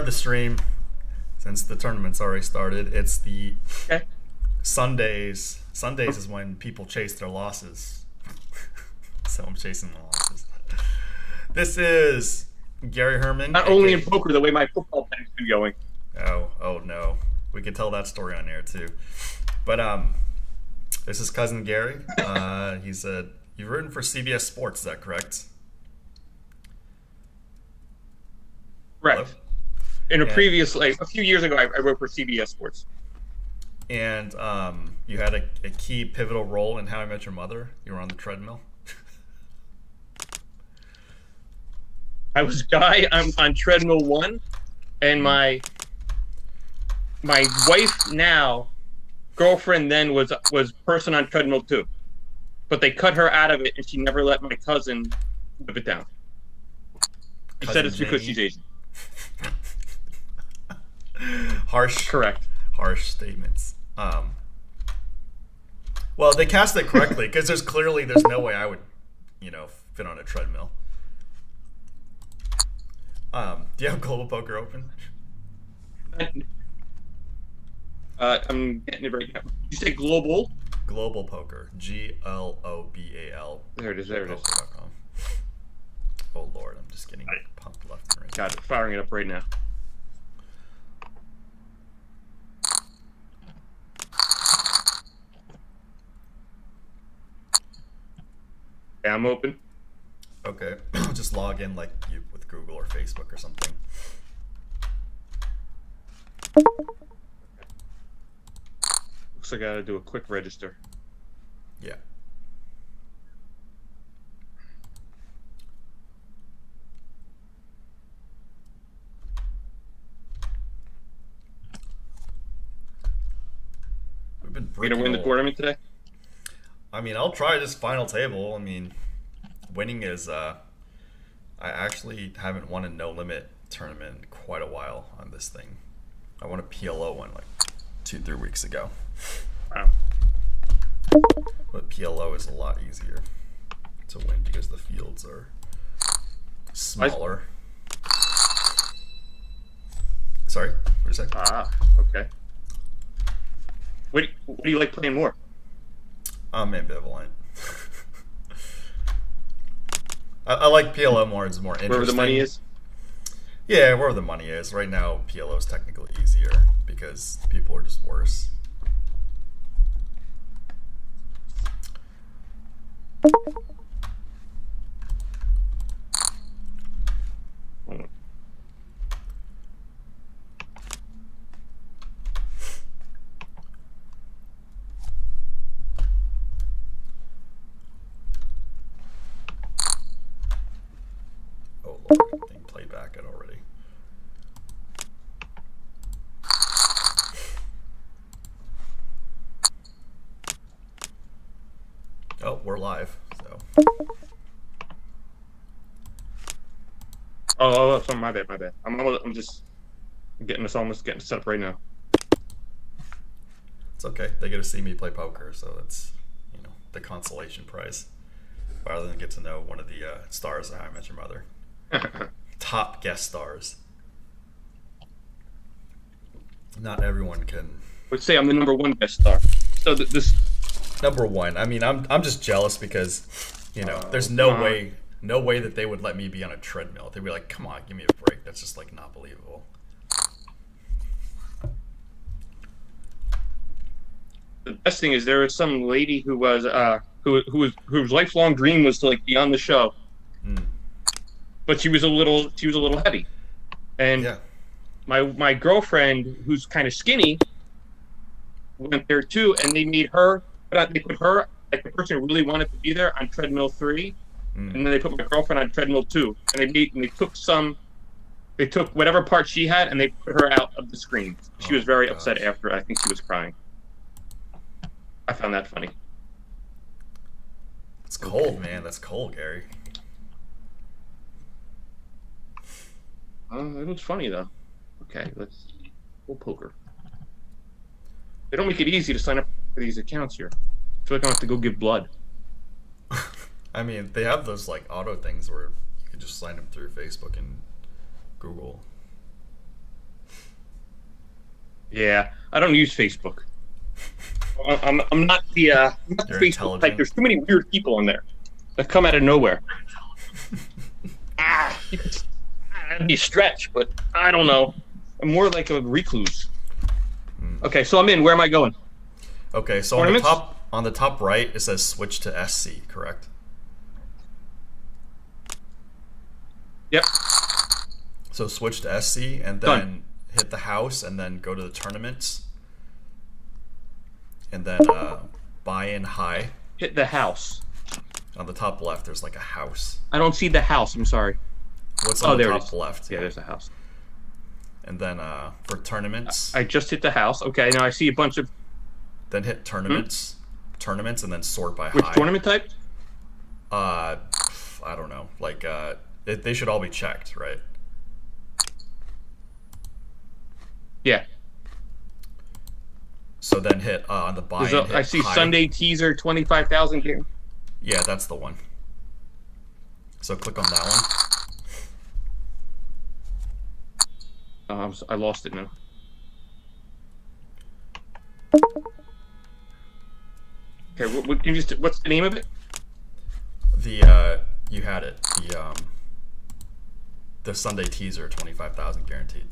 start the stream since the tournament's already started. It's the Okay. Sundays. Sundays is when people chase their losses. So I'm chasing the losses. This is Gary Herman. Not only in poker, the way my football team's been going. Oh no. We could tell that story on air too. But this is cousin Gary. He said you've written for CBS Sports, is that correct? Correct. Hello? In a And- previous, like a few years ago, I wrote for CBS Sports. And you had a key pivotal role in How I Met Your Mother. You were on the treadmill. I was Guy. I'm on treadmill 1, and my wife now, girlfriend then was person on treadmill 2, but they cut her out of it, and she never let my cousin live it down. She said it's because she's Asian. Harsh. Correct. Harsh statements. Well, they cast it correctly because there's no way I would, fit on a treadmill. Do you have Global Poker open? I'm getting it right now. You say global? Global Poker. GLOBAL. There it is. There it is. Poker.com. Oh Lord, I'm just getting pumped left and right. Got it. Firing it up right now. Yeah, I'm open. Okay, just log in like you with Google or Facebook or something. Looks like I gotta do a quick register. Yeah. We've been You breaking gonna win the old. tournament today? I mean, I'll try this final table. I mean, winning is I actually haven't won a no limit tournament in quite a while on this thing. I won a PLO one like 2-3 weeks ago. Wow. But PLO is a lot easier to win because the fields are smaller. Sorry, what did you say? Ah, okay. What do you like playing more? I'm ambivalent. I like PLO more. It's more interesting. Wherever the money is? Yeah, wherever the money is. Right now, PLO is technically easier because people are just worse. Oh Lord, I think play back it already. Oh, we're live, so. Oh, sorry, my bad. I'm just getting this almost getting set up right now. It's okay. They get to see me play poker, so that's, the consolation prize. Rather than get to know one of the stars of How I Met Your Mother. Top guest stars. Not everyone can. Let's say I'm the #1 guest star. So this. Number one. I mean, I'm just jealous because, there's no way that they would let me be on a treadmill. They'd be like, come on, give me a break. That's just like not believable. The best thing is there was some lady who was whose lifelong dream was to like be on the show, but she was a little heavy, and Yeah. my girlfriend who's kind of skinny went there too, and they made her, they put her like the person who really wanted to be there on treadmill 3, and then they put my girlfriend on treadmill 2, and they took whatever part she had and they put her out of the screen. She was very upset after. I think she was crying. I found that funny. It's cold, man. That's cold, Gary. It was funny though. Okay, let's go poker. They don't make it easy to sign up for these accounts here. I feel like I have to go give blood. I mean, they have those like auto things where you can just sign up through Facebook and Google. Yeah, I don't use Facebook. I'm not the You're Facebook type. intelligent. There's too many weird people on there that come out of nowhere. That'd be a stretch, but I don't know. I'm more like a recluse. Okay, so I'm in. Where am I going? Okay, so Tournaments? on the top right it says switch to SC, correct? Yep. So switch to SC and then Done. hit the house and then go to the tournaments. And then buy in high. Hit the house. On the top left there's like a house. I don't see the house. I'm sorry. What's on the there it top is. left? Yeah, there's a house. And then for tournaments, I just hit the house. Okay, now I see a bunch of... then hit tournaments. Tournaments and then sort by Which high. tournament type? I don't know. Like they should all be checked, right? Yeah. So then hit on the buy. I see high. Sunday teaser 25,000 game. Yeah, that's the one. So click on that one. I lost it now. Okay, what's the name of it? The you had it. The Sunday teaser 25,000 guaranteed.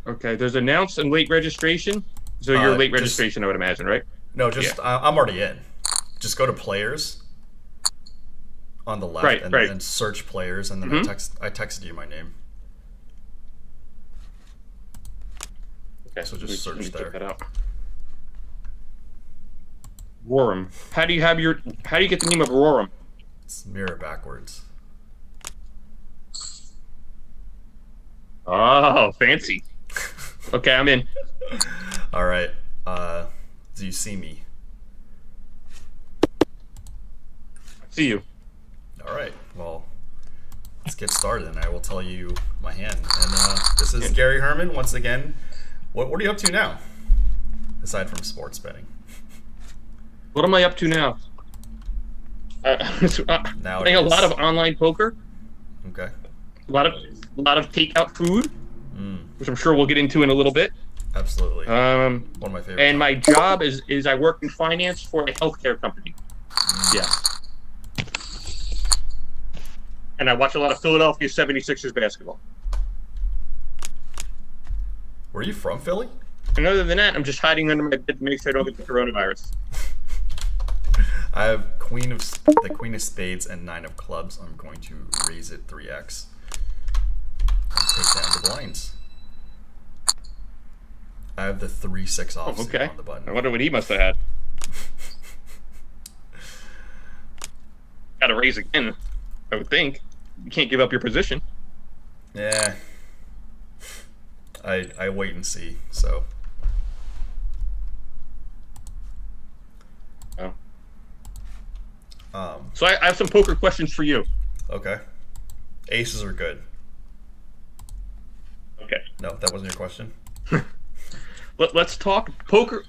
Okay, there's announced and late registration. So you're late registration, I would imagine, right? No, just I'm already in. Just go to players on the left and then search players, and then I texted you my name. Okay, so just search there. Check that out. Roram. How do you get the name of Roram? It's mirror backwards. Oh, fancy. Okay, I'm in. All right. Do you see me? I see you. All right. Well, let's get started, and I will tell you my hand. And this is Gary Herman once again. What are you up to now, aside from sports betting? What am I up to now? Playing a lot of online poker. Okay. A lot of takeout food, which I'm sure we'll get into in a little bit. Absolutely. One of my favorites. And my job is I work in finance for a healthcare company. Yeah. And I watch a lot of Philadelphia 76ers basketball. Were you from Philly? And other than that, I'm just hiding under my bed to make sure I don't get the coronavirus. I have the Queen of Spades and 9 of Clubs. I'm going to raise it 3x. And take down the blinds. I have the 3-6 offsuit on the button. I wonder what he must have had. Got to raise again, I would think. You can't give up your position. Yeah. I wait and see, so. Oh. So I have some poker questions for you. Okay. Aces are good. Okay. No, that wasn't your question. Let's talk poker.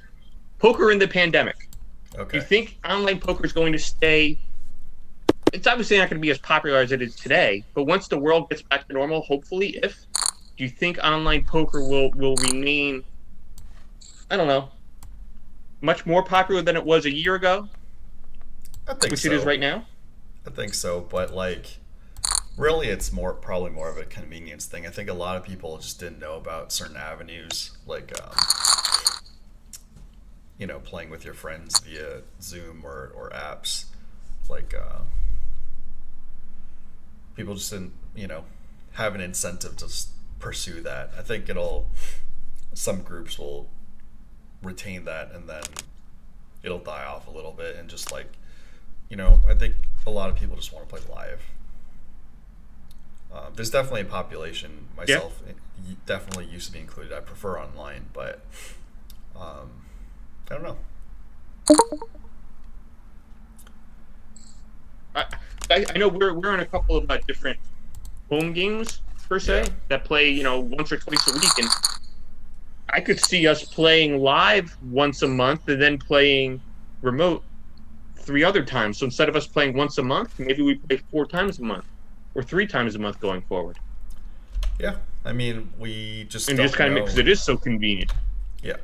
Poker in the pandemic. Okay. Do you think online poker is going to stay? It's obviously not going to be as popular as it is today, but once the world gets back to normal, hopefully, do you think online poker will remain, I don't know, much more popular than it was a year ago? I think which so. It is right now? I think so, but like, really it's probably more of a convenience thing. I think a lot of people just didn't know about certain avenues, like, playing with your friends via Zoom or apps. Like, people just didn't, have an incentive to pursue that. I think some groups will retain that, and then it'll die off a little bit, and just like, I think a lot of people just want to play live. There's definitely a population, myself definitely used to be included. I prefer online, but I don't know. I know we're in a couple of different home games per se that play once or twice a week, and I could see us playing live once a month and then playing remote 3 other times. So instead of us playing once a month, maybe we play 4 times a month or 3 times a month going forward? Yeah, I mean, we just And don't just kind of know. because it is so convenient. Yeah.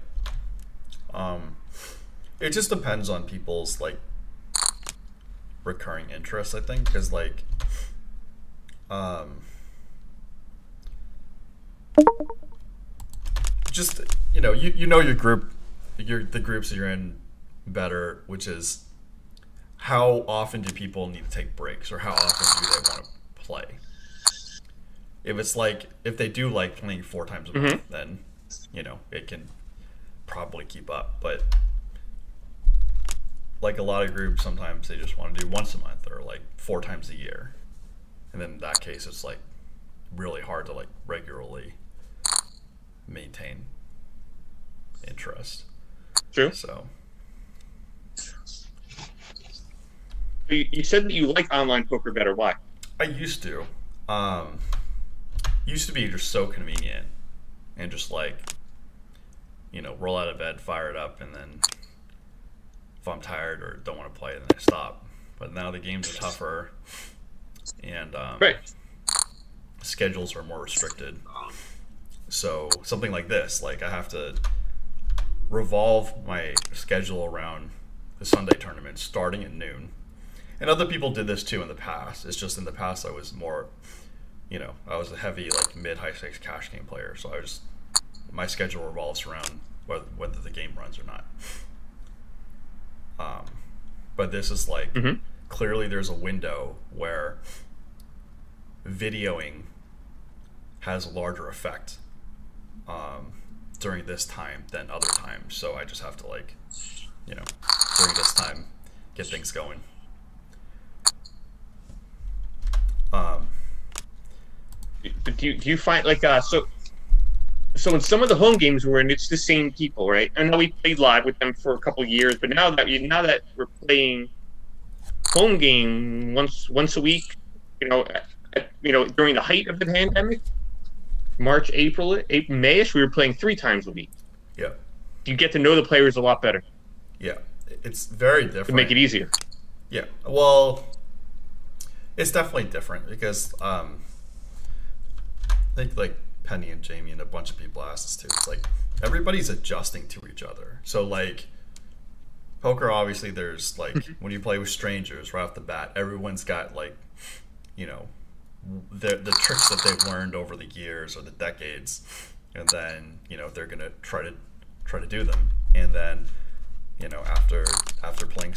It just depends on people's like recurring interests, I think, because like, just you know your group, the groups that you're in better, which is how often do people need to take breaks or how often do they want to play. If it's like if they do like playing 4 times a month, then it can probably keep up. But like a lot of groups, sometimes they just want to do once a month or like 4 times a year, and then in that case, it's like really hard to like regularly maintain interest. True. So You said that you like online poker better. Why? I used to. Used to be just so convenient and just like roll out of bed, fire it up, and then if I'm tired or don't want to play, then I stop. But now the games are tougher, and Right. schedules are more restricted. So something like this, like I have to revolve my schedule around the Sunday tournament starting at noon. And other people did this too in the past. It's just in the past I was more, I was a heavy like mid high stakes cash game player. So my schedule revolves around whether the game runs or not. But this is like clearly there's a window where videoing has a larger effect during this time than other times. So I just have to like, during this time, get things going. But do you find like so in some of the home games we're in, it's the same people, right? I know we played live with them for a couple of years, but now that we're playing home game once a week, during the height of the pandemic, March, April, Mayish, we were playing 3 times a week. Yeah. You get to know the players a lot better. Yeah, it's very different. To make it easier. Yeah, well, it's definitely different because I think like Penny and Jamie and a bunch of people asked us too. It's like everybody's adjusting to each other. So like poker, obviously, there's like when you play with strangers right off the bat, everyone's got like the tricks that they've learned over the years or the decades, and then they're gonna try to do them, and then after playing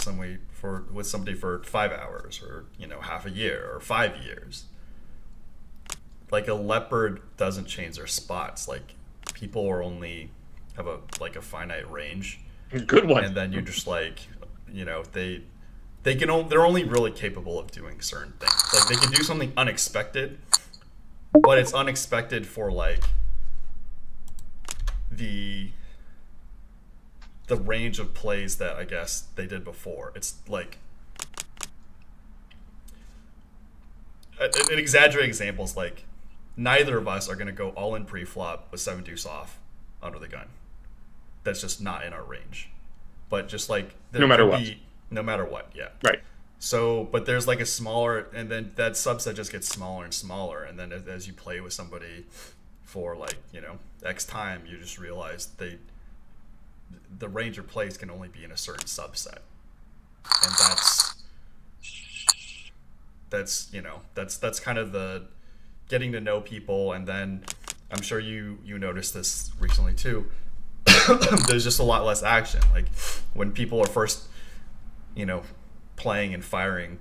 with somebody for 5 hours or half a year or 5 years, like a leopard doesn't change their spots. Like people are only have a finite range. Good one. And then you're just like they're only really capable of doing certain things. Like they can do something unexpected, but it's unexpected for like the range of plays that I guess they did before. It's like an exaggerated example is like neither of us are going to go all in pre-flop with 7-deuce off under the gun. That's just not in our range. But just like no matter what, yeah. Right. So, but there's like a smaller, and then that subset just gets smaller and smaller, and then as you play with somebody for like X time, you just realize the range of plays can only be in a certain subset, and that's kind of the getting to know people. And then I'm sure you noticed this recently too. There's just a lot less action. Like when people are first playing and firing,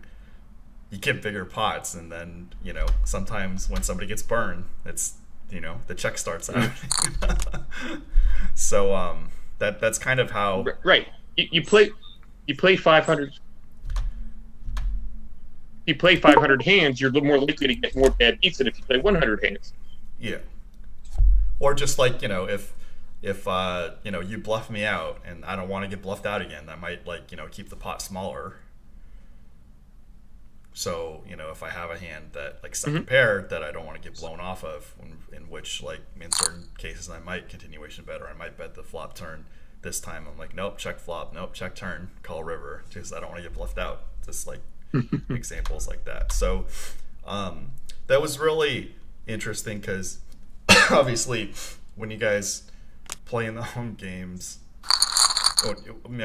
you get bigger pots, and then sometimes when somebody gets burned, it's the check starts out. So that's kind of how right. You play 500. You play 500 hands, you're a little more likely to get more bad beats than if you play 100 hands. Yeah. Or just like if you bluff me out and I don't want to get bluffed out again, I might keep the pot smaller. So if I have a hand that like second pair that I don't want to get blown off of, in which like in certain cases I might continuation bet, or I might bet the flop turn. This time I'm like, nope, check flop, nope, check turn, call river, because I don't want to get bluffed out. Just like examples like that. So that was really interesting because obviously when you guys play in the home games,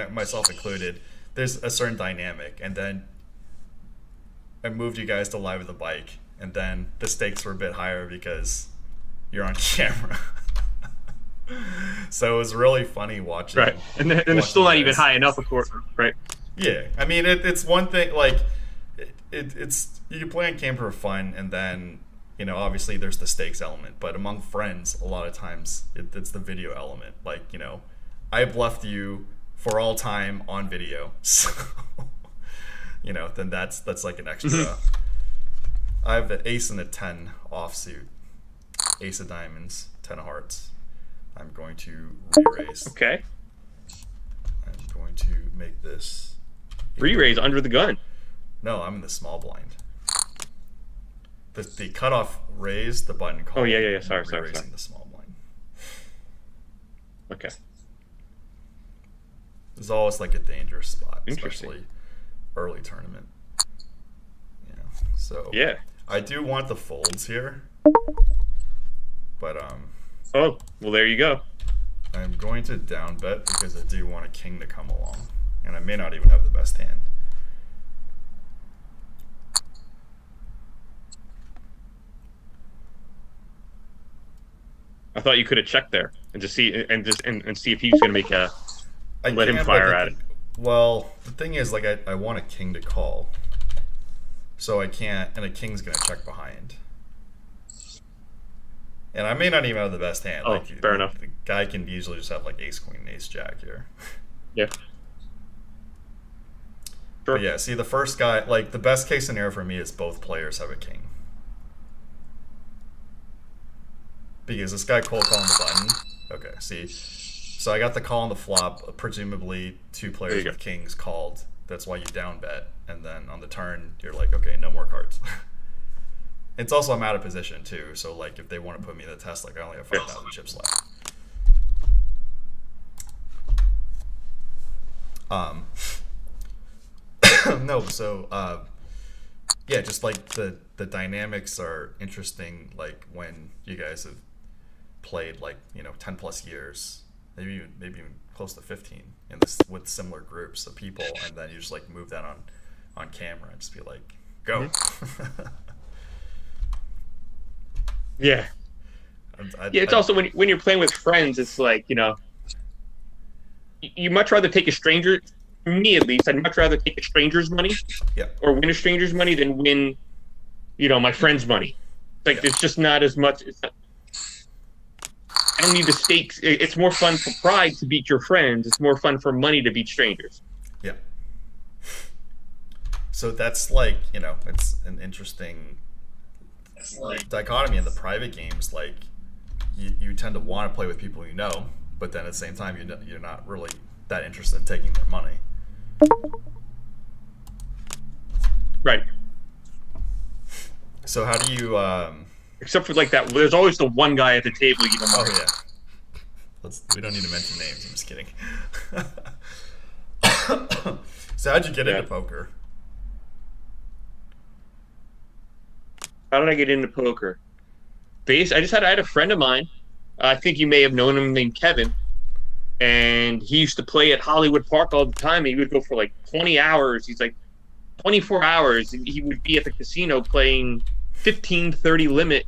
myself included, there's a certain dynamic, and then I moved you guys to live with a bike, and then the stakes were a bit higher because you're on camera. So it was really funny watching. Right, and it's still not even high enough, of course. Right. Yeah, I mean it's one thing like it's you can play on camera for fun, and then obviously there's the stakes element, but among friends a lot of times it's the video element. Like I've left you for all time on video, so then that's like an extra. I have the ace and a 10 offsuit, ace of diamonds, 10 of hearts. I'm going to re-raise. Okay. I'm going to make this re-raise under the gun. No, I'm in the small blind. The cutoff raise, the button call. Oh yeah. Sorry. Raising the small blind. Okay. It's always like a dangerous spot, Interesting. especially early tournament. So yeah, I do want the folds here, but Oh, well, there you go. I'm going to down bet because I do want a king to come along, and I may not even have the best hand. I thought you could have checked there and just see and see if he's going to make a let him fire at it. Well, the thing is, like, I want a king to call, so I can't, and a king's going to check behind. And I may not even have the best hand. Oh, like, fair enough. The guy can usually just have like ace queen, ace jack here. Yeah. Sure. But yeah, see, the first guy, like the best case scenario for me is both players have a king. Because this guy cold calling the button. Okay, see. So I got the call on the flop, presumably two players with kings called. That's why you down bet. And then on the turn, you're like, okay, no more cards. It's also I'm out of position too, so like if they want to put me in the test, like I only have 5,000 chips left. No, so yeah, just like the dynamics are interesting. Like when you guys have played like 10 plus years, maybe even close to 15 in this with similar groups of people, and then you just like move that on camera and just be like, go. Mm-hmm. Yeah. It's also when you're playing with friends, it's like, you much rather take a stranger, for me at least, I'd much rather take a stranger's money or win a stranger's money than win, my friend's money. Like, it's just not as much. I don't need the stakes. It's more fun for pride to beat your friends. It's more fun for money to beat strangers. Yeah. So that's like, it's an interesting dichotomy in the private games. Like you tend to want to play with people but then at the same time you're not really that interested in taking their money. Right. So how do you except for like that, there's always the one guy at the table you don't know. Oh yeah. We don't need to mention names. I'm just kidding. So how'd you get into poker? How did I get into poker? I had a friend of mine. I think you may have known him, named Kevin. And he used to play at Hollywood Park all the time. He would go for like 20 hours. He's like 24 hours. And he would be at the casino playing 15, 30 limit.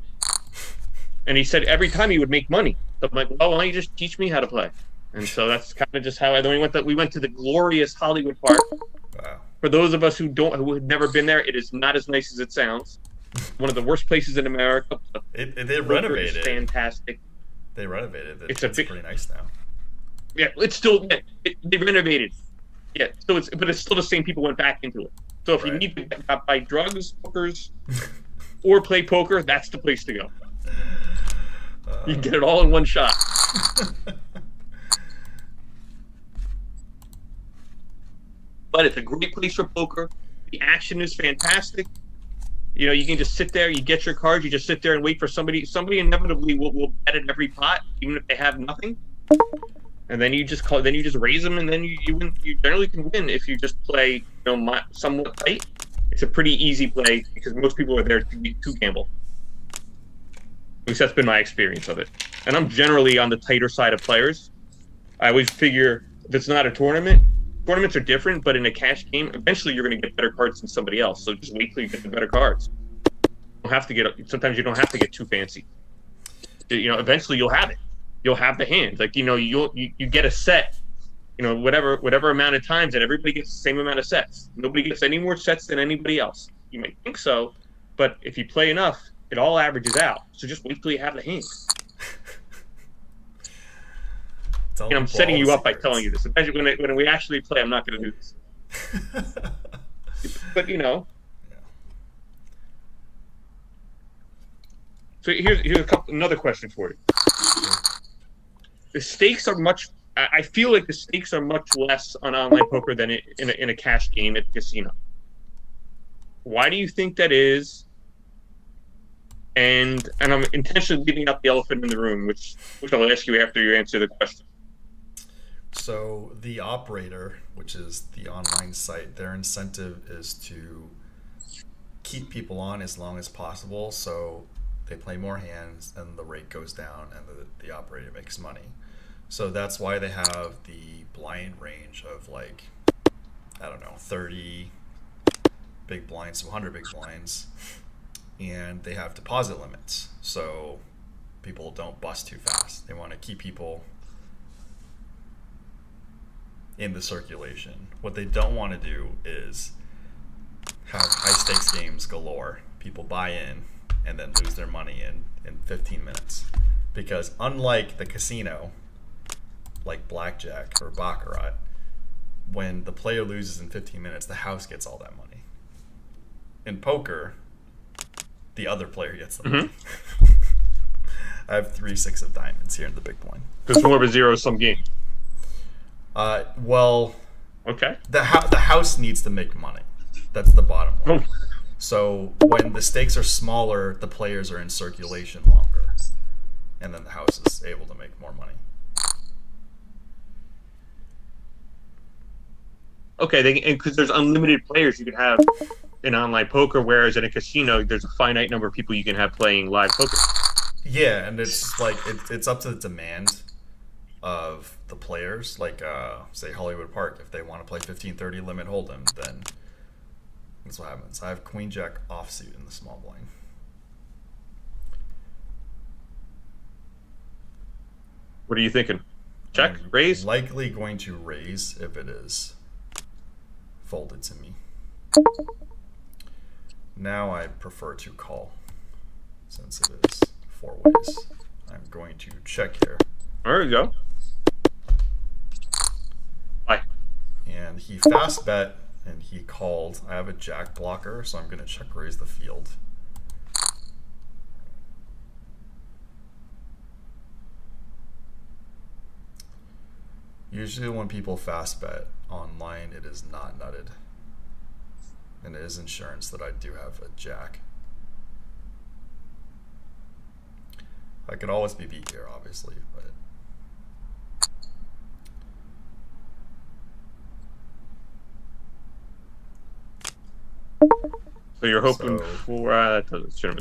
And he said every time he would make money. So I'm like, well, why don't you just teach me how to play? And so that's kind of just how we went to the glorious Hollywood Park. Wow. For those of us who had never been there, it is not as nice as it sounds. One of the worst places in America. They renovated. It's fantastic. They renovated it. It's pretty nice now. Yeah, it's still they renovated. Yeah, so but it's still the same people went back into it. So if you need to buy drugs, hookers, or play poker, that's the place to go. You can get it all in one shot. But it's a great place for poker. The action is fantastic. You can just sit there, you get your cards, you just sit there and wait for somebody. Somebody inevitably will bet at every pot, even if they have nothing. And then you just raise them, and then you win. You generally can win if you just play, somewhat tight. It's a pretty easy play because most people are there to gamble. At least that's been my experience of it. And I'm generally on the tighter side of players. I always figure if it's not a tournament, tournaments are different, but in a cash game, eventually you're going to get better cards than somebody else. So just wait till you get the better cards. You don't have to get. Sometimes you don't have to get too fancy. Eventually you'll have it. You'll have the hand. Like you get a set. Whatever amount of times, and everybody gets the same amount of sets. Nobody gets any more sets than anybody else. You might think so, but if you play enough, it all averages out. So just wait till you have the hand. I'm setting you up by telling you this. When we actually play, I'm not going to do this. But So here's another question for you. The stakes are much. I feel like the stakes are much less on online poker than in a cash game at the casino. Why do you think that is? And I'm intentionally leaving out the elephant in the room, which I'll ask you after you answer the question. So the operator, which is the online site, their incentive is to keep people on as long as possible. So they play more hands and the rate goes down and the operator makes money. So that's why they have the blind range of 30 big blinds to 100 big blinds. And they have deposit limits. So people don't bust too fast. They want to keep people in the circulation. What they don't want to do is have high stakes games galore. People buy in and then lose their money in 15 minutes. Because unlike the casino, like blackjack or baccarat, when the player loses in 15 minutes, the house gets all that money. In poker, the other player gets the money. I have 3-6 of diamonds here in the big blind. It's more of a zero-sum game. Well, okay. The house needs to make money. That's the bottom line. So when the stakes are smaller, the players are in circulation longer, and then the house is able to make more money. Okay, because there's unlimited players you can have in online poker, whereas in a casino, there's a finite number of people you can have playing live poker. Yeah, and it's like it's up to the demand of the players. Like, say Hollywood Park, if they want to play 15-30 limit hold'em, then that's what happens. I have Queen Jack offsuit in the small blind. What are you thinking? Check, raise? Likely going to raise if it is folded to me. Now I prefer to call, since it is 4 ways. I'm going to check here. There you go. Bye. And he fast bet, and he called. I have a jack blocker, so I'm going to check raise the field. Usually when people fast bet online, it is not nutted. And it is insurance that I do have a jack. I could always be beat here, obviously, but so you're hoping for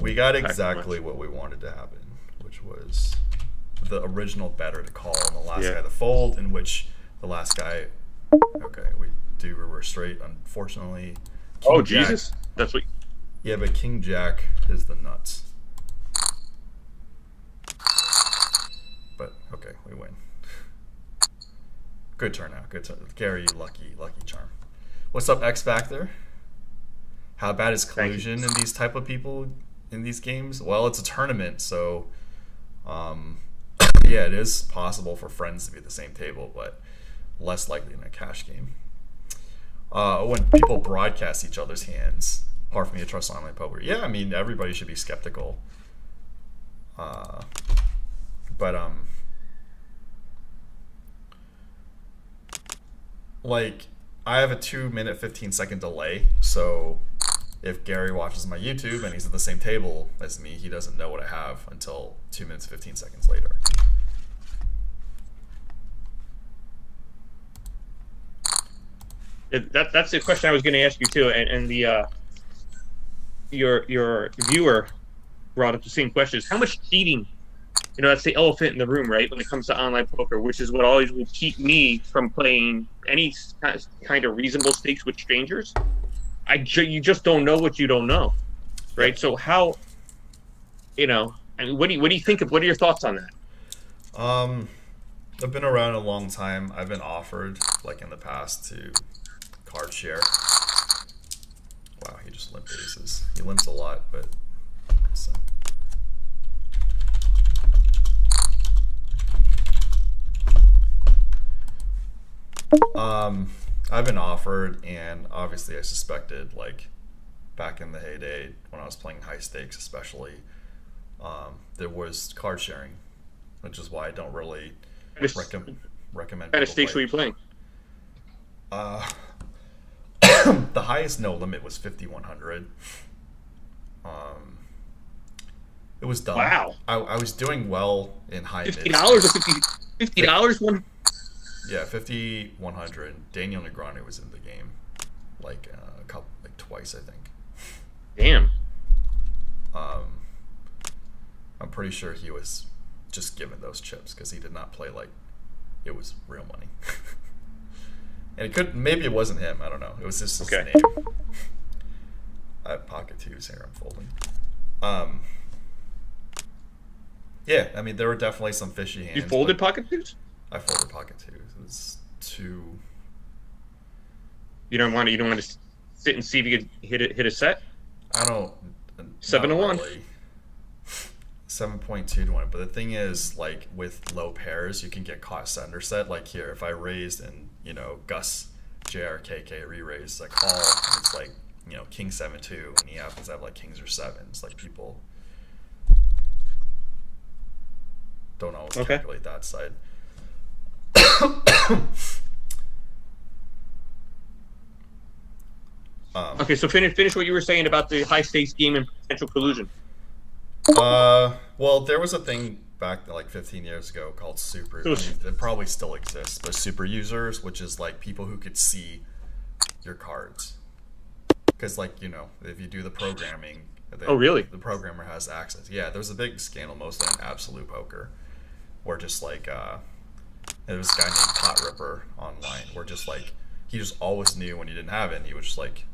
we got exactly what we wanted to happen, which was the original better to call and the last guy to fold, in which the last guy, okay, we do reverse straight, unfortunately. King Jack, Jesus, that's what. Yeah, but King Jack is the nuts. But okay, we win. Good turnout. Good turn. Gary, lucky charm. What's up, X Factor? How bad is collusion in these type of people in these games? Well, it's a tournament, so yeah, it is possible for friends to be at the same table, but less likely in a cash game. When people broadcast each other's hands, hard for me to trust online poker. Yeah, I mean, everybody should be skeptical. But like, I have a 2-minute 15-second delay, so if Gary watches my YouTube and he's at the same table as me, he doesn't know what I have until 2 minutes 15 seconds later. That's the question I was going to ask you too, and the your viewer brought up the same question: is how much cheating? You know, that's the elephant in the room, right? When it comes to online poker, which is what always will keep me from playing any kind of reasonable stakes with strangers. You just don't know what you don't know, right? Yep. So how, you know, I mean, what do you think of? What are your thoughts on that? I've been around a long time. I've been offered, like in the past, to card share. Wow, he just limped aces. He limps a lot, but so. I've been offered, and obviously I suspected, like, back in the heyday when I was playing high stakes, especially, there was card sharing, which is why I don't really recommend. What kind of stakes were you playing? The highest no limit was 5,100. It was dumb. Wow. I was doing well in high mid. $50 or $50 one? Yeah, 5,100. Daniel Negreanu was in the game, like twice, I think. Damn. I'm pretty sure he was just given those chips because he did not play like it was real money. And maybe it wasn't him. I don't know. It was just his name. I have pocket twos here. I'm folding. Yeah, I mean there were definitely some fishy hands. You folded pocket twos? I folded pocket twos. It was too. You don't want to sit and see if you could hit a set. I don't. 7-1. Really. 7.2 to 1. But the thing is, like with low pairs, you can get caught set under set. Like here, if I raised and Gus JRKK re-raised, like call, and it's like king 7-2, and he happens to have like kings or sevens. Like people don't always calculate that side. Okay, so finish what you were saying about the high stakes game and potential collusion. Well, there was a thing back like 15 years ago called super. I mean, it probably still exists, but super users, which is like people who could see your cards. Because like if you do the programming, oh really? The programmer has access. Yeah, there's a big scandal mostly in Absolute Poker, where just like there was a guy named Pot Ripper online, where just like he just always knew when you didn't have it, and he was just like,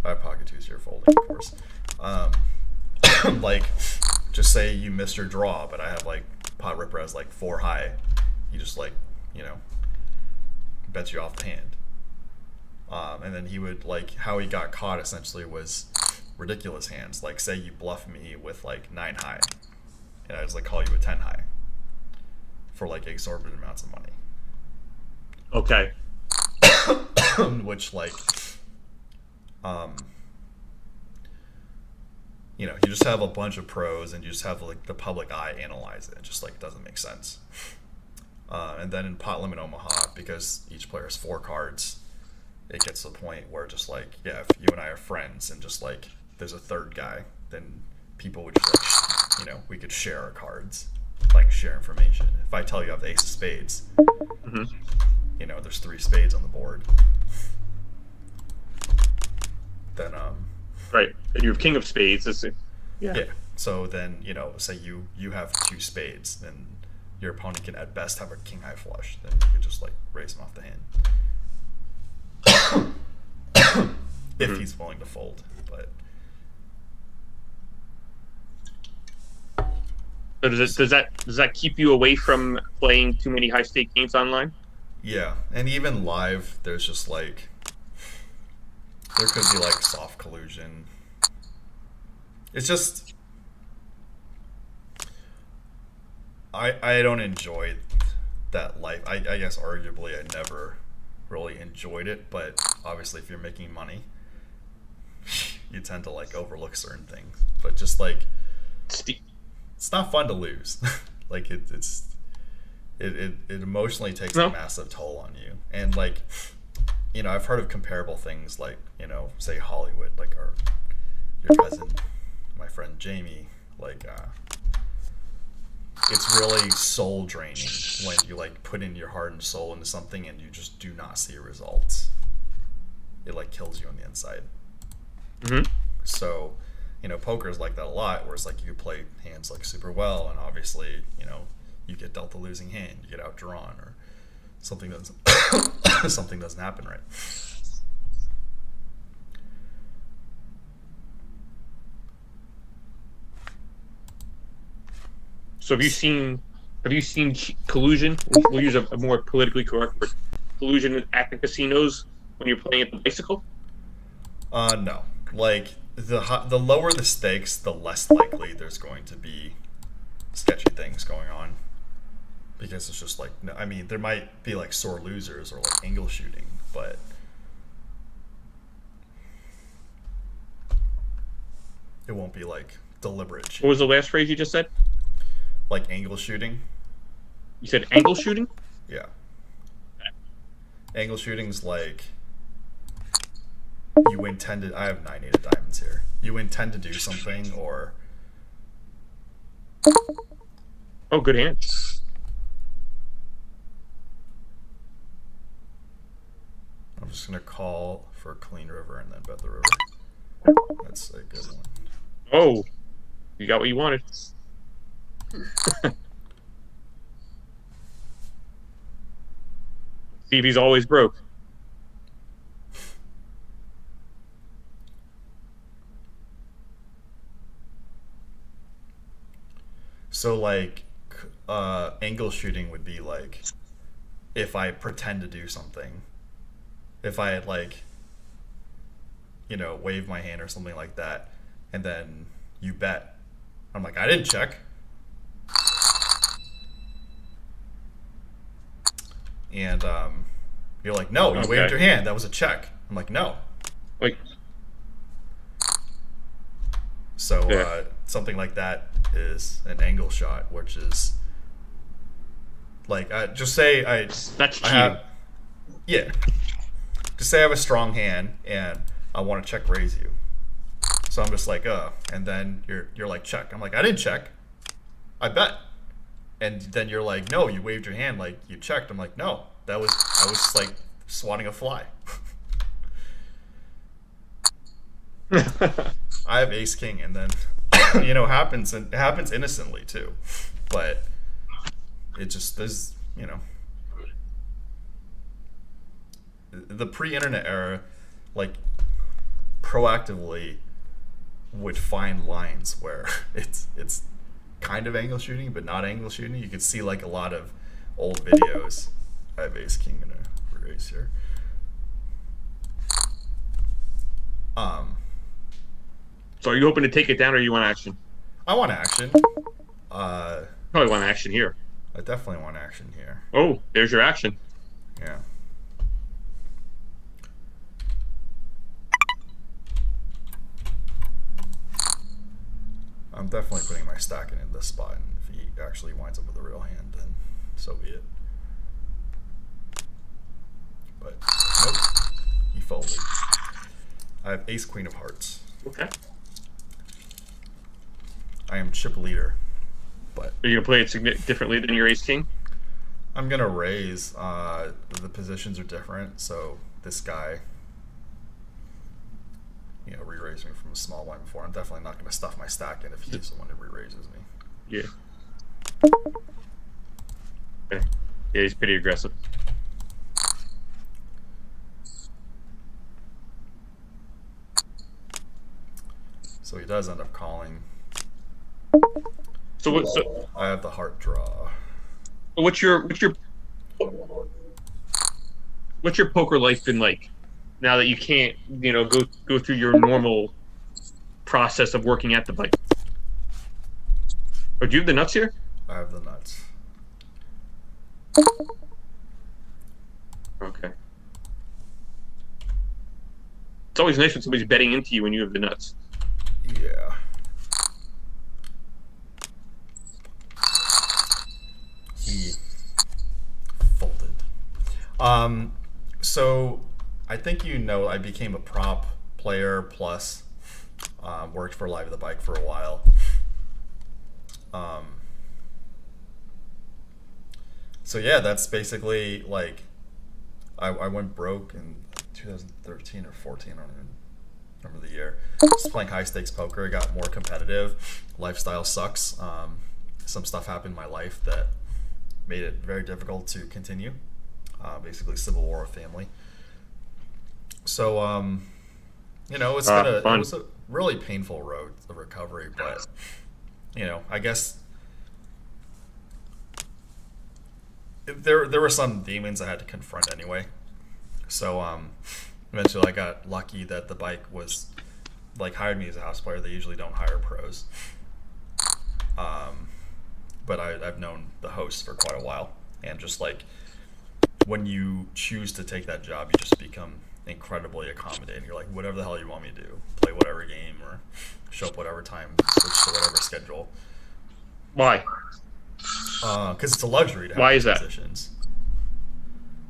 I have pocket twos here folding, of course. Like, just say you missed your draw, but I have like Pot Ripper has like 4 high. He just like bets you off the hand. And then he would like how he got caught essentially was ridiculous hands. Like say you bluff me with like 9 high, and I just like call you a 10 high for like exorbitant amounts of money. Okay. Which like you just have a bunch of pros and you just have like the public eye analyze it. It just like doesn't make sense. And then in Pot Limit Omaha, because each player has 4 cards, it gets to the point where just like, yeah, if you and I are friends and just like there's a third guy, then people would just like, we could share our cards, like share information. If I tell you I have the ace of spades, there's 3 spades on the board. Then right, and you have king of spades. Yeah. So then say you have 2 spades, then your opponent can at best have a king high flush. Then you could just like raise him off the hand. If he's willing to fold, but so does that keep you away from playing too many high stake games online? Yeah, and even live, there's just like there could be like soft collusion. It's just I don't enjoy that life. I guess arguably I never really enjoyed it, but obviously if you're making money, you tend to like overlook certain things. But just like it's not fun to lose. Like it emotionally takes a massive toll on you. And like I've heard of comparable things like say Hollywood, like your cousin, my friend Jamie, like it's really soul draining when you like put in your heart and soul into something and you just do not see results. It like kills you on the inside. Mm-hmm. So poker's like that a lot, where it's like you play hands like super well, and obviously, you get dealt the losing hand, you get outdrawn, or something doesn't something doesn't happen right. So have you seen collusion? We'll use a more politically correct word. Collusion at the casinos when you're playing at the bicycle? No. Like the lower the stakes, the less likely there's going to be sketchy things going on. Because it's just like, I mean, there might be like sore losers or like angle shooting, but it won't be like deliberate shooting. What was the last phrase you just said? Like angle shooting. You said angle shooting? Yeah. Angle shooting's like you intended. I have 9 8 of diamonds here. You intend to do something, or oh, good hand. I'm just gonna call for a clean river and then bet the river. That's a good one. Oh, you got what you wanted. See if he's always broke. So like angle shooting would be like if I pretend to do something. If I like wave my hand or something like that, and then you bet. I'm like, I didn't check. And you're like, no, you waved your hand. That was a check. I'm like, no. Like, so something like that is an angle shot, which is like, just say that's cheating. Yeah. Just say I have a strong hand and I want to check raise you. So I'm just like, and then you're like, check. I'm like, I didn't check. I bet. And then you're like, no, you waved your hand like you checked. I'm like, no, I was like swatting a fly. I have ace king, and then it happens innocently too, but it just there's the pre-internet era, like proactively would find lines where it's kind of angle shooting but not angle shooting. You could see like a lot of old videos. I have ace king in a raise here. So are you hoping to take it down, or you want action? I want action. Probably want action here. I definitely want action here. Oh, there's your action. Yeah. I'm definitely putting my stack in this spot, and if he actually winds up with a real hand, then so be it. But nope, he folded. I have ace queen of hearts. Okay. I am chip leader, but Are you gonna play it differently than your ace king? I'm gonna raise. The positions are different, so this guy, re-raised me from a small blind before. I'm definitely not gonna stuff my stack in if he's the one that re-raises me. Yeah. Okay. Yeah, he's pretty aggressive. So he does end up calling. So I have the heart draw. what's your poker life been like now that you can't go through your normal process of working at the bike? Or do you have the nuts here? I have the nuts. Okay. It's always nice when somebody's betting into you when you have the nuts. Yeah. He folded. So I think I became a prop player plus worked for Live at the Bike for a while. So yeah, that's basically like I went broke in 2013 or 14. I don't even over the year. Just playing high stakes poker, it got more competitive. Lifestyle sucks. Some stuff happened in my life that made it very difficult to continue. Basically, civil war of family. So, you know, it was a really painful road of recovery, but you know, I guess there were some demons I had to confront anyway. So eventually I got lucky that the bike was like hired me as a house player. They usually don't hire pros. But I've known the host for quite a while, and just like when you choose to take that job, you just become incredibly accommodating. You're like, whatever the hell you want me to do, play whatever game or show up whatever time, switch to whatever schedule. Why? Because it's a luxury to have Why these is that? positions.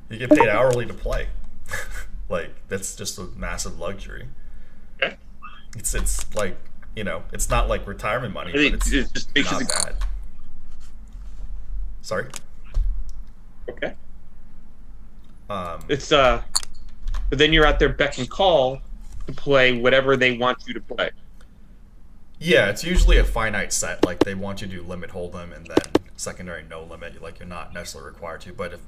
You get paid hourly to play. Like, that's just a massive luxury. Okay. It's like, you know, it's not like retirement money, but it's just not bad. Sorry? Okay. It's but then you're out there beck and call to play whatever they want you to play. Yeah, it's usually a finite set. Like, they want you to do limit hold'em and then secondary no limit. Like, you're not necessarily required to, but if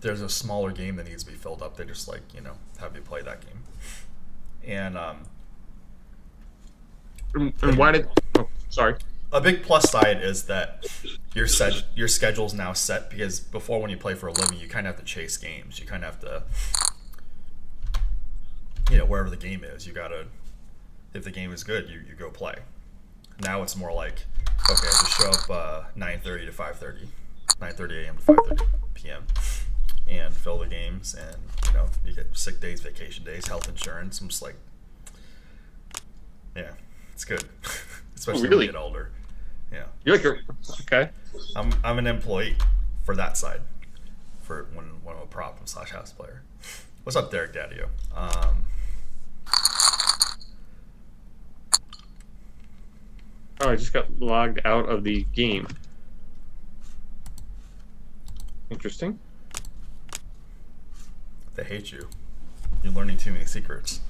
there's a smaller game that needs to be filled up, they just, like, you know, have you play that game. And why did? Oh, sorry. a big plus side is that your schedule's now set, because before, when you play for a living, you kind of have to chase games. You kind of have to, you know, wherever the game is, you gotta, if the game is good, you go play. Now it's more like, okay, I just show up 9:30 to 5:30, 9:30 a.m. to 5:30 p.m. and fill the games, and you know, you get sick days, vacation days, health insurance. I'm just like, yeah, it's good, especially when you get older. Yeah, You're like, okay. I'm an employee for that side, for when I'm a prop / house player. What's up, Derek Daddio? Oh, I just got logged out of the game. Interesting. They hate you. You're learning too many secrets.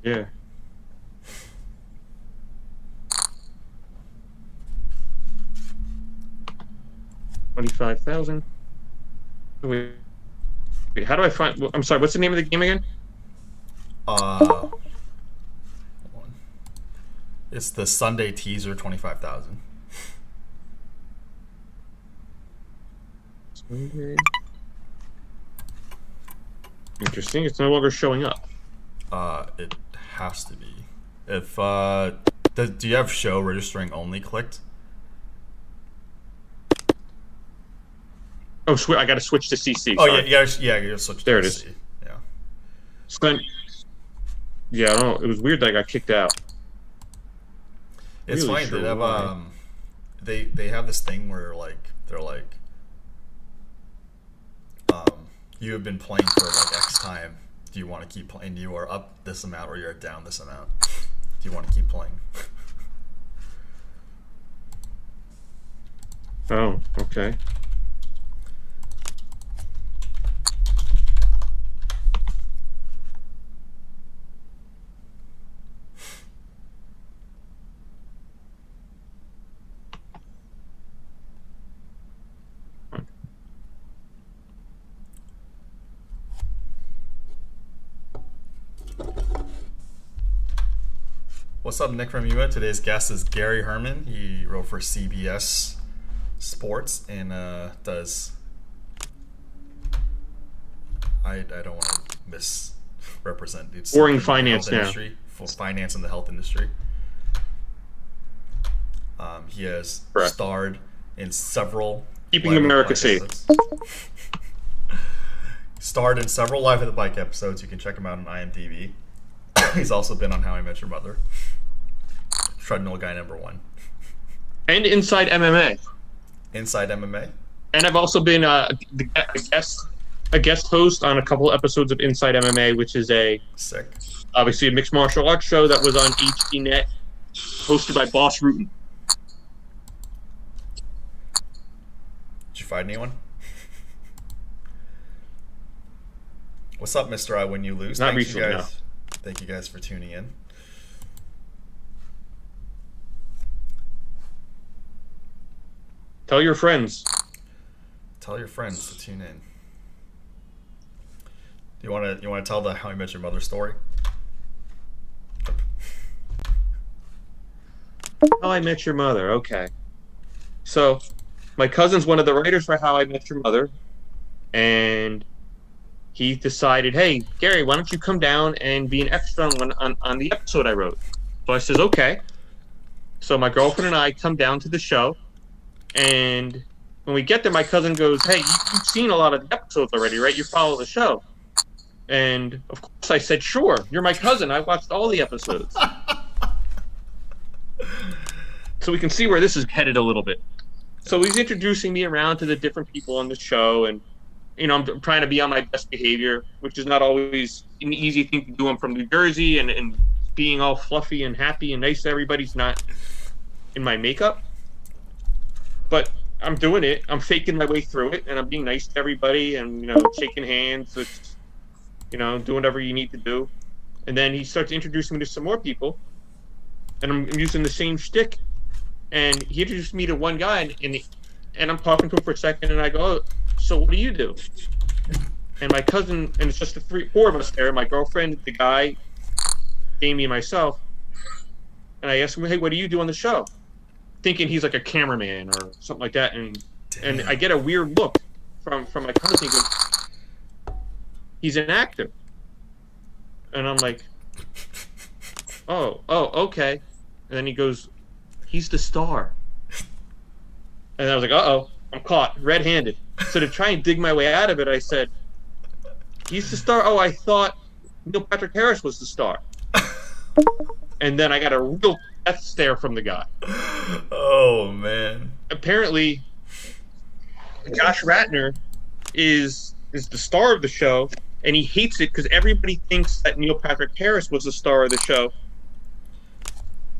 Yeah. $25,000. Wait, how do I find? I'm sorry. What's the name of the game again? Hold on. It's the Sunday teaser, 25,000. Interesting. It's no longer showing up. It has to be. If do you have show registering only clicked? Oh, I got to switch to CC. Oh sorry. yeah, you gotta switch. There to it is. CC. Yeah. So then, yeah, I don't know. It was weird that I got kicked out. It's Really funny. sure They have why. they have this thing where like they're like, you have been playing for like X time. Do you want to keep playing? You are up this amount, or you're down this amount. Do you want to keep playing? Oh, okay. What's up, Nick from UA? Today's guest is Gary Herman. He wrote for CBS Sports and does. I don't want to misrepresent. It's Boring in the finance health now. industry, for finance in the health industry. He has Correct. starred in several Keeping Live at the America Bike safe. episodes. Starred in several Live at the Bike episodes. You can check him out on IMDb. He's also been on How I Met Your Mother. Treadmill Guy #1. And Inside MMA. Inside MMA. And I've also been a guest host on a couple episodes of Inside MMA, which is Sick. obviously a mixed martial arts show that was on HDNet, hosted by Boss Rutan. Did you fight anyone? What's up, Mr. I Win You Lose? Not recently, no. Thank you guys for tuning in. Tell your friends. Tell your friends to tune in. You wanna tell the How I Met Your Mother story? How I Met Your Mother. Okay. So, my cousin's one of the writers for How I Met Your Mother, and he decided, hey, Gary, why don't you come down and be an extra on the episode I wrote? So I says, okay. So my girlfriend and I come down to the show, and when we get there, my cousin goes, hey, you've seen a lot of the episodes already, right? You follow the show. And, of course, I said, sure, you're my cousin. I watched all the episodes. So we can see where this is headed a little bit. So he's introducing me around to the different people on the show, and I'm trying to be on my best behavior, which is not always an easy thing to do. I'm from New Jersey, and being all fluffy and happy and nice to everybody's not in my makeup. But I'm doing it. I'm faking my way through it, and I'm being nice to everybody, and shaking hands. It's, do whatever you need to do. And then he starts introducing me to some more people, and I'm using the same shtick. And he introduced me to one guy, and I'm talking to him for a second, and I go, oh, so what do you do? And my cousin, and it's just the four of us there, my girlfriend, the guy, Amy, and myself. And I asked him, hey, what do you do on the show? Thinking he's like a cameraman or something like that. And I get a weird look from my cousin. He goes, he's an actor. And I'm like, oh, okay. And then he goes, he's the star. And I was like, uh-oh, I'm caught red-handed. So to try and dig my way out of it, I said, he's the star? Oh, I thought Neil Patrick Harris was the star. And then I got a real death stare from the guy. Oh, man. Apparently, Josh Ratner is the star of the show, and he hates it because everybody thinks that Neil Patrick Harris was the star of the show.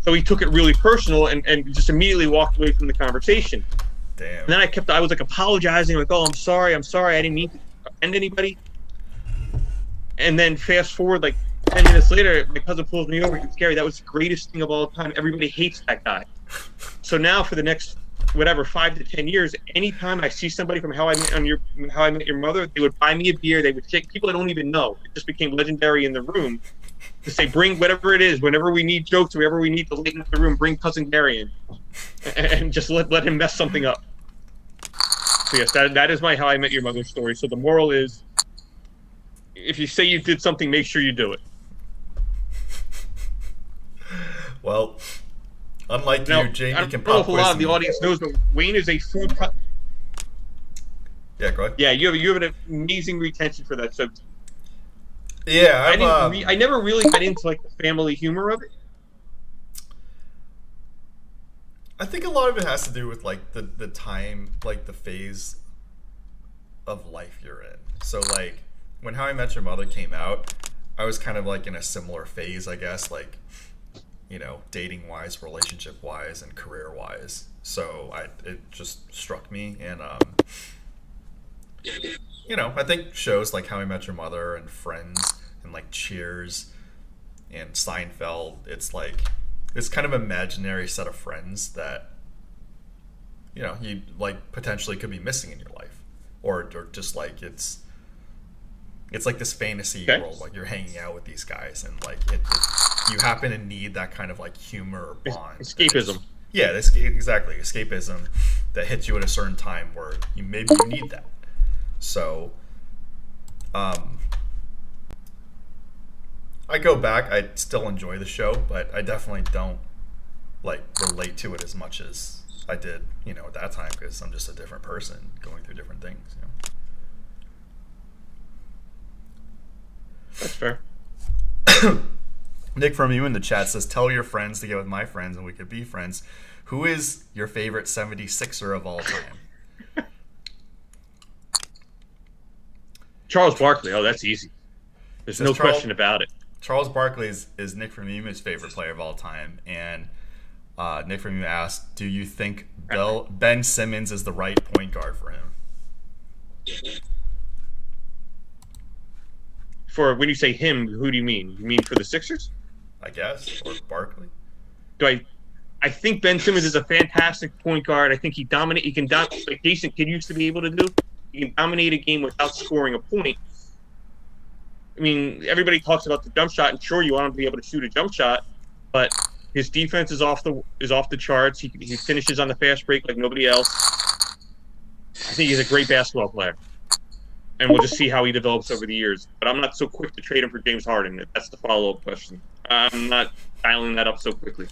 So he took it really personal and just immediately walked away from the conversation. Damn. And then I was like apologizing, like, oh, I'm sorry, I didn't mean to offend anybody. And then fast forward like 10 minutes later, my cousin pulls me over and goes, Gary, that was the greatest thing of all time. Everybody hates that guy. So now for the next, 5 to 10 years, anytime I see somebody from How I Met Your Mother, they would buy me a beer, they would shake people I don't even know. It just became legendary in the room to say, bring whatever it is, whenever we need jokes, whenever we need to lighten up the room, bring Cousin Gary in. And just let him mess something up. So yes, that is my How I Met Your Mother story. So the moral is, if you say you did something, make sure you do it. Well, unlike you, Jamie can pop quiz me. I don't know if a lot of the audience knows, but Wayne is a food... Yeah, go ahead. Yeah, you have an amazing retention for that. So yeah, I never really got into like the family humor of it. I think a lot of it has to do with like the time, like the phase of life you're in. So like when How I Met Your Mother came out, I was kind of like in a similar phase, I guess, like, dating wise, relationship wise, and career wise. So it just struck me, and I think shows like How I Met Your Mother and Friends and like Cheers and Seinfeld, it's like this kind of imaginary set of friends that you like potentially could be missing in your life, or just like it's like this fantasy world, like you're hanging out with these guys, and like you happen to need that kind of like humor or bond. Escapism. Yeah, exactly. Escapism that hits you at a certain time where maybe you need that. So, I go back. I still enjoy the show, but I definitely don't like relate to it as much as I did, at that time, because I'm just a different person going through different things. That's fair. Nick from you in the chat says, tell your friends to get with my friends and we could be friends. Who is your favorite 76er of all time? Charles Barkley. Oh, that's easy. There's no question about it. Charles Barkley is Nick from Yuma's favorite player of all time. And Nick from Yuma asked, do you think Ben Simmons is the right point guard for him? For when you say him, who do you mean? You mean for the Sixers? I guess, or Barkley. I think Ben Simmons is a fantastic point guard. I think he dominate. He can like Jason Kidd used to be able to do. He can dominate a game without scoring a point. I mean, everybody talks about the jump shot, and sure, you want him to be able to shoot a jump shot, but his defense is off the charts. He finishes on the fast break like nobody else. I think he's a great basketball player, and we'll just see how he develops over the years. But I'm not so quick to trade him for James Harden. That's the follow-up question. I'm not dialing that up so quickly.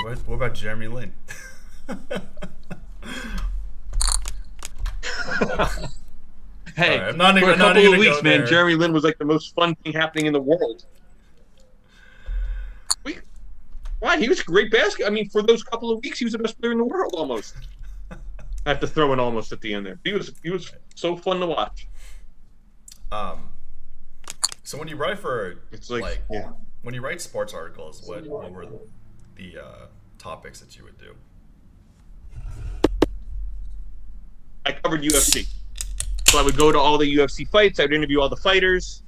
What about Jeremy Lin? Hey, right, for a couple of weeks, man, Jeremy Lin was like the most fun thing happening in the world. Why? He was a great basketball. I mean, for those couple of weeks, he was the best player in the world almost. I have to throw in almost at the end there. He was so fun to watch. So when you write for yeah. when you write sports articles, what were the topics that you would do? I covered UFC. So I would go to all the UFC fights. I would interview all the fighters.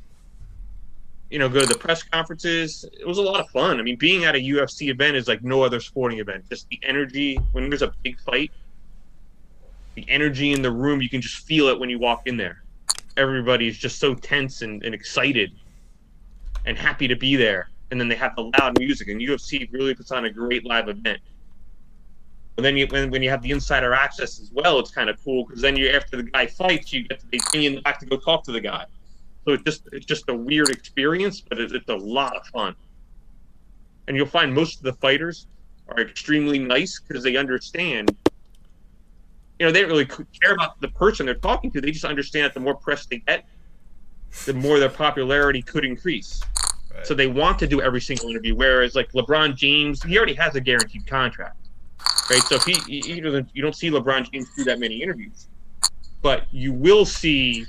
Go to the press conferences. It was a lot of fun. I mean, being at a UFC event is like no other sporting event. Just the energy when there's a big fight, the energy in the room, you can just feel it when you walk in there. Everybody is just so tense and excited and happy to be there. And then they have the loud music, and UFC really puts on a great live event. And then when you have the insider access as well, it's kind of cool because then after the guy fights, they bring you back to go talk to the guy. So it's just a weird experience, but it's a lot of fun. And you'll find most of the fighters are extremely nice because they understand. They don't really care about the person they're talking to. They just understand that the more press they get, the more their popularity could increase. Right. So they want to do every single interview. Whereas like LeBron James, he already has a guaranteed contract, right? So if he doesn't, you don't see LeBron James do that many interviews, but you will see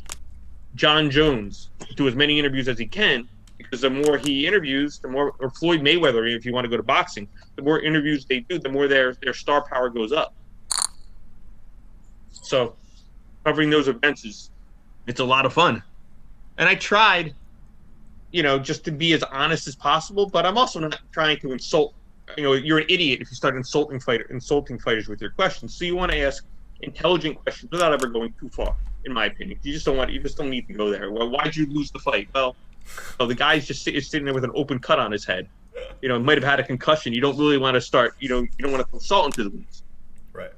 John Jones do as many interviews as he can, because the more he interviews, or Floyd Mayweather, if you want to go to boxing, the more interviews they do, the more their star power goes up. So covering those events it's a lot of fun. And I tried, just to be as honest as possible, but I'm also not trying to insult. You're an idiot if you start insulting fighters with your questions. So you want to ask intelligent questions without ever going too far, in my opinion. You just don't need to go there. Well, why'd you lose the fight? Well, the guy's just sitting there with an open cut on his head. Might have had a concussion. You don't really want to start. You don't want to throw salt into the wounds. Right.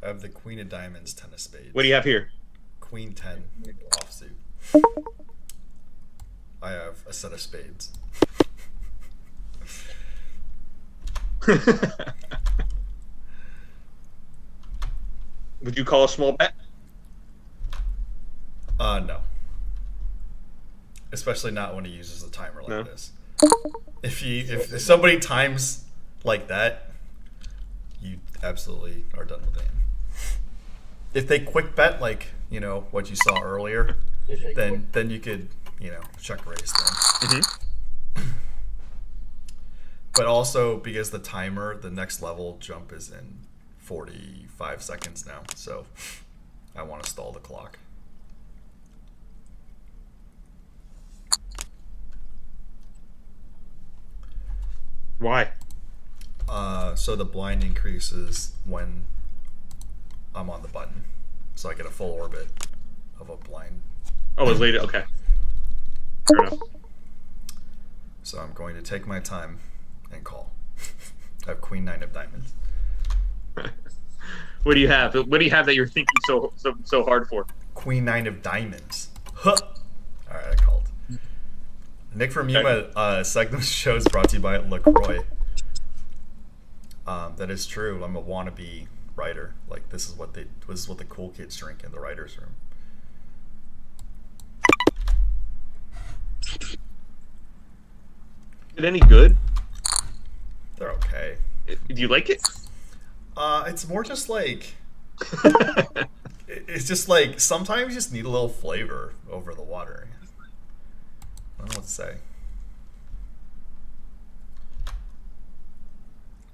I have the Queen of Diamonds, 10 of Spades. What do you have here? Queen 10 offsuit. I have a set of spades. Would you call a small bet? No. Especially not when he uses a timer like this. If somebody times like that, you absolutely are done with the game. If they quick bet like what you saw earlier, then you could check raise them. Mm-hmm. But also because the timer, the next level jump is in 45 seconds now, so I want to stall the clock. Why? So the blind increases when I'm on the button, so I get a full orbit of a blind. Oh, it's later. Okay. Fair enough. So I'm going to take my time and call. I have Queen 9 of Diamonds. What do you have? What do you have that you're thinking so hard for? Queen 9 of Diamonds. Huh. All right, I called. Nick from Yuma segment shows brought to you by LaCroix. That is true. I'm a wannabe writer. Like this is what the cool kids drink in the writers' room. Is it any good? They're okay. Do you like it? It's more just like it's just like sometimes you just need a little flavor over the water. I don't know what to say.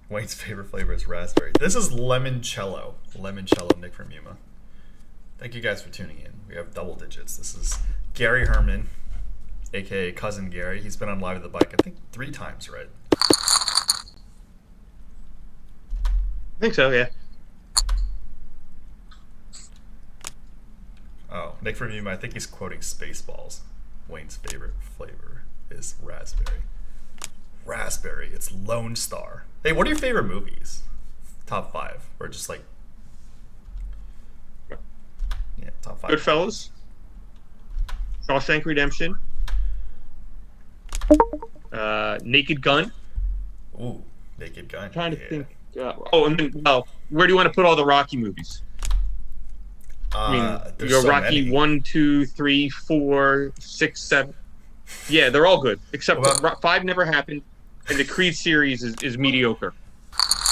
Wayne's favorite flavor is raspberry. This is limoncello. Limoncello, Nick from Yuma. Thank you guys for tuning in. We have double digits. This is Gary Herman, aka Cousin Gary. He's been on Live at the Bike, I think 3 times, right? I think so, yeah. Oh, Nick from Yuma, I think he's quoting Spaceballs. Wayne's favorite flavor is raspberry. Raspberry, it's Lone Star. Hey, what are your favorite movies? Top 5, or just like, yeah, top 5. Goodfellas, Shawshank Redemption, Naked Gun. Ooh, Naked Gun. I'm trying to think. And then, where do you want to put all the Rocky movies? I mean, so Rocky many. 1, 2, 3, 4, 6, 7. Yeah, they're all good. Except for 5 never happened, and the Creed series is mediocre.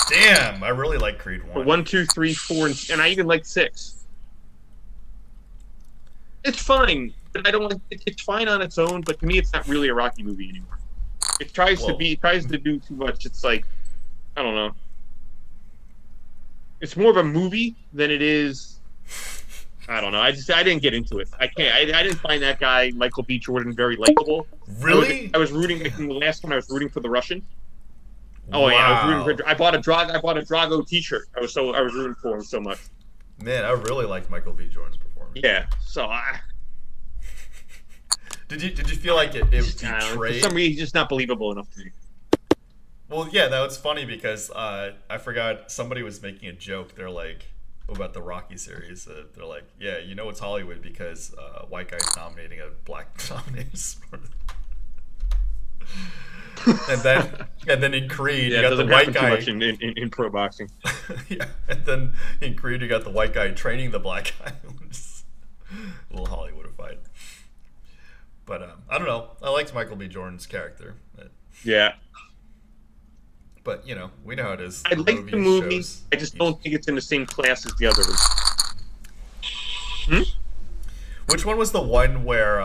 Damn, I really like Creed 1. But 1, 2, 3, 4, and I even like 6. It's fine, but I don't like. It's fine on its own, but to me, it's not really a Rocky movie anymore. It tries to be. It tries to do too much. It's like, I don't know. It's more of a movie than it is. I don't know. I didn't get into it. I can't. I didn't find that guy Michael B. Jordan very likable. Really? I was rooting. Like, the last one I was rooting for the Russian. Oh Wow. yeah, I was rooting for. I bought a Drago T-shirt. I was rooting for him so much. Man, I really liked Michael B. Jordan's performance. Yeah. So Did you feel like it for betrayed? some reason, he's just not believable enough to me. Well, yeah, that was funny because I forgot somebody was making a joke. They're like about the Rocky series. They're like, yeah, you know it's Hollywood because a white guy's nominating a black nominated sport. and then in Creed, Yeah, you got the white guy. too much in pro boxing. Yeah, and then in Creed, you got the white guy training the black guy. A little Hollywoodified. But I don't know. I liked Michael B. Jordan's character. Yeah. But, you know, we know how it is. I like the movie. Shows. I just don't think it's in the same class as the others. Which one was the one where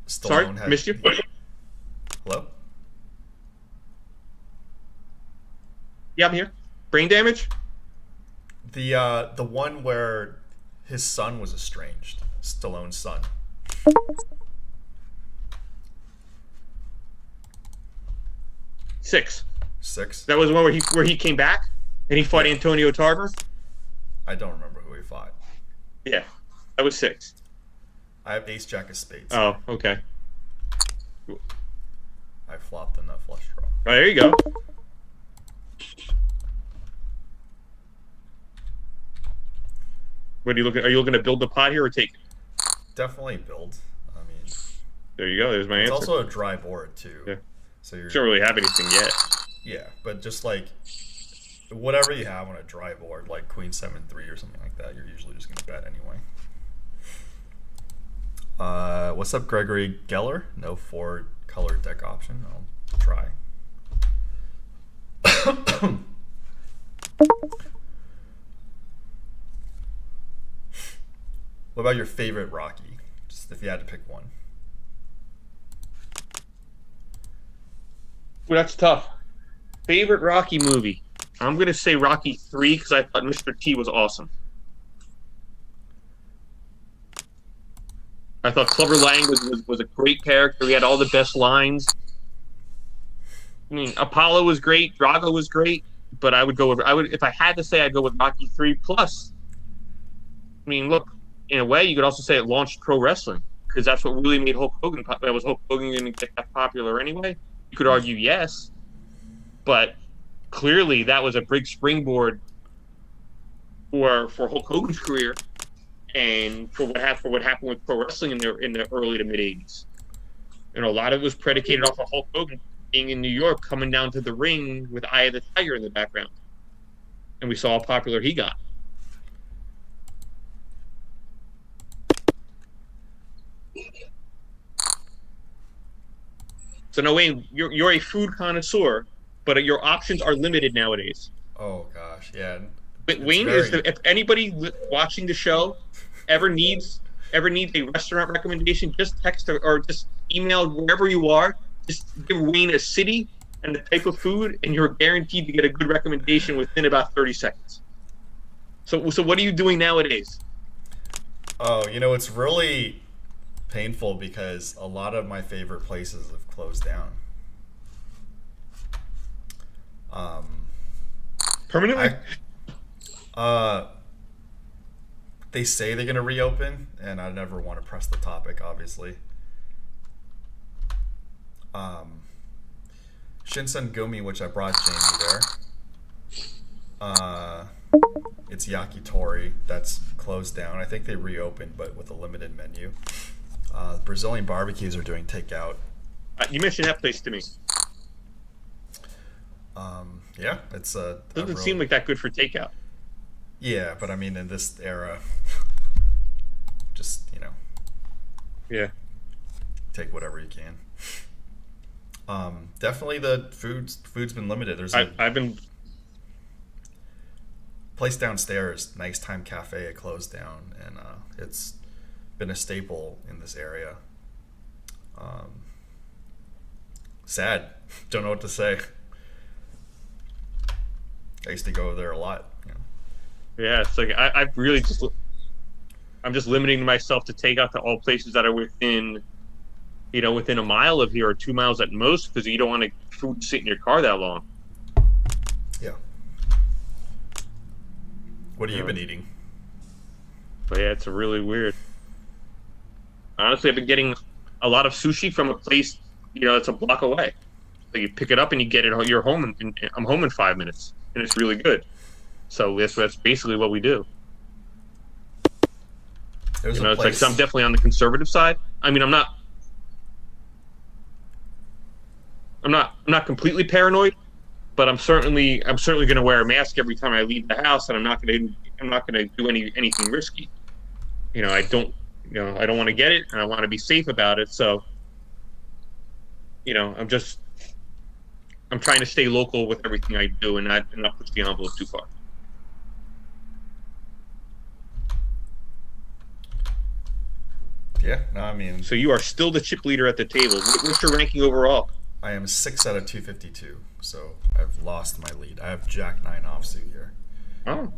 Stallone Sorry, had... missed you? Hello? Yeah, I'm here. Brain damage? The one where his son was estranged. Stallone's son. Six. 6? That was the one where he came back and he fought Antonio Tarver? I don't remember who he fought. Yeah. That was 6. I have Ace Jack of Spades. Oh, okay. I flopped in that flush draw. Oh, there you go. What are you looking? Are you looking to build the pot here or take it? Definitely build. I mean, There you go. There's my it's answer. also a dry board too. Yeah. So you're Don't really have anything yet. yeah, but just like whatever you have on a dry board, like Queen 7-3 or something like that, you're usually just gonna bet anyway. What's up, Gregory Geller? No 4-color deck option. I'll try. What about your favorite Rocky? Just if you had to pick one. Well, that's tough. Favorite Rocky movie? I'm gonna say Rocky 3 because I thought Mr. T was awesome. I thought Clubber Lang was a great character. He had all the best lines. I mean, Apollo was great. Drago was great. But I would if I had to say, I'd go with Rocky 3 plus. I mean, look, in a way, you could also say it launched pro wrestling because that's what really made Hulk Hogan popular. Was Hulk Hogan going to get that popular anyway? You could argue yes, but clearly that was a big springboard for Hulk Hogan's career and for what happened with pro wrestling in the early to mid '80s. And a lot of it was predicated off of Hulk Hogan being in New York, coming down to the ring with Eye of the Tiger in the background, and we saw how popular he got. So no way, you're a food connoisseur, but your options are limited nowadays. Oh gosh, yeah. But Wayne if anybody watching the show ever needs a restaurant recommendation, just text or just email wherever you are. Just give Wayne a city and the type of food, and you're guaranteed to get a good recommendation within about 30 seconds. So what are you doing nowadays? Oh, you know, it's really painful because a lot of my favorite places have closed down. Permanently? They say they're gonna reopen, and I never want to press the topic, obviously. Shinsen Gumi, which I brought Jamie there. It's yakitori that's closed down. I think they reopened, but with a limited menu. Brazilian barbecues are doing takeout. You mentioned that place to me. Yeah, it's a. Doesn't seem like that good for takeout. Yeah, but I mean, in this era, just Yeah. take whatever you can. Definitely the food's been limited. There's I've been place downstairs, Nice Time Cafe, it closed down, and it's been a staple in this area. Sad. Don't know what to say. I used to go there a lot. Yeah, it's like I've really I'm just limiting myself to take out to all places that are within a mile of here or 2 miles at most, because you don't want to food sit in your car that long. Yeah. What have you been eating? But yeah, it's really weird. Honestly, I've been getting a lot of sushi from a place, it's a block away. So you pick it up and you get it. You're home, and I'm home in 5 minutes, and it's really good. So that's basically what we do. There's it's like, so I'm definitely on the conservative side. I mean, I'm not completely paranoid, but I'm certainly going to wear a mask every time I leave the house, and I'm not going to do anything risky. I don't want to get it, and I want to be safe about it. So, I'm trying to stay local with everything I do, and not push the envelope too far. Yeah, no, I mean. So you are still the chip leader at the table. What's your ranking overall? I am 6 out of 252, so I've lost my lead. I have Jack 9 offsuit here. Oh.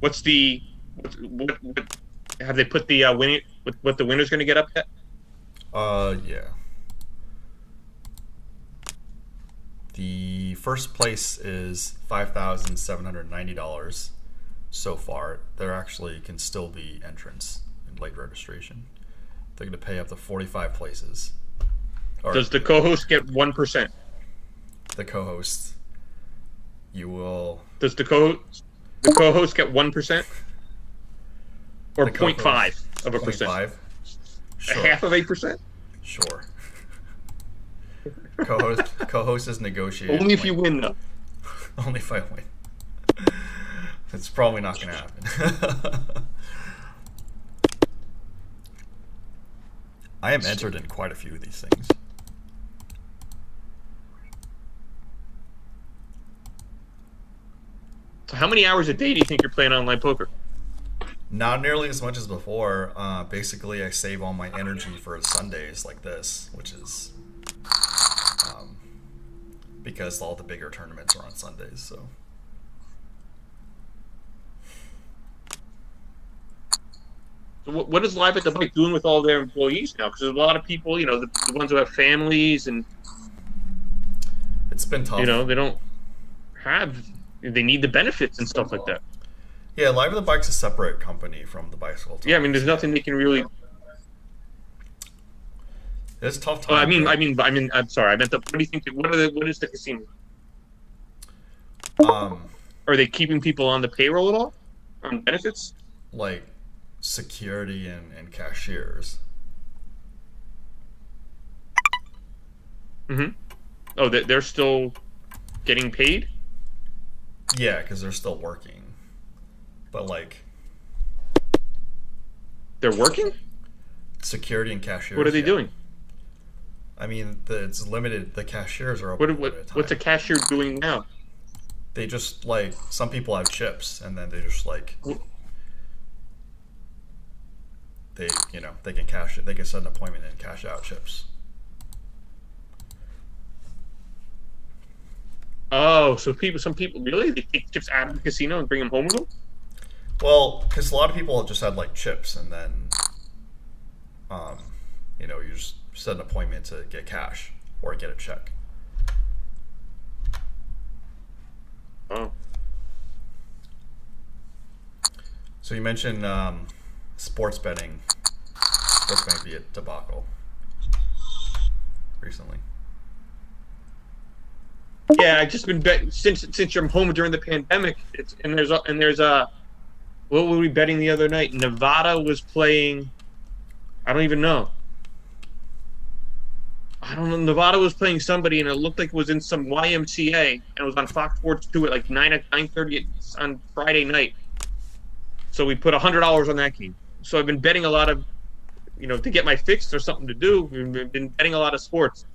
What's the what have they put the winning what the winner's going to get up at? Yeah. The first place is $5,790 so far. There actually can still be entrants in late registration. They're going to pay up to 45 places. Does the co-host get 1%? The co-host, you will. Does the co-host get 1%? Or 0.5 of a percent? 0.5? Sure. A half of 8%? Sure. Co-host is negotiated. Only if you win, though. Only if I win. It's probably not going to happen. I am entered in quite a few of these things. So how many hours a day do you think you're playing online poker? Not nearly as much as before. Basically, I save all my energy for Sundays like this, which is because all the bigger tournaments are on Sundays. So. What is Live at the Bike doing with all their employees now? Because there's a lot of people, the ones who have families, and it's been tough. They need the benefits and stuff like that. Yeah, Live at the Bike's a separate company from the bicycle. Yeah, I mean, there's nothing they can really. It's a tough time. I'm sorry. I meant what do you think? What is the casino? Are they keeping people on the payroll at all? On benefits? Like security and cashiers. Mm-hmm. Oh, they're still getting paid? Yeah, because they're still working. But they're working? Security and cashiers. What are they doing? I mean, it's limited. The cashiers are open. What's a cashier doing now? They just some people have chips, and then they just they can cash it. They can set an appointment and cash out chips. Oh, so some people really they take chips out of the casino and bring them home with them? Well, because a lot of people just had like chips, and then, um, you just set an appointment to get cash or get a check. Oh, So you mentioned sports betting. Sports betting be a debacle recently. yeah. I just been bet since you're home during the pandemic. And there's what were we betting the other night? Nevada was playing. I don't even know. I don't know. Nevada was playing somebody, and it looked like it was in some YMCA, and it was on Fox Sports 2 at like 9:30 on Friday night. So we put $100 on that game. So I've been betting a lot of, to get my fix or something to do. We've been betting a lot of sports.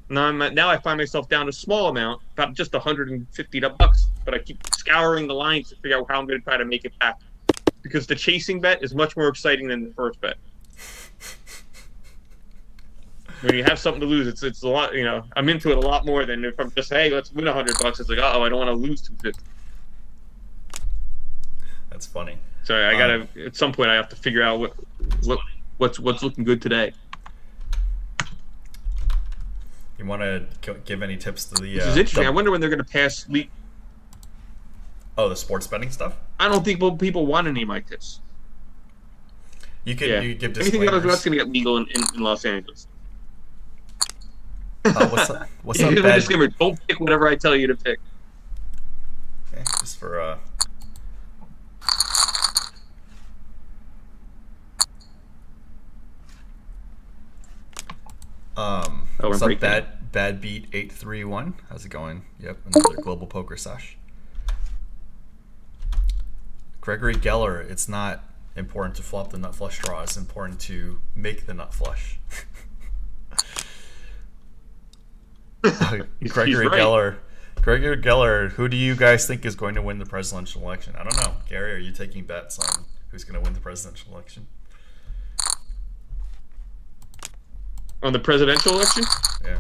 Now I find myself down to a small amount, about just $150, but I keep scouring the lines to figure out how I'm going to try to make it back. Because the chasing bet is much more exciting than the first bet. When you have something to lose, it's a lot. I'm into it a lot more than if I'm just, hey, let's win $100. It's like, I don't want to lose 250. That's funny. So I gotta at some point I have to figure out what's looking good today. You want to give any tips to the? This is interesting. I wonder when they're going to pass. Oh, the sports betting stuff. I don't think people want any of my tips. You can you give anything disclaimers. that's going to get legal in Los Angeles. What's up? Bad? Disclaimer: don't pick whatever I tell you to pick. Okay, just for what's up, bad beat 831? How's it going? Yep, another global poker sesh. Gregory Geller, it's not important to flop the nut flush draw. It's important to make the nut flush. Gregory Geller, who do you guys think is going to win the presidential election? I don't know. Gary, are you taking bets on who's going to win the presidential election? On the presidential election? Yeah.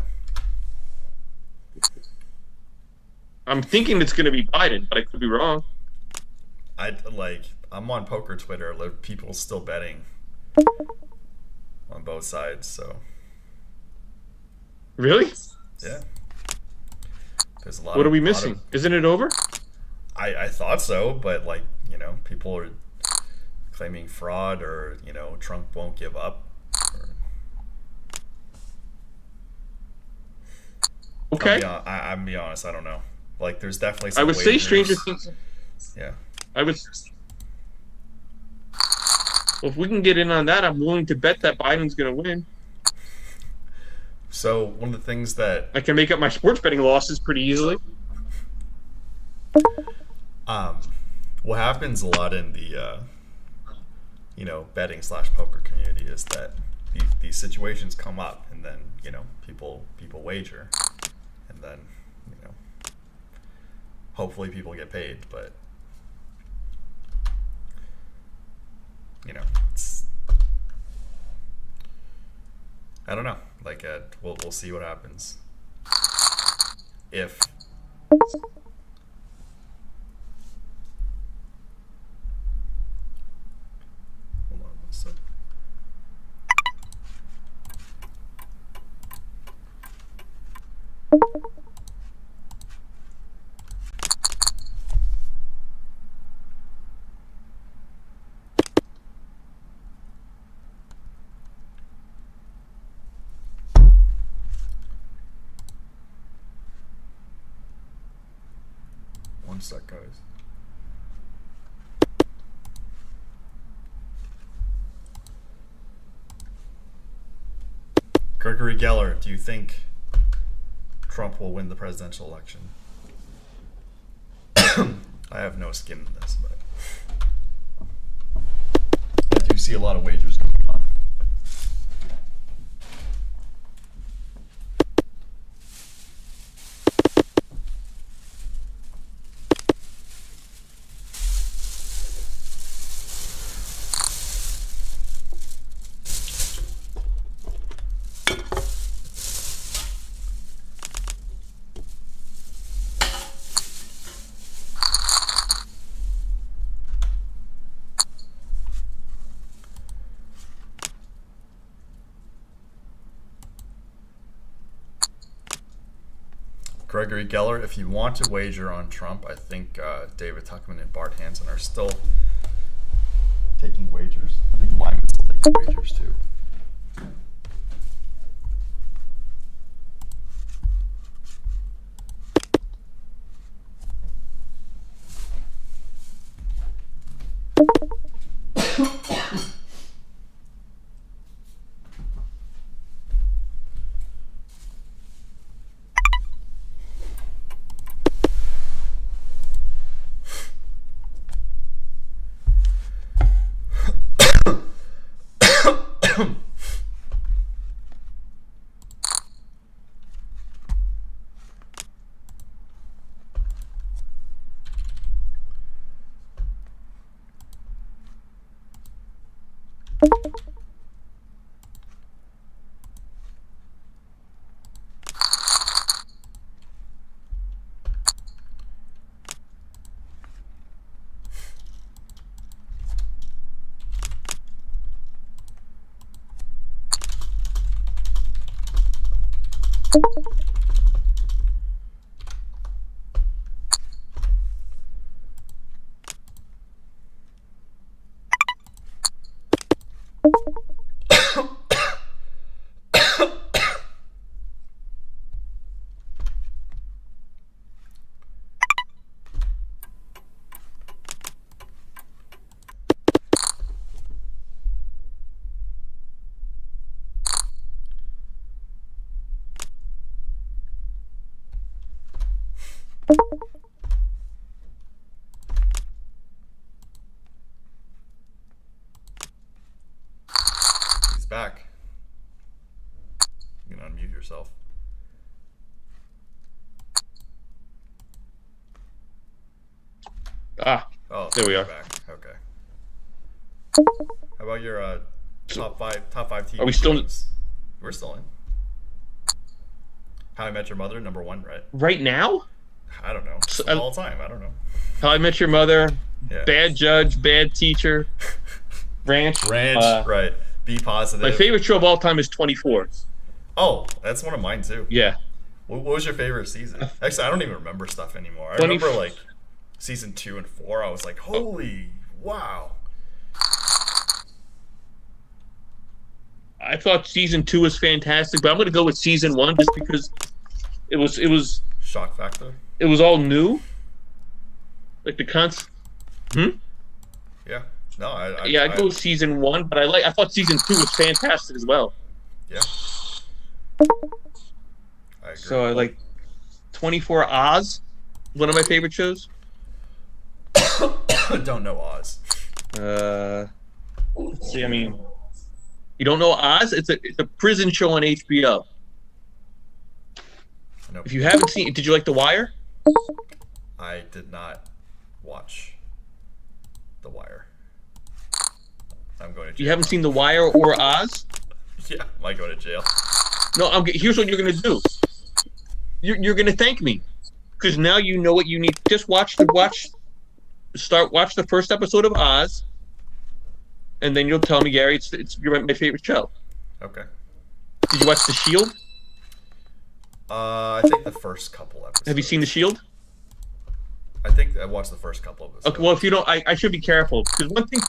I'm thinking it's going to be Biden, but I could be wrong. I'm on poker Twitter. People still betting on both sides. So. Really? Yeah. There's a lot. What are we missing? Isn't it over? I thought so, but people are claiming fraud, or Trump won't give up. Okay. I'm be honest. I don't know. There's definitely some I would say wagers. Stranger Things. Yeah. I would. Well, if we can get in on that, I'm willing to bet that Biden's going to win. So one of the things that I can make up my sports betting losses pretty easily. What happens a lot in the betting / poker community is that these situations come up, and then people wager, and then hopefully people get paid, but it's, I don't know. We'll see what happens. If hold on 1 sec. One sec, guys. Gregory Geller, do you think Trump will win the presidential election? I have no skin in this, but I do see a lot of wagers going on. Gregory Geller, if you want to wager on Trump, I think David Tuckman and Bart Hansen are still taking wagers. I think Lyman's still taking wagers too. He's back. You can unmute yourself. Ah, oh, there we are. Back. Okay. How about your top five TV Are we still? shows? We're still in. How I Met Your Mother, #1, right? Right now? I don't know. All time. I don't know. How I Met Your Mother, Yeah. Bad Judge, Bad Teacher, Ranch. Right. Be Positive. My favorite show of all time is 24. Oh, that's one of mine too. Yeah. What was your favorite season? Actually, I don't even remember stuff anymore. I 20 remember like season 2 and 4. I was like, holy wow. I thought season 2 was fantastic, but I'm going to go with season 1 just because it was Shock factor. It was all new. Like the Yeah. No, I'd go with season 1, but I thought season 2 was fantastic as well. Yeah. I agree. So I like 24 Oz, one of my favorite shows. Don't know Oz. Let's see, I mean, you don't know Oz? It's a prison show on HBO. Nope. If you haven't seen it, did you like The Wire? I did not watch The Wire. I'm going to jail. You haven't seen The Wire or Oz? Yeah, I might go to jail. No, here's what you're gonna do. You're gonna thank me, because now you know what you need. Just watch the first episode of Oz, and then you'll tell me, Gary, it's my favorite show. Okay. Did you watch The Shield? I think the first couple episodes. Have you seen The Shield? I think I watched the first couple of episodes. Okay, well, if you don't, I should be careful, because one thing.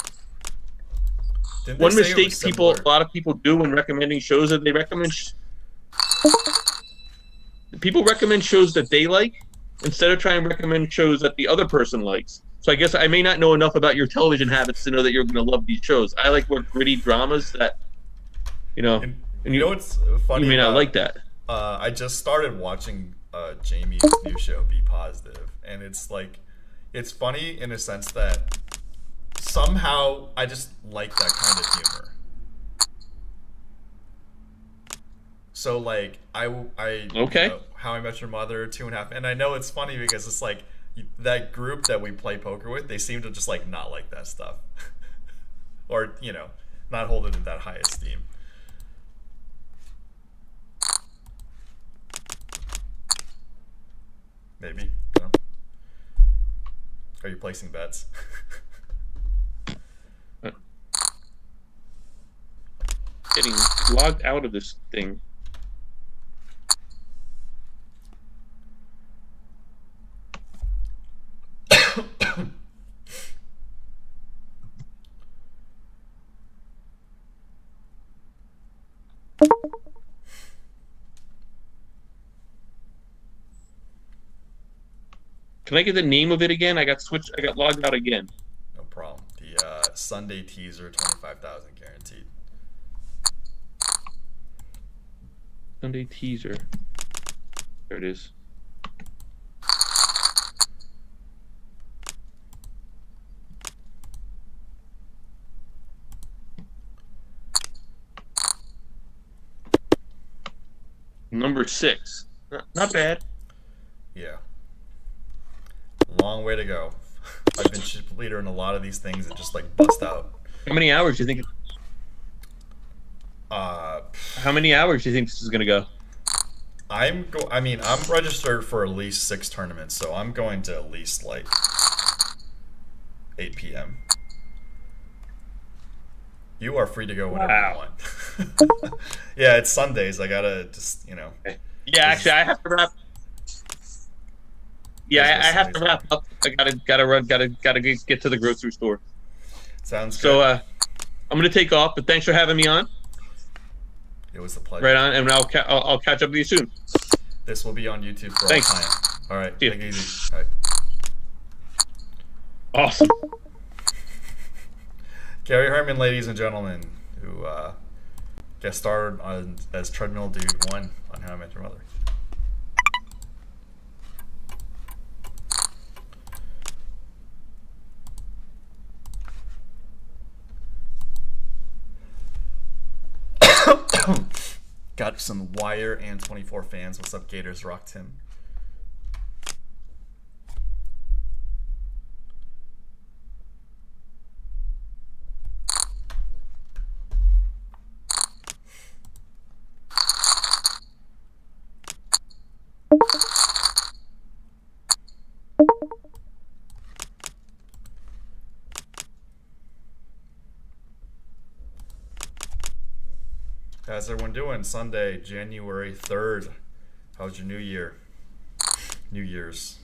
Didn't they One say it mistake was similar? a lot of people do when recommending shows that they recommend. People recommend shows that they like instead of trying to recommend shows that the other person likes. So I guess I may not know enough about your television habits to know that you're going to love these shows. I like more gritty dramas that, And you know what's funny? You may not like that. I just started watching Jamie's new show, Be Positive, and it's like, it's funny in a sense that somehow I just like that kind of humor. So like Okay. you know, How I Met Your Mother, 2.5, and I know it's funny because it's like that group that we play poker with, they seem to just like not like that stuff, or not hold it in that high esteem. Maybe. No? Are you placing bets? Getting logged out of this thing. Can I get the name of it again? I got switched. I got logged out again. No problem. The Sunday teaser, 25,000 guaranteed. Sunday teaser. There it is. Number 6. Not bad. Yeah. Long way to go. I've been chip leader in a lot of these things that just like bust out. How many hours do you think? How many hours do you think this is gonna go? I'm registered for at least 6 tournaments, so I'm going to at least like 8 p.m. You are free to go whenever you want. Yeah, it's Sundays. I gotta just, you know. Yeah, actually, I have to wrap. Yeah, I have to wrap up. I gotta run. Gotta get to the grocery store. Sounds good. So I'm gonna take off, but thanks for having me on. It was a pleasure. Right on, and I'll catch up with you soon. This will be on YouTube for Thanks. all time. All right, See you. take it easy. All right. Awesome. Gary Herman, ladies and gentlemen, who guest starred on as Treadmill Dude 1 on How I Met Your Mother. Got some Wire and 24 fans. What's up, Gators? Rock Tim. How's everyone doing? Sunday, January 3rd. How's your New Year? New Year's.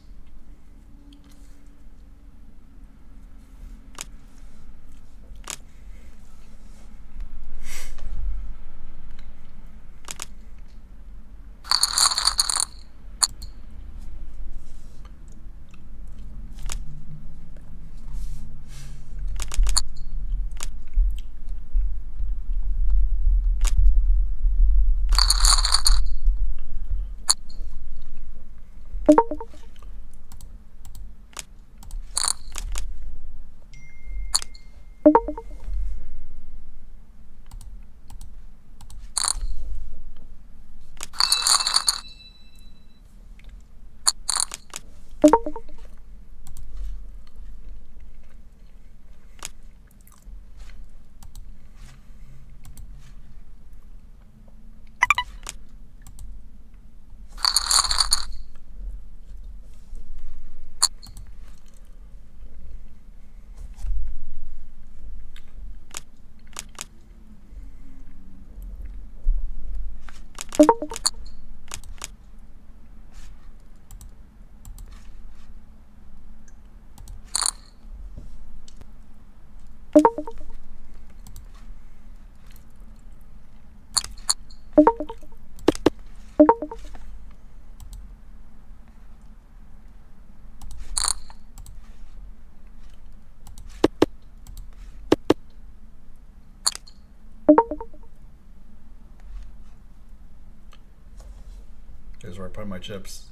Here's where I put my chips.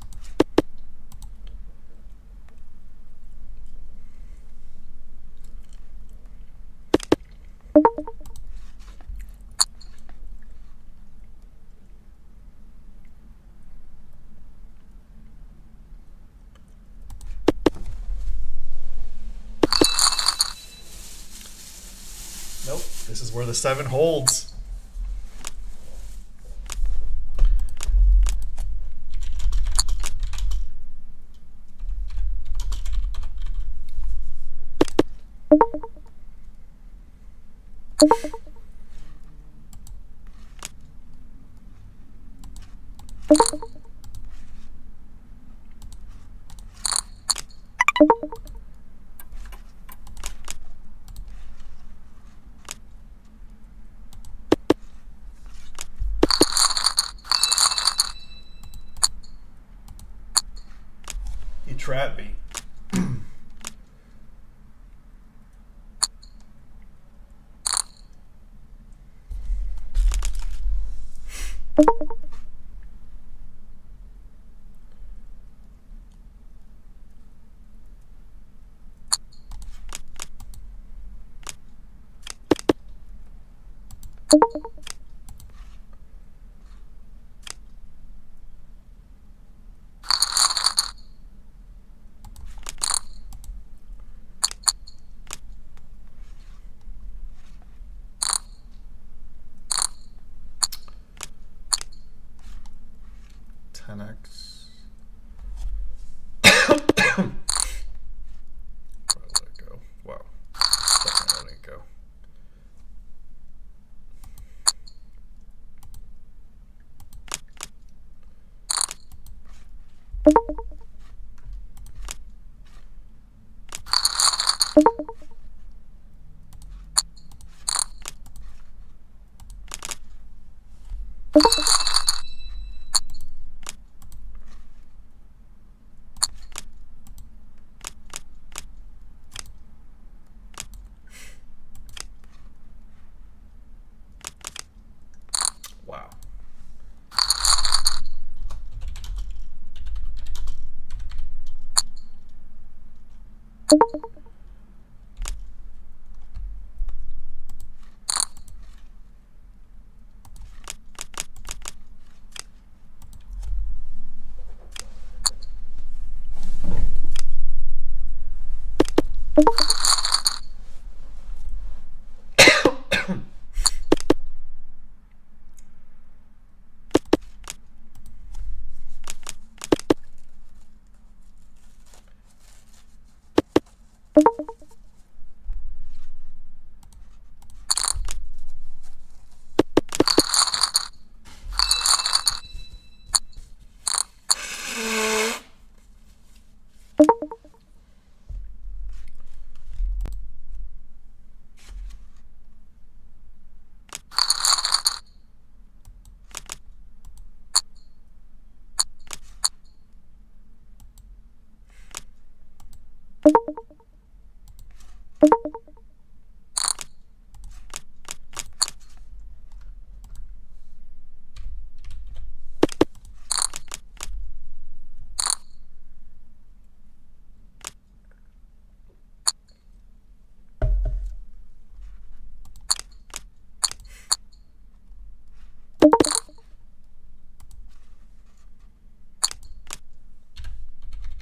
Nope, this is where the 7 holds. trap beat. X. Let it go. Wow. Definitely letting it go. Wow.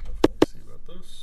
Definitely see about this.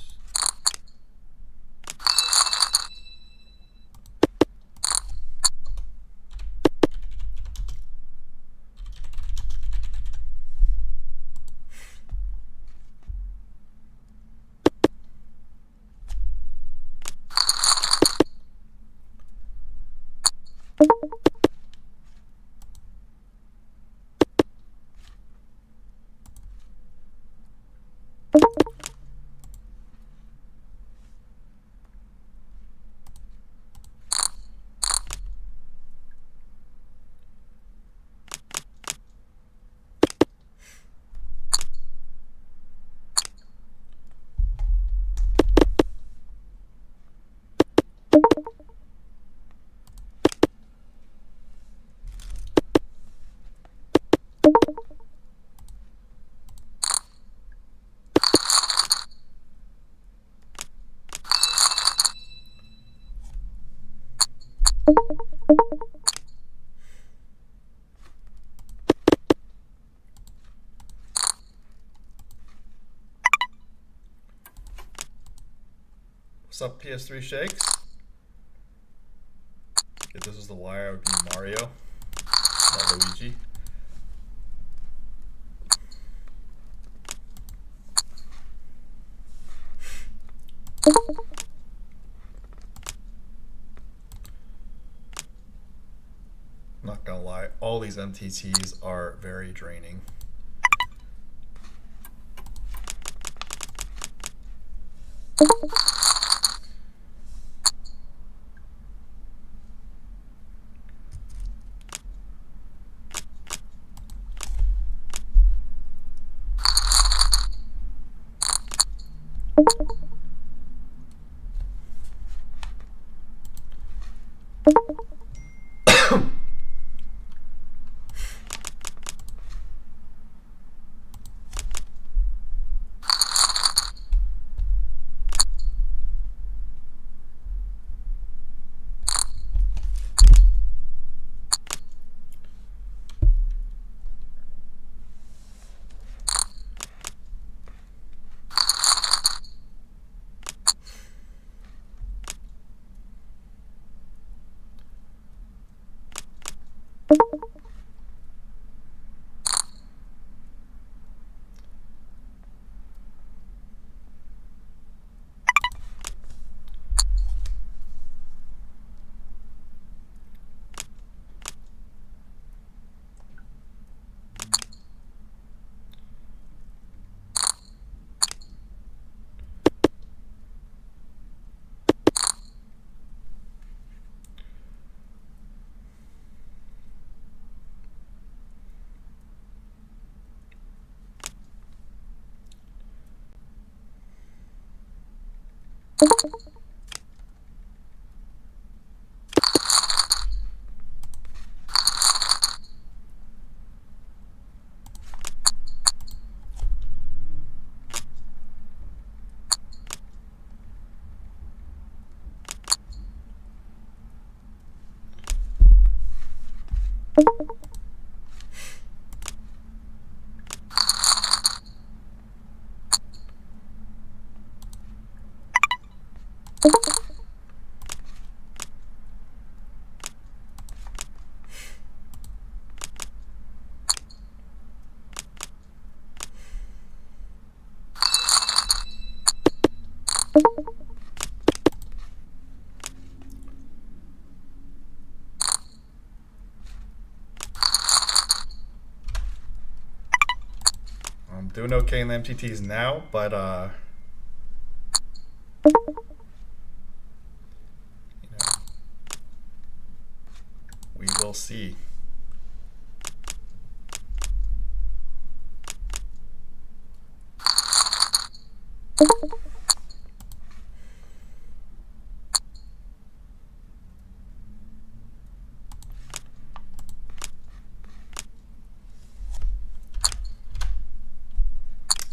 What's up, PS3 Shakes? If this was the wire, I would be Mario, not Luigi. Not gonna lie, all these MTTs are very draining. I'm doing okay in the MTTs now, but you know, we will see.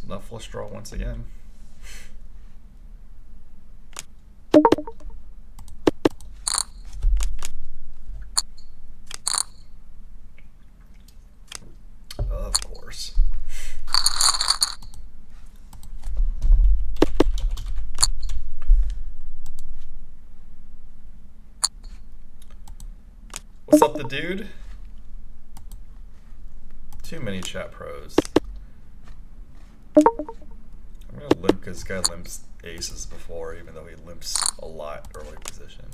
Left flush draw once again. Of course. What's up, the dude? Too many chat pros. I'm gonna limp because this guy limps aces before, even though he limps a lot early position.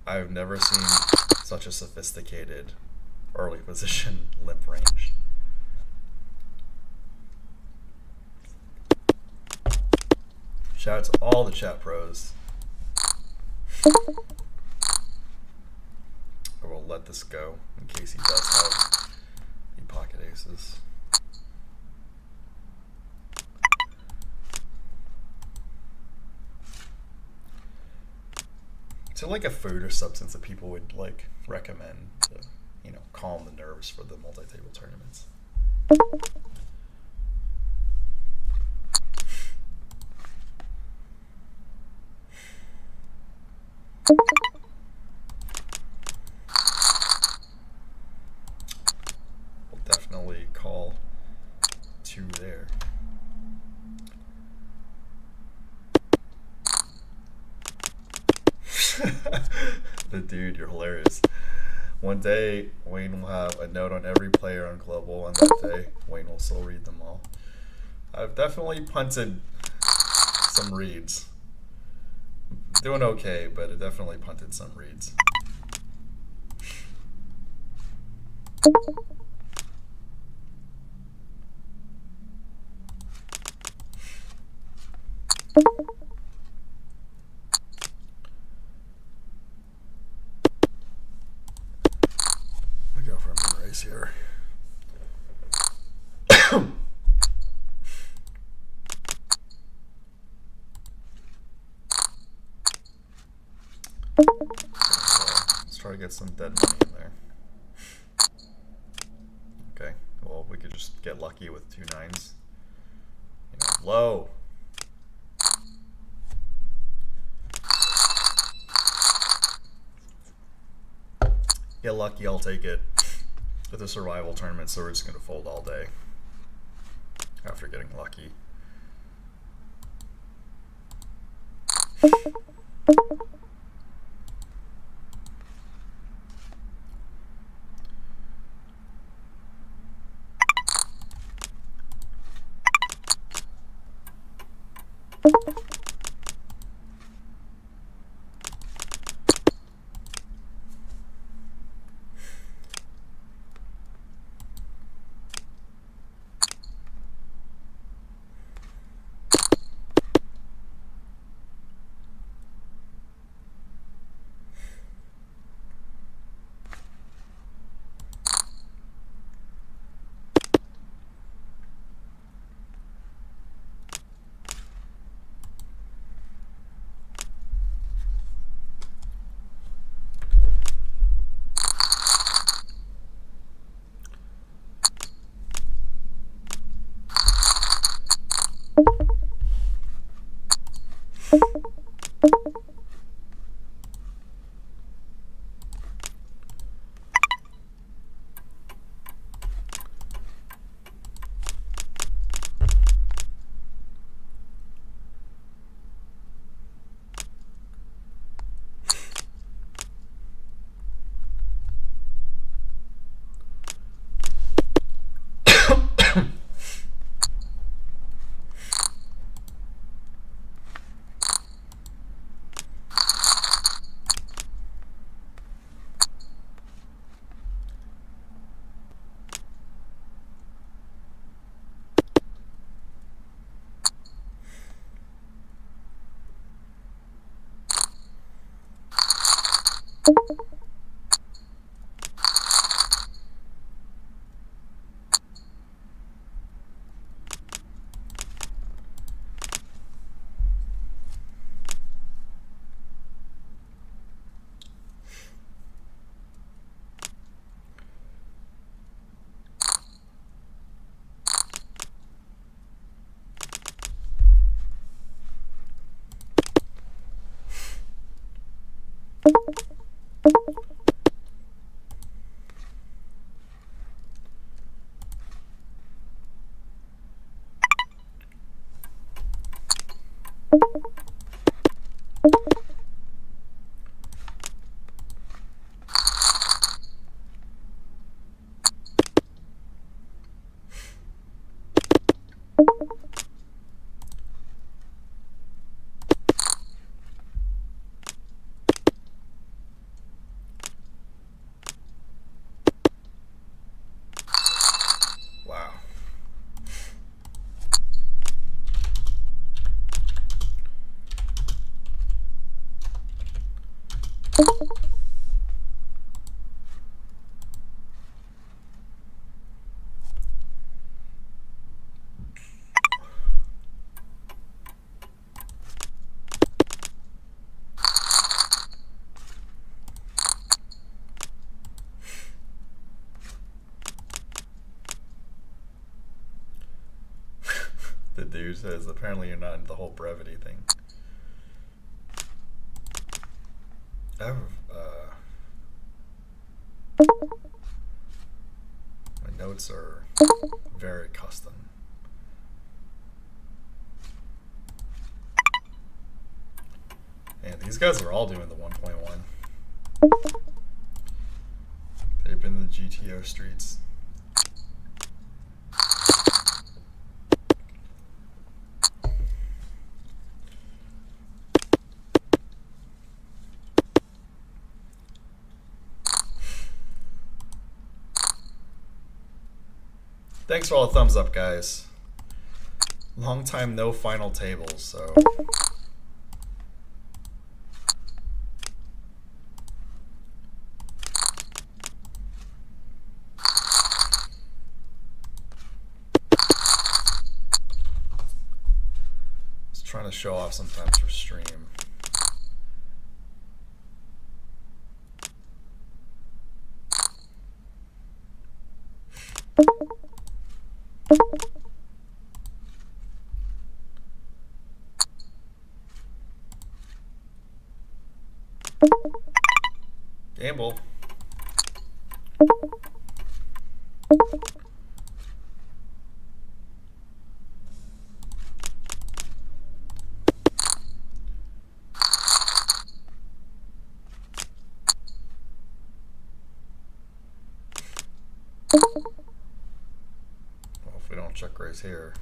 I've never seen such a sophisticated early position limp range. Shout out to all the chat pros. I will let this go in case he does have the pocket aces. So like a food or substance that people would like recommend to, you know, calm the nerves for the multi-table tournaments. We'll definitely call 2 there. The dude, you're hilarious. One day, Wayne will have a note on every player on Global, and that day, Wayne will still read them all. I've definitely punted some reads. Doing okay, but I definitely punted some reads. We go for a min race here. Let's try to get some dead money in there. Okay, well, we could just get lucky with 2 9s. You know, low. Get lucky, I'll take it. It's a survival tournament, so we're just going to fold all day after getting lucky. Wow. The dude says apparently you're not into the whole brevity thing. I have, my notes are very custom. And these guys are all doing the 1.1. They've been in the GTO streets. Thanks for all the thumbs up, guys. Long time no final tables, so. Just trying to show off sometimes for stream. Gamble. Well, if we don't check raise here.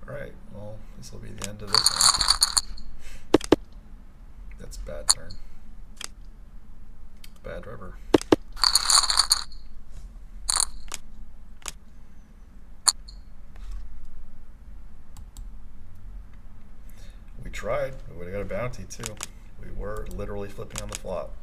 Alright, well, this will be the end of this one. That's bad turn. Bad river. We tried. We would have got a bounty too. We were literally flipping on the flop.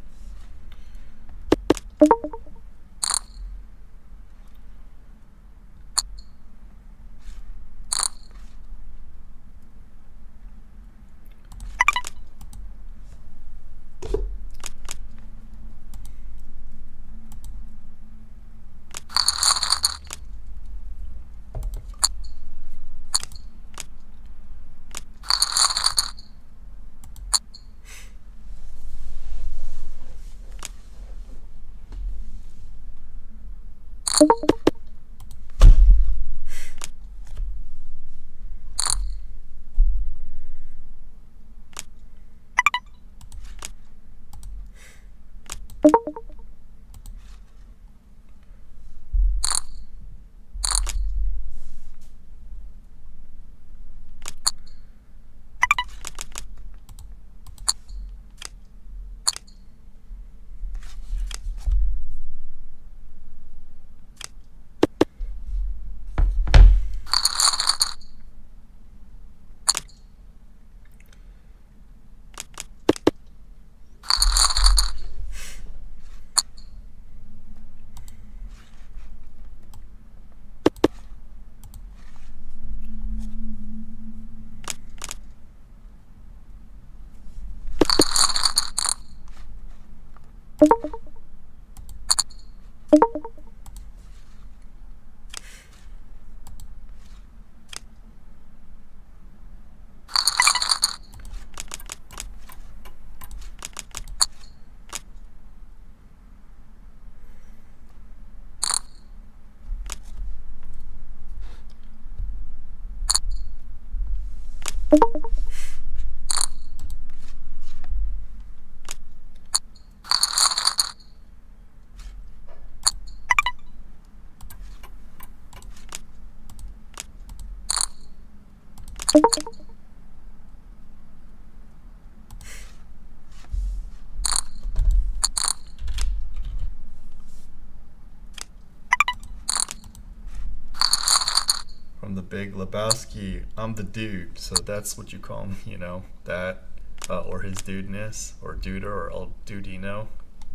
From the Big Lebowski, I'm the dude, so that's what you call me, you know, that, or his dudeness, or duder, or el dudino,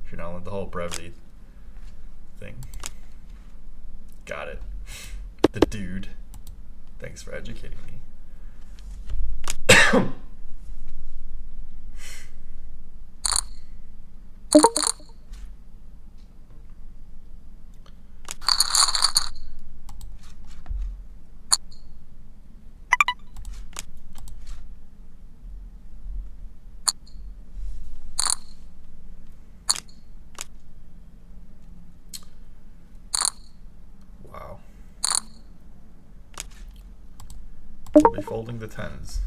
if you're not on the whole brevity thing. Got it. The dude. Thanks for educating me. Wow. We'll be folding the tens.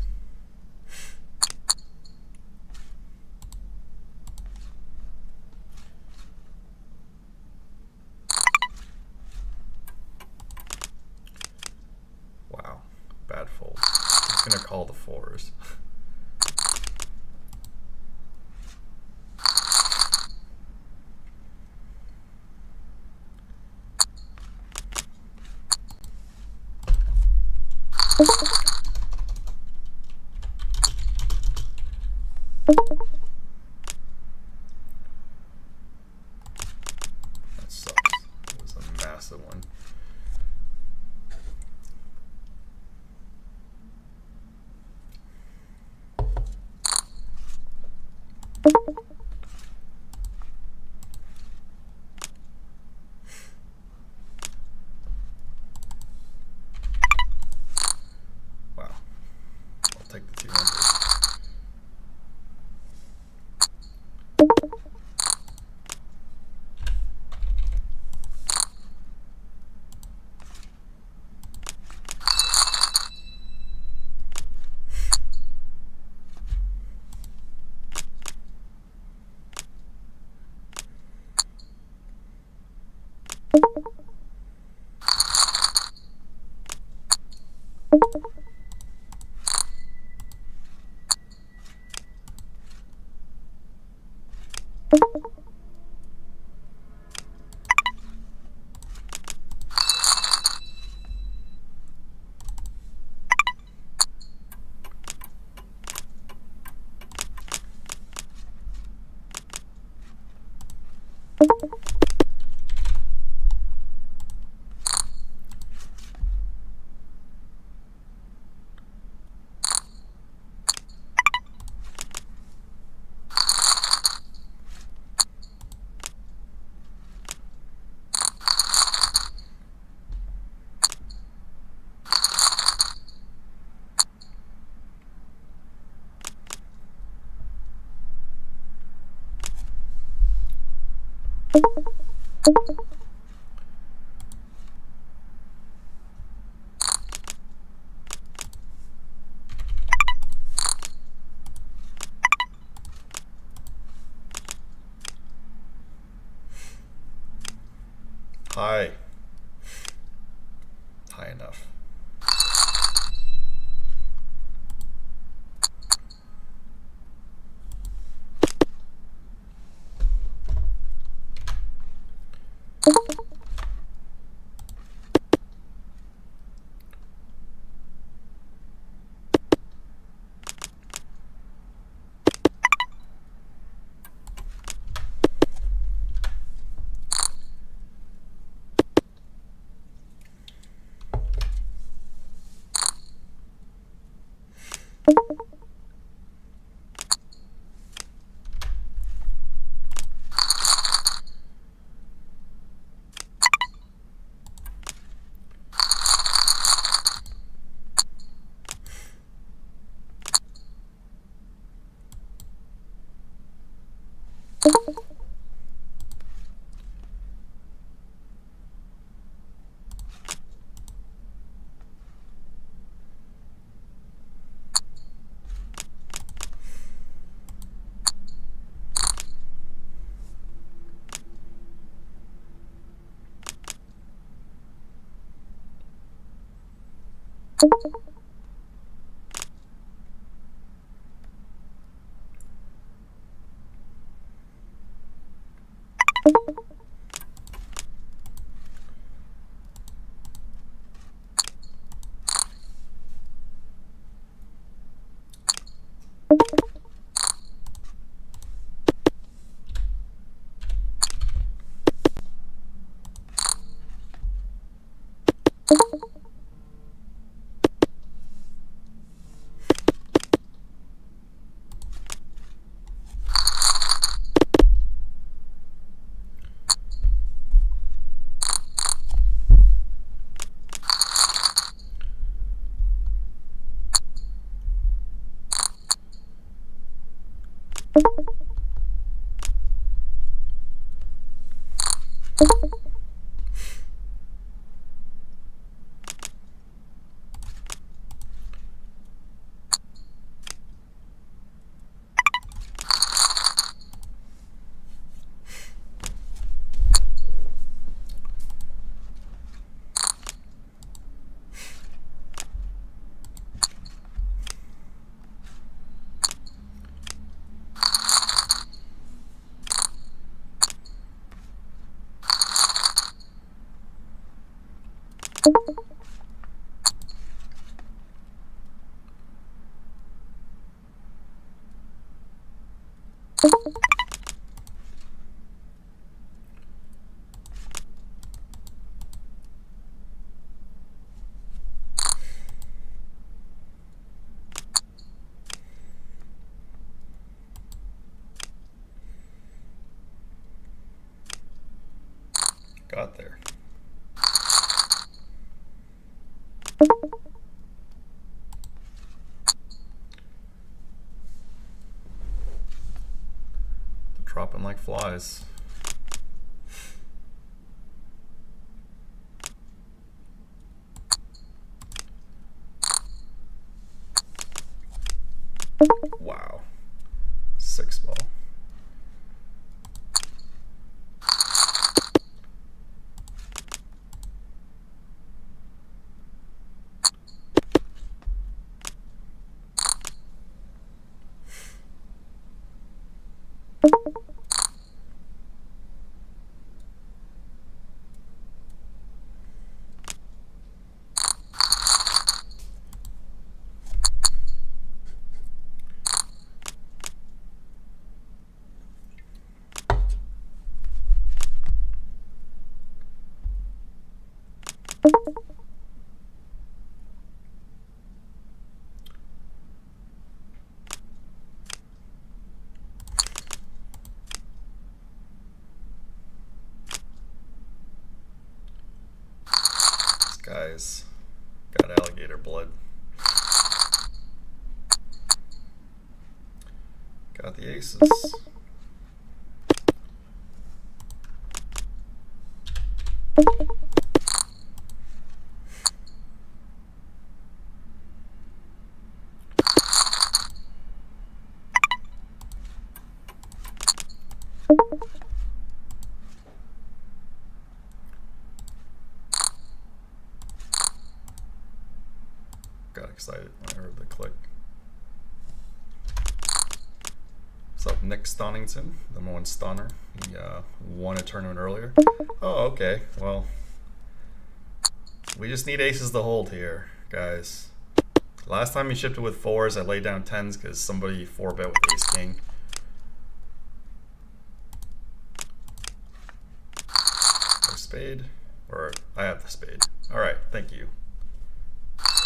Wow, bad fold. I'm gonna call the fours. That sucks. It was a massive one. Wow. I'll take the 200. High. High enough. Got there. They're dropping like flies. Wow. 6 ball. Guys, got alligator blood. Got the aces. excited when I heard the click. What's up, Nick Stonington, #1 stunner? He won a tournament earlier. Oh, okay. Well, we just need aces to hold here, guys. Last time he shipped it with 4s, I laid down 10s because somebody 4-bet with ace king. Or spade. Or I have the spade. Alright, thank you.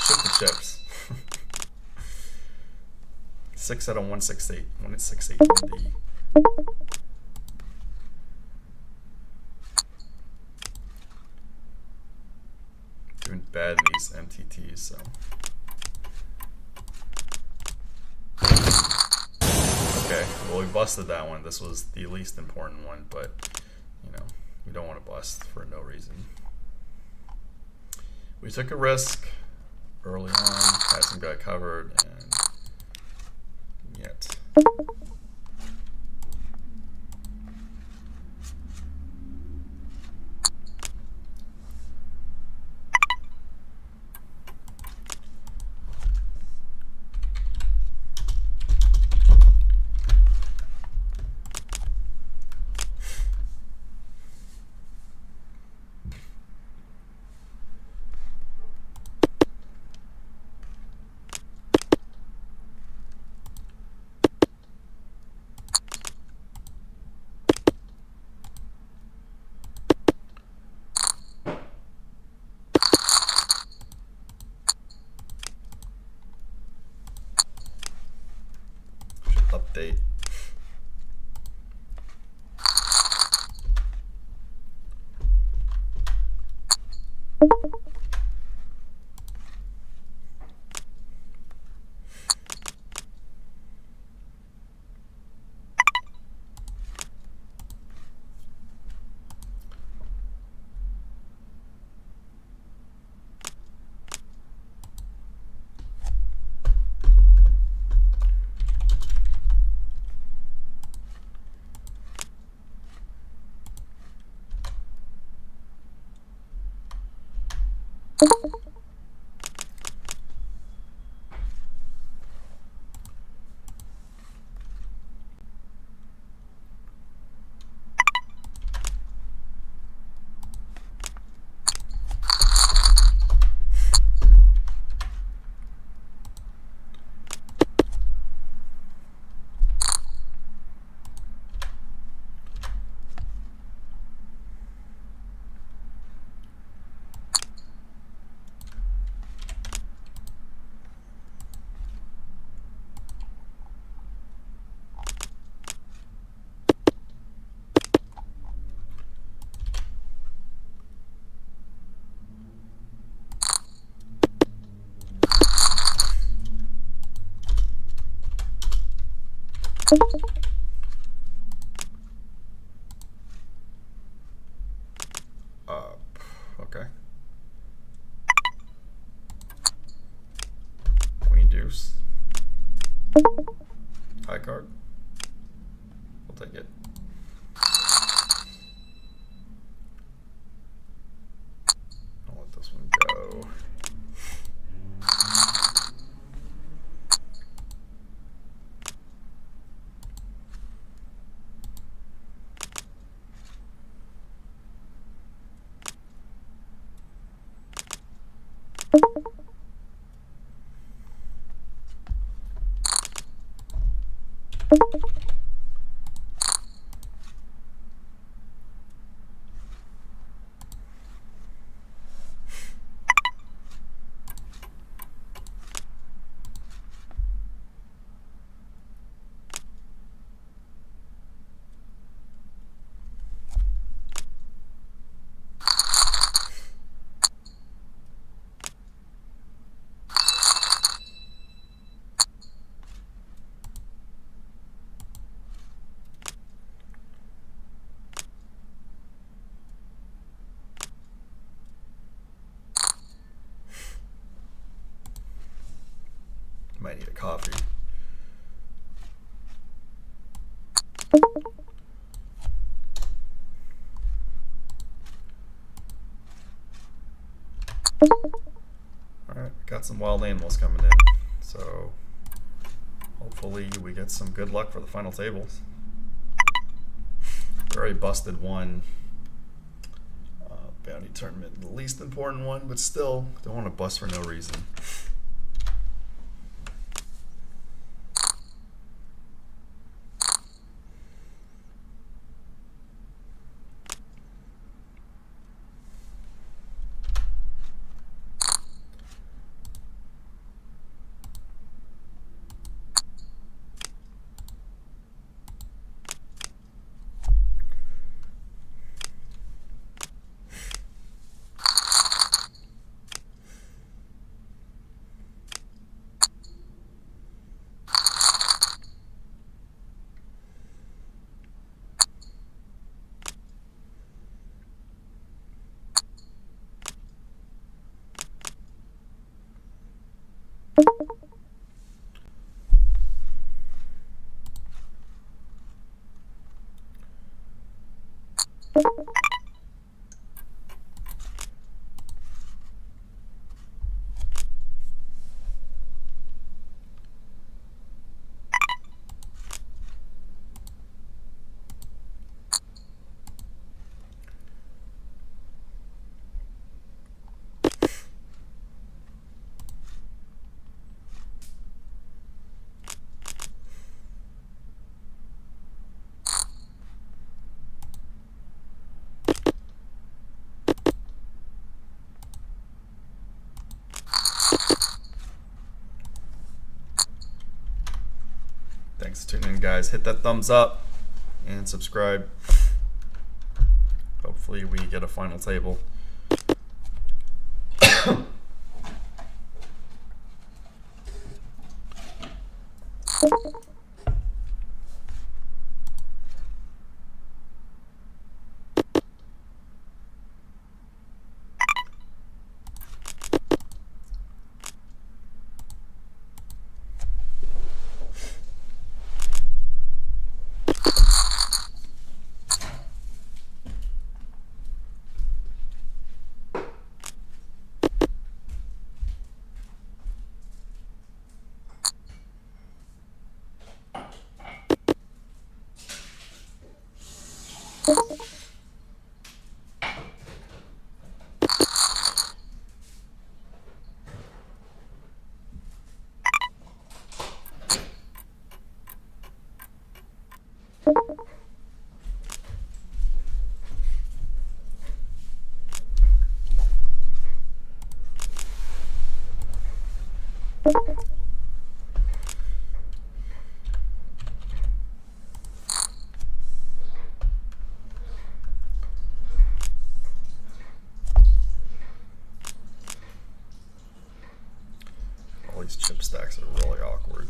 Ship the chips. 6 out of 168. 168 D. Doing bad in these MTTs, so. Okay, well we busted that one. This was the least important one, but you know, we don't want to bust for no reason. We took a risk early on, had some guy covered, and yet. Update. Okay. Queen deuce. High card. We'll take it. I'll let this one go. Might need a coffee. Alright, got some wild animals coming in. So hopefully we get some good luck for the final tables. We already busted one bounty tournament, the least important one, but still don't want to bust for no reason. Thanks for tuning in, guys. Hit that thumbs up and subscribe. Hopefully we get a final table. All these chip stacks are really awkward.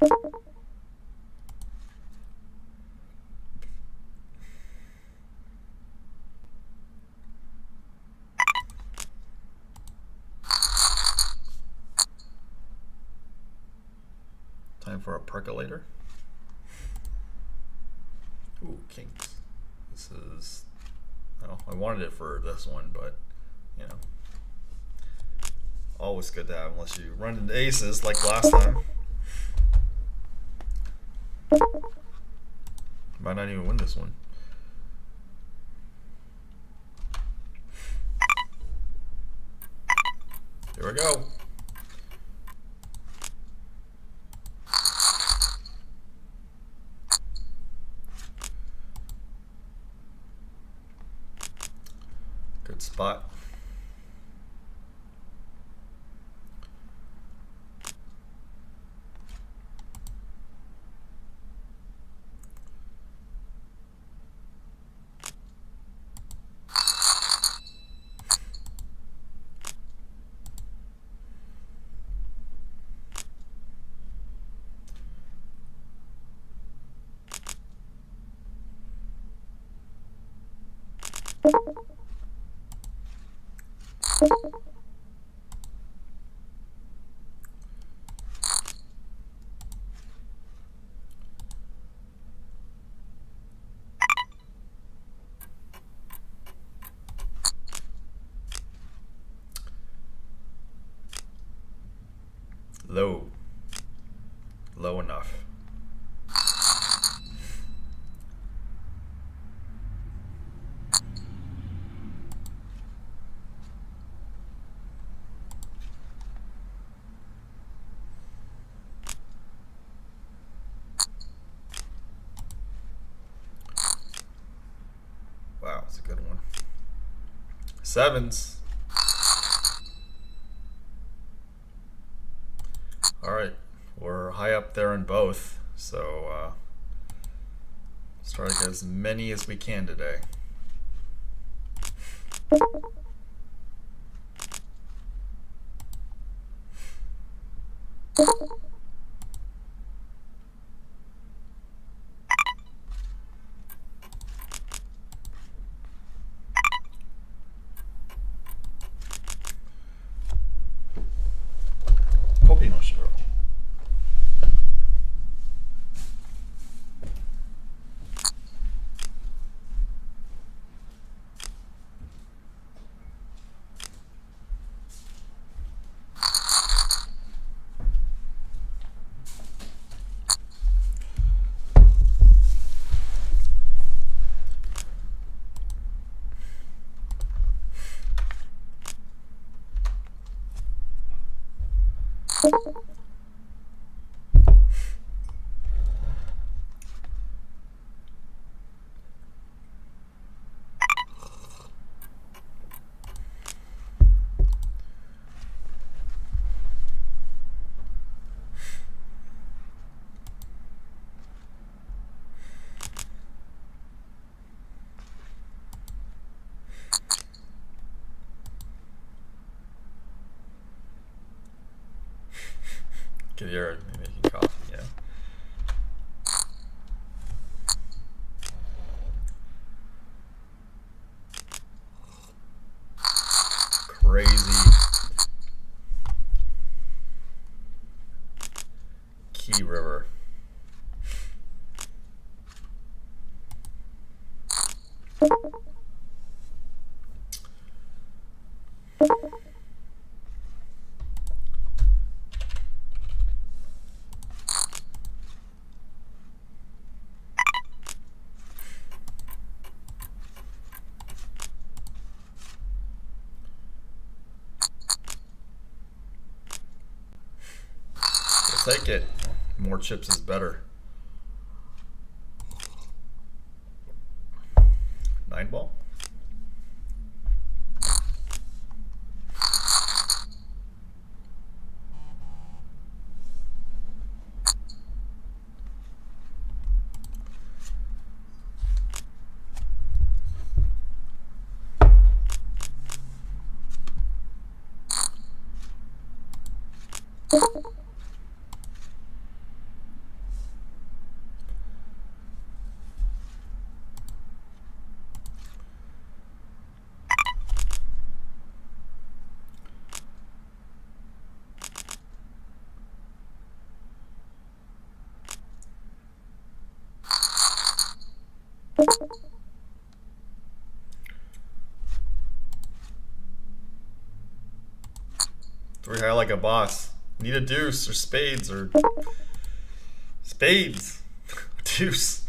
Time for a percolator. Ooh, kings. This is, oh, I wanted it for this one, but you know, always good to have unless you run into aces like last time. Might not even win this one. Here we go. Good spot. Low. Low enough. Wow, it's a good one. Sevens. All right, we're high up there in both, so let's try to get as many as we can today. Copino shiro. Get your making coffee, yeah. Crazy. Key River. Take it. More chips is better. 9 ball. Three high like a boss. Need a deuce or spades or spades. Deuce.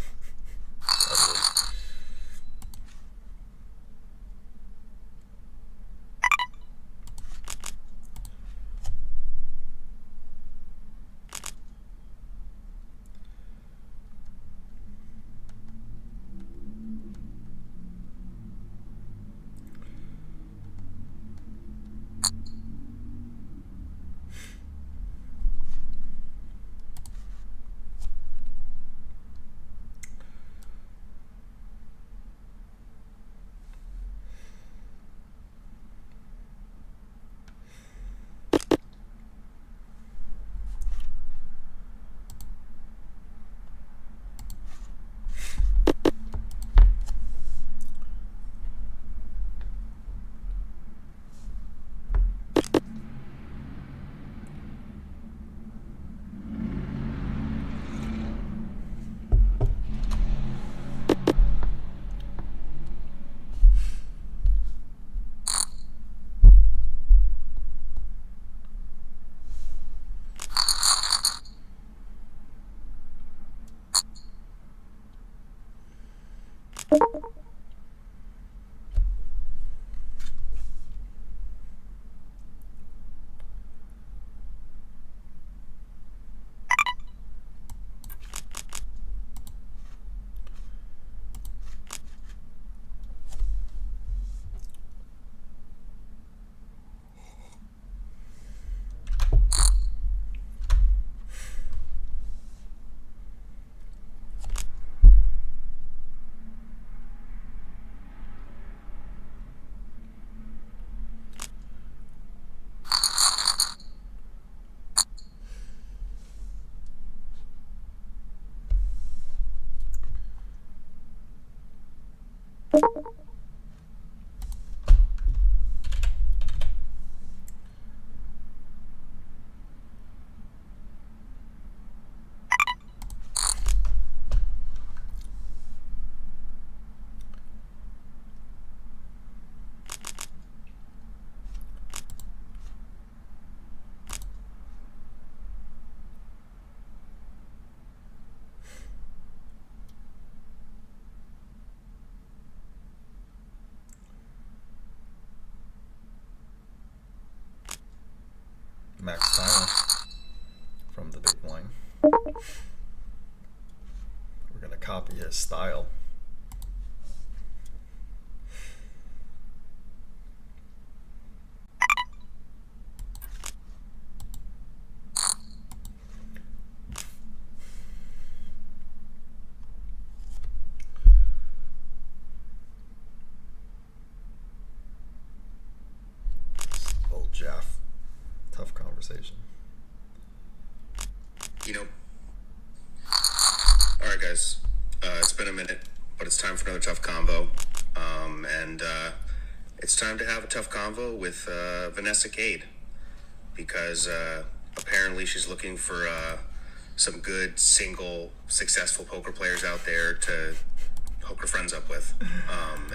Max Tyler from the big blind. We're gonna copy his style. Old Jaff. Tough conversation. You know, all right, guys. It's been a minute, but it's time for another tough convo. And it's time to have a tough convo with Vanessa Cade, because apparently she's looking for some good, single, successful poker players out there to hook her friends up with.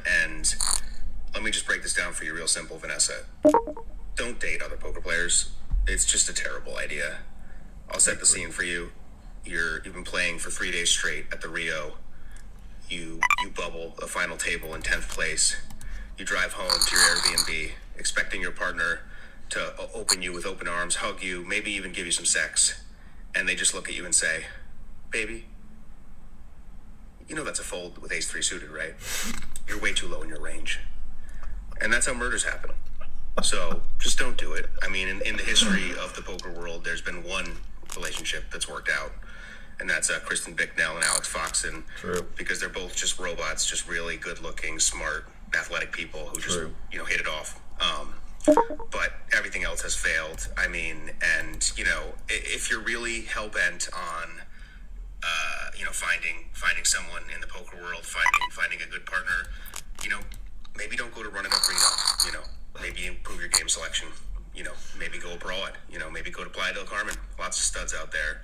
And let me just break this down for you real simple, Vanessa. Don't date other poker players. It's just a terrible idea. I'll set the scene for you. You've been playing for 3 days straight at the Rio. You bubble a final table in 10th place. You drive home to your Airbnb, expecting your partner to open you with open arms, hug you, maybe even give you some sex. And they just look at you and say, "Baby, you know that's a fold with ace-3 suited, right? You're way too low in your range." And that's how murders happen. So just don't do it. I mean, in the history of the poker world, there's been one relationship that's worked out, and that's Kristen Bicknell and Alex Foxen. True. Because they're both just robots, just really good-looking, smart, athletic people who just hit it off. But everything else has failed. I mean, and if you're really hell-bent on finding someone in the poker world, finding a good partner, maybe don't go to Run It Up Reno. Maybe improve your game selection. Maybe go abroad. Maybe go to Playa del Carmen. Lots of studs out there.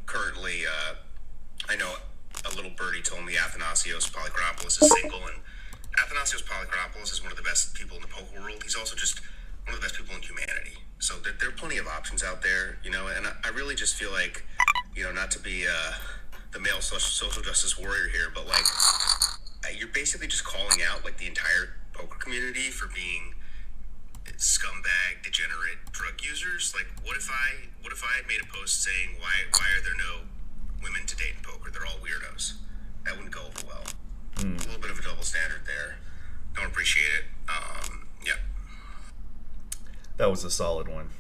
Currently, I know a little birdie told me Athanasios Polychronopoulos is single, and Athanasios Polychronopoulos is one of the best people in the poker world. He's also just one of the best people in humanity. So there are plenty of options out there, you know, and I really just feel like, you know, not to be the male social justice warrior here, but like you're basically just calling out like the entire poker community for being scumbag, degenerate drug users. Like, what if I had made a post saying why are there no women to date in poker? They're all weirdos. That wouldn't go over well. A little bit of a double standard there. Don't appreciate it. Yeah. That was a solid one.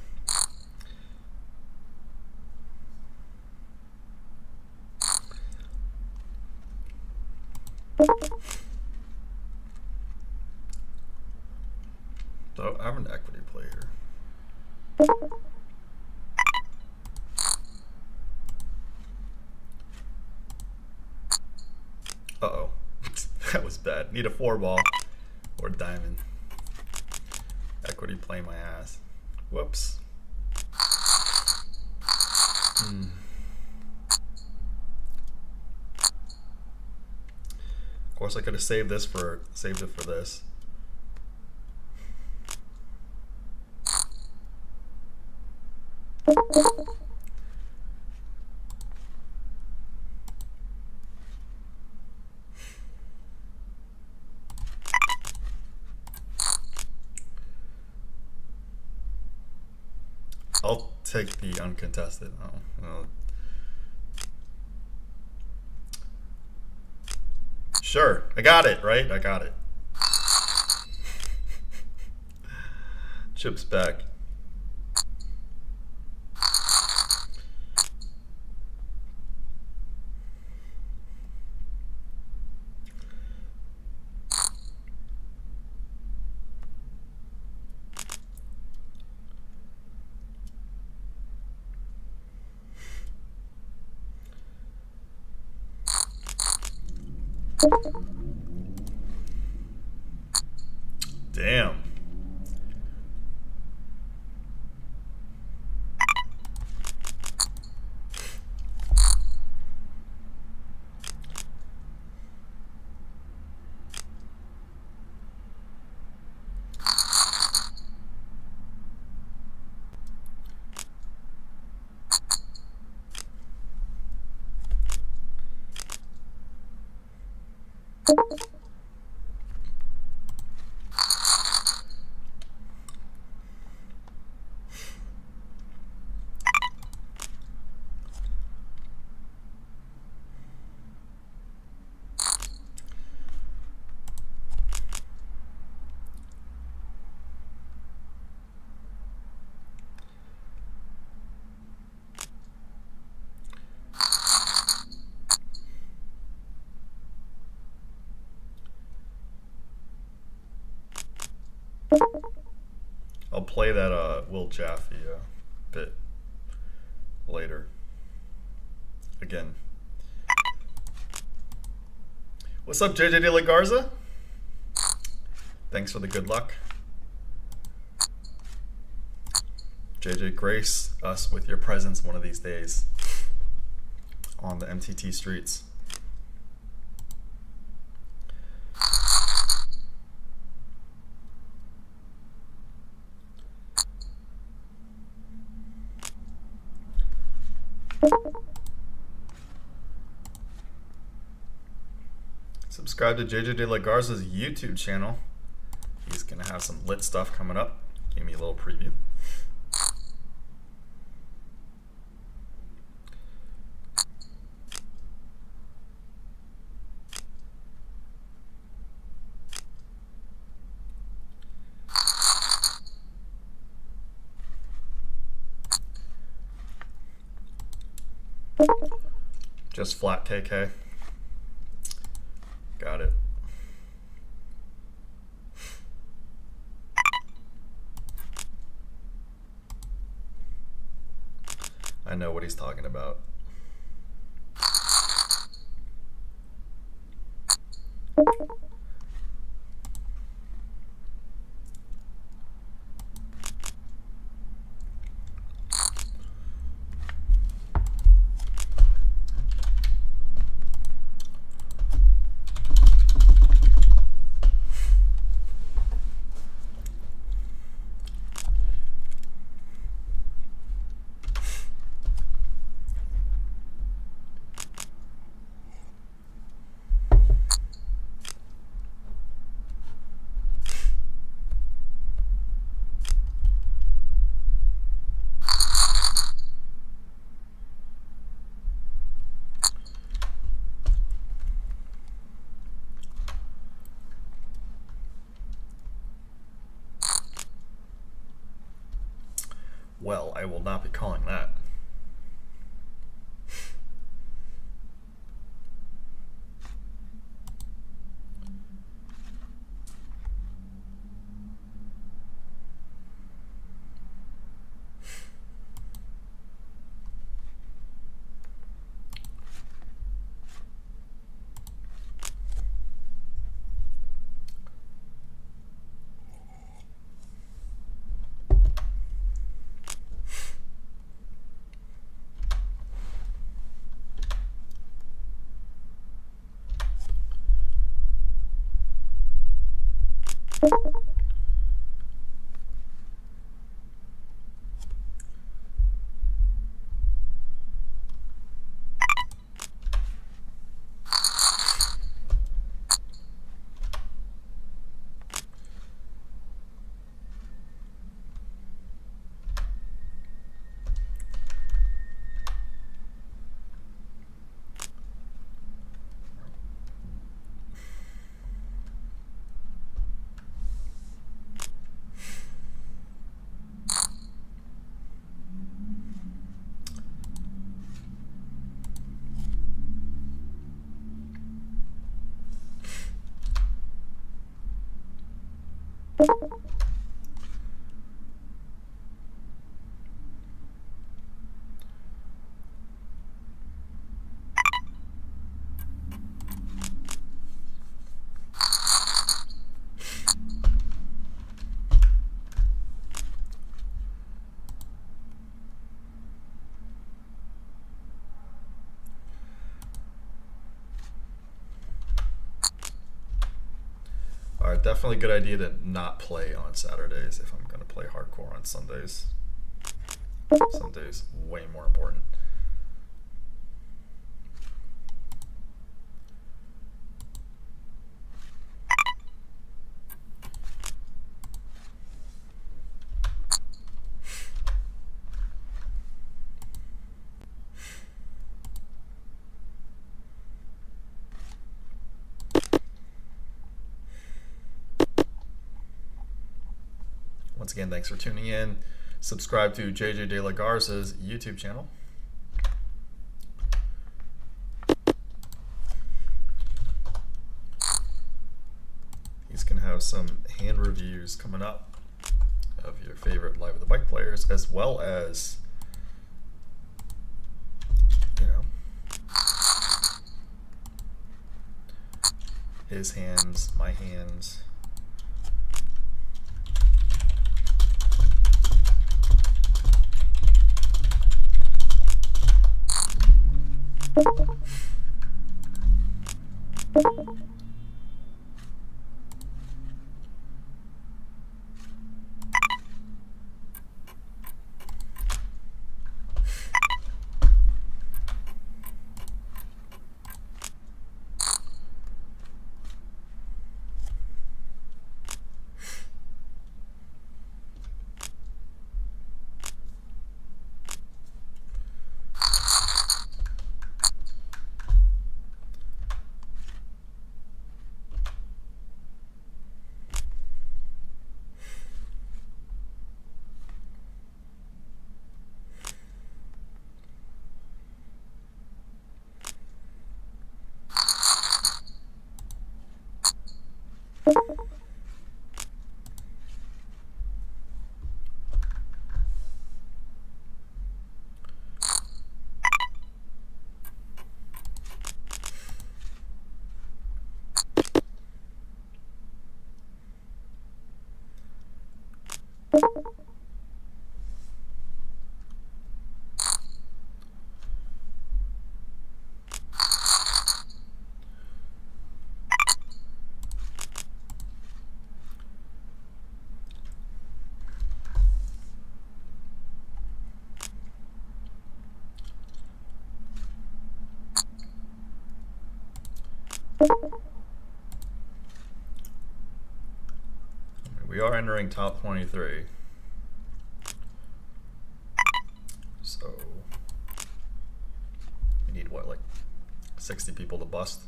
So I have an equity play here. Uh-oh. That was bad. Need a 4-ball or diamond. Equity play my ass. Whoops. Of course I could have saved it for this. I'll take the uncontested. Oh. Sure, I got it, right? I got it. Chips back. Damn. I'll play that Will Jaffe bit later. Again. What's up, JJ De La Garza? Thanks for the good luck. JJ, grace us with your presence one of these days on the MTT streets. Subscribe to JJ De La Garza's YouTube channel. He's gonna have some lit stuff coming up. Give me a little preview. Just flat KK. Got it. I know what he's talking about. Well, I will not be calling that. Alright, definitely a good idea to not play on Saturdays if I'm going to play hardcore on Sundays. Sundays, way more important. Once again, thanks for tuning in. Subscribe to JJ De La Garza's YouTube channel. He's going to have some hand reviews coming up of your favorite Live at the Bike players, as well as, you know, his hands, my hands. We are entering top 23. So we need what, like 60 people to bust?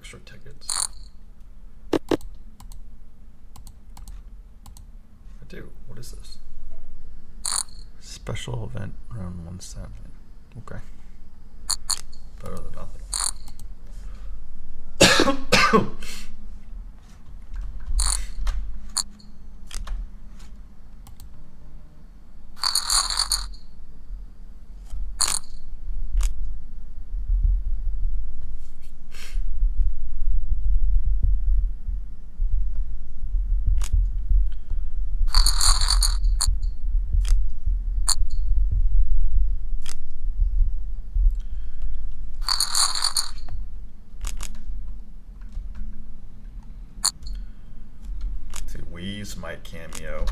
extra tickets? I do. What is this? Special event round 170. Okay. Better than nothing. Weezy might cameo.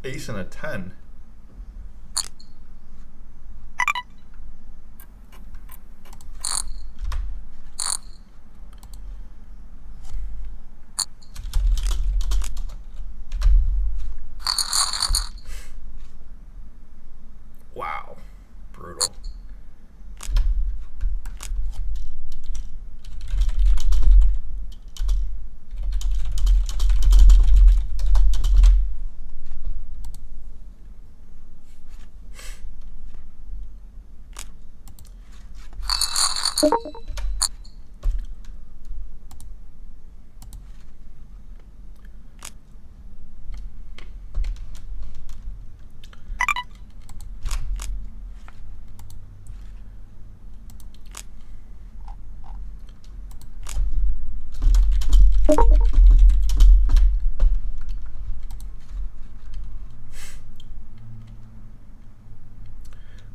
Ace and a 10. Wow. Brutal.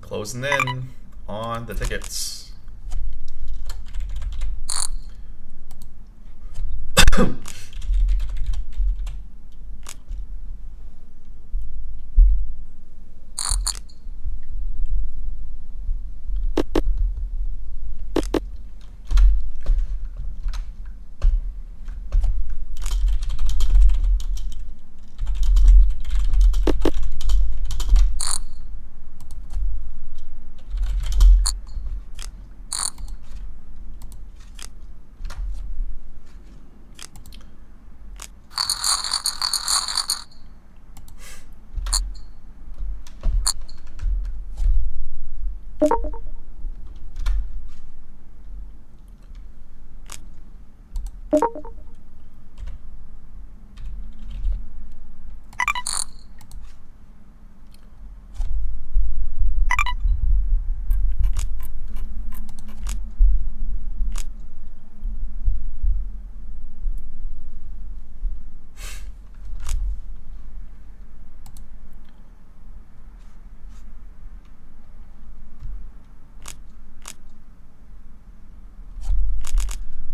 Closing in on the tickets.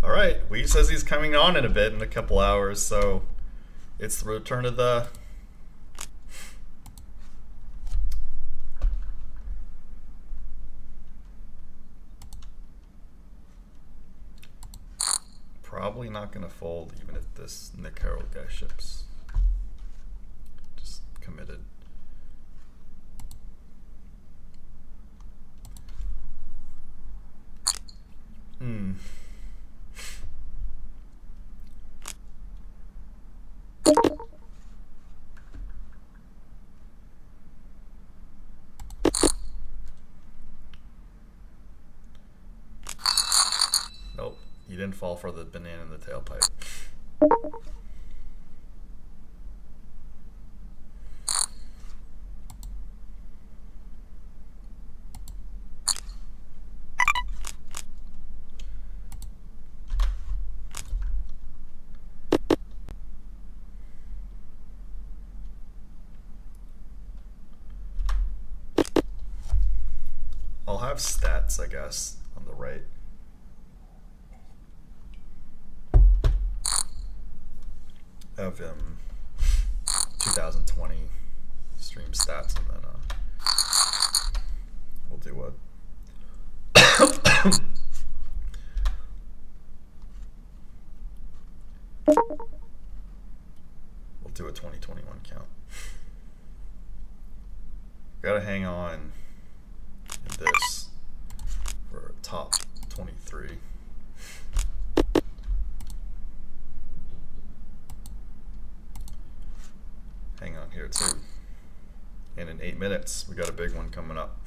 Alright, Weezy says he's coming on in a bit, in a couple hours, so it's the return of the... Probably not going to fold even if this Nick Harold guy ships. Just committed. didn't fall for the banana in the tailpipe. I'll have stats, I guess, on the right. Of 2020 stream stats, and then we'll do what? We'll do a 2021 count. Gotta hang on in this for top 23. Hang on here too. And in 8 minutes, we got a big one coming up.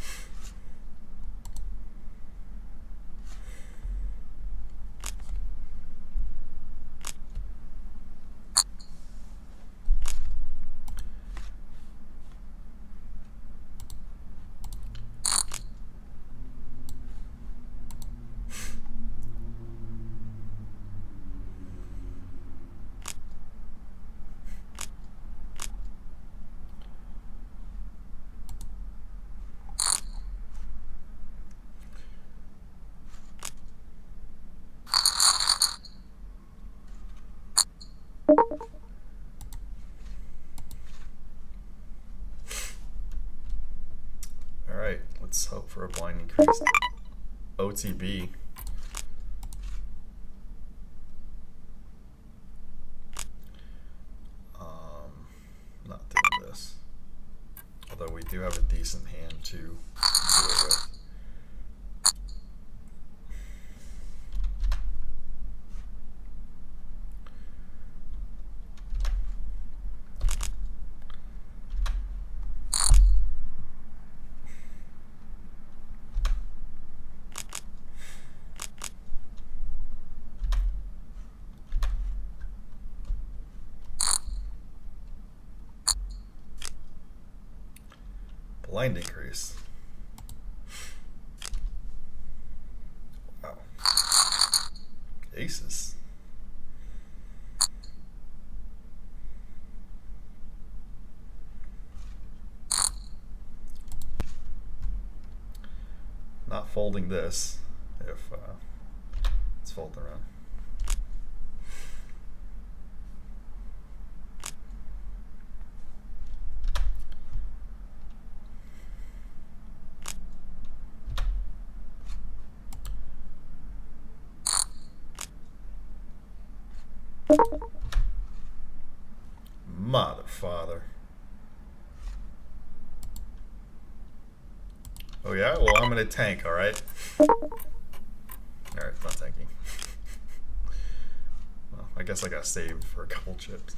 Alright, let's hope for a blind increase. OTB. Not doing this. Although we do have a decent hand to do it with. Blind increase. Wow. Aces. Not folding this if it's folding around. Mother father. Oh yeah? Well, I'm gonna tank, alright? Alright, not tanking. Well, I guess I got saved for a couple chips.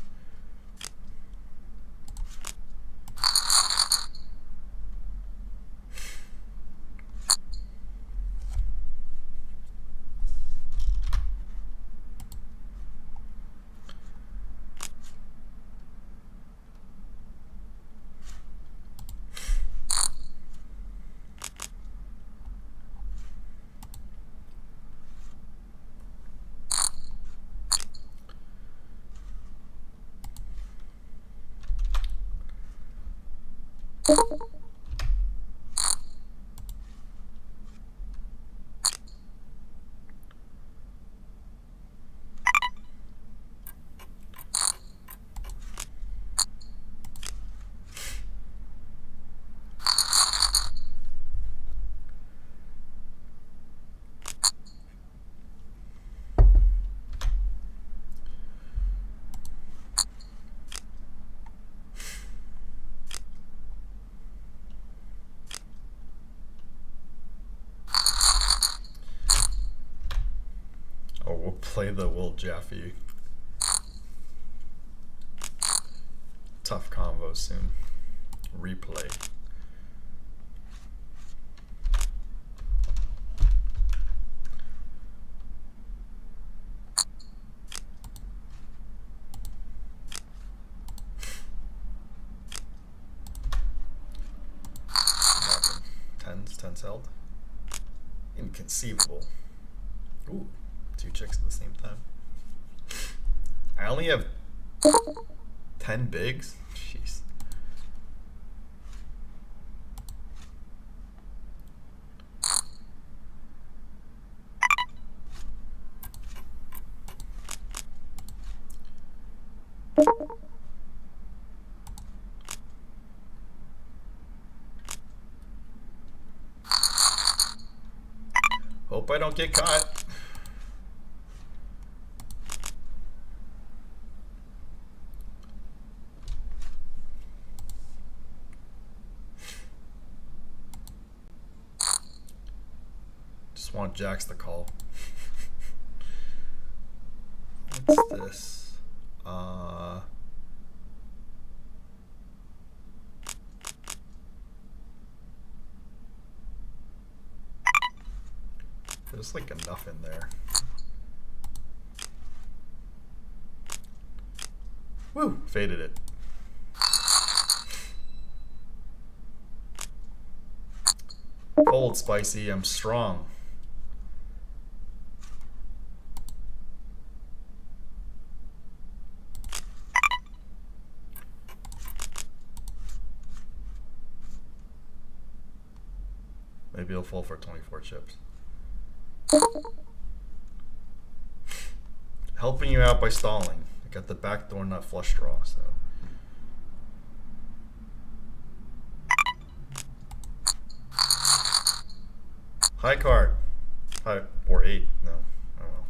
Oh, we'll play the Will Jaffe tough combo soon. Replay. held. Inconceivable. Ooh, 2 chicks at the same time. I only have 10 bigs? Jeez. Hope I don't get caught. Just want jacks to call. What's this? There's like enough in there. Woo! Faded it. Cold, spicy, I'm strong. Maybe it'll fall for 24 chips. Helping you out by stalling. I got the back door, not flush draw, so. High card. High, or 8. No, I don't know.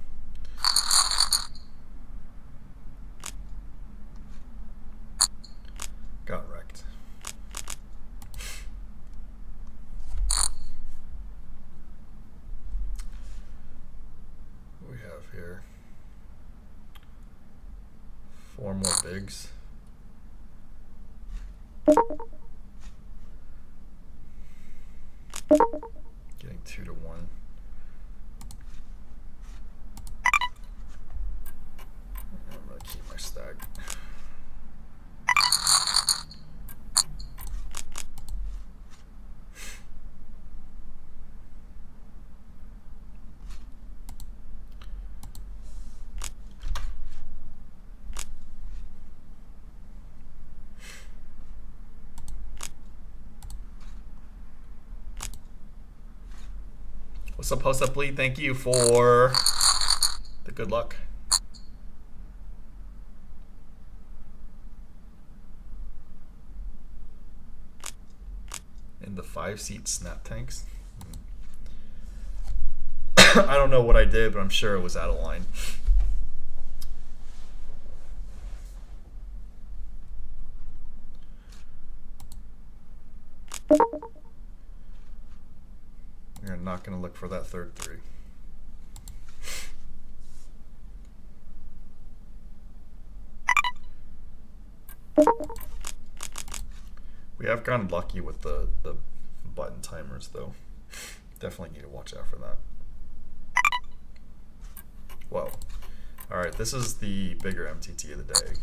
Got wrecked. What we have here? 4 more bigs. Getting 2 to 1. I'm gonna keep my stack. What's up, Host Up Lee? Thank you for the good luck. In the 5-seat snap tanks. I don't know what I did, but I'm sure it was out of line. We're not going to look for that third 3. We have gotten lucky with the button timers, though. Definitely need to watch out for that. Whoa. Alright, this is the bigger MTT of the day.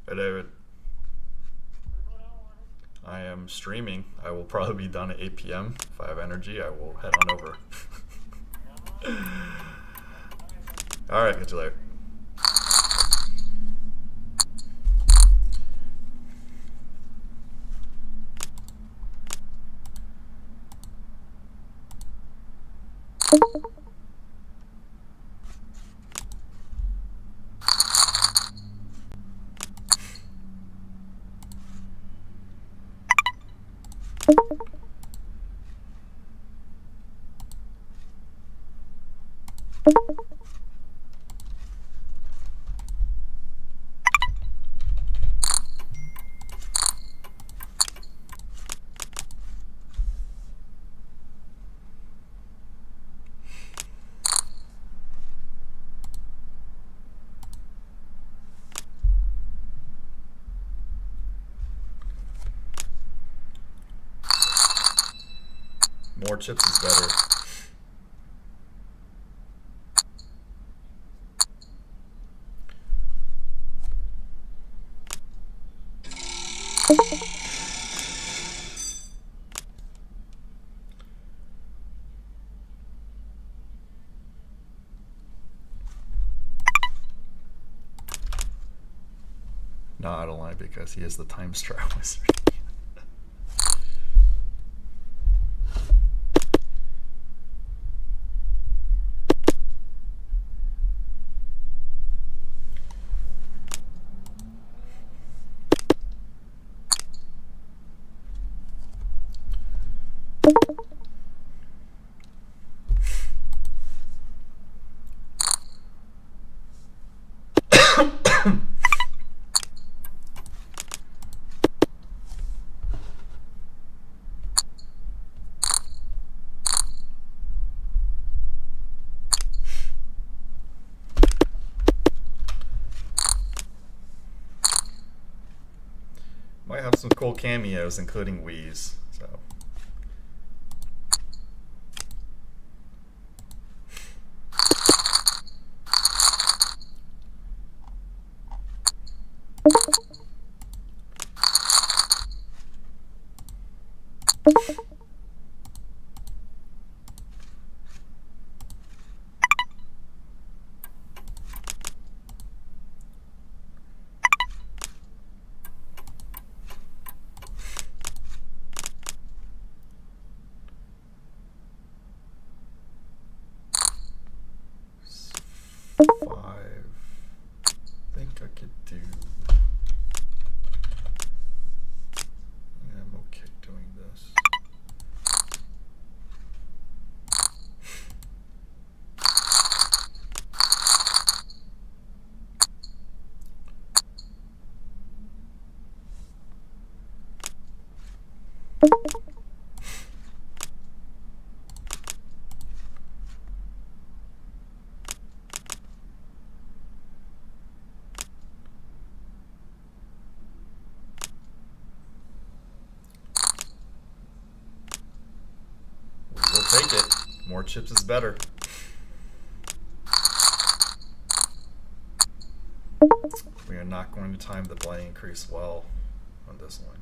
Hey David, I am streaming. I will probably be done at 8 p.m. If I have energy, I will head on over. Alright, catch you later. More chips is better. No, I don't like because he has the time straw wizard. Might have some cool cameos, including Weezy. So. Five. I think I could do. Yeah, I'm okay doing this. We'll take it. More chips is better. We are not going to time the play increase well on this one.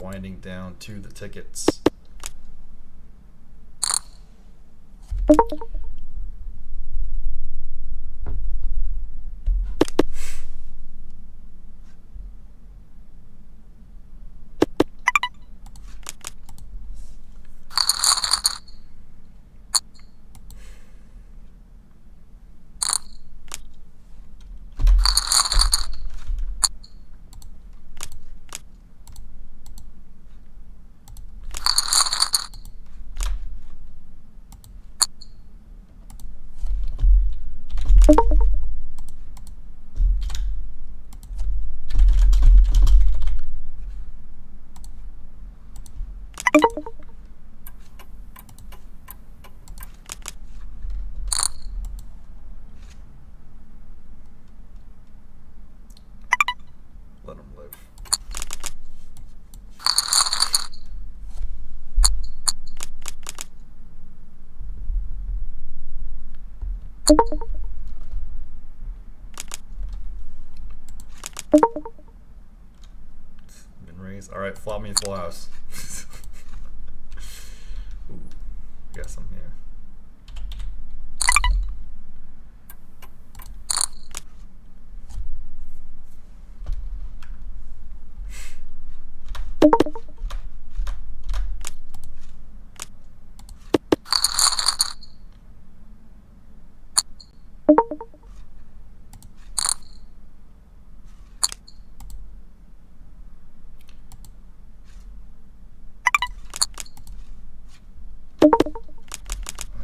Winding down to the tickets. Been raised. All right, flop me full house. Ooh, got some here.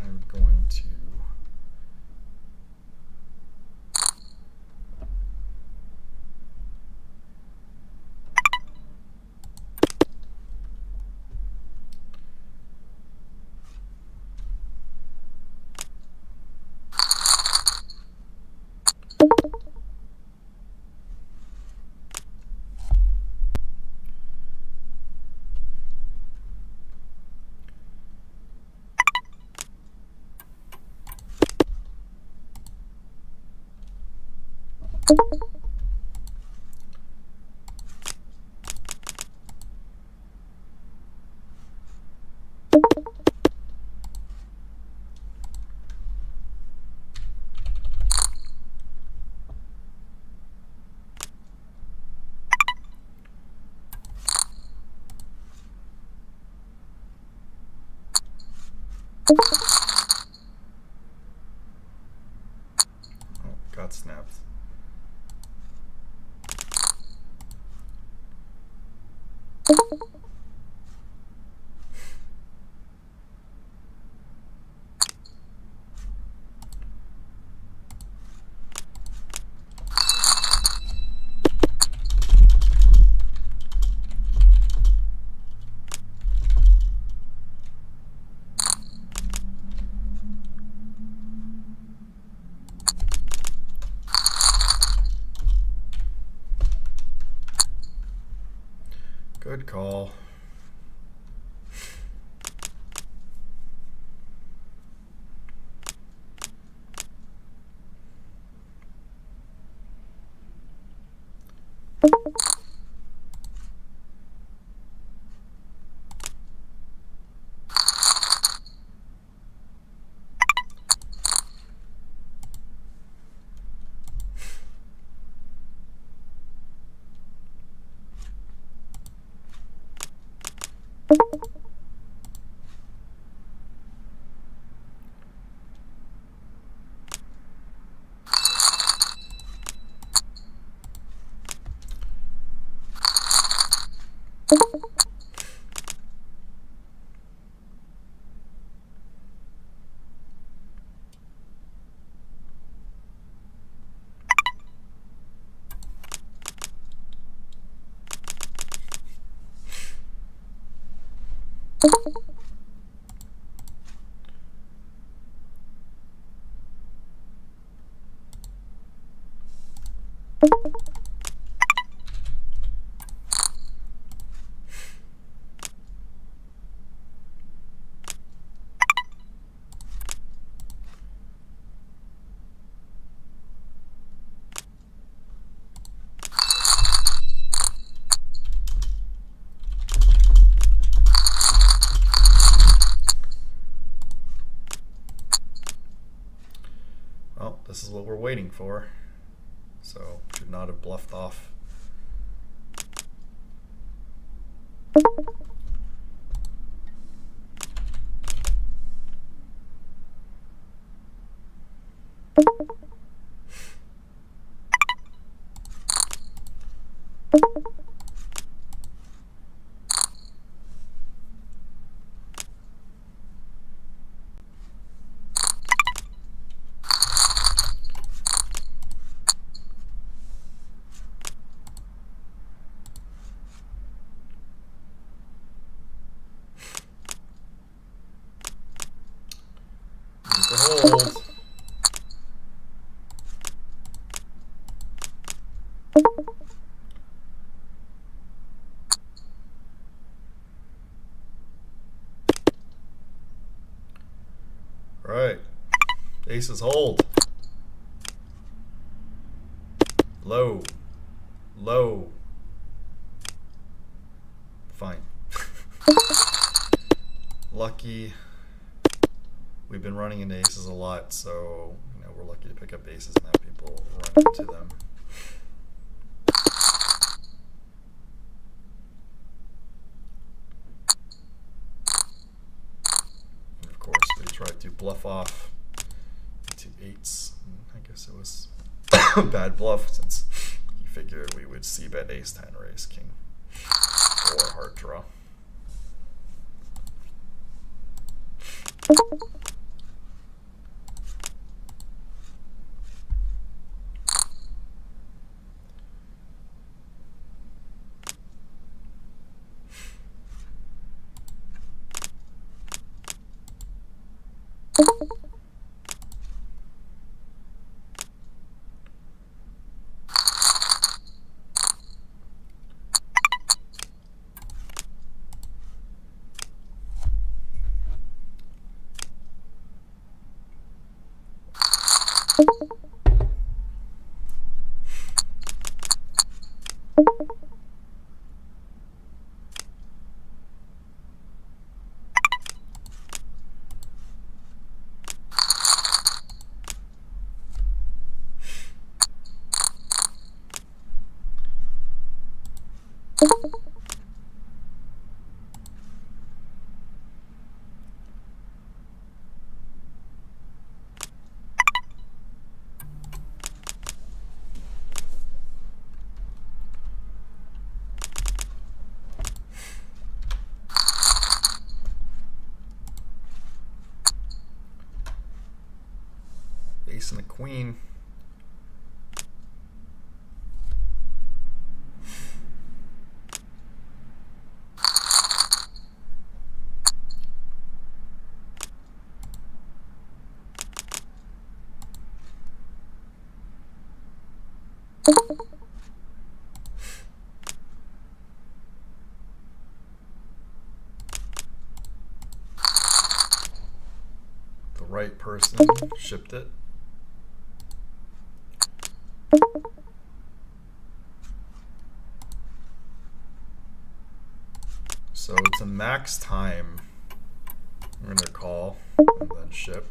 I'm going to got snapped. Good call. Well, this is what we're waiting for. So, should not have bluffed off. Hold. Right. Aces hold. Low. Low. Fine. Lucky. We've been running into aces a lot, so you know we're lucky to pick up aces and have people run into them. And of course, we tried to bluff off into eights. I guess it was a bad bluff since he figured we would c-bet ace 10 or ace king or heart draw. Ace and a queen. The right person shipped it. So it's a max time. I'm gonna call and then ship.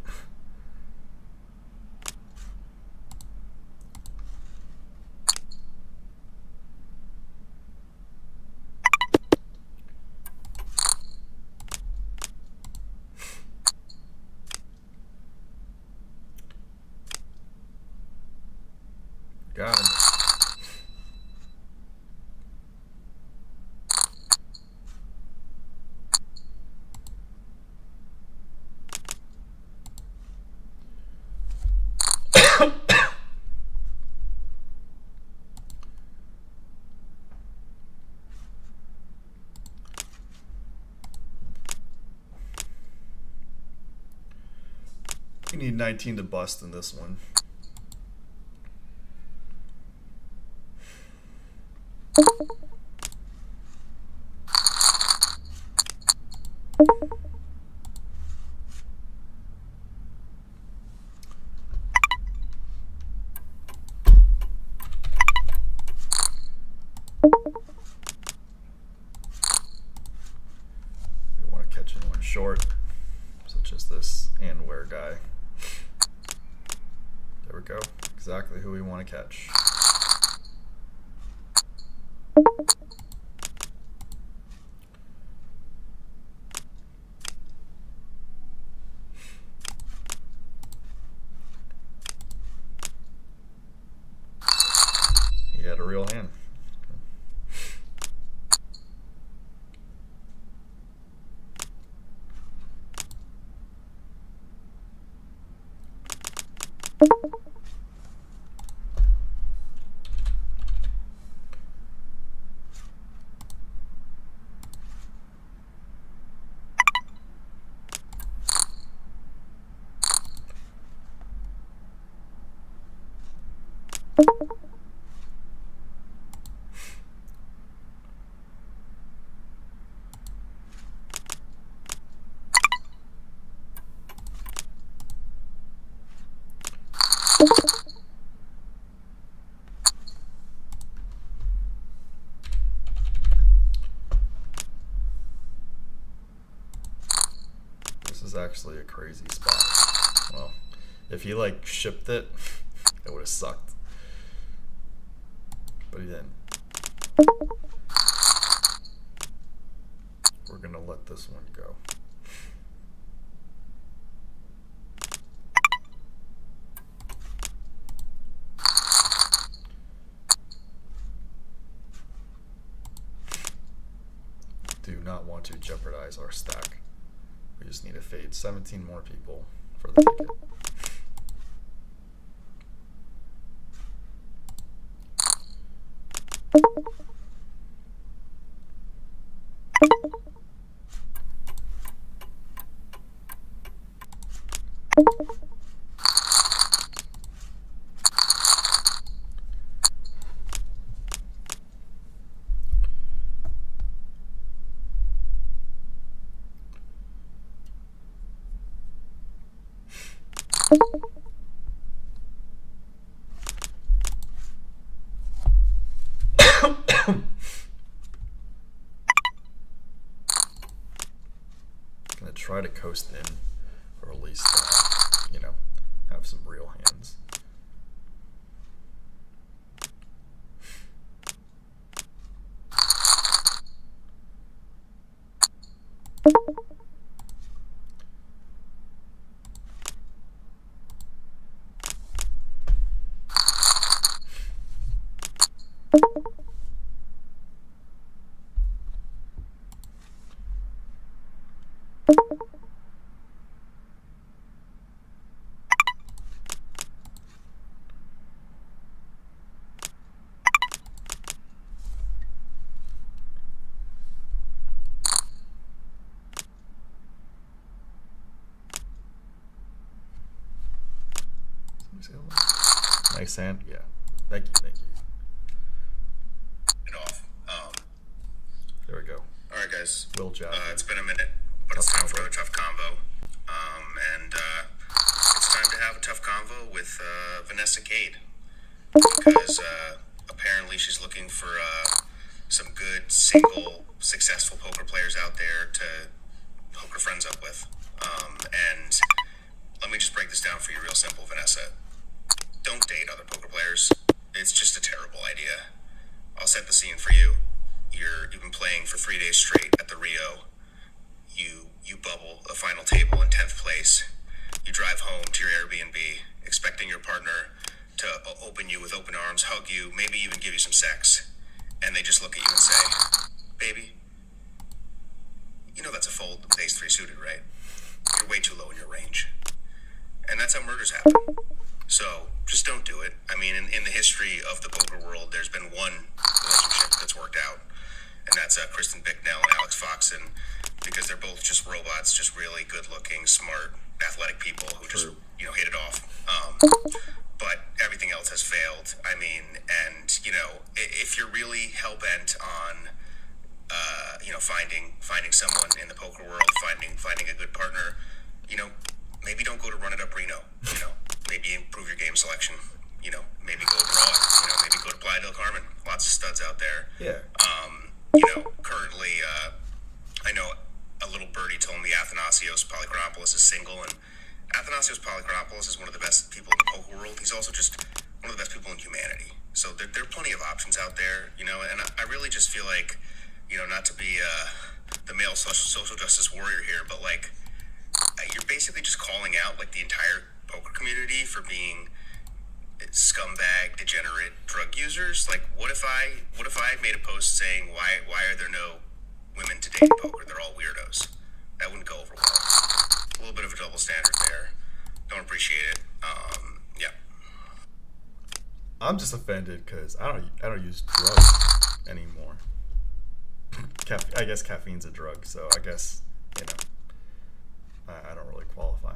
Got him. We need 19 to bust in this one. We want to catch anyone short, such as this and where guy. There we go. Exactly who we want to catch. He had a real hand. is actually a crazy spot. Well, if he like shipped it, it would have sucked. But he didn't. We're gonna let this one go. Do not want to jeopardize our stack. We just need to fade 17 more people for the ticket. Gonna try to coast in, or at least, you know, have some real hands. Nice hand, yeah. Thank you, thank you. It off. There we go. All right, guys. Will Jack. It's been a minute, but it's time for another tough convo. It's time to have a tough convo with Vanessa Cade, because apparently she's looking for some good, single, successful poker players out there to hook her friends up with. And let me just break this down for you real simple, Vanessa. Don't date other poker players. It's just a terrible idea. I'll set the scene for you. You've been playing for 3 days straight at the Rio. You bubble a final table in 10th place. You drive home to your Airbnb, expecting your partner to open you with open arms, hug you, maybe even give you some sex. And they just look at you and say, baby, you know that's a fold with ace 3 suited, right? You're way too low in your range. And that's how murders happen. So just don't do it. I mean, in the history of the poker world, there's been one relationship that's worked out, and that's Kristen Bicknell and Alex Foxen, because they're both just robots, just really good-looking, smart, athletic people who just, hit it off. But everything else has failed. I mean, and, if you're really hell-bent on, finding someone in the poker world, finding a good partner, maybe don't go to Run It Up Reno, maybe improve your game selection, maybe go abroad, maybe go to Playa del Carmen. Lots of studs out there. Yeah. Currently, I know a little birdie told me Athanasios Polychronopoulos is single, and Athanasios Polychronopoulos is one of the best people in the poker world. He's also just one of the best people in humanity. So there are plenty of options out there, and I really just feel like, not to be the male social justice warrior here, but like, you're basically just calling out like the entire poker community for being scumbag, degenerate drug users. Like, what if I made a post saying why are there no women to date in poker? They're all weirdos. That wouldn't go over well. A little bit of a double standard there. Don't appreciate it. Yeah. I'm just offended because I don't use drugs anymore. I guess caffeine's a drug, so I guess I don't really qualify.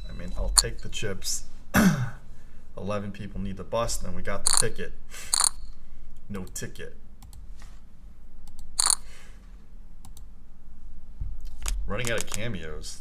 I mean, I'll take the chips. 11 people need the bus, then we got the ticket. No ticket. Running out of cameos.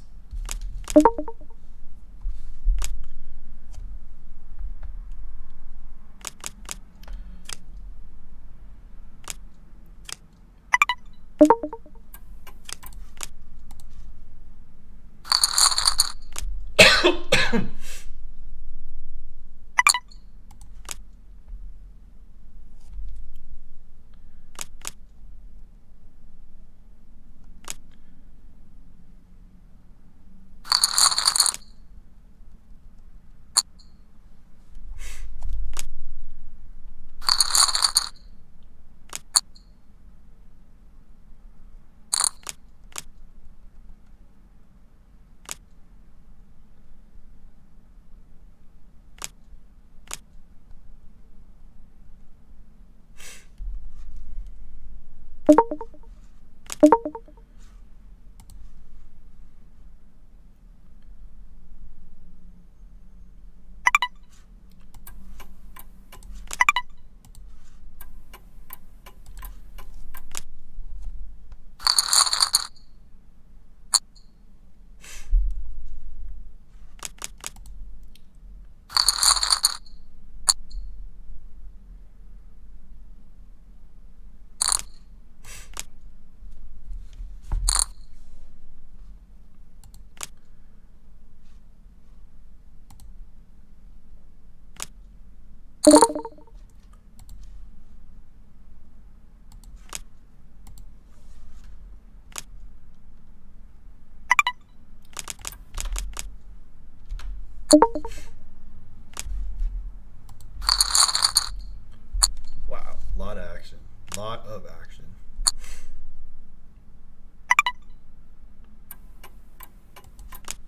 Wow, lot of action. Lot of action.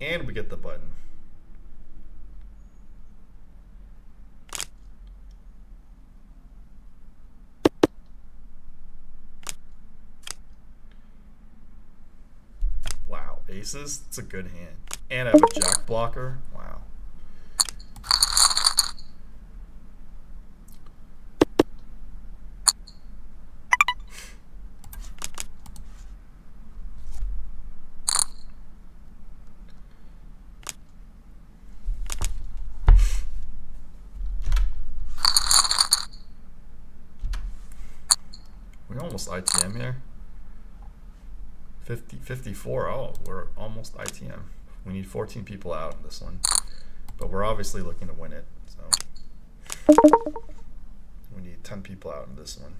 And we get the button. Wow, aces? It's a good hand. And I have a jack blocker. Wow. We almost ITM here. 54. Oh, we're almost ITM. We need 14 people out in this one. But we're obviously looking to win it. So we need 10 people out in this one.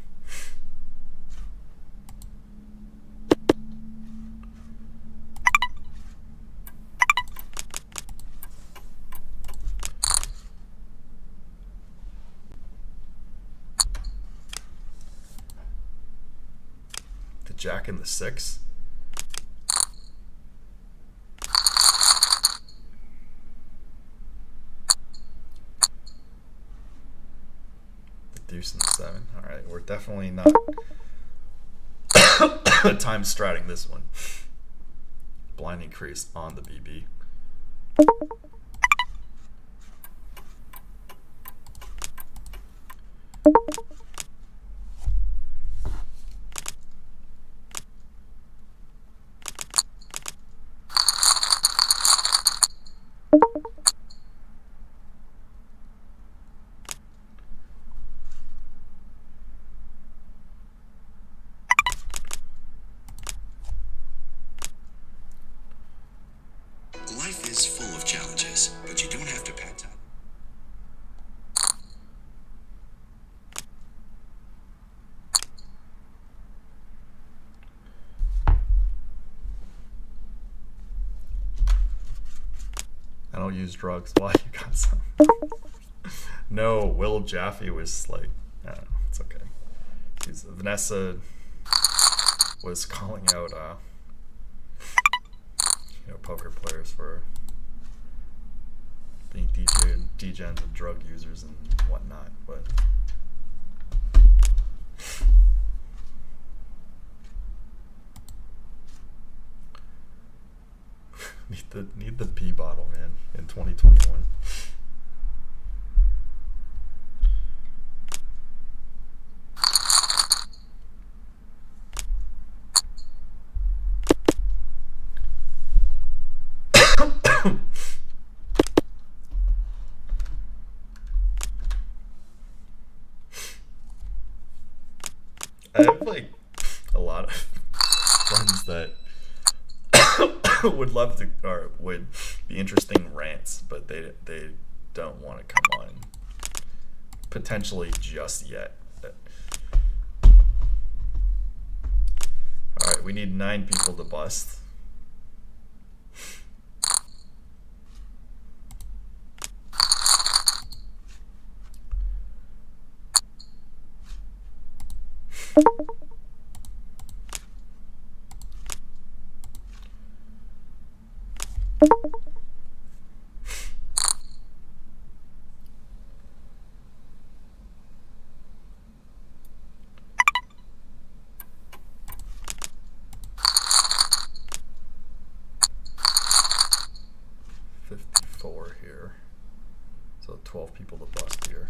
The jack and the 6. Deuce and the 7. Alright, we're definitely not time stratting this one. Blind increase on the BB. Life is full of challenges, but you don't have to pat out. I don't use drugs. Why you got some? No, Will Jaffe was like, I don't know, it's okay. Vanessa was calling out poker players for being DJs and drug users and whatnot, but need the pee bottle, man, in 2021. I have like a lot of friends that would love to, or would be interesting rants, but they don't want to come on potentially just yet. All right, we need 9 people to bust. Here, so 12 people to bust here.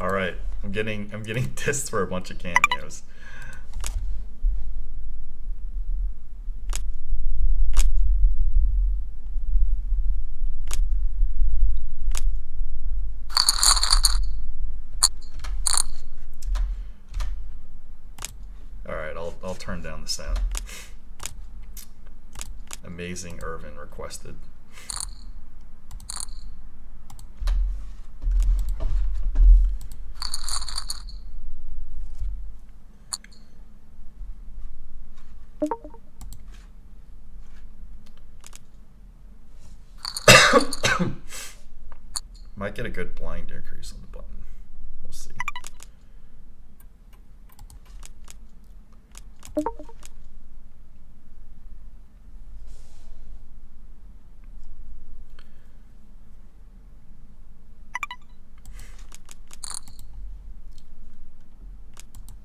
All right, I'm getting dissed for a bunch of cameos. All right, I'll turn down the sound. Amazing Irvin requested. Might get a good blind increase on the button. We'll see.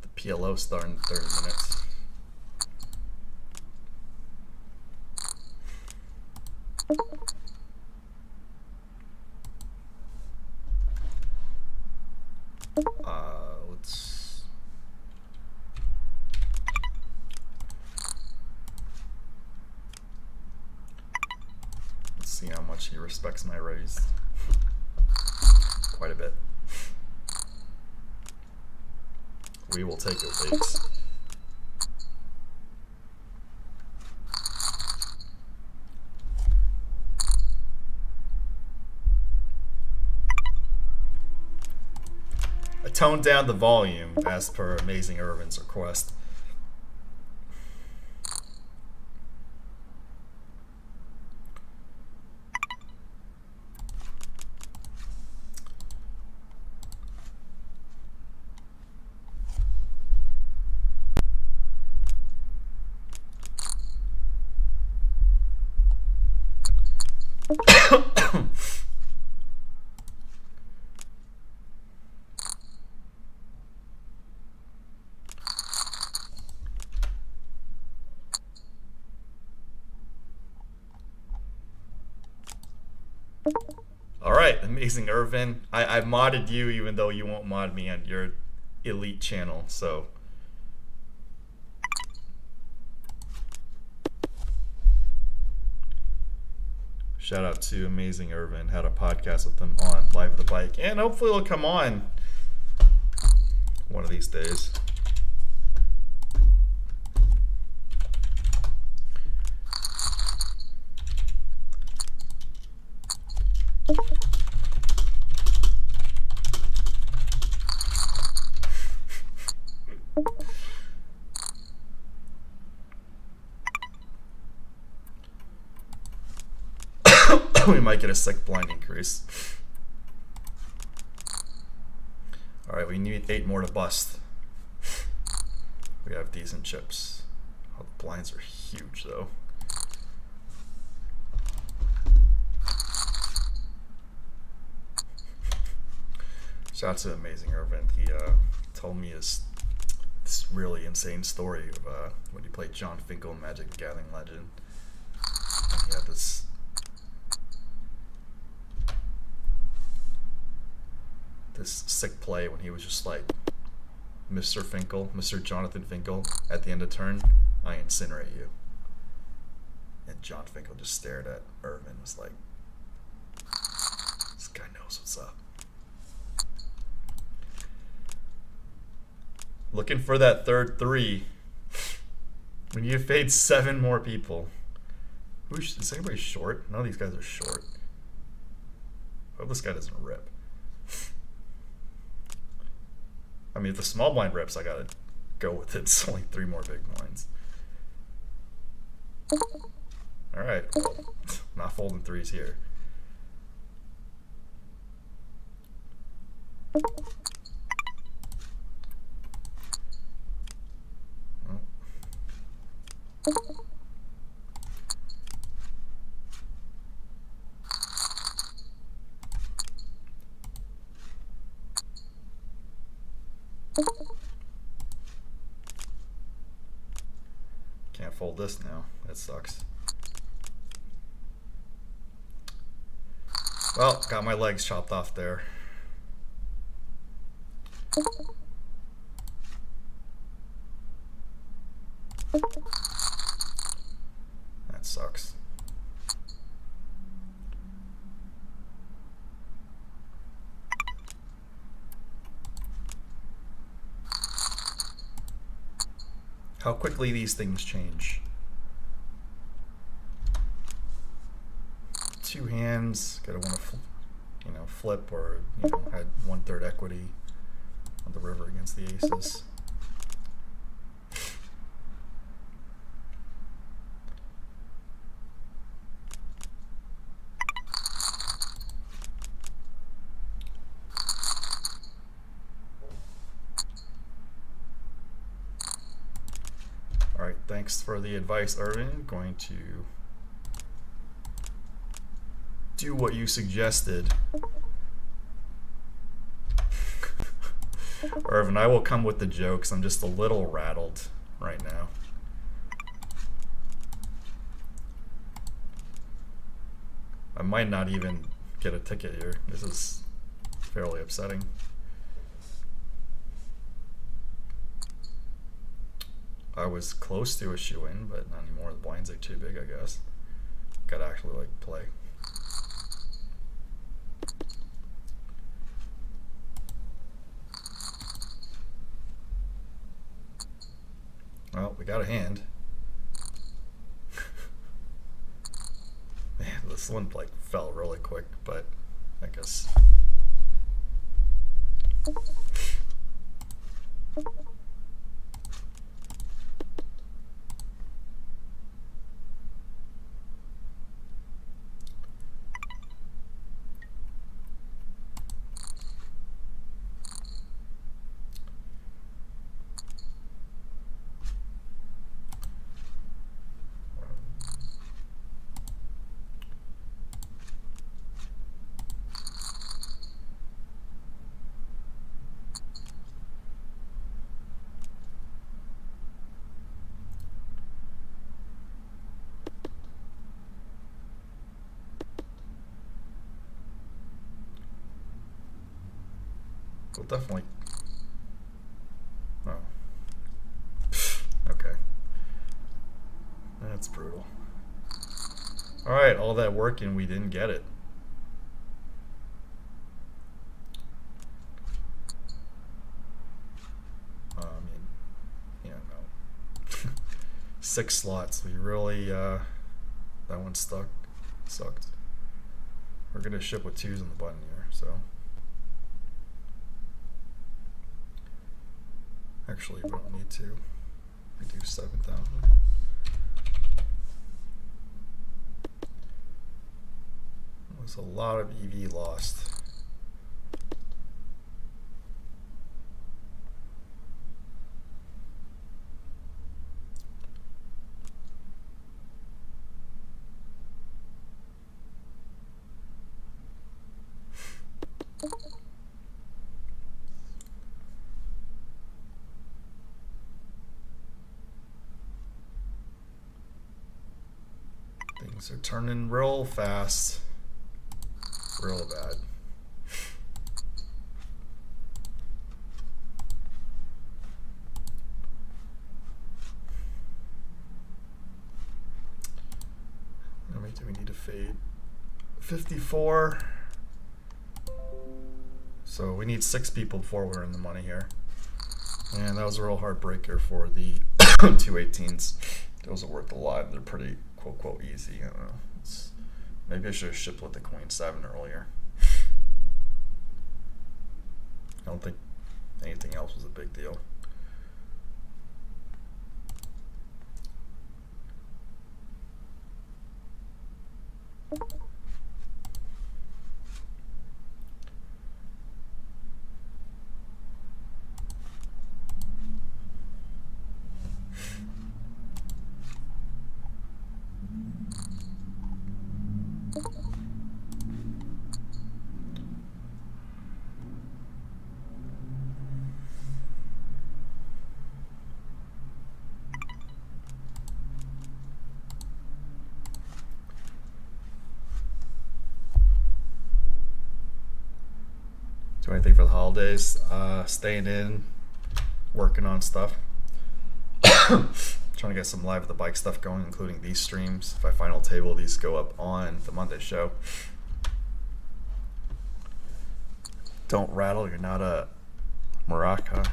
The PLO starting in 30 minutes. Let's see how much he respects my raise. Quite a bit. We will take your takes. I toned down the volume as per Amazing Irvin's request. Alright, Amazing Irvin. I modded you even though you won't mod me on your elite channel, so. Shout out to Amazing Irvin. Had a podcast with him on Live the Bike, and hopefully he'll come on one of these days. We might get a sick blind increase. All right, we need 8 more to bust. We have decent chips. Oh, the blinds are huge though. Shout out to Amazing Irvin. He told me this really insane story of when he played John Finkel in Magic the Gathering Legend. And he had this sick play when he was just like, Mr. Finkel, Mr. Jonathan Finkel, at the end of turn, I incinerate you. And John Finkel just stared at Irvin and was like, this guy knows what's up. Looking for that third 3. We need to fade 7 more people. Is anybody short? None of these guys are short. I hope this guy doesn't rip. I mean, if the small blind rips, I gotta go with it. It's only 3 more big blinds. Alright. Not folding 3s here. Can't fold this now. That sucks. Well, got my legs chopped off there. That sucks. How quickly these things change. 2 hands, gotta want to, flip or had 1/3 equity on the river against the aces. All right, thanks for the advice, Irvin. Going to do what you suggested. Irvin, I will come with the jokes. I'm just a little rattled right now. I might not even get a ticket here. This is fairly upsetting. I was close to a shoe-in, but not anymore. The blinds are too big, I guess. Gotta actually play. Well, we got a hand. Man, this one fell really quick, but I guess. We'll definitely. Oh. Okay. That's brutal. Alright, all that work and we didn't get it. I mean, no. 6 slots. We really, that one sucked. We're gonna ship with 2s on the button here, so. Actually, we don't need to. We do 7,000. There's a lot of EV lost. Things are turning real fast. Real bad. How many do we need to fade? 54. So we need 6 people before we're in the money here. And that was a real heartbreaker for the 218s. Those are worth a lot. They're pretty quote quote easy. I don't know. Maybe I should have shipped with the Queen 7 earlier. I don't think anything else was a big deal. Do anything for the holidays? Staying in, working on stuff. Trying to get some live at the bike stuff going, including these streams. If I final table, these go up on the Monday show. Don't rattle, you're not a maraca.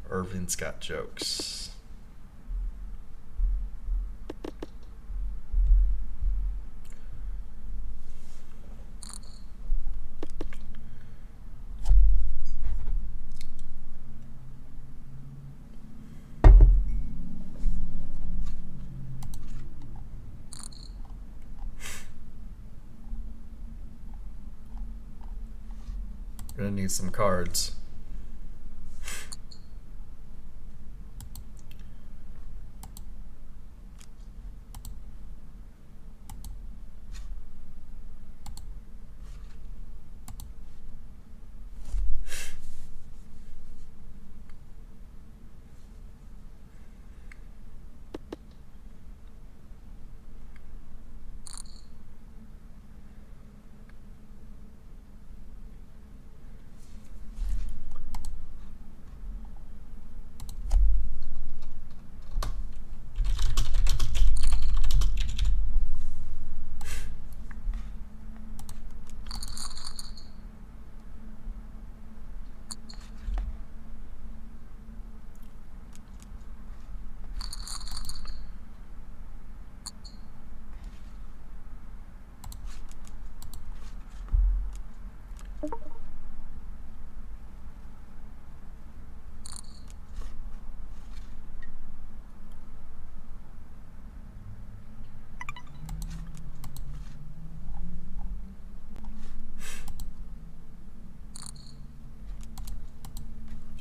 Irvin's got jokes. Gonna need some cards.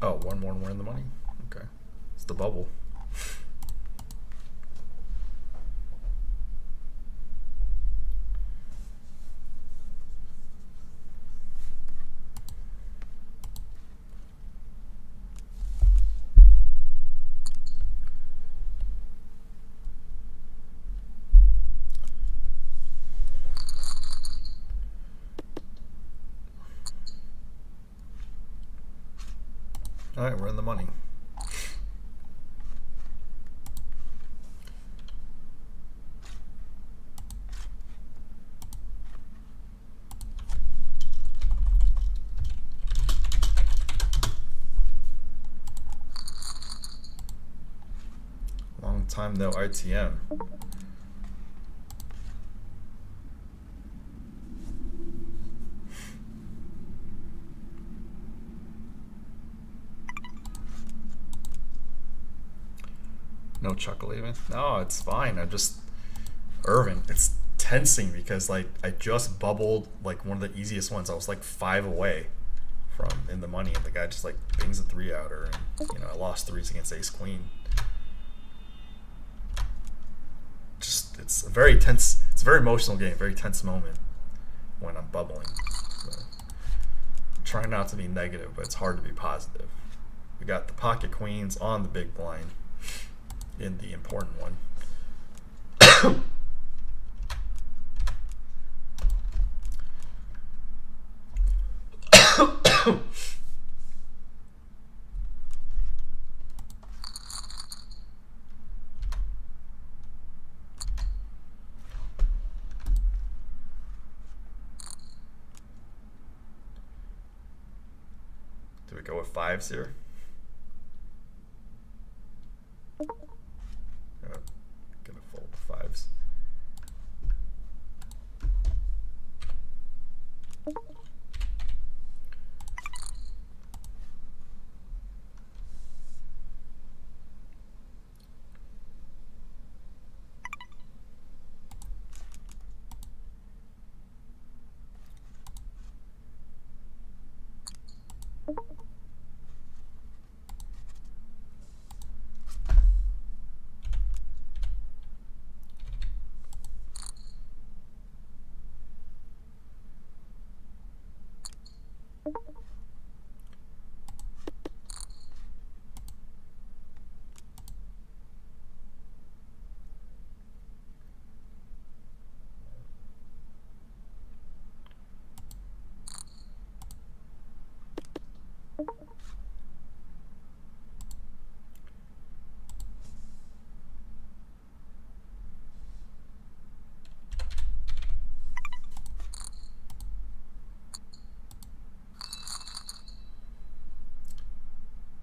Oh, one more and we're in the money? Okay. It's the bubble. All right, we're in the money. Long time no ITM. No chuckle even? No, it's fine. I'm just Irvin. It's tensing because like I just bubbled like one of the easiest ones. I was like 5 away from in the money, and the guy just like bings a 3-outer, and you know I lost 3s against Ace Queen. Just it's a very tense. It's a very emotional game. Very tense moment when I'm bubbling. So, trying not to be negative, but it's hard to be positive. We got the pocket queens on the big blind in the important one. Do we go with fives here? Gonna fold the fives.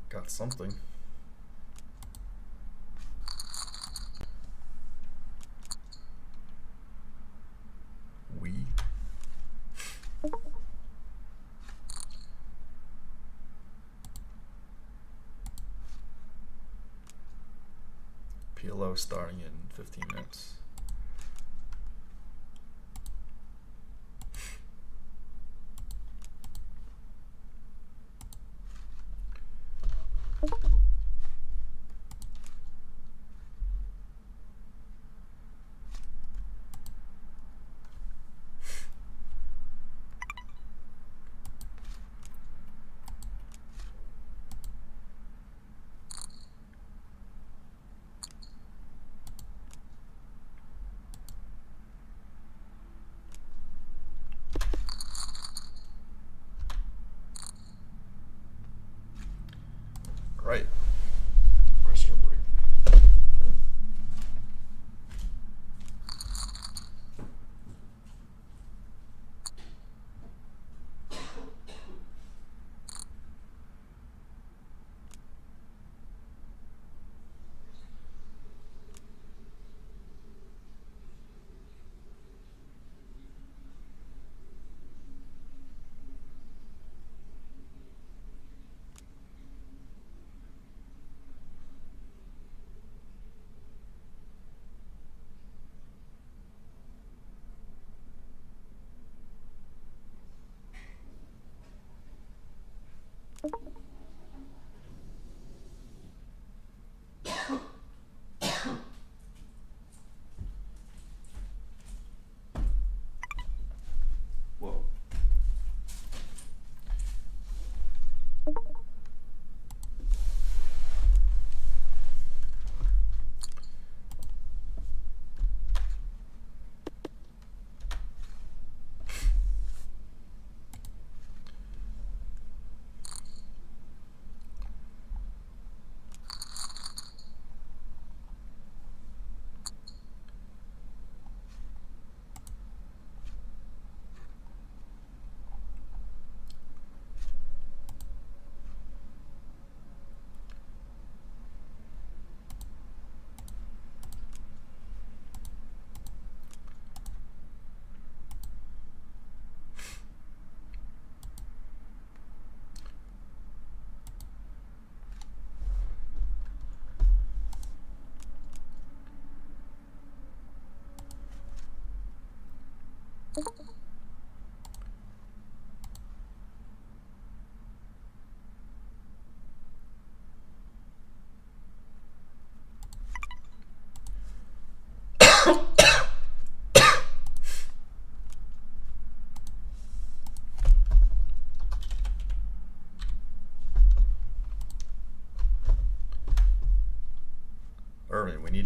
Got something. PLO starting in 15 minutes. Right. Restroom break. Whoa.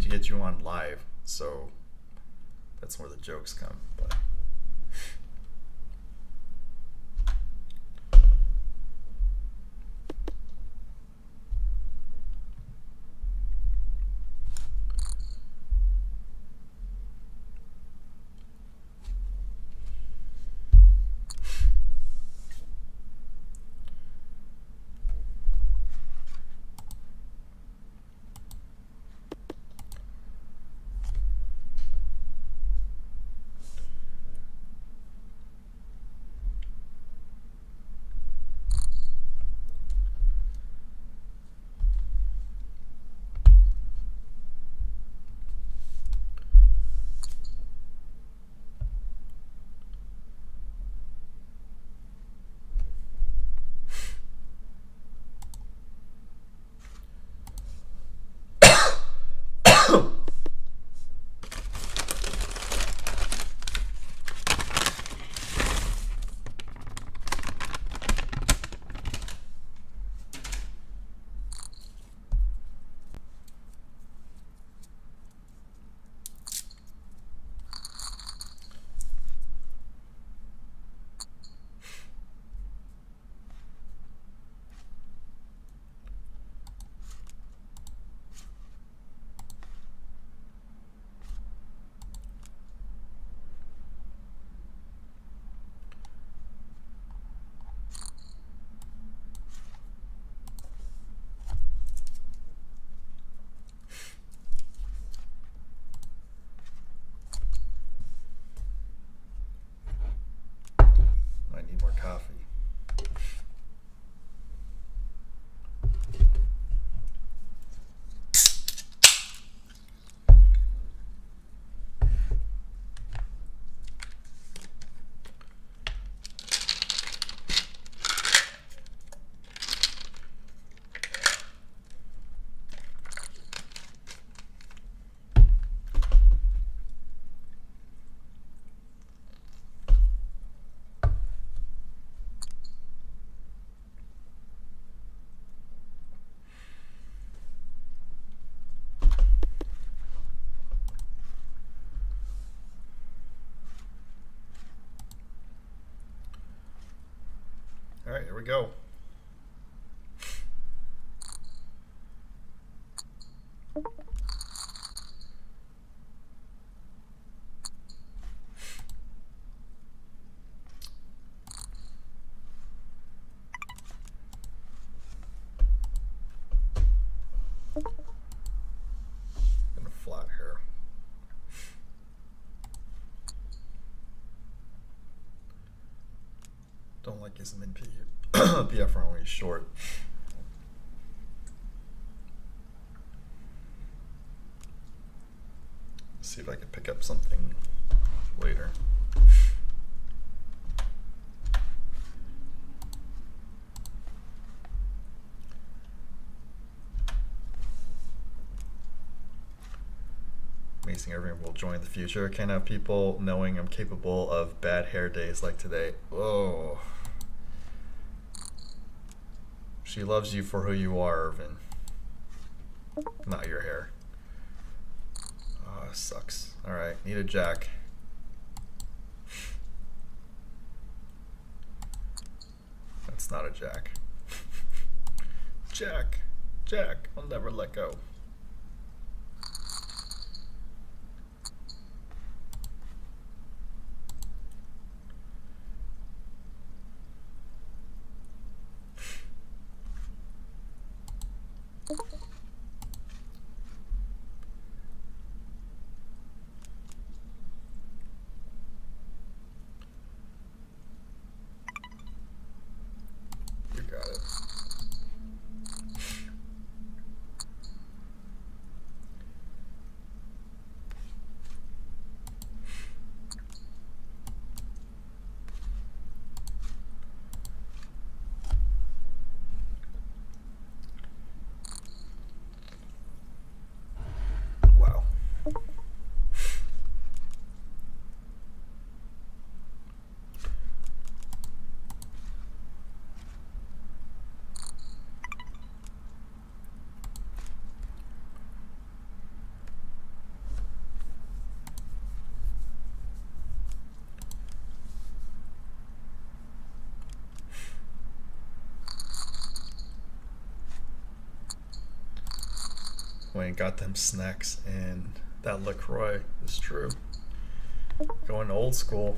need to get you on live, so that's where the jokes come. But I need more coffee. All right, here we go. And a flat hair. Don't like his min PF when he's short. See if I can pick up something later. Amazing, everyone will join the future. Can't have people knowing I'm capable of bad hair days like today. Oh. She loves you for who you are, Irvin. Not your hair. Oh, sucks. Alright, need a jack. That's not a jack. Jack. Jack. I'll never let go. You got it. Wayne got them snacks, and that LaCroix is true. Going old school.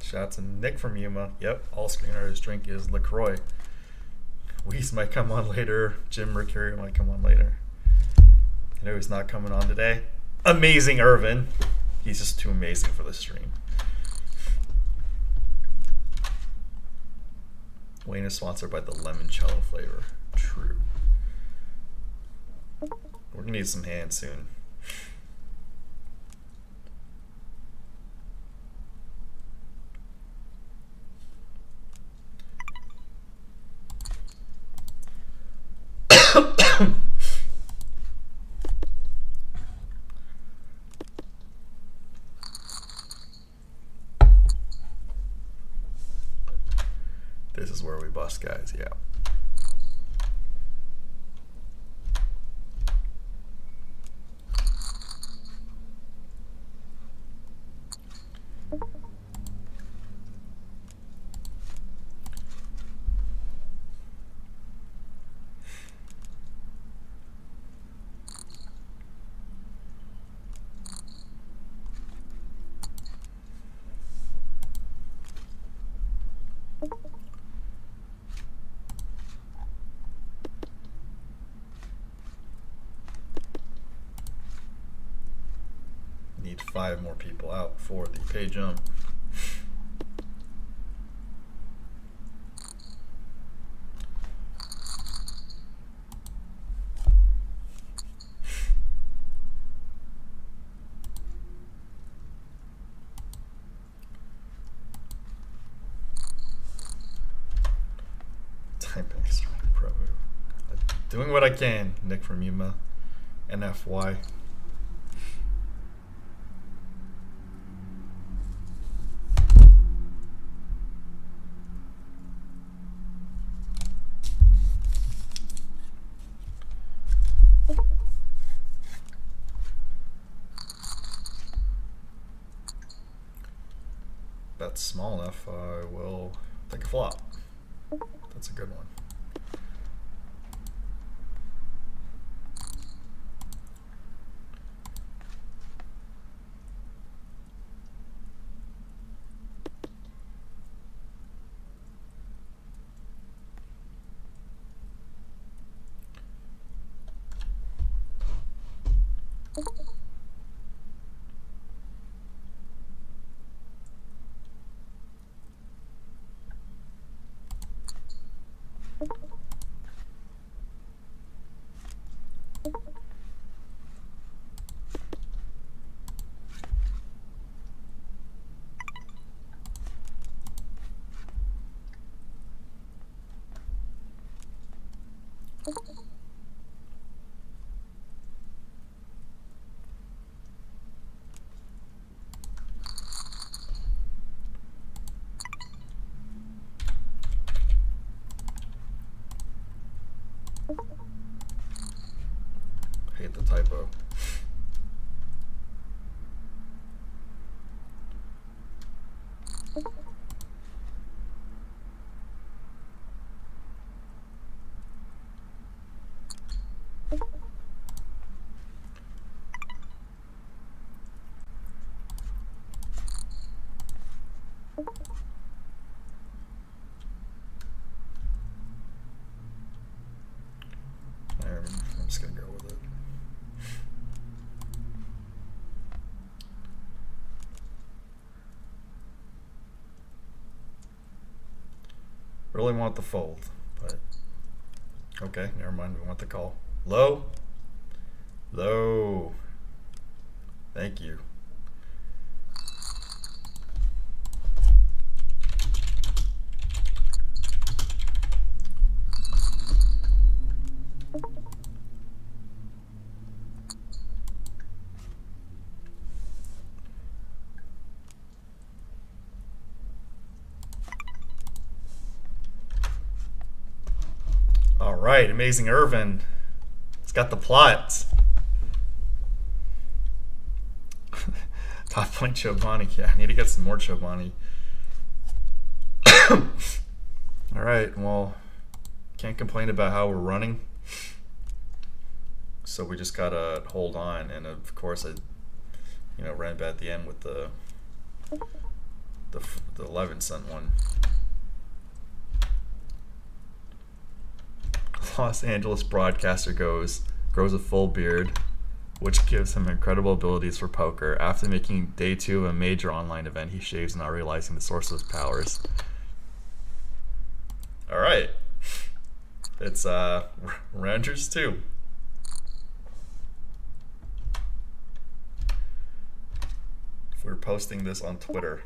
Shout out to Nick from Yuma. Yep, all screenwriters drink is LaCroix. Weezy might come on later. Jim Mercury might come on later. You know who's not coming on today? Amazing Irvin. He's just too amazing for the stream. Wayne is sponsored by the limoncello flavor. True. We're gonna need some hands soon. This is where we bust, guys. Yeah. Need 5 more people out for the pay jump. Typing is pro. Doing what I can. Nick from Yuma. NFY. That's small enough, I will take a flop. That's a good one. Hate the typo. I'm just gonna go with it. Really want the fold, but okay, never mind. We want the call. Low. Low. Thank you. All right, Amazing Irvin. It's got the plot. Top point Chobani. Yeah, I need to get some more Chobani. All All right, well, can't complain about how we're running. So we just gotta hold on, and of course I, ran back at the end with the 11-cent one. Los Angeles broadcaster grows a full beard, which gives him incredible abilities for poker. After making day 2 of a major online event, he shaves, not realizing the source of his powers. All right, it's Rangers 2. If we're posting this on Twitter.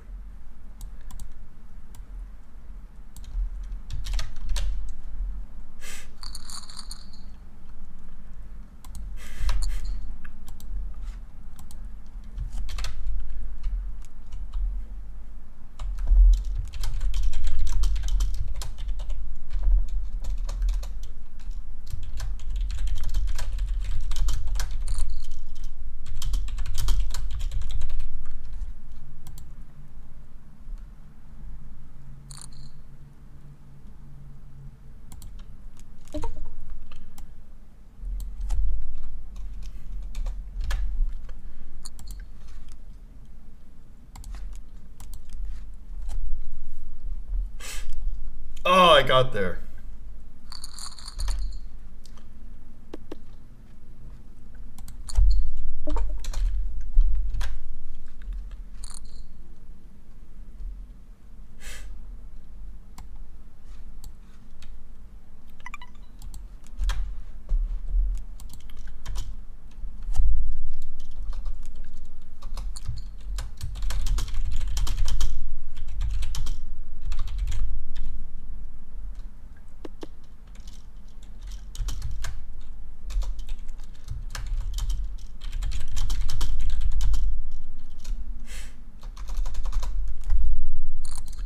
Oh, I got there.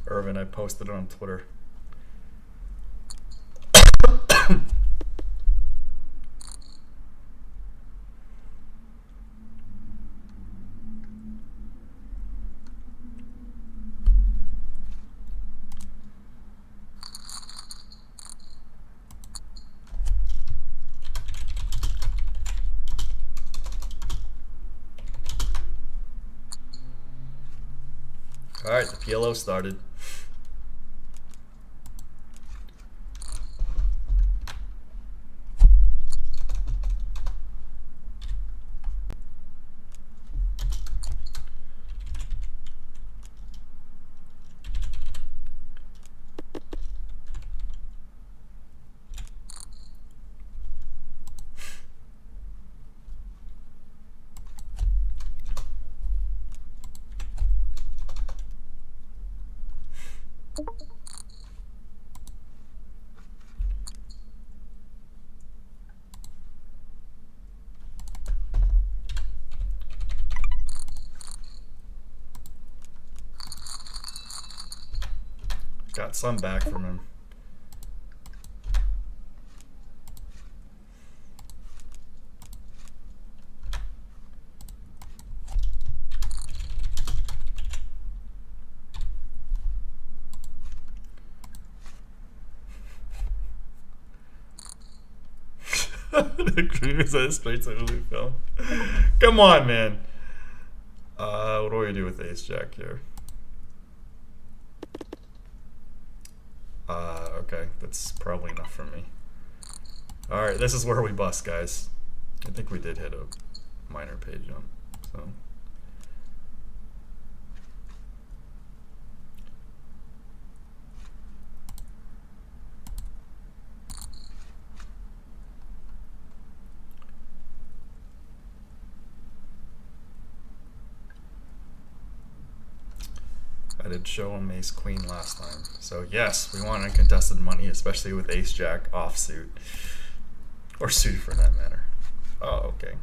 Irvin, I posted it on Twitter. All right, the PLO started. Got some back from him. The creamers on straight to Hulu film. Come on, man. What do we do with Ace Jack here? Okay, that's probably enough for me. Alright, this is where we bust, guys. I think we did hit a minor page jump, so. I did show him Ace Queen last time. So yes, we want uncontested money, especially with Ace Jack offsuit. Or suit for that matter. Oh, okay.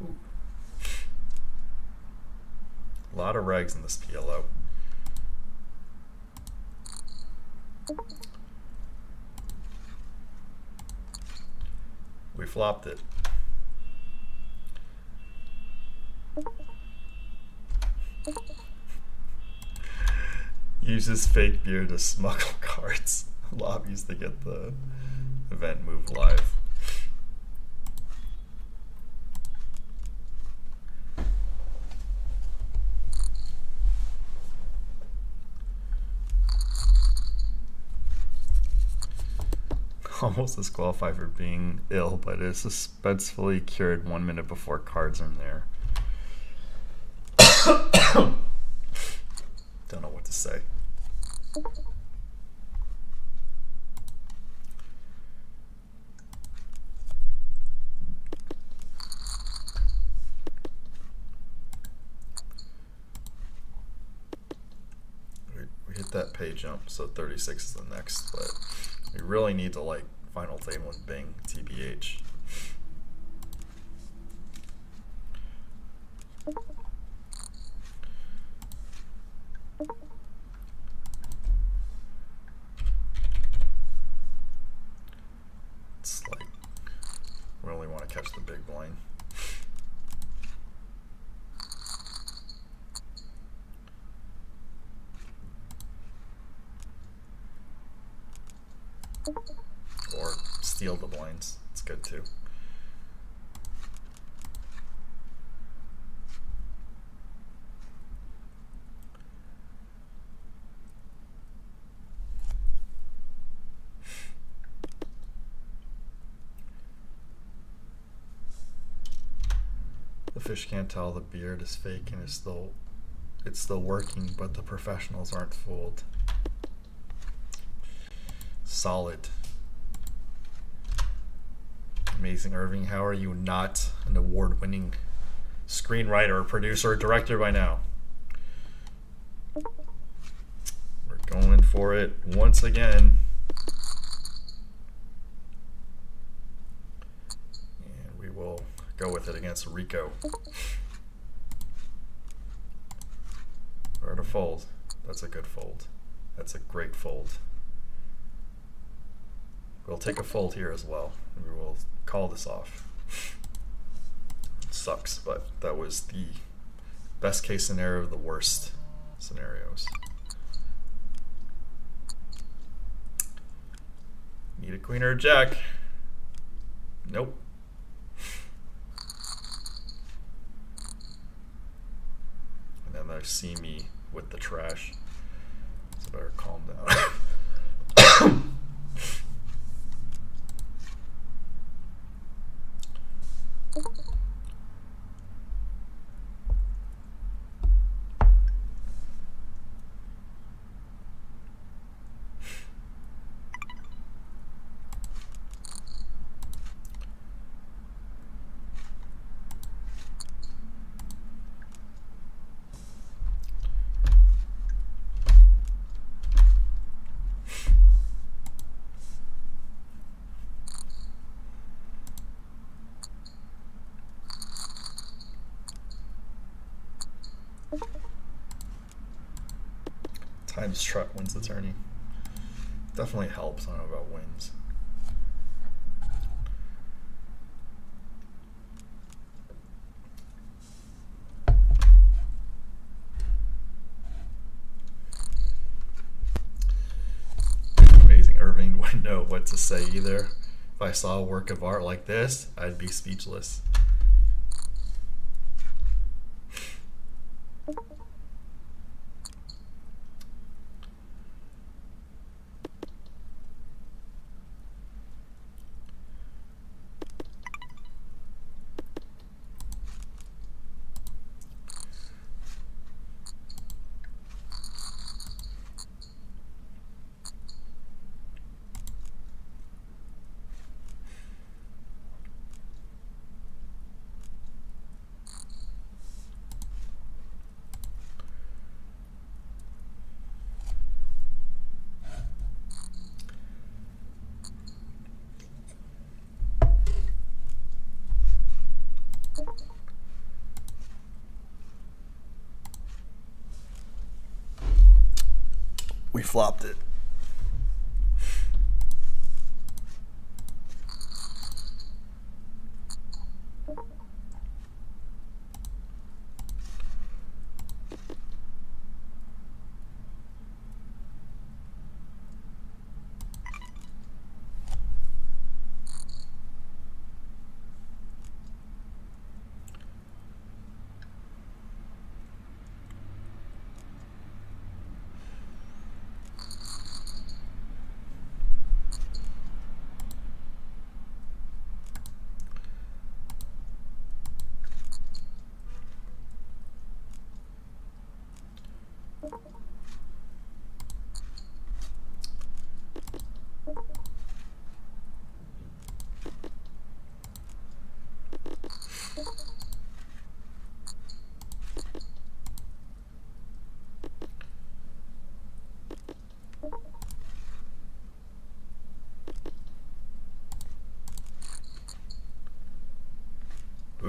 Ooh. A lot of regs in this PLO. We flopped it. Uses fake beer to smuggle cards. Lobbies to get the event move live. Almost disqualified for being ill, but is suspensefully cured 1 minute before cards are in there. Don't know what to say. We hit that pay jump, so 36 is the next, but we really need to like final table and Bing, TBH. It's like we only want to catch the big blind. Or steal the blinds. It's good too. The fish can't tell the beard is fake and it's still working, but the professionals aren't fooled. Solid. Amazing Irving, how are you not an award-winning screenwriter, producer, director by now? We're going for it once again. And we will go with it against Rico. Or to fold. That's a good fold. That's a great fold. We'll take a fold here as well. We will call this off. It sucks, but that was the best case scenario of the worst scenarios. Need a queen or a jack. Nope. And then they see me with the trash. So better calm down. Times Truck wins the tourney. Definitely helps. I don't know about wins. Amazing Irving wouldn't know what to say either. If I saw a work of art like this, I'd be speechless. We flopped it.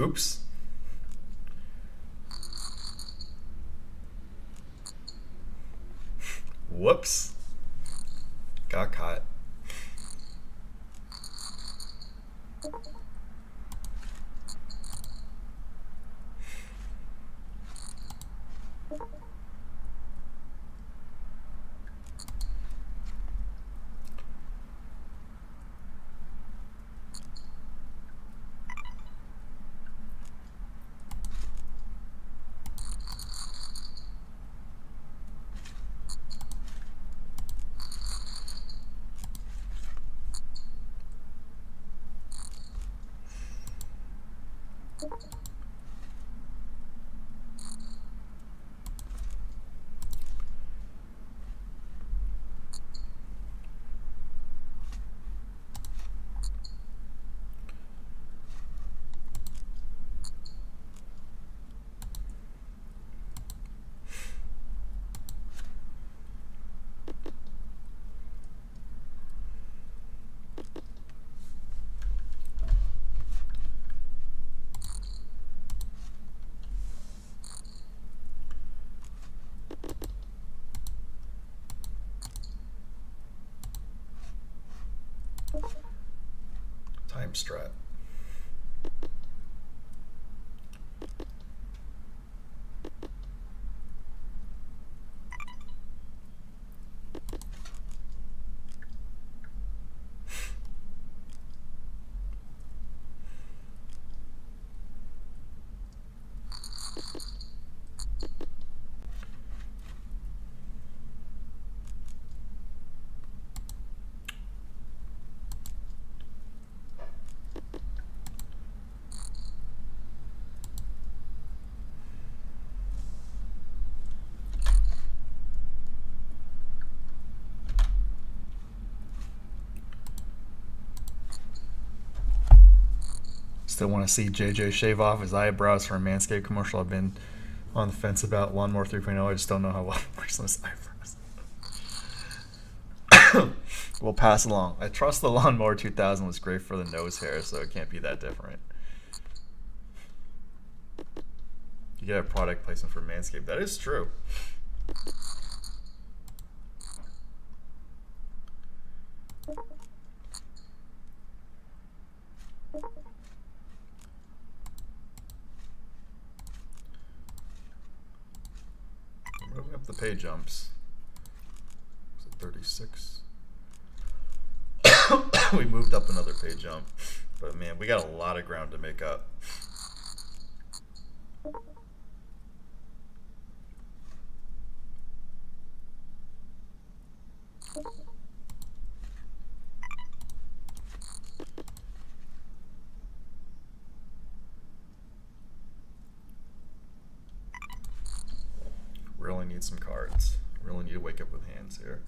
Oops. Whoops. Got caught. Time strat. Still want to see JJ shave off his eyebrows for a Manscaped commercial. I've been on the fence about Lawnmower 3.0. I just don't know how well it works on his eyebrows. We'll pass along. I trust the Lawnmower 2000 was great for the nose hair, so it can't be that different. You get a product placement for Manscaped. That is true. Moving up the pay jumps. Was it 36? We moved up another pay jump. But man, we got a lot of ground to make up. Really need some cards. Really need to wake up with hands here.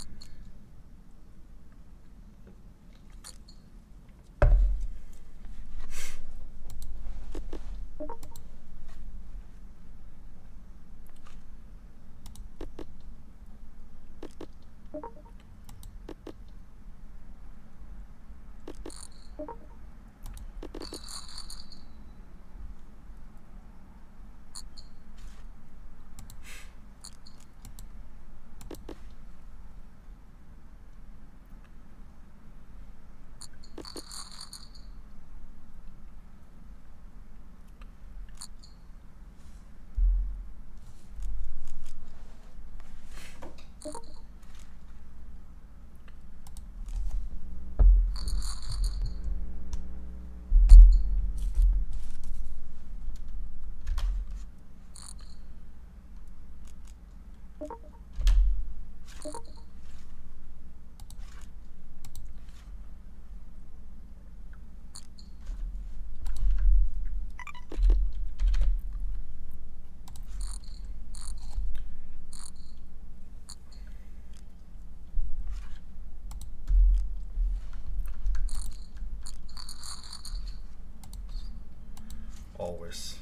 Always.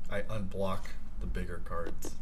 I unblock the bigger cards.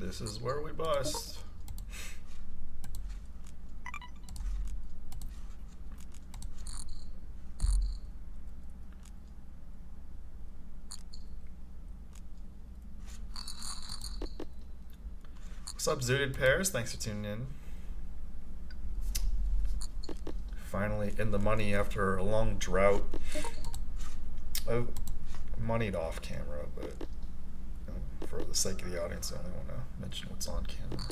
This is where we bust. What's up, Zooted Pairs? Thanks for tuning in. Finally in the money after a long drought. I've moneyed off camera, but for the sake of the audience, I only want to mention what's on camera.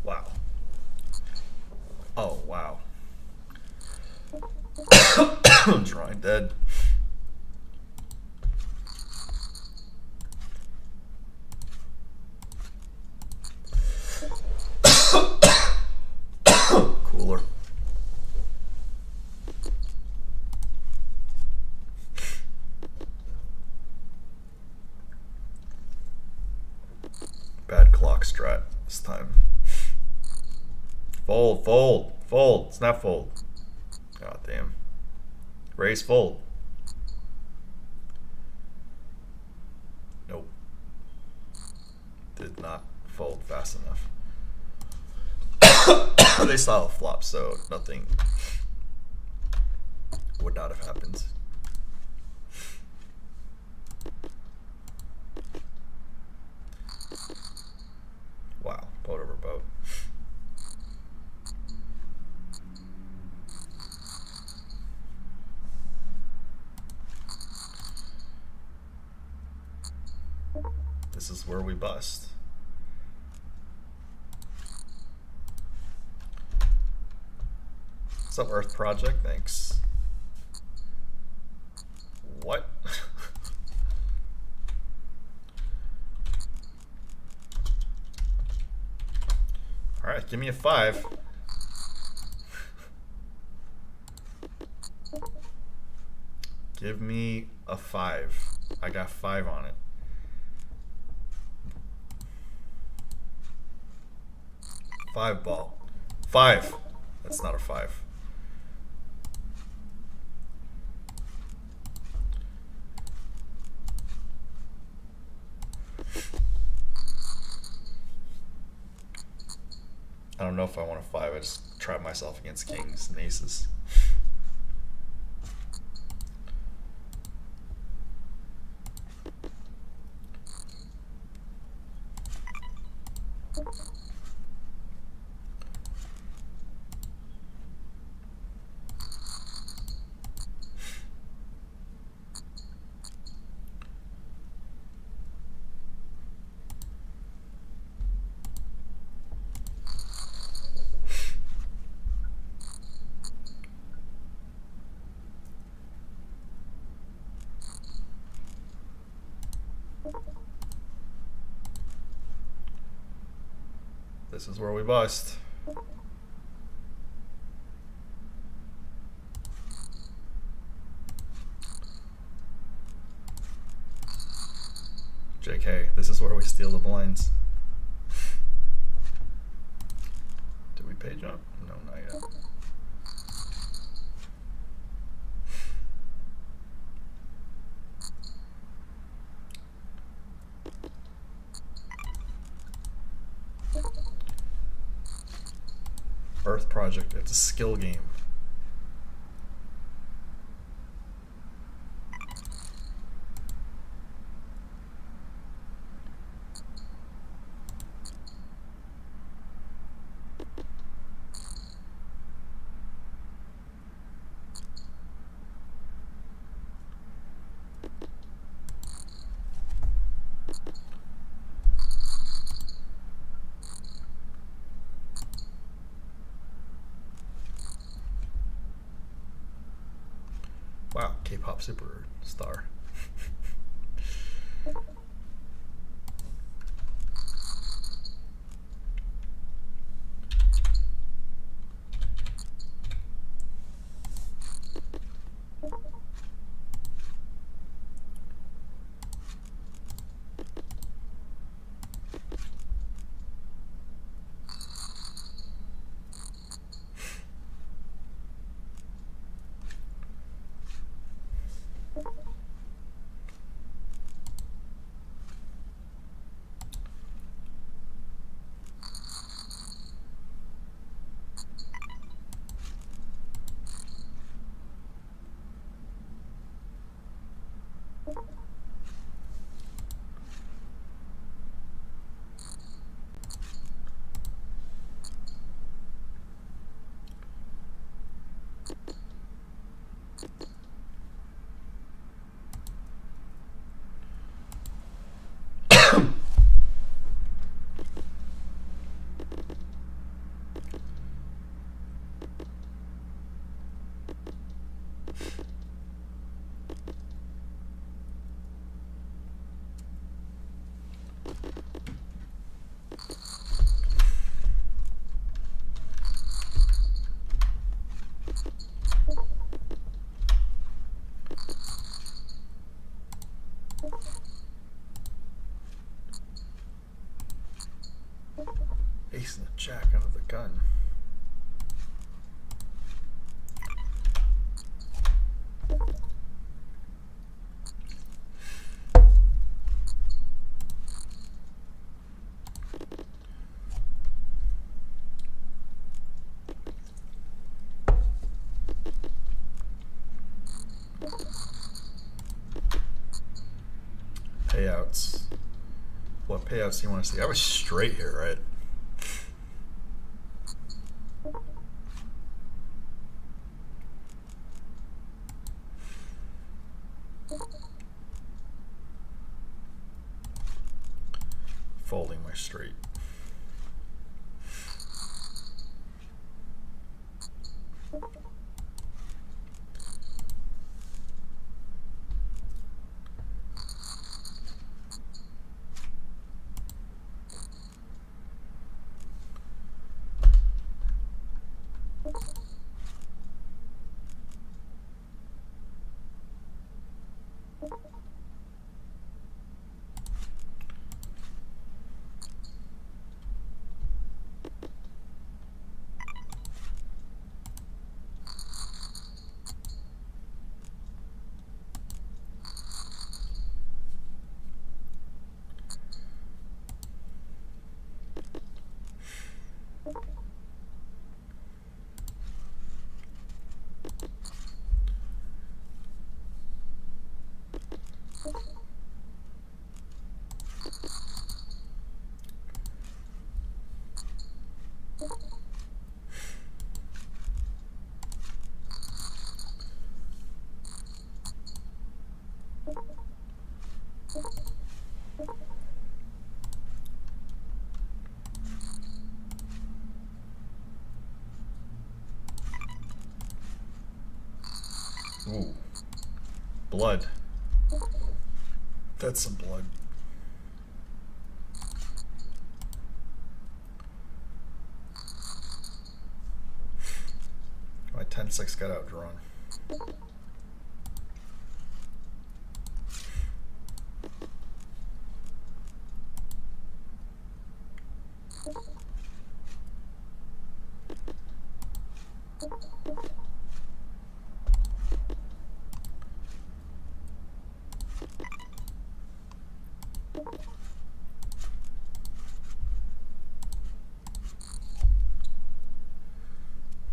Wow. Oh, wow. I'm drawing dead. Cooler. Bad clock strat this time. Fold, fold, fold, snap fold. God damn. Raise fold. Nope. Did not fold fast enough. They saw a flop, so nothing would not have happened. Wow, boat over boat. This is where we bust. What's up, Earth Project? Thanks. What? Give me a 5. Give me a 5. I got 5 on it. Five ball. 5. That's not a 5. I don't know if I want a 5. I just tried myself against kings and aces. This is where we bust. JK, this is where we steal the blinds. Did we pay jump? No, not yet. Earth Project, it's a skill game. Wow, K-pop superstar. Ace and the jack out of the gun. Payouts. What payouts do you want to see? I was straight here, right? Folding my straight. Ooh. Blood. That's some blood. My 10-6 got outdrawn.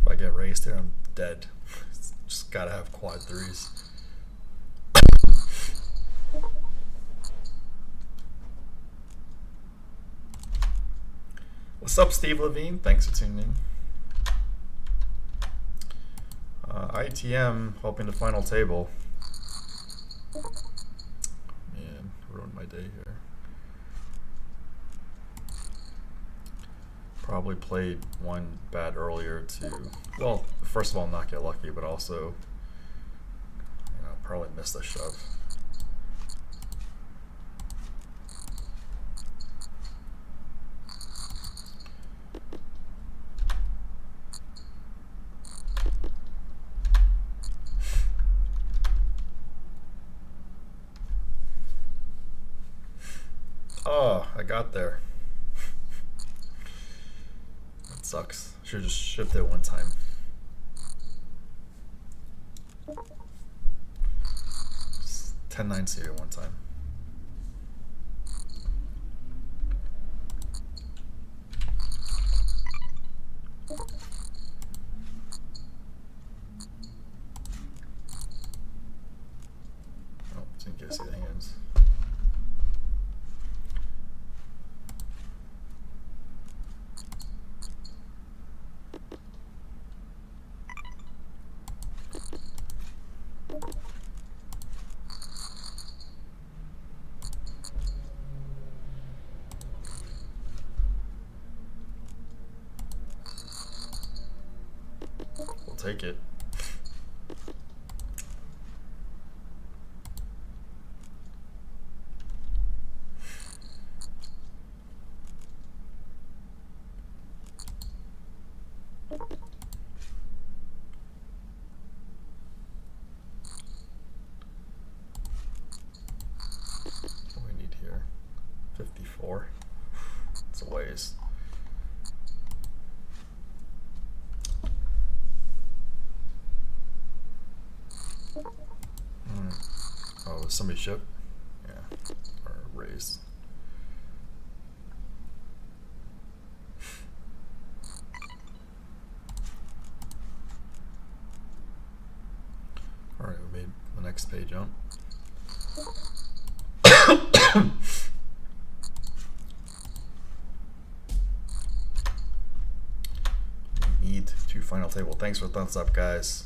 If I get raised here, I'm dead. Just gotta have quad threes. What's up, Steve Levine? Thanks for tuning in. ITM hoping to final table. Man, ruined my day here. Probably played one bad earlier to, well, first of all, not get lucky, but also, probably missed a shove. Oh, I got there. That sucks. Should've just shipped it one time. Just 10-9 seer one time. Oh, didn't get to see the hands. We'll take it. What do we need here? 54. It's a ways. Oh, was somebody ship? Yeah, or raised. All right, we made the next page jump. We need to final table. Thanks for the thumbs up, guys.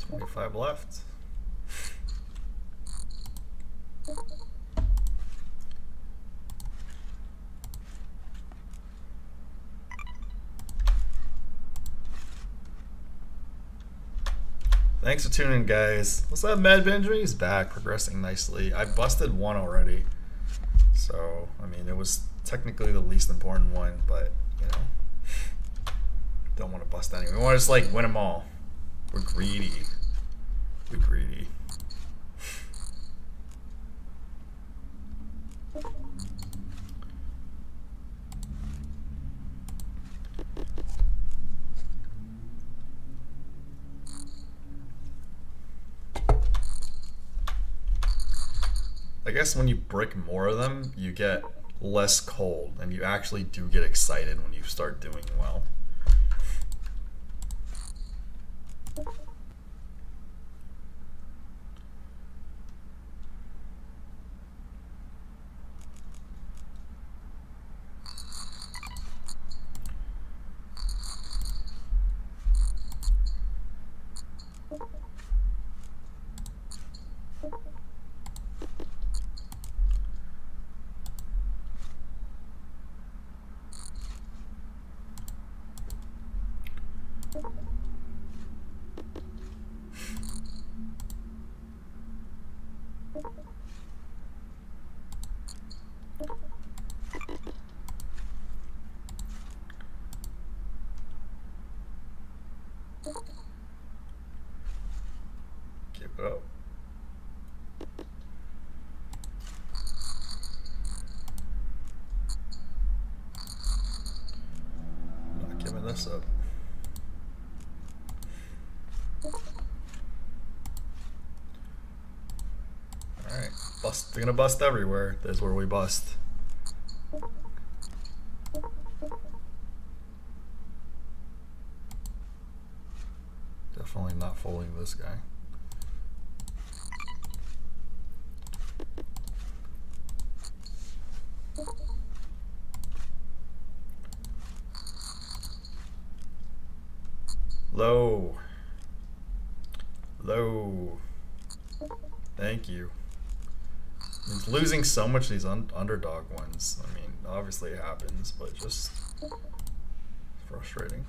25 left. Thanks for tuning in, guys. What's up, Mad Benji? He's back, progressing nicely. I busted one already. So, I mean, it was technically the least important one, but, you know, don't want to bust any. We want to just, like, win them all. We're greedy. We're greedy. I guess when you break more of them, you get less cold, and you actually do get excited when you start doing well. Give it up. Not giving this up. Alright, bust. They're gonna bust everywhere. That's where we bust. Definitely not folding this guy. Low. Low. Thank you. He's losing so much these underdog ones. I mean, obviously it happens, but just frustrating.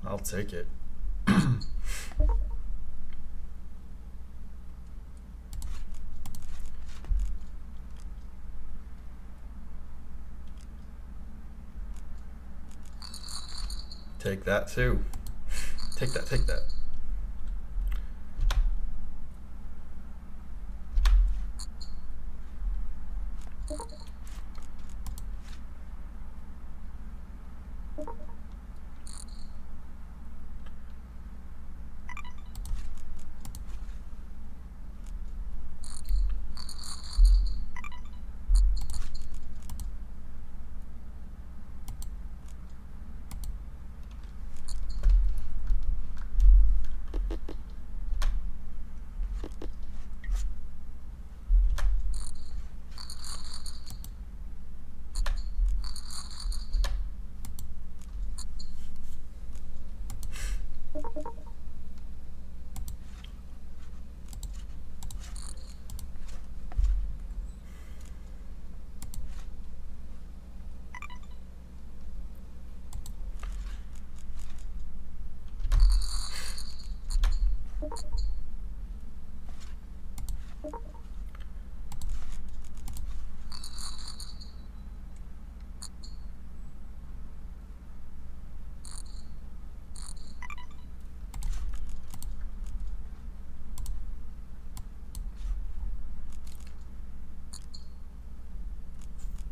I'll take it. Take that too. Take that, take that.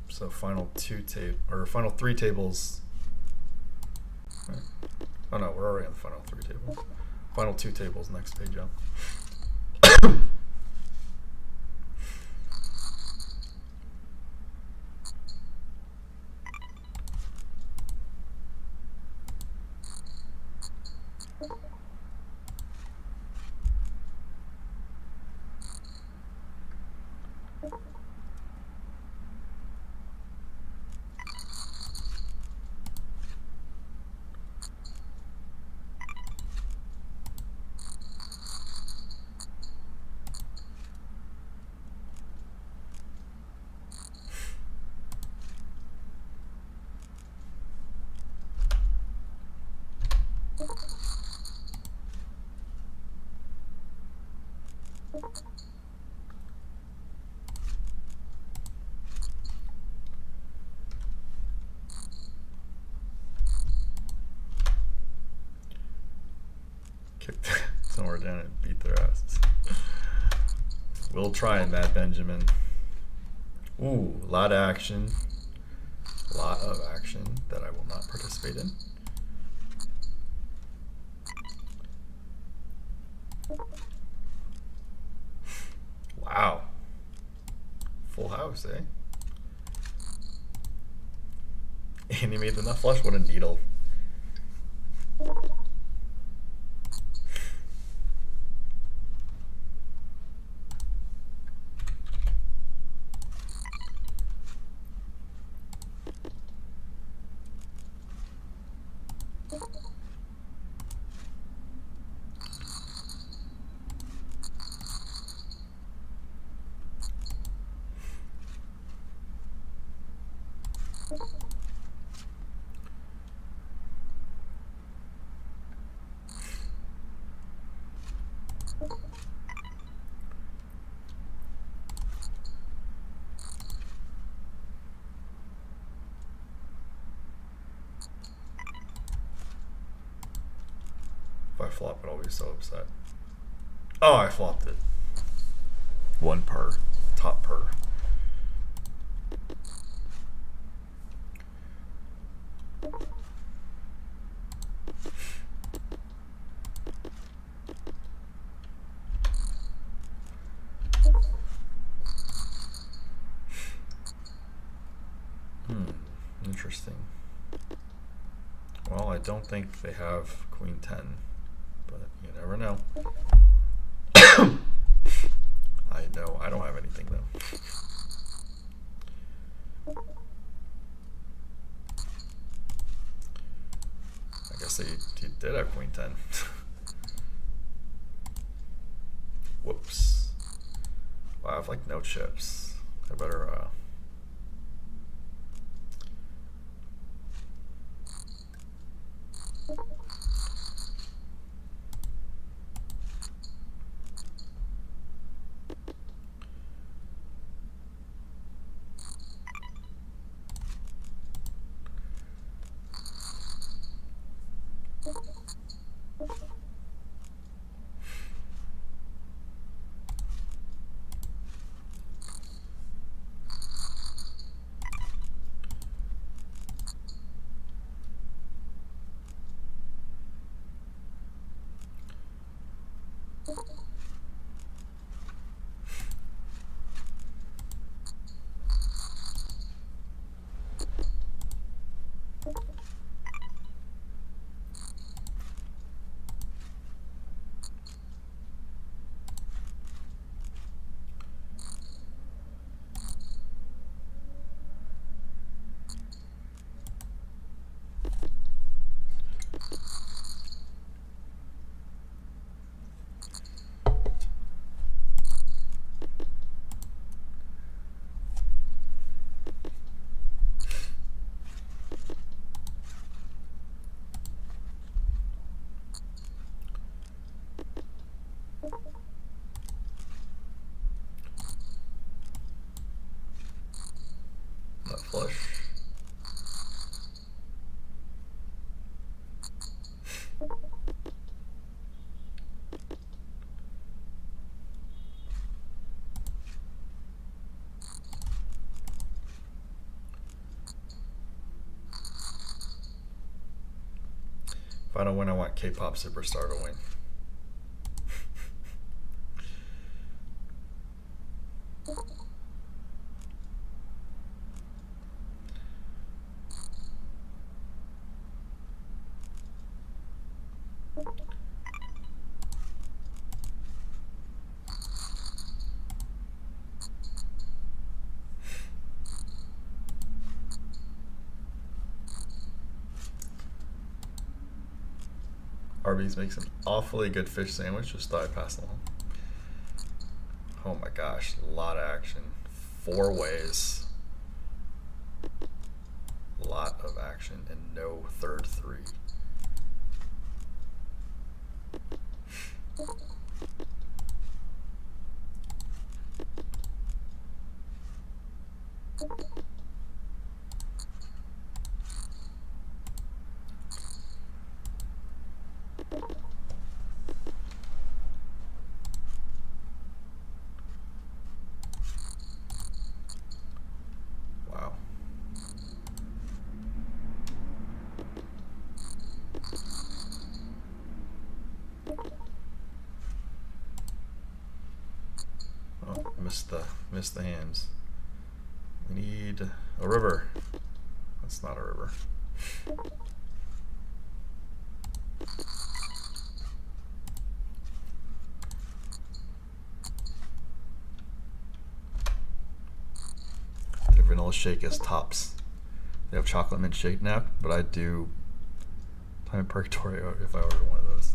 So final final three tables. Right. Oh no, we're already on the final 3 tables. Final 2 tables, next page up. Kick somewhere down and beat their asses. We'll try, Matt Benjamin. Ooh, a lot of action. A lot of action that I will not participate in. Wow. Full house, eh? And he made the nut flush? What a needle. If I flop it, I'll be so upset. Oh, I flopped it. 1 per. Top per. Interesting. Well, I don't think they have Queen 10, but you never know. I know I don't have anything though. I guess he did have Queen 10. Whoops. Wow, I have like no chips. I better not flush. If I don't win, I want K-pop superstar to win. Arby's makes an awfully good fish sandwich. Just thought I'd pass along. Oh my gosh, a lot of action. 4 ways. A lot of action and no third 3. Wow. Oh, missed the hands. We need a river. That's not a river. Their vanilla shake is tops. They have chocolate mint shake now, but I'd do Time in Purgatory if I ordered one of those.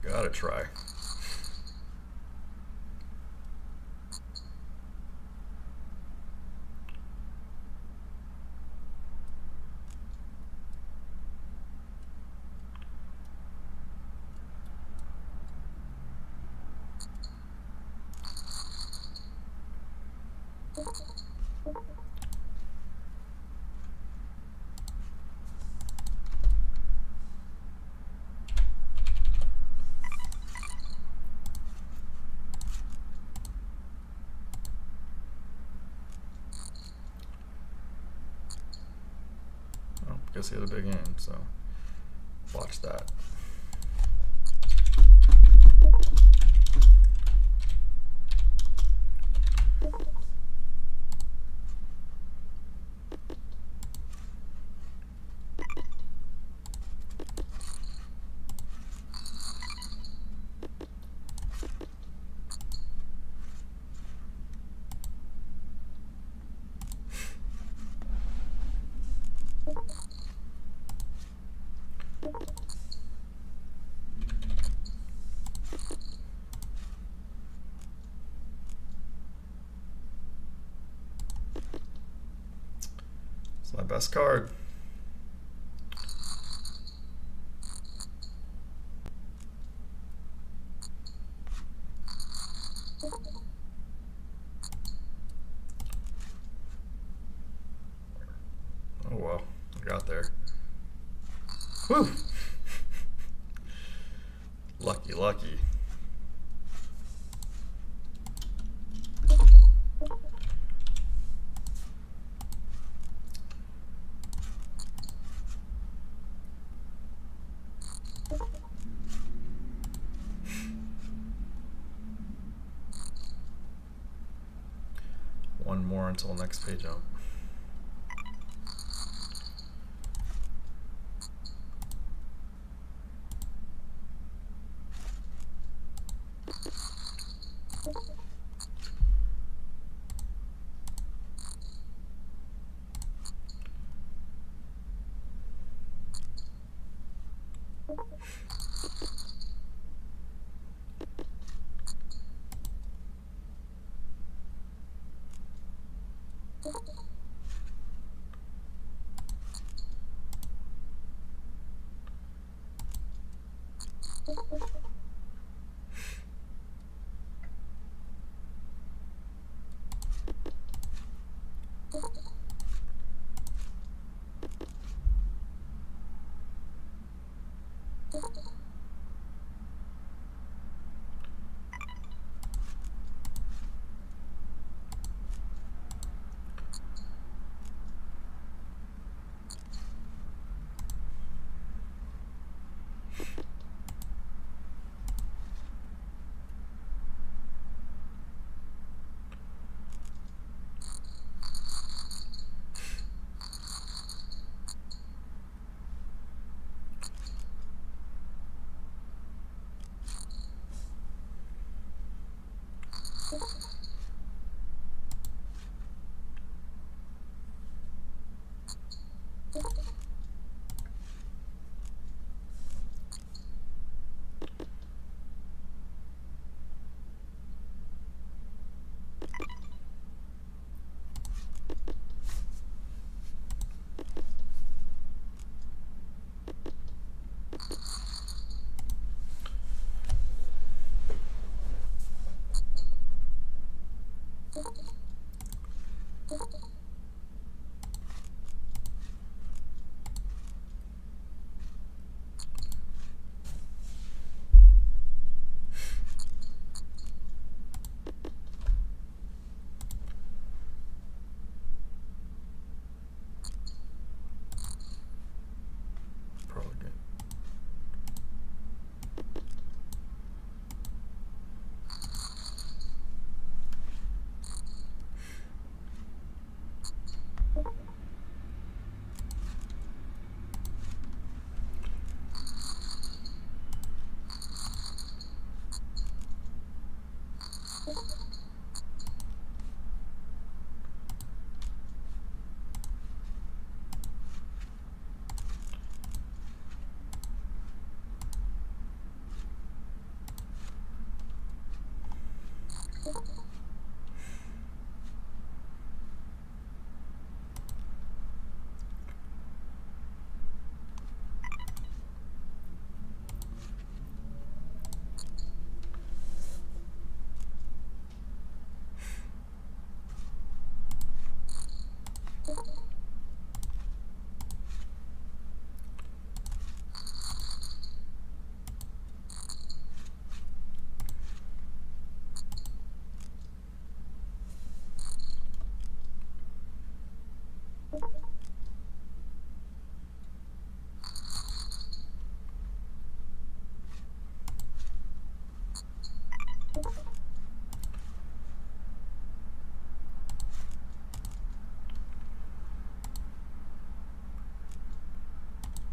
Gotta try. Guess he had a big hand, so watch that. It's my best card. Oh well, I got there. Whew. Lucky, lucky. one more until next page jump.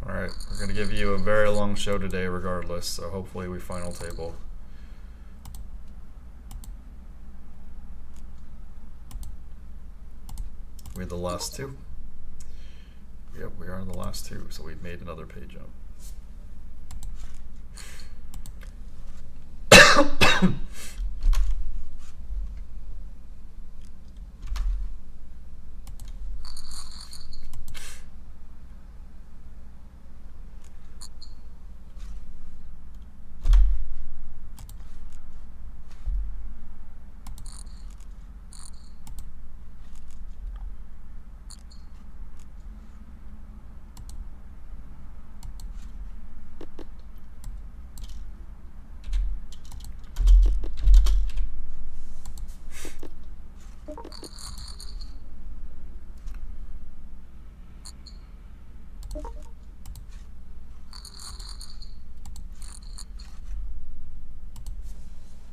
Alright, we're going to give you a very long show today regardless, so hopefully we final table. We're the last two. Yep, we are the last two, so we've made another page jump.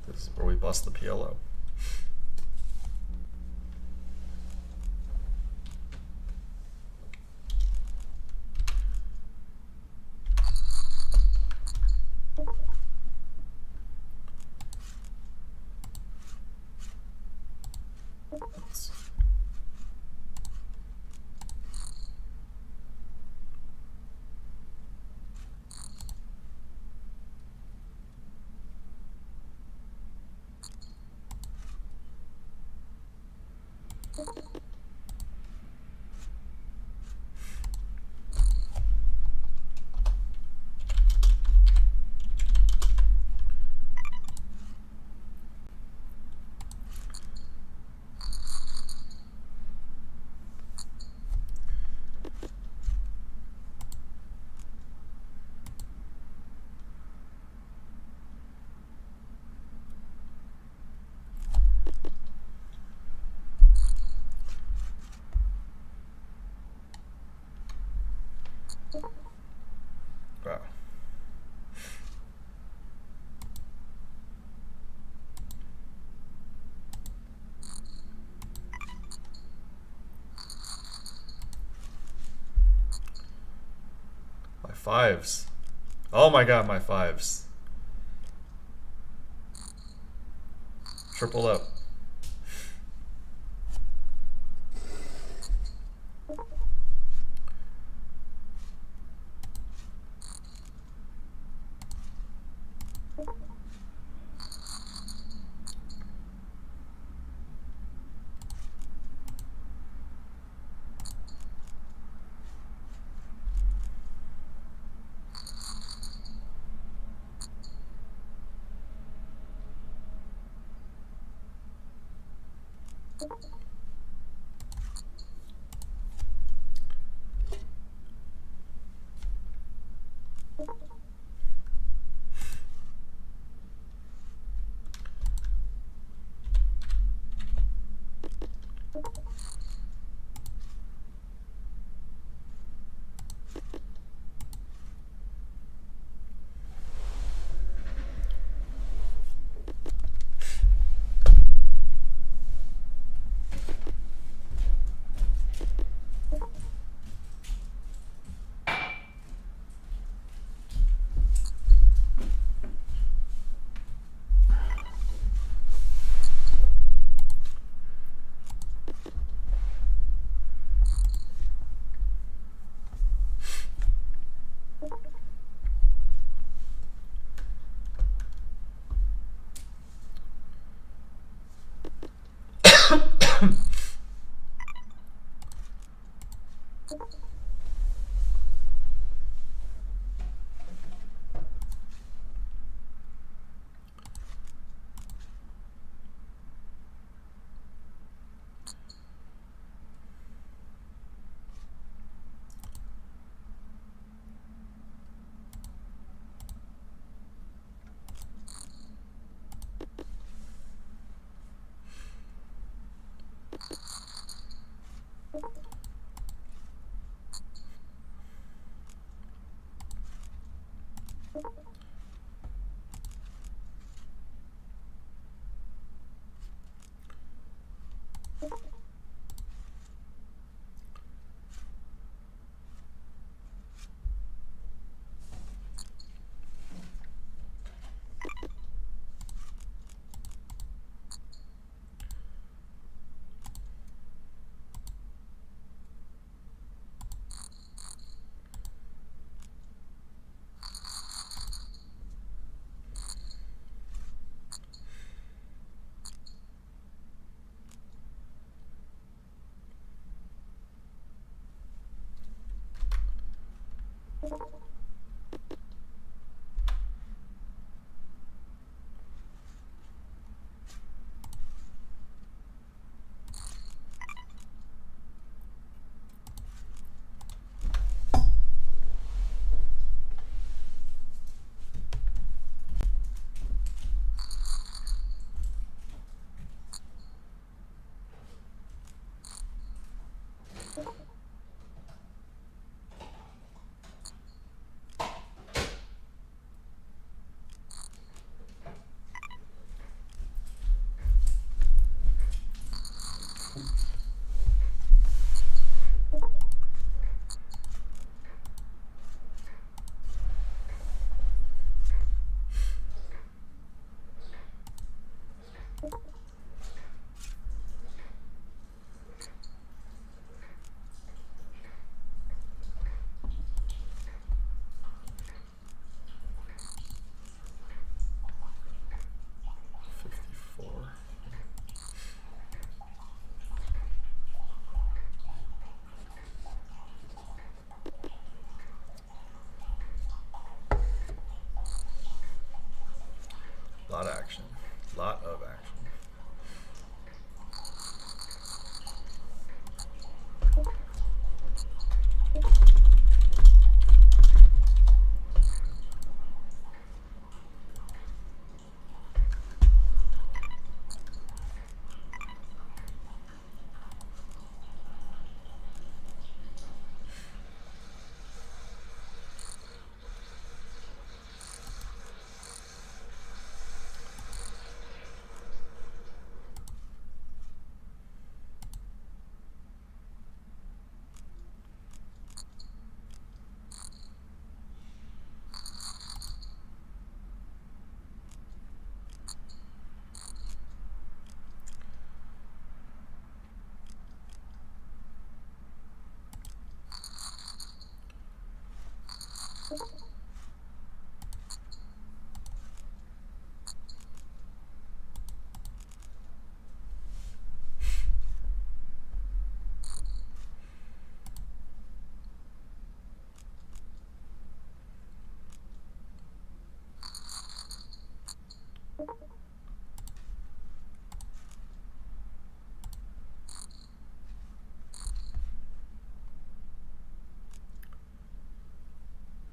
This is where we bust the PLO. Wow. My fives. Oh my god, my fives. Triple up.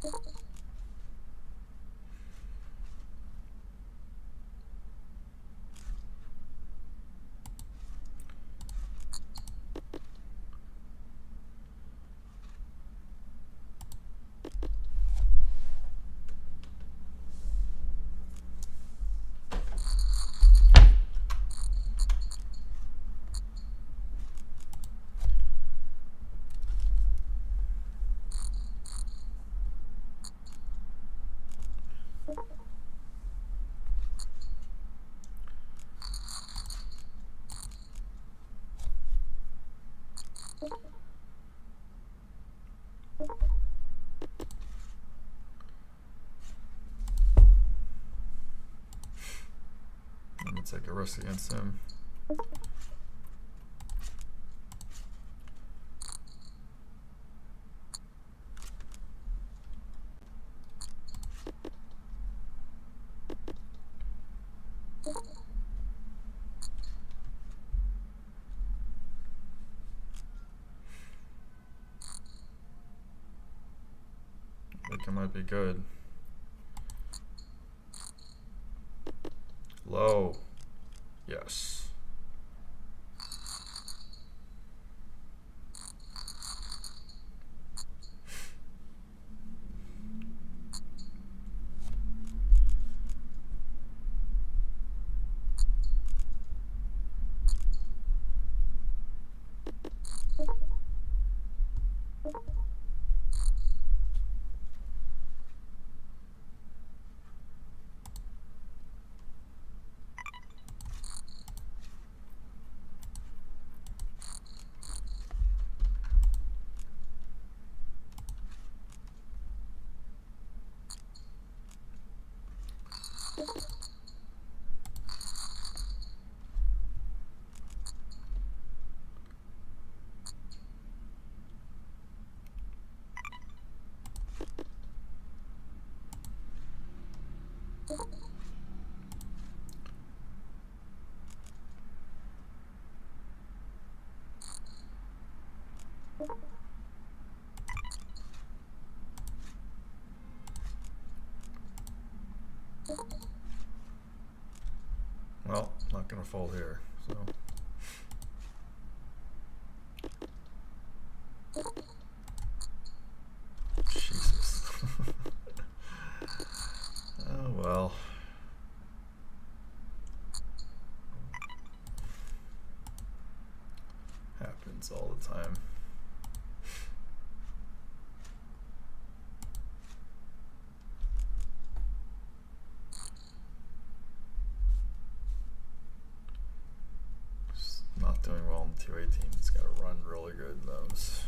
I'm gonna take a risk against him. I think it might be good. Low. Yes. Well, not gonna fold here, so. Jesus. Oh well. Happens all the time. Just not doing well in the 218. It's got to run really good in those.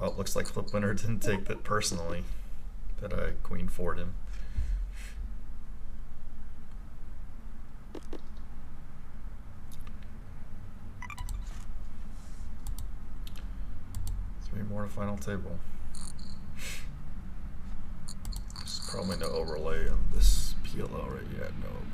Well, it looks like Flip Winner didn't take that personally, that I queen forward him. Three more to final table. There's probably no overlay on this PLO right yet. No overlay.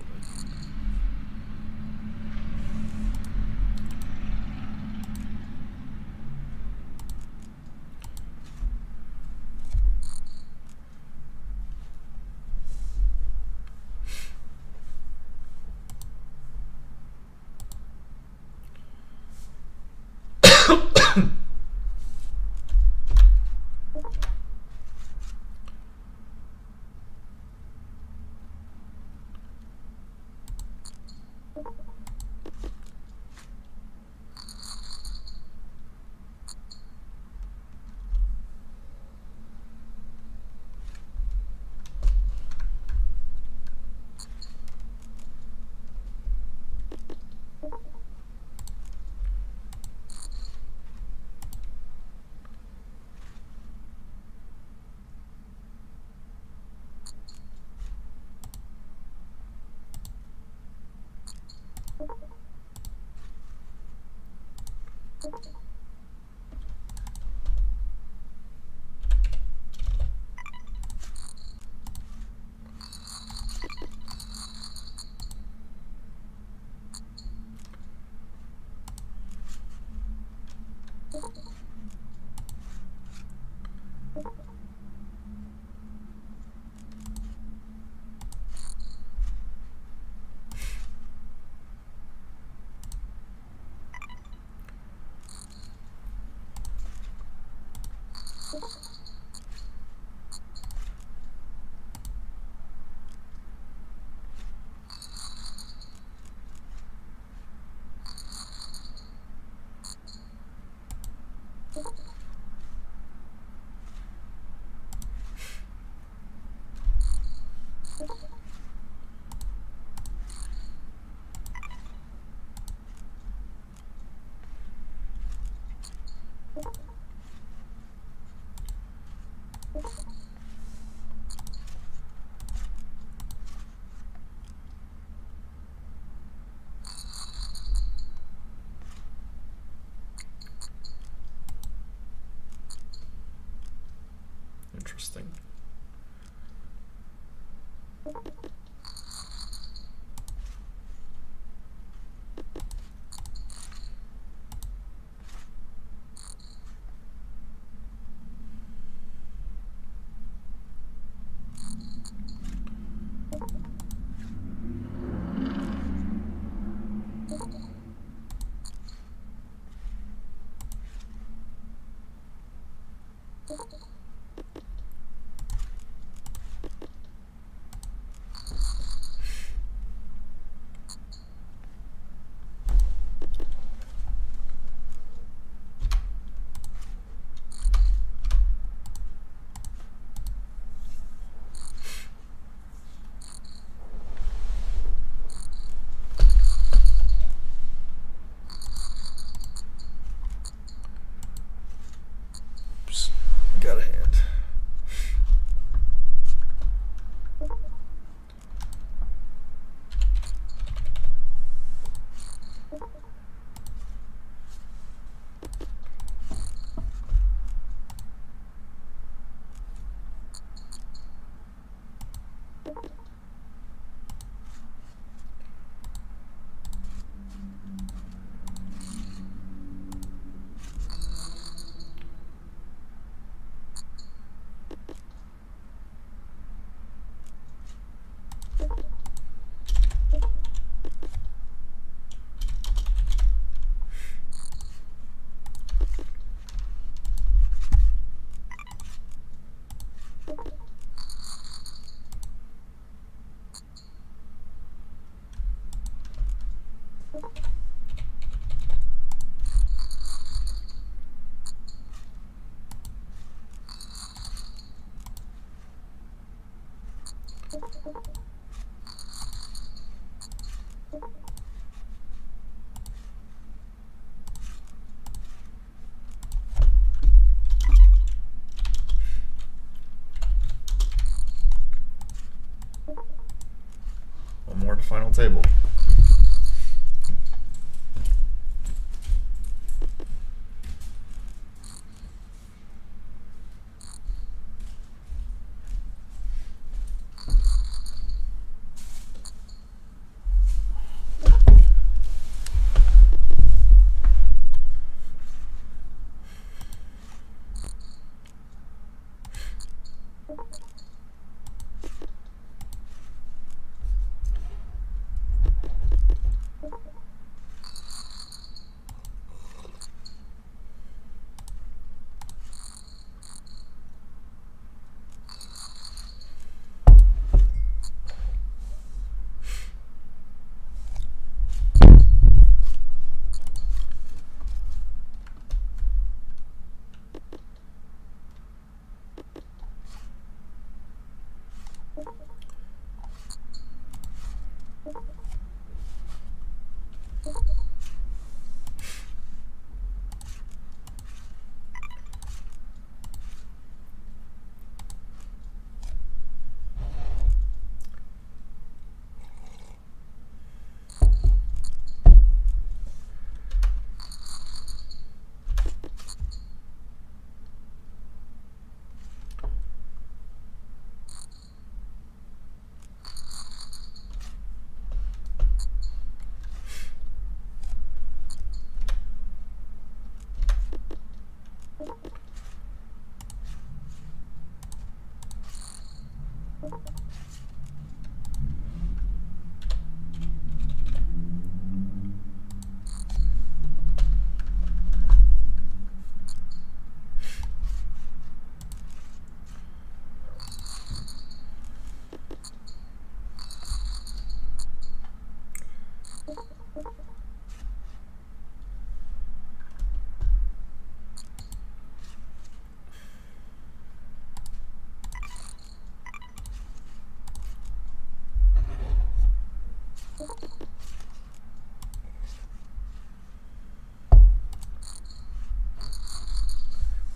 Interesting. Got a hand. more to final table.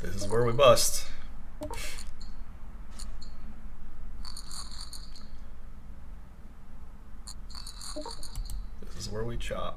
This is where we bust. This is where we chop.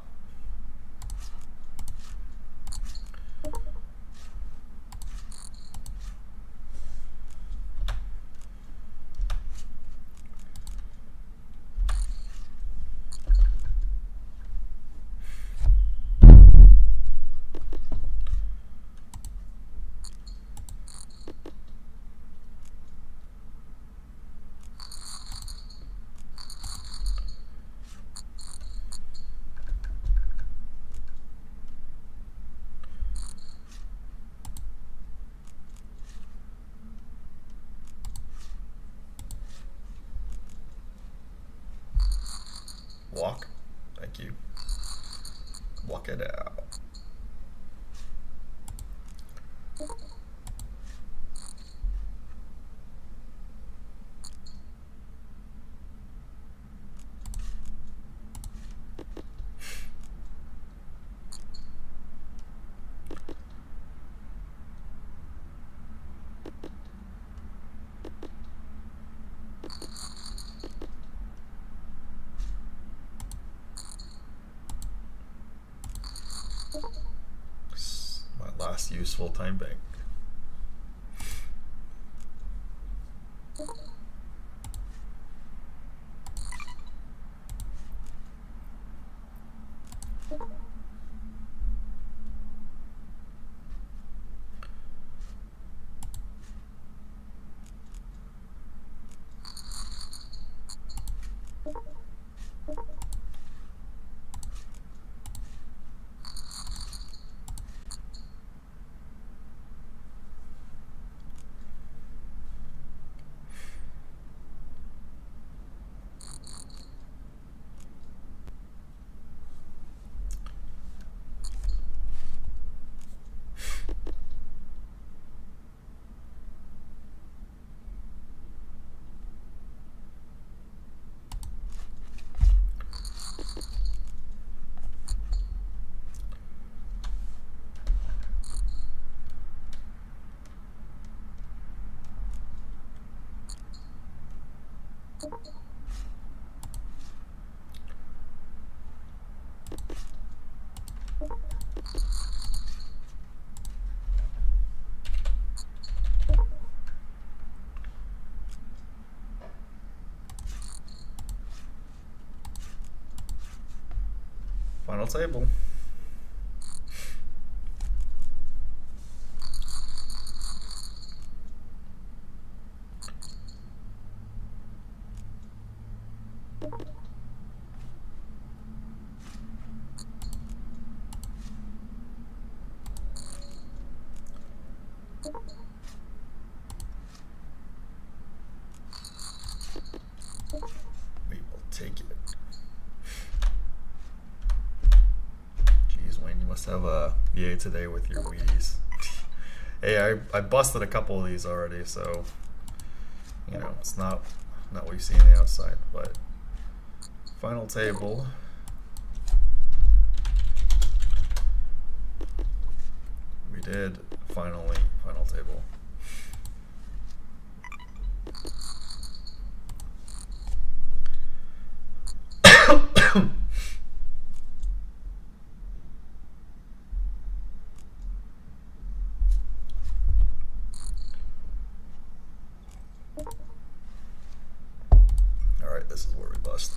Walk. Thank you. Walk it out. My last useful time bank. Final table. We will take it. Jeez, Wayne, you must have a VA today with your Wheaties. Hey, I busted a couple of these already, so you know it's not what you see on the outside. But final table. We did finally final table. All right, this is where we bust.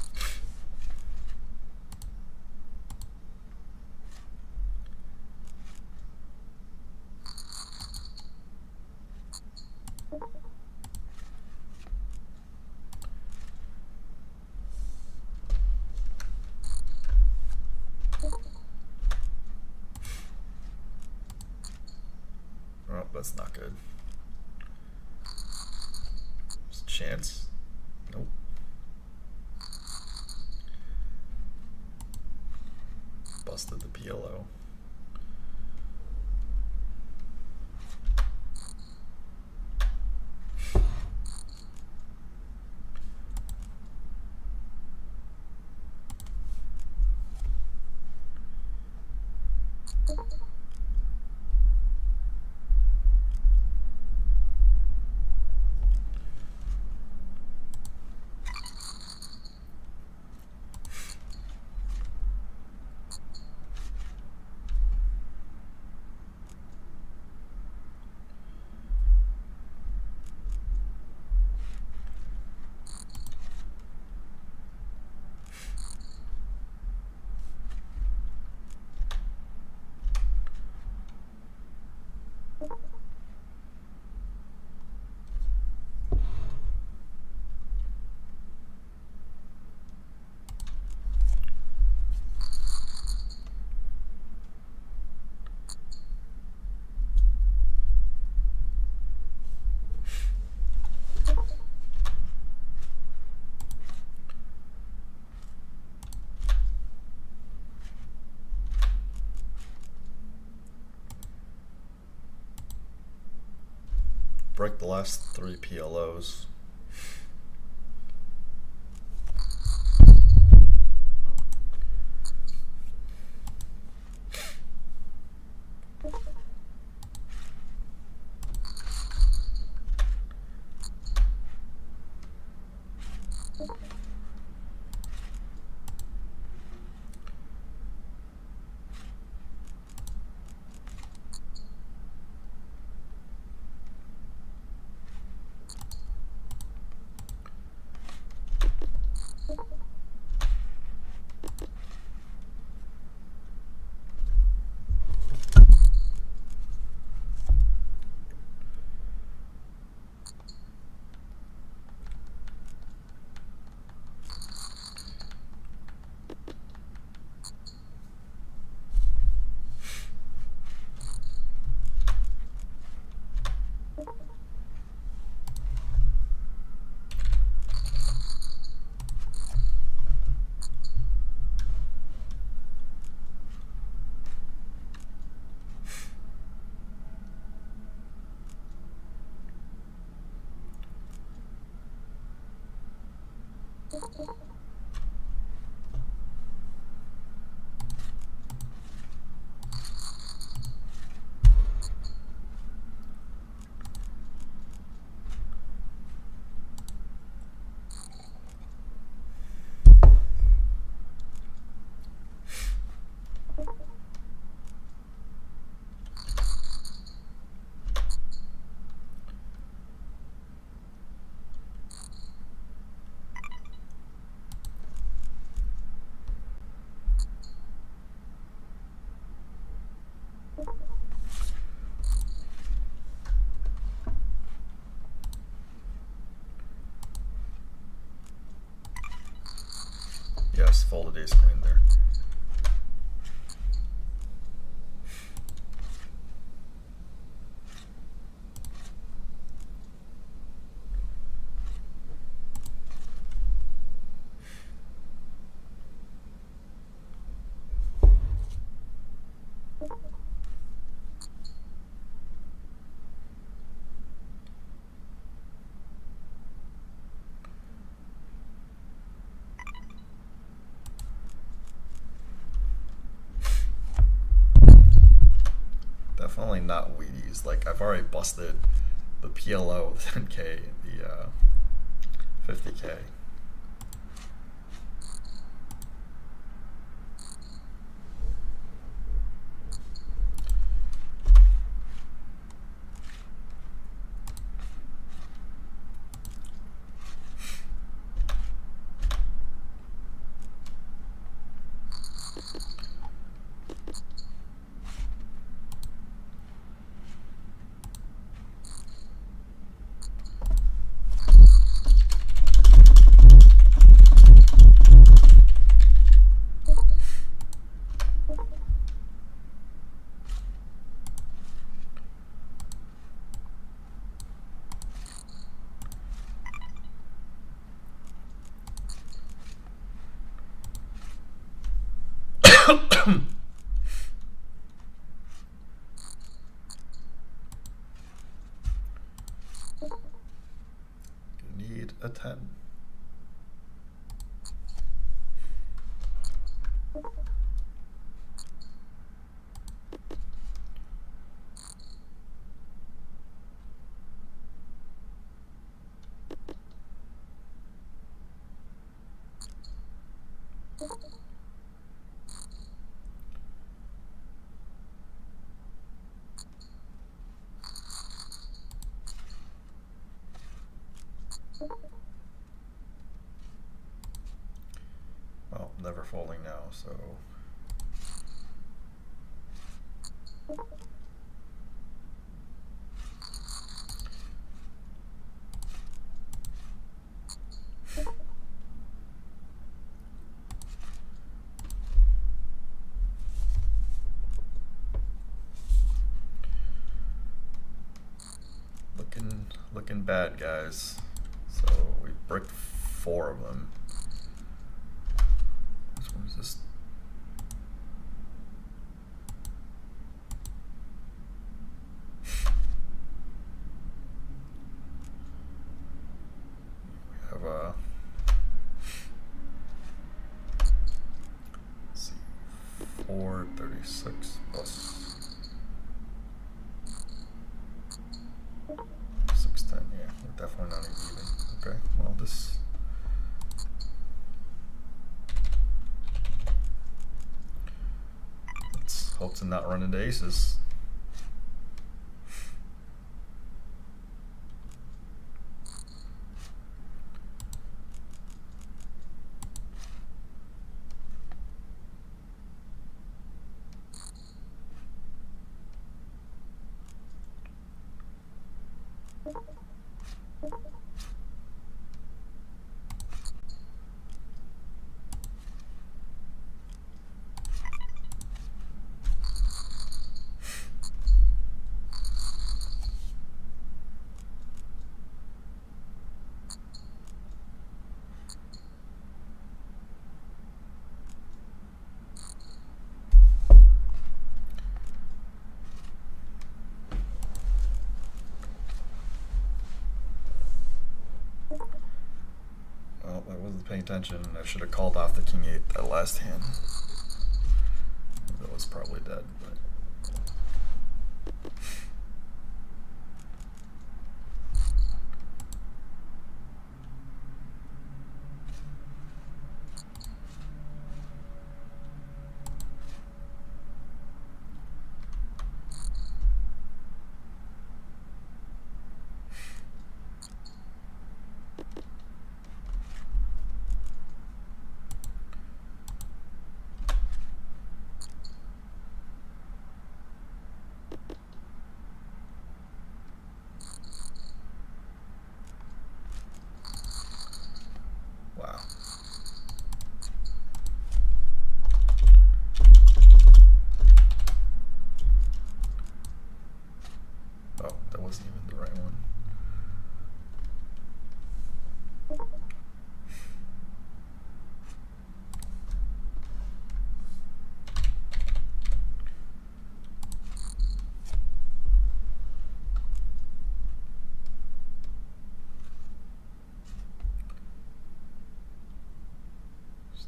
Oh, that's not good. There's a chance. Nope. Busted the PLO. Break the last 3 PLOs. Yes, folded ace queen there. Definitely not Wheaties. Like, I've already busted the PLO with 10K, the 50K. Need a 10. Well, never folding now, so looking bad, guys. So we bricked 4 of them. This one's just we have a let's see, 436 plus 610. Yeah, we're definitely not even. Okay, well this. Let's hope to not run into aces. Well, I wasn't paying attention. I should have called off the king 8 that last hand. That was probably dead, but.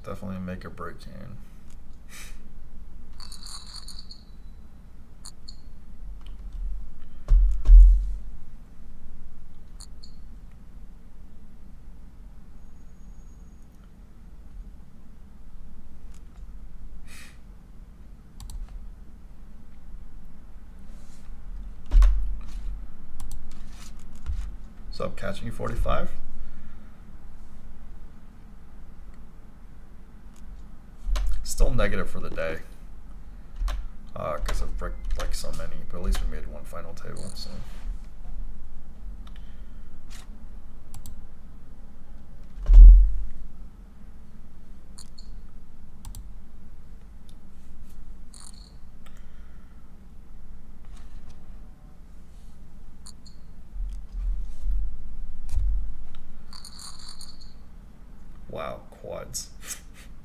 definitely a make or break hand. What's up, catching you 45? Still negative for the day. Because I've bricked like so many, but at least we made one final table, so. Wow, quads.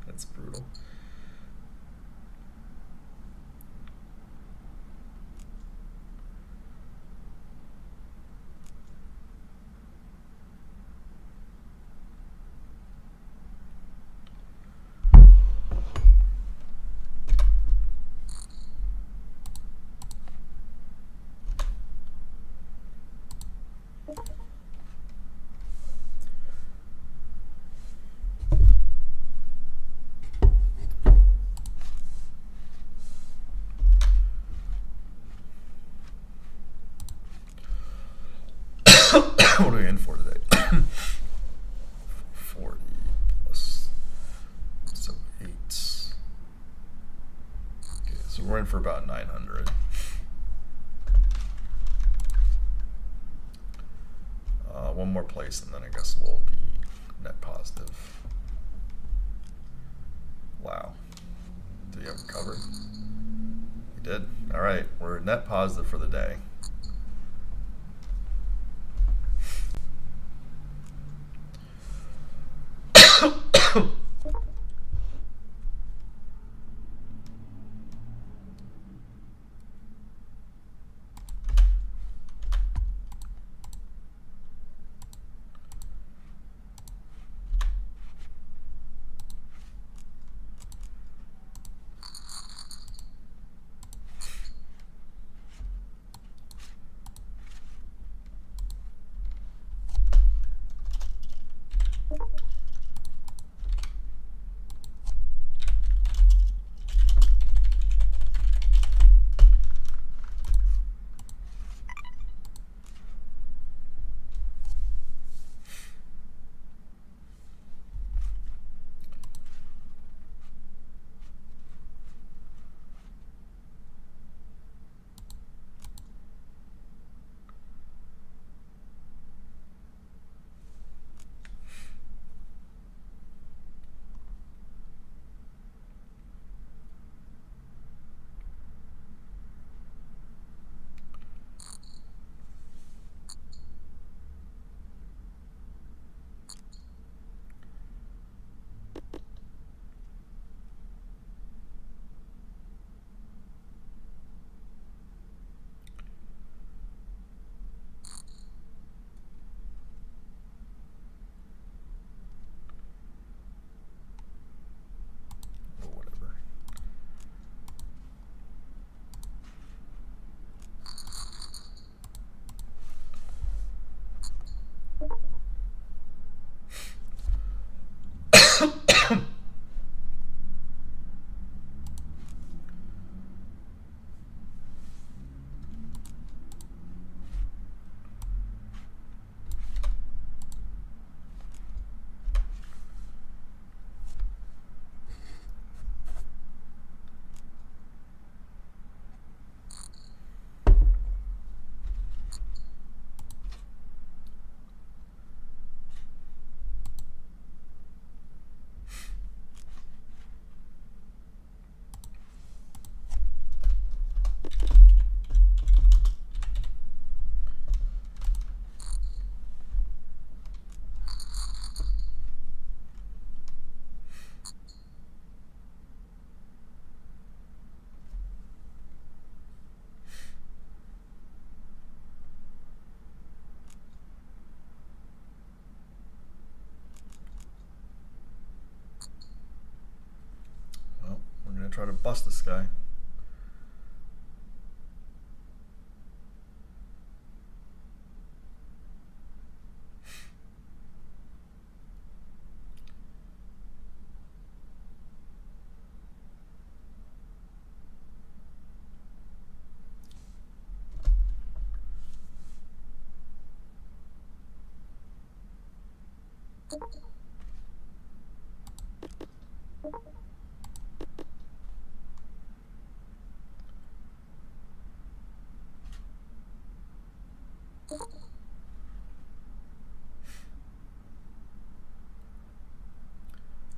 That's brutal. What are we in for today? 40 plus, so 8. Okay, so we're in for about 900. One more place, and then I guess we'll be net positive. Wow. Do we have it covered? We did. All right, we're net positive for the day. try to bust this guy.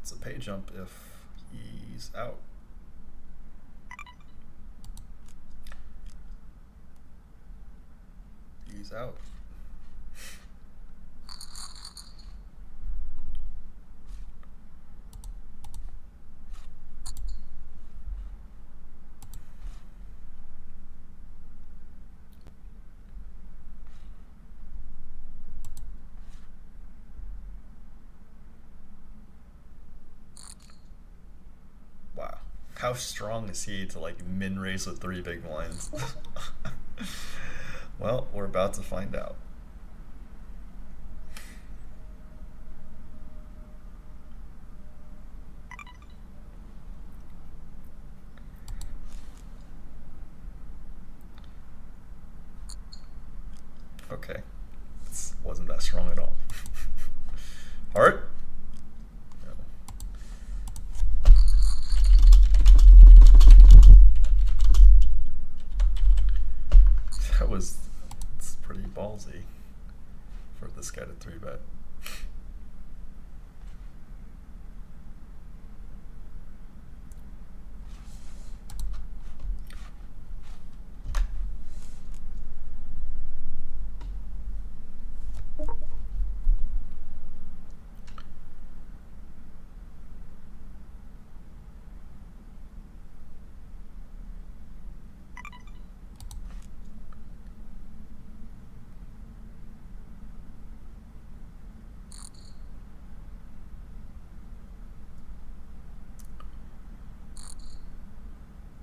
It's a pay jump if he's out. He's out. Wow. How strong is he to like min raise with 3 big blinds? Well, we're about to find out. Okay. This wasn't that strong at all. Heart? It's pretty ballsy for this guy to 3-bet.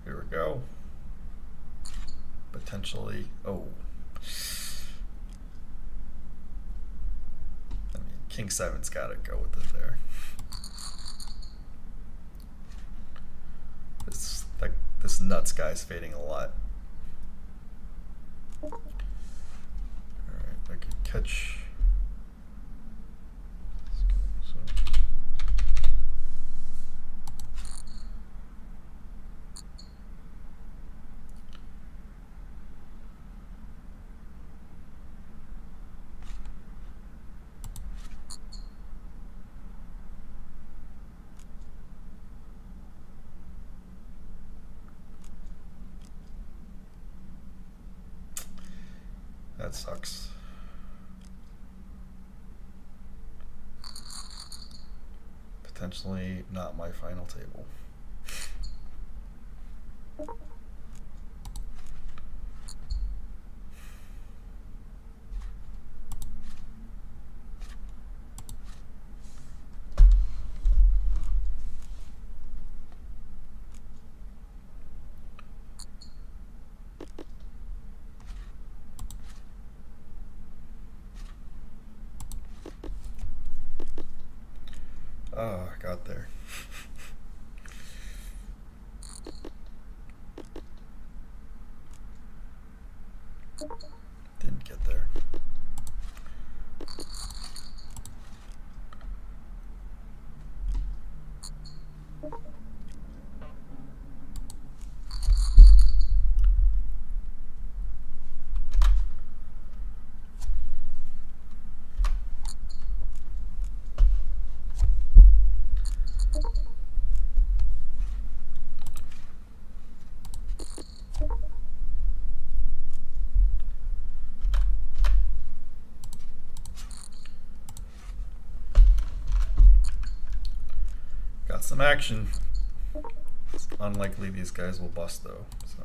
Here we go. Potentially, oh. I mean, King 7's gotta go with it there. This nuts guy's fading a lot. Alright, I could catch. That sucks. Potentially not my final table. Oh, I got there. Didn't get there. Got some action. It's unlikely these guys will bust though, so.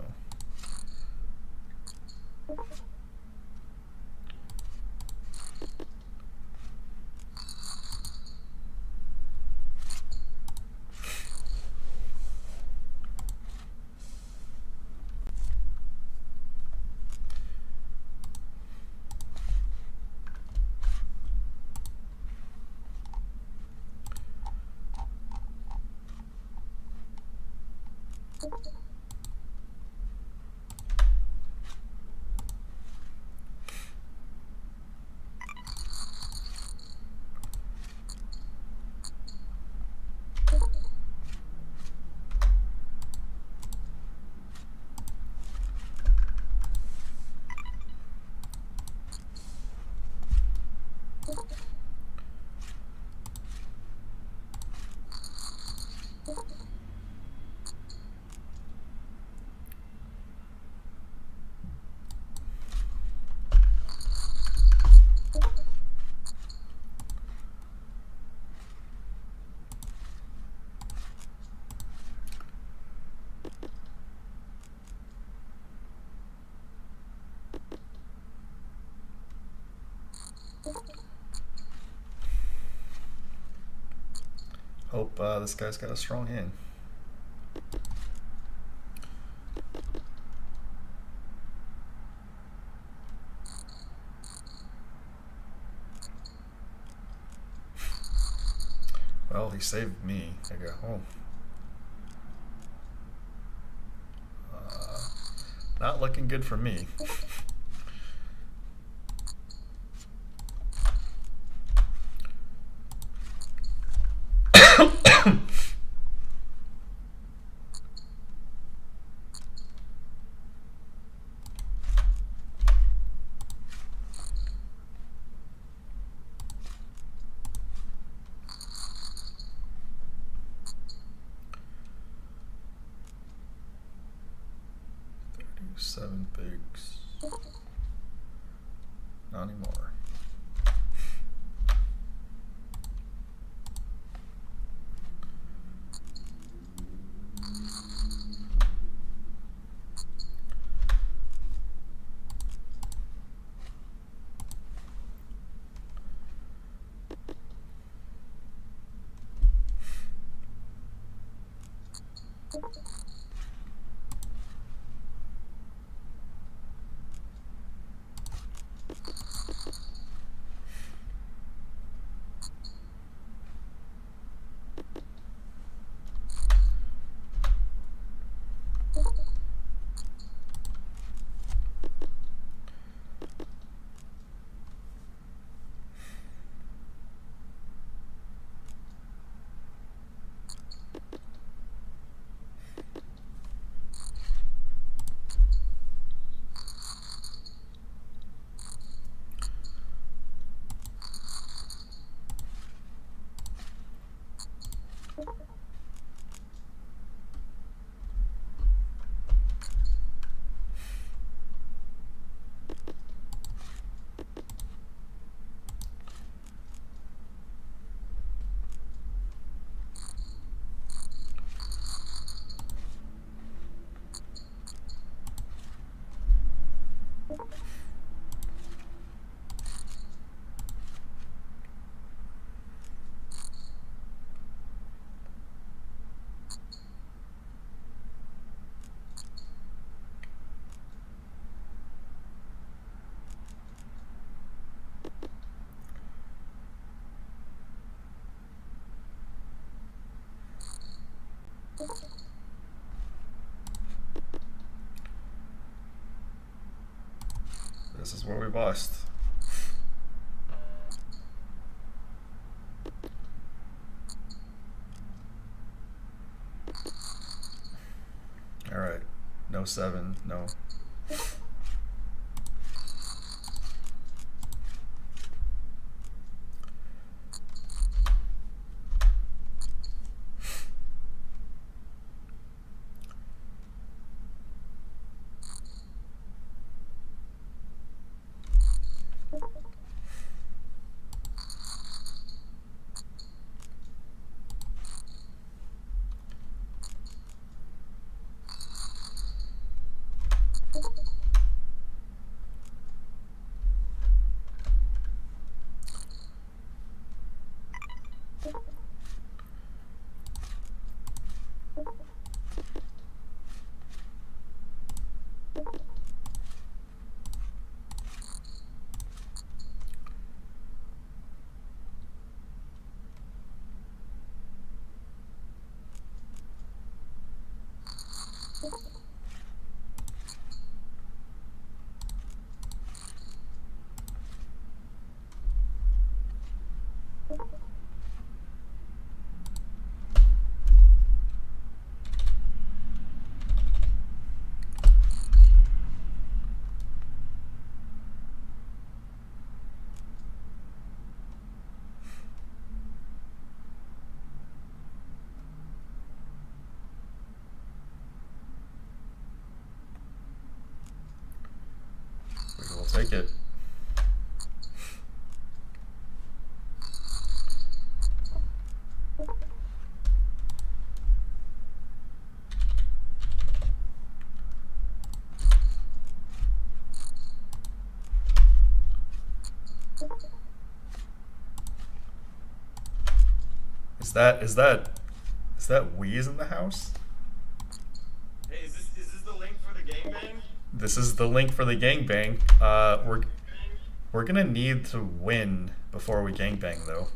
Hope this guy's got a strong hand. Well, he saved me. I go home. Not looking good for me. Seven bigs. Not anymore. This is where we bust. All right, no seven, no. take it. Is that Weezy in the house? Hey, is this the link for the gangbang? This is the link for the gangbang. We're gonna need to win before we gangbang though.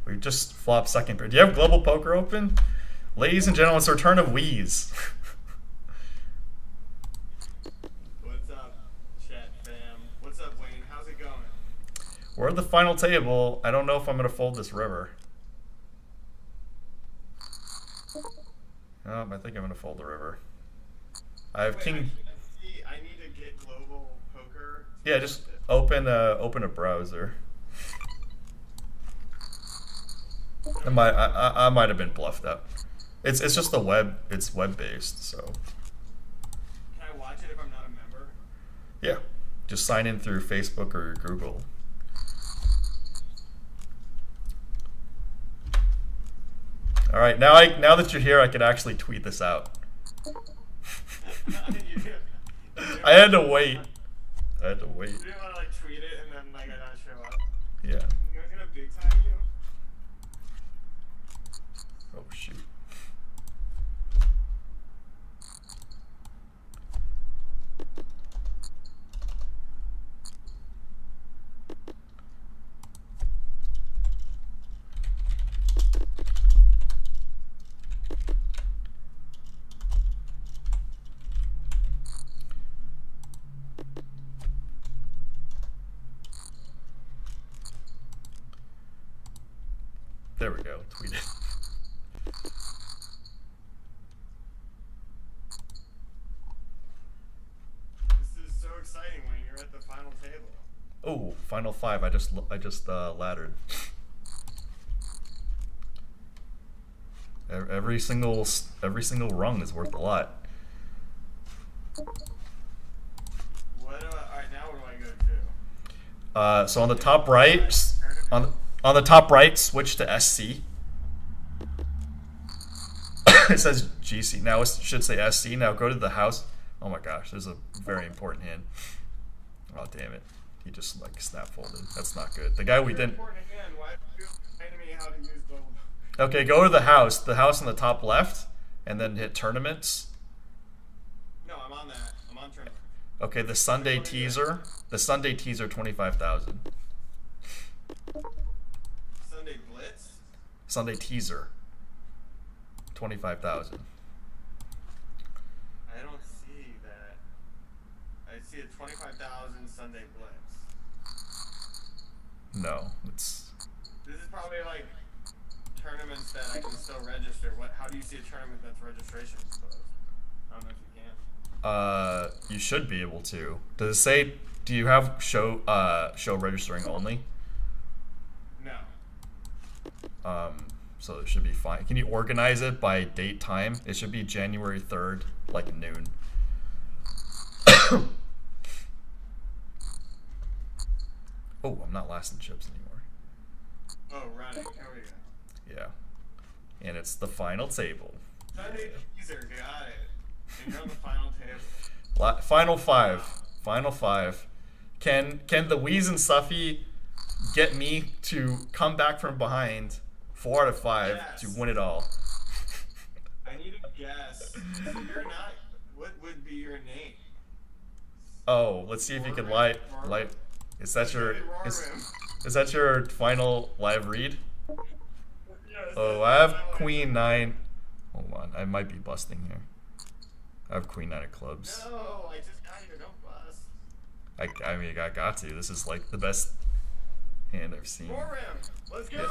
We just flopped second pair. Do you have global poker open? Ladies and gentlemen, it's the return of Weezy. What's up, chat fam? What's up, Wayne? How's it going? We're at the final table. I don't know if I'm gonna fold this river. I think I'm gonna fold the river. I have king. I need to get global poker. Yeah, just open a browser. I might have been bluffed up. It's just the web. It's web based, so. Can I watch it if I'm not a member? Yeah, just sign in through Facebook or Google. All right, now that you're here, I can actually tweet this out. I had to wait. You didn't want to like tweet it and then like I not show up. Yeah. You guys gonna big time you? Oh shoot. There we go. Tweet it. This is so exciting when you're at the final table. Oh, final five. I just laddered. Every single rung is worth a lot. Alright, now what do I go to? So on the top right, on the top right, switch to SC. It says GC. Now it should say SC. Now go to the house. Oh my gosh, there's a very important hand. Oh damn it. He just like snap folded. That's not good. The guy we didn't. Why did you explain to me how to use global? Okay, go to the house on the top left, and then hit tournaments. No, I'm on that. I'm on tournament. Okay, the Sunday teaser. The Sunday teaser 25,000. Sunday Blitz? Sunday teaser 25,000. I don't see that. I see a 25,000 Sunday Blitz. No, it's. This is probably like tournaments that I can still register. How do you see a tournament that's registration closed? I don't know if you can. You should be able to. Does it say? Do you have show registering only? No. So it should be fine. Can you organize it by date time? It should be January 3rd, like noon. Oh, I'm not last in chips anymore. Oh, running. Here we go. Yeah. And it's the final table. Sunday teaser, got it. And you're on the final table. Final five. Final five. Can the Weezy and Suffy get me to come back from behind 4 out of 5 to win it all? I need a guess. So you're not. What would be your name? Oh, let's see if you can light. Is that your final live read? Yes, Oh, I have Queen 9. Hold on, I might be busting here. I have Queen 9 of clubs. No, I just got here. Don't bust. I mean, I got to. This is like the best hand I've seen. More rim. Let's go. Yeah.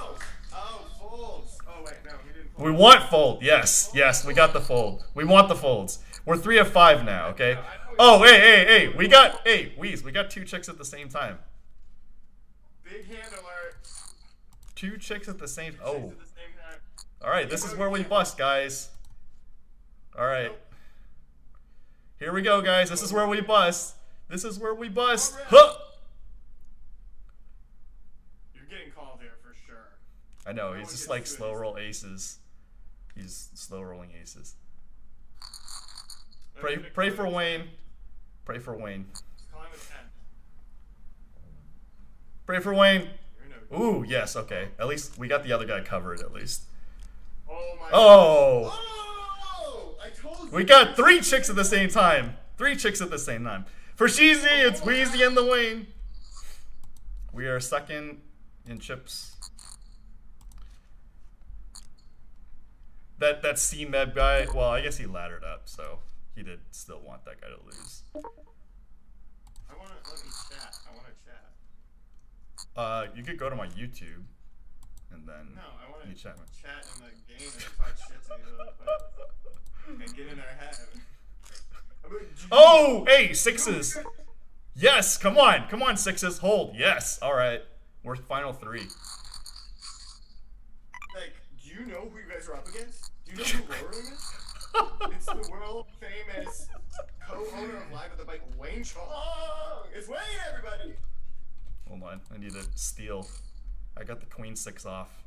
Oh, folds. Oh wait, no, he didn't fold. We want fold. Yes, yes, we got the fold. We want the folds. We're 3 of 5 now. Okay. Oh, hey, we got Weez. We got 2 chicks at the same time. Big hand alert. 2 chicks at the same. Chicks Oh. at the same time. All right. This is where we bust, guys. All right. Here we go, guys. This is where we bust. This is where we bust. Huh! getting called here for sure. I know, No he's one just gets like two of slow these. roll aces. He's slow rolling aces. They're Pray gonna pray call for him Wayne. Pray for Wayne. He's calling him a 10. Pray for Wayne. You're no. Ooh, yes, okay. At least we got the other guy covered at least. Oh my. Oh! God. Oh! I told you. We got 3 chicks at the same time. 3 chicks at the same time. For Sheezy, it's Weezy and the Wayne. We are second in chips. That C-Med guy, well, I guess he laddered up, so he did still want that guy to lose. I want to let me chat. I want to chat. You could go to my YouTube, and then No, I want you to chat. chat in the game and talk shit to you real quick and get in their head. I mean, Oh, hey, sixes. Yes, come on, sixes, hold. Yes, all right. We're final 3. Like, do you know who you guys are up against? Do you know who Roaring is? It's the world famous co-owner of Live at the Bike, Wayne Chiang. It's Wayne, everybody. Hold on, I need to steal. I got the queen 6 off.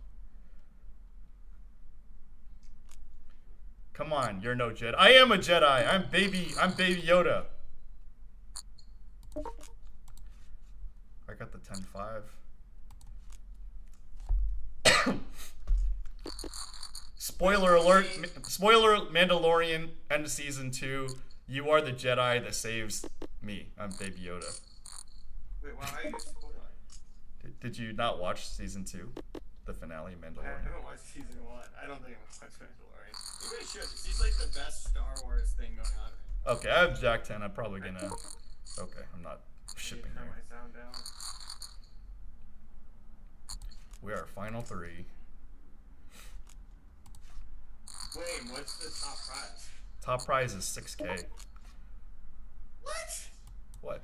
Come on, you're no Jedi. I am a Jedi. I'm baby Yoda. I got the 10-5. Spoiler alert, Mandalorian, end of season 2. You are the Jedi that saves me. I'm Baby Yoda. Wait, why are you spoiling? Did you not watch season 2? The finale, I Mandalorian. haven't watched season 1. I don't think I've watched Mandalorian. You guys should. She's like the best Star Wars thing going on. Okay, I have Jack 10. I'm probably gonna... Okay, I'm not shipping Turn here. my sound down. We are final 3. Wayne, what's the top prize? Top prize is 6K. What? What?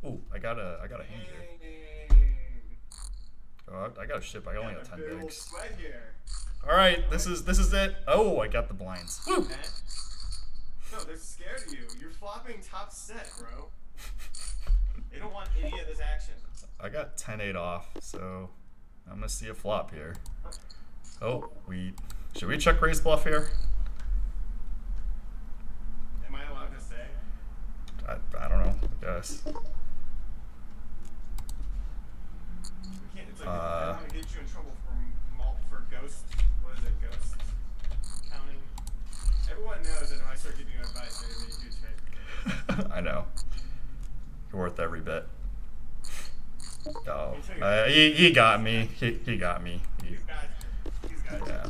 Ooh, I got a hand here. Dang. Oh, I got a ship. I only got 10 Big ol' bigs. sweat here. All right, this is it. Oh, I got the blinds. Woo! Okay. No, they're scared of you. You're flopping top set, bro. They don't want any of this action. I got 10-8 off, so I'm gonna see a flop here. Oh, should we check raise bluff here? Am I allowed to say? I don't know. I guess. We can't. It's like I don't want to get you in trouble for ghost. What is it? Ghost counting. Everyone knows that if I start giving you advice, they're gonna be a huge favor. I know. You're worth every bit. Oh, Until he got me. He got me. He's got you. He's got you. Yeah.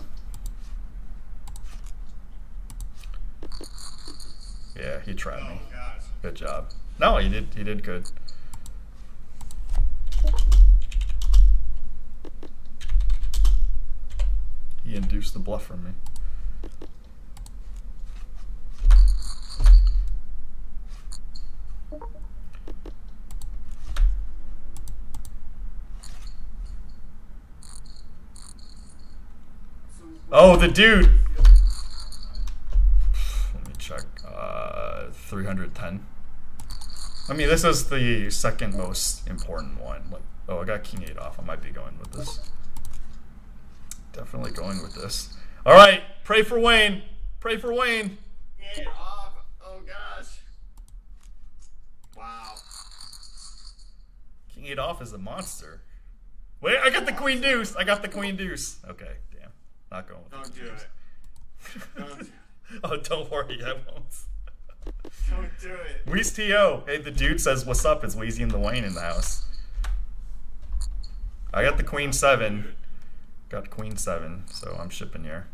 Yeah, he tried Oh me. gosh. Good job. No, he did good. He induced the bluff from me. Oh, the dude. Let me check. 310. I mean, this is the second most important one. Like, oh, I got king 8 off. I might be going with this. Definitely going with this. All right, pray for Wayne. Pray for Wayne. Get off. Oh gosh. Wow. King 8 off is a monster. Wait, I got the queen deuce. I got the queen deuce. Okay, damn. Not going with Don't the do queen deuce. it. Don't do it. Oh, don't worry, I won't. Don't do it. Weez T.O. Hey, the dude says, what's up? It's Weezy and the Wayne in the house. I got the queen 7. Got queen 7, so I'm shipping here.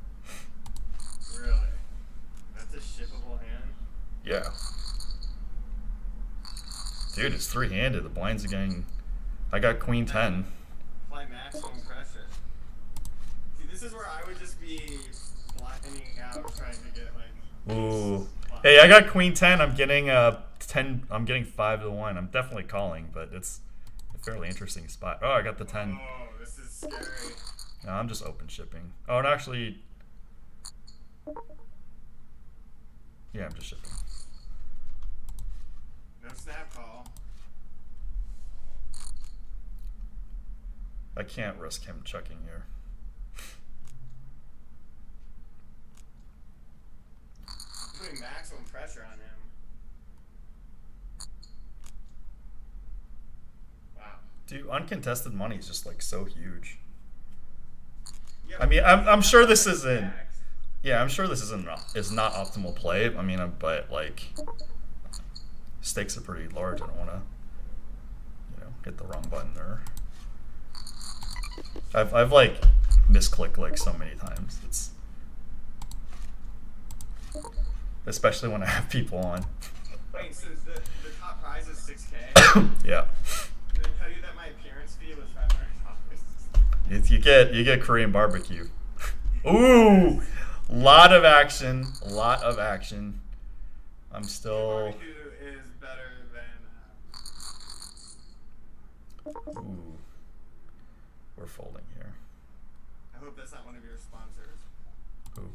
Really? That's a shippable hand? Yeah. Dude, it's 3-handed. The blinds are getting... I got queen 10. Apply maximum pressure. See, this is where I would just be flattening out trying to get like... Ooh. Hey, I got queen 10. I'm getting 10. I'm getting 5 to 1. I'm definitely calling, but it's a fairly interesting spot. Oh, I got the 10. Oh, this is scary. No, I'm just open shipping. Oh, and actually... Yeah, I'm just shipping. No snap call. I can't risk him chucking here. Putting maximum pressure on him. Wow. Dude, uncontested money is just like so huge. Yeah, I mean, I'm sure this isn't. Yeah, I'm sure this is not optimal play. I mean, but like, stakes are pretty large. I don't want to, hit the wrong button there. I've like misclicked like so many times. It's especially when I have people on. Wait, so the top prize is $6K? Yeah. Did I tell you that my appearance fee was $500? You get Korean barbecue. Ooh, lot of action. I'm still. Barbecue is better than. Ooh, we're folding here. I hope that's not one of your sponsors. Ooh.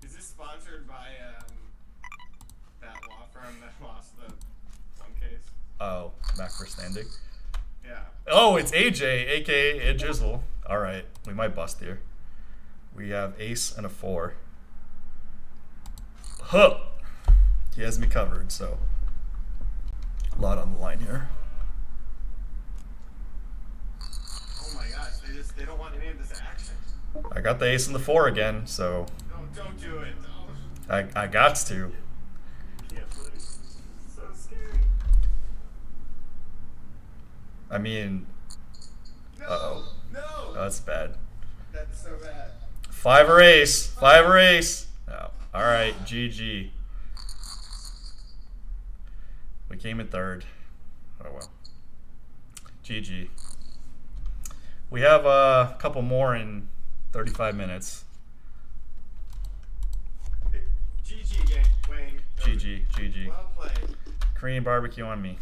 Is this sponsored by that law firm that lost the one case? Oh, Mac for standing. Yeah. Oh, it's AJ, aka Jizzle. All right, we might bust here. We have ace and a 4. Huh. He has me covered, so a lot on the line here. Oh my gosh, they don't want any of this action. I got the ace and the 4 again, so Don't do it. Don't. I got to. You can't lose. So scary. I mean, No. uh-oh. No. That's bad. That's so bad. 5 or ace. No. All right, GG. We came in third. Oh well. GG. We have a couple more in 35 minutes. GG, Wayne. GG. Well played. Korean barbecue on me.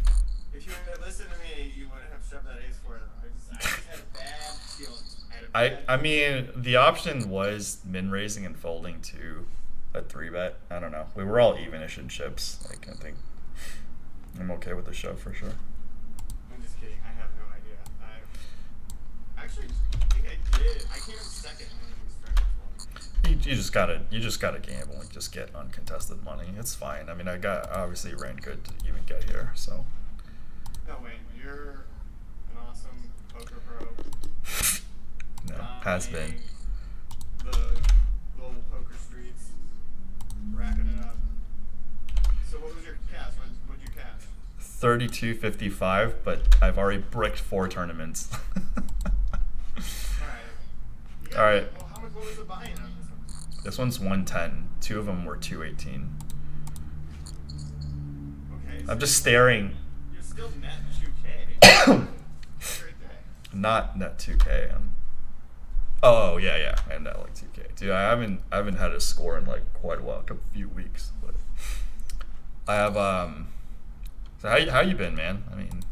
If you had listened to me, you wouldn't have shoved that ace for it. I just had a bad feeling. I mean, the option was min raising and folding to a 3-bet. I don't know. We were all even-ish in chips. Like, I think I'm okay with the shove for sure. I'm just kidding. I have no idea. I actually think I did. I came in second when it was first. You just gotta gamble and just get uncontested money. It's fine. I mean, obviously ran good to even get here. So. No, wait. You're an awesome poker pro. No, has been. The global poker streets, racking it up. So what was your cash? What'd you cash? 32.55, but I've already bricked 4 tournaments. Alright. All right. Well, what was the buy-in on this one? This one's 110. 2 of them were 218. Okay. I'm just staring. You're still net 2K. Straight there. Not net 2K. Oh yeah, and net like 2K. Dude, I haven't had a score in like quite a while, a few weeks. But I have So how you been, man? I mean,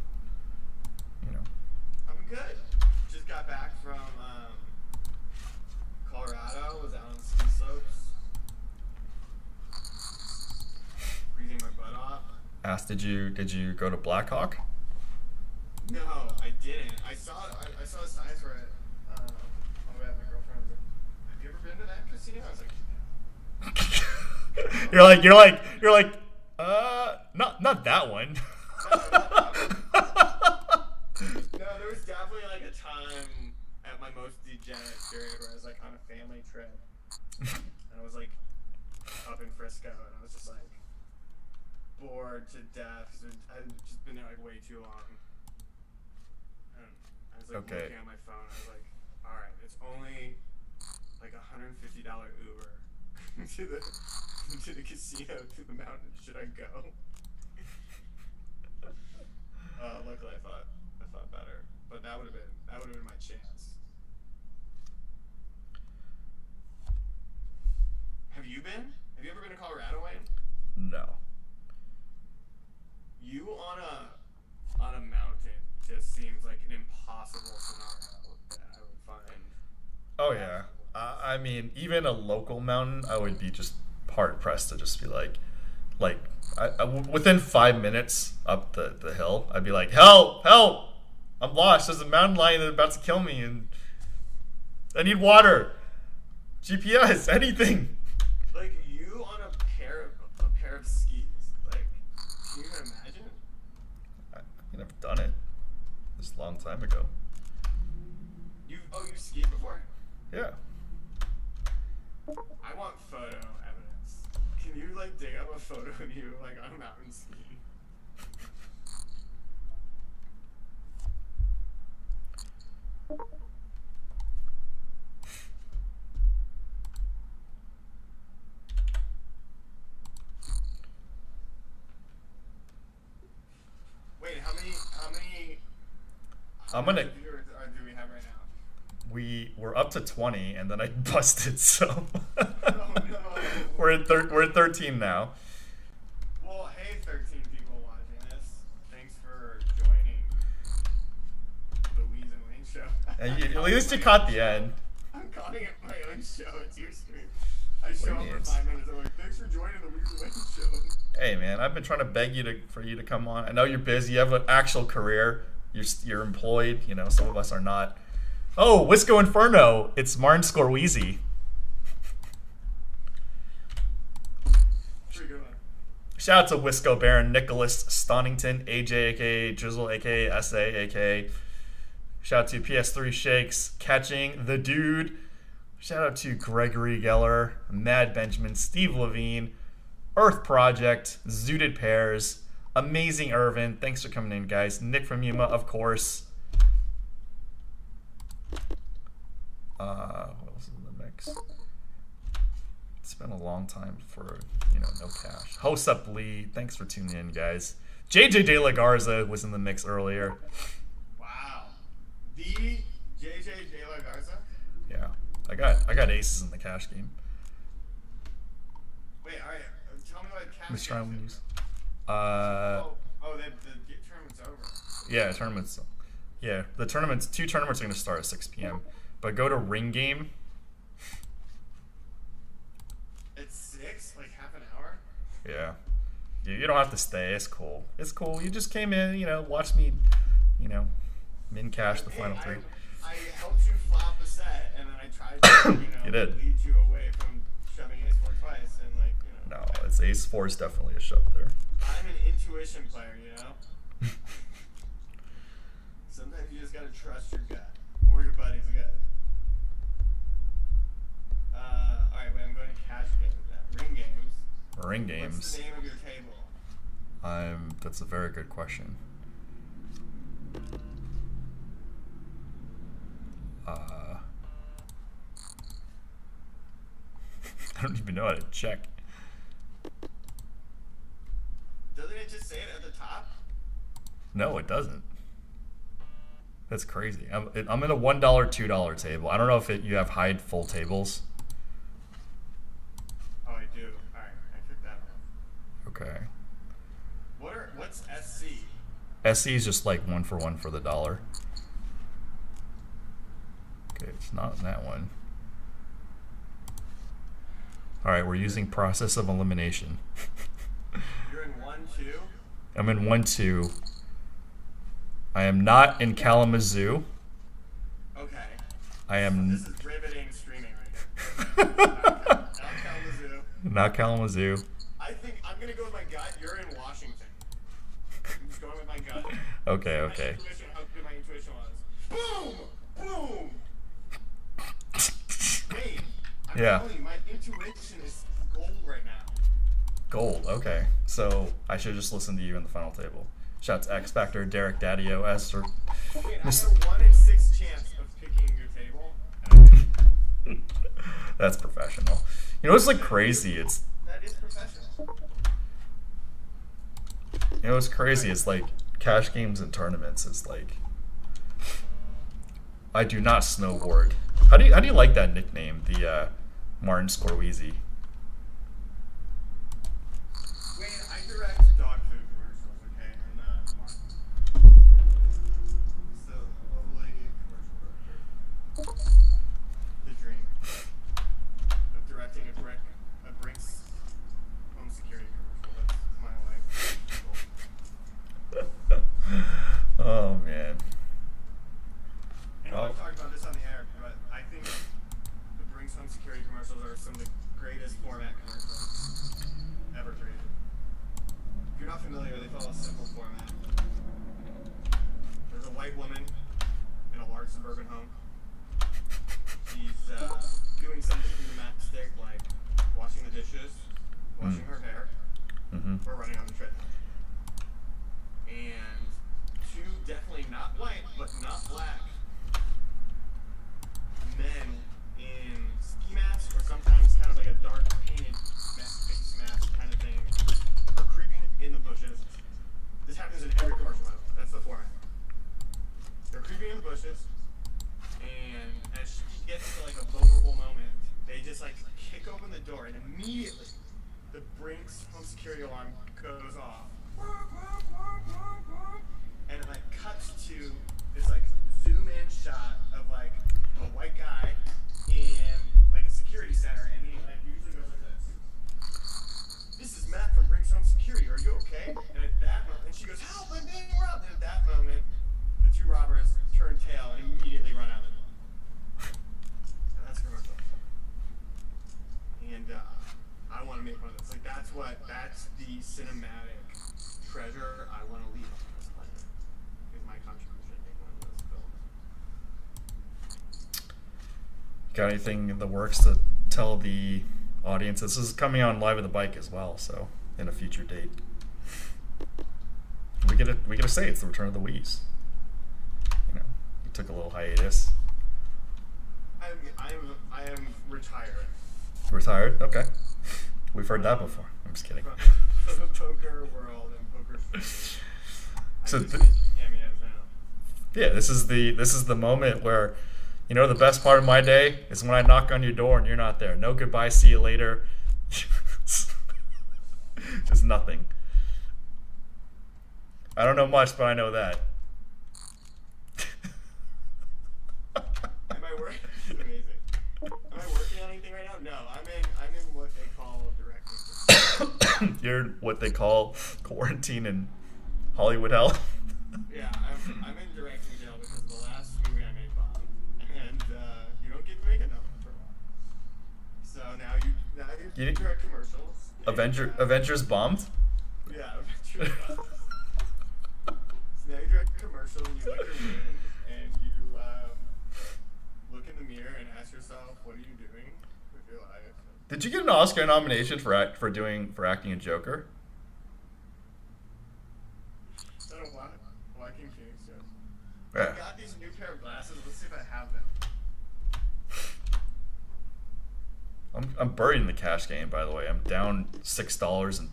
I'm good. Just got back from Colorado. Was out on ski slopes, breathing my butt off. asked, did you go to Blackhawk? No, I didn't. I saw signs for it. On the way out, my girlfriend was like, "Have you ever been to that casino?" I was like, you're like, not that one. No, there was definitely like a time at my most degenerate period where I was like on a family trip, and I was like up in Frisco, and I was just like bored to death because I had just been there like way too long. And I was like Okay. looking at my phone, I was like, all right, it's only like $150 Uber to the casino, to the mountain. Should I go? Luckily I thought better, but that would have been my chance. Have you ever been to Colorado, Wayne? No. You on a mountain just seems like an impossible scenario that I would find. Oh yeah. I mean, even a local mountain, I would be just hard pressed to just be like within 5 minutes up the hill, I'd be like, help! I'm lost. There's a mountain lion that's about to kill me, and I need water. GPS, anything. Like you on a pair of skis. Like, can you imagine? I've never done it. This a long time ago. You skied before? Yeah. I want photo evidence. Can you like dig up a photo of you like on a mountain skiing? Wait, how many I'm gonna. viewers do we have right now? We're up to 20, and then I busted. So Oh no. we're at 13 now. Well, hey, 13 people watching this. Thanks for joining the Weezy and Wayne show. And at least you caught the end. I'm calling it my own show. It's your stream. I show up for 5 minutes. I'm like, thanks for joining the Weezy and Wayne show. Hey man, I've been trying to beg you for you to come on. I know you're busy. You have an actual career. You're employed. You know, some of us are not. Oh, Wisco Inferno. It's Martin Scorsese. Pretty good one. Shout out to Wisco Baron, Nicholas Stonington, AJ aka Drizzle aka SA aka. Shout out to PS3 Shakes, Catching the Dude. Shout out to Gregory Geller, Mad Benjamin, Steve Levine, Earth Project, Zooted Pears, Amazing Irvin. Thanks for coming in, guys. Nick from Yuma, of course. What else is in the mix? It's been a long time for, no cash. Host Up Lee, thanks for tuning in, guys. JJ De La Garza was in the mix earlier. Wow. The JJ De La Garza? Yeah, I got aces in the cash game. Wait, alright. Tell me what cash Let's try games one are. use. The tournament's over. Yeah, tournaments. Yeah, the tournaments. 2 tournaments are gonna start at 6 p.m. But go to Ring Game. It's 6, like half an hour. Yeah, you don't have to stay. It's cool. It's cool. You just came in, watch me, min cash the final 3. I helped you flop a set, and then I tried to, You did. lead you away from shoving ace 4 twice, and No, it's ace 4 is definitely a shove there. I'm an intuition player, Sometimes you just gotta trust your gut or your buddy's gut. Alright, wait, I'm going to cash games now. Ring games. Ring games. What's the name of your table? That's a very good question. I don't even know how to check. Doesn't it just say it at the top? No, it doesn't. That's crazy. I'm in a $1, $2 table. I don't know if you have hide full tables. Oh, I do. Alright, I took that one. Okay. What's SC? SC is just like 1 for 1 for the dollar. Okay, it's not in that one. Alright, we're using process of elimination. You're in 1-2? I'm in 1-2. I am not in Kalamazoo. Okay. I am This is riveting streaming right here. Not Kalamazoo. not Kalamazoo. I think I'm gonna go with my gut. You're in Washington. I'm just going with my gut. Okay, My okay. intuition, how good my intuition was. Boom! Boom! Wait, I'm Yeah. telling you, my intuition is gold right now. Gold, okay. So I should just listen to you in the final table. Shouts X Factor, Derek Daddy OS, or Wait, I Miss- had a 1 in 6 chance of picking your table. And That's professional. It's like crazy. It's that is professional. it's crazy. It's like cash games and tournaments. It's like I do not snowboard. How do you like that nickname, the Martin Scorsese? Wait, I direct dog food commercials, okay? I'm not Martin. So, lovely commercial director. The dream of directing a Brinks home security commercial. That's my life. Oh man. We talked about this on the air, but I think the Brinks Home Security commercials are some of the greatest format commercials ever created. If you're not familiar, they follow a simple format. There's a white woman in a large suburban home. She's doing something through domestic, like washing the dishes, washing her hair, or running on the treadmill. And two definitely not white, but not black men in ski masks, or sometimes kind of like a dark painted face mask kind of thing, are creeping in the bushes. This happens in every commercial, by the way. That's the format. They're creeping in the bushes, and as she gets to like a vulnerable moment, they just like kick open the door, and immediately the Brinks Home Security alarm goes off. And it like cuts to this like zoom in shot of like a white guy in like a security center, and he like usually goes like this. This is Matt from Brinks Home Security. Are you okay? And at that moment, and she goes, "Help! I'm being robbed!" And at that moment, the two robbers turn tail and immediately run out of the door. And that's commercial. And I want to make one of those. Like that's the cinematic treasure I want to leave on this planet. Is my contribution to make one of those films. Got anything in the works to tell the audience? This is coming on Live at the Bike as well, so in a future date. We gotta say it's the return of the Weez. You know, we took a little hiatus. I am retired. Retired? Okay. We've heard that before. I'm just kidding. From the poker world and poker streaming. So Yeah, this is the moment where, you know, the best part of my day is when I knock on your door and you're not there. No goodbye, see you later. Just nothing. I don't know much, but I know that. Am I working? This is amazing. Am I working on anything right now? No, I'm in what they call directing. You're what they call quarantine in Hollywood hell. Yeah, I'm in directing jail because the last movie I made bombed, and you don't get to make another one for a while. So now you direct commercials. Avengers bombed? Yeah, Avengers bombed. So now you direct a commercial and you lick your wound and you look in the mirror and ask yourself, what are you doing with your life? Did you get an Oscar nomination for acting in Joker? I don't want it. Joaquin Phoenix does. Yeah. I got these new pair of glasses. Let's see if I have them. I'm buried in the cash game, by the way. I'm down $6.35. I love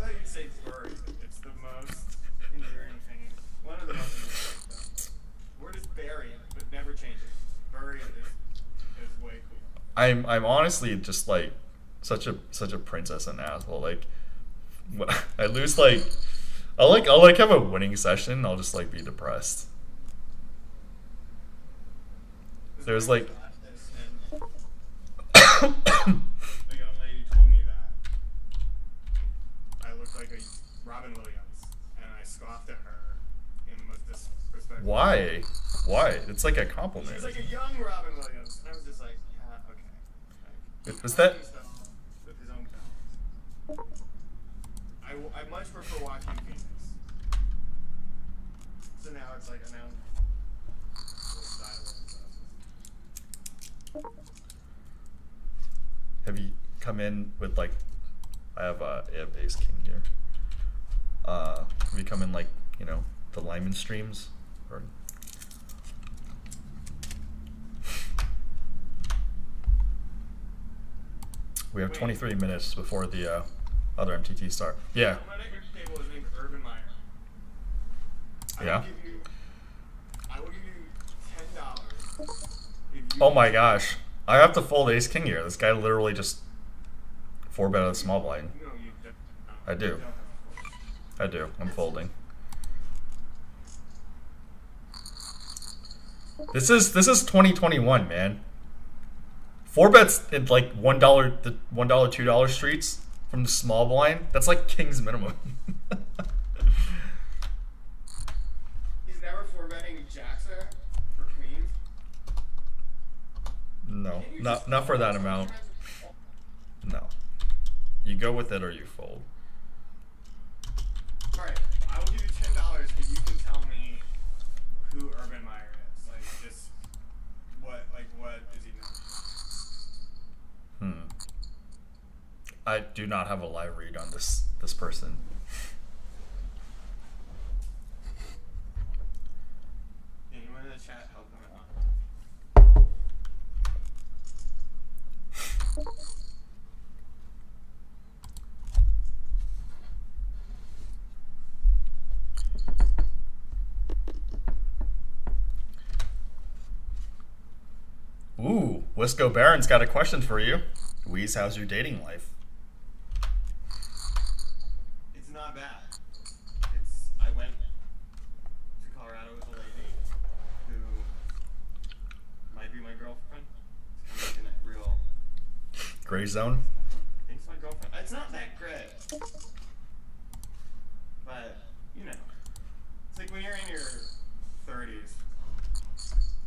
how you say buried. It's the most endearing thing. One of the most endearing things. Word is bury it, but never change it. Bury it is way cool. I'm honestly just like such a princess and asshole. Like when I lose, like I'll have a winning session and I'll just like be depressed. There's like A young lady told me that I looked like a Robin Williams, and I scoffed at her in the most disrespectful. Why? It's like a compliment. She's like a young Robin Williams, and I was just like, yeah, okay. Like, Was that? With his own talents. I much prefer Joaquin Phoenix. So now it's like a style and stuff. Have you come in with like? I have Ace King here. Have you come in like, you know, the Lyman streams or? We have 23 minutes before the other MTT start. Yeah. Someone at your table is named Urban Meyer. Yeah. I will give you $10 if you. Oh my gosh. I have to fold Ace King here. This guy literally just 4-bet out of the small blind. No, you don't. I do. You don't have to fold. I do. I'm folding. This is 2021, man. 4-bets in like $1, the $1, $2 streets from the small blind. That's like king's minimum. He's never 4-betting jacks there for queens. no, not for that amount. No. You go with it or you fold. Alright, I will give you $10 if you can tell me who Urban Meyer is. Like, just what is he known? I do not have a live read on this person. Anyone in the chat help him out? Ooh, Wisco Baron's got a question for you. Weez, how's your dating life? It's not bad. I went to Colorado with a lady who might be my girlfriend. It's kind of in that real. Gray zone? I think it's my girlfriend. It's not that great. But, you know. It's like when you're in your 30s.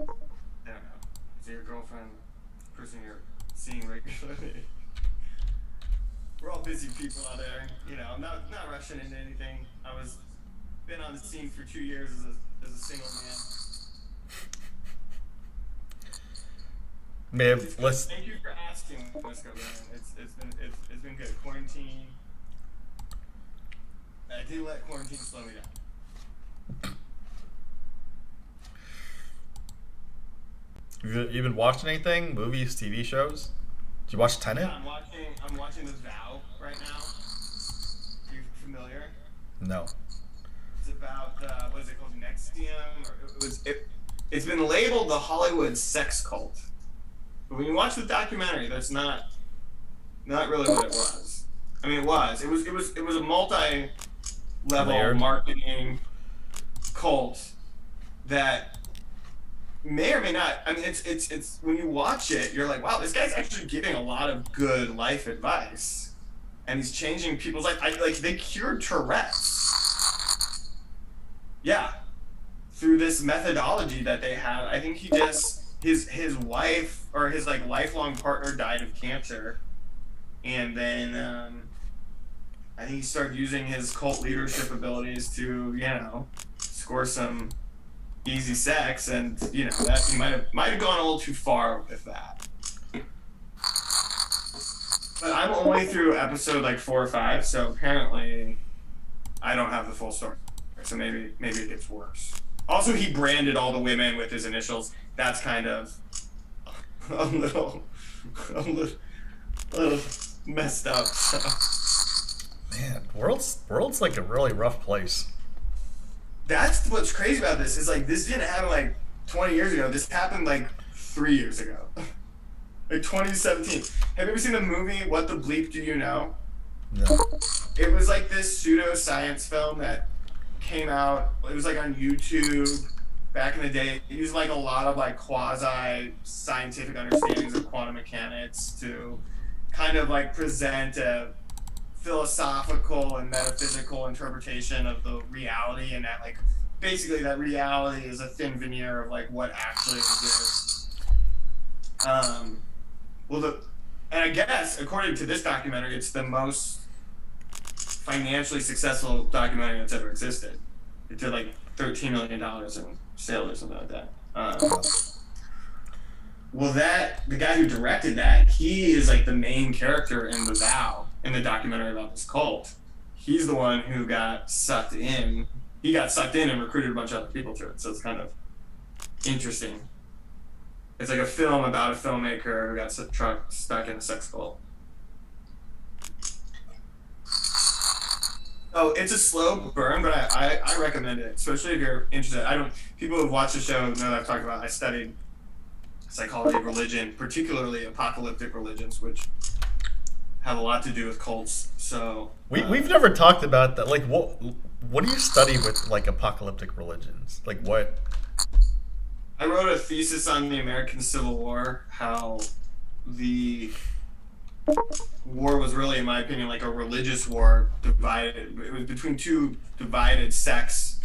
I don't know. Is it your girlfriend, person you're seeing regularly? We're all busy people out there, you know. I'm not rushing into anything. Been on the scene for 2 years as a single man. Thank you for asking, Wisco, man. It's been good. Quarantine. I do let quarantine slow me down. You been watching anything? Movies, TV shows? Did you watch Tenet? Yeah, I'm watching The Vow right now. Are you familiar? No. It's about what is it called? Nexium? It's been labeled the Hollywood sex cult. But when you watch the documentary, that's not really what it was. I mean, it was a multi-level marketing cult that may or may not. I mean, it's when you watch it, you're like, wow, this guy's actually giving a lot of good life advice, and he's changing people's life. Like they cured Tourette's. Yeah, through this methodology that they have. I think he just his wife or his like lifelong partner died of cancer, and then I think he started using his cult leadership abilities to score some easy sex, and that he might have gone a little too far with that. But I'm only through episode like 4 or 5, so apparently I don't have the full story. So maybe it gets worse. Also, he branded all the women with his initials. That's kind of a little messed up. So. Man, world's like a really rough place. That's what's crazy about this is like this didn't happen like 20 years ago. This happened like 3 years ago, like 2017. Have you ever seen the movie What the Bleep Do You Know? No. It was like this pseudoscience film that came out. It was like on YouTube back in the day. It used like a lot of like quasi scientific understandings of quantum mechanics to kind of like present a philosophical and metaphysical interpretation of the reality, and that like basically that reality is a thin veneer of like what actually exists. And I guess according to this documentary, it's the most financially successful documentary that's ever existed. It did like $13 million in sales or something like that. Well, the guy who directed that, he is like the main character in The Vow, in the documentary about this cult. He's the one who got sucked in. He got sucked in and recruited a bunch of other people to it. So it's kind of interesting. It's like a film about a filmmaker who got stuck in a sex cult. Oh, it's a slow burn, but I recommend it, especially if you're interested. People who've watched the show know that I've talked about. I studied psychology of religion, particularly apocalyptic religions, which have a lot to do with cults. So we've never talked about that. Like, what do you study with like apocalyptic religions? Like what? I wrote a thesis on the American Civil War, how the war was really, in my opinion, like a religious war divided. It was between two divided sects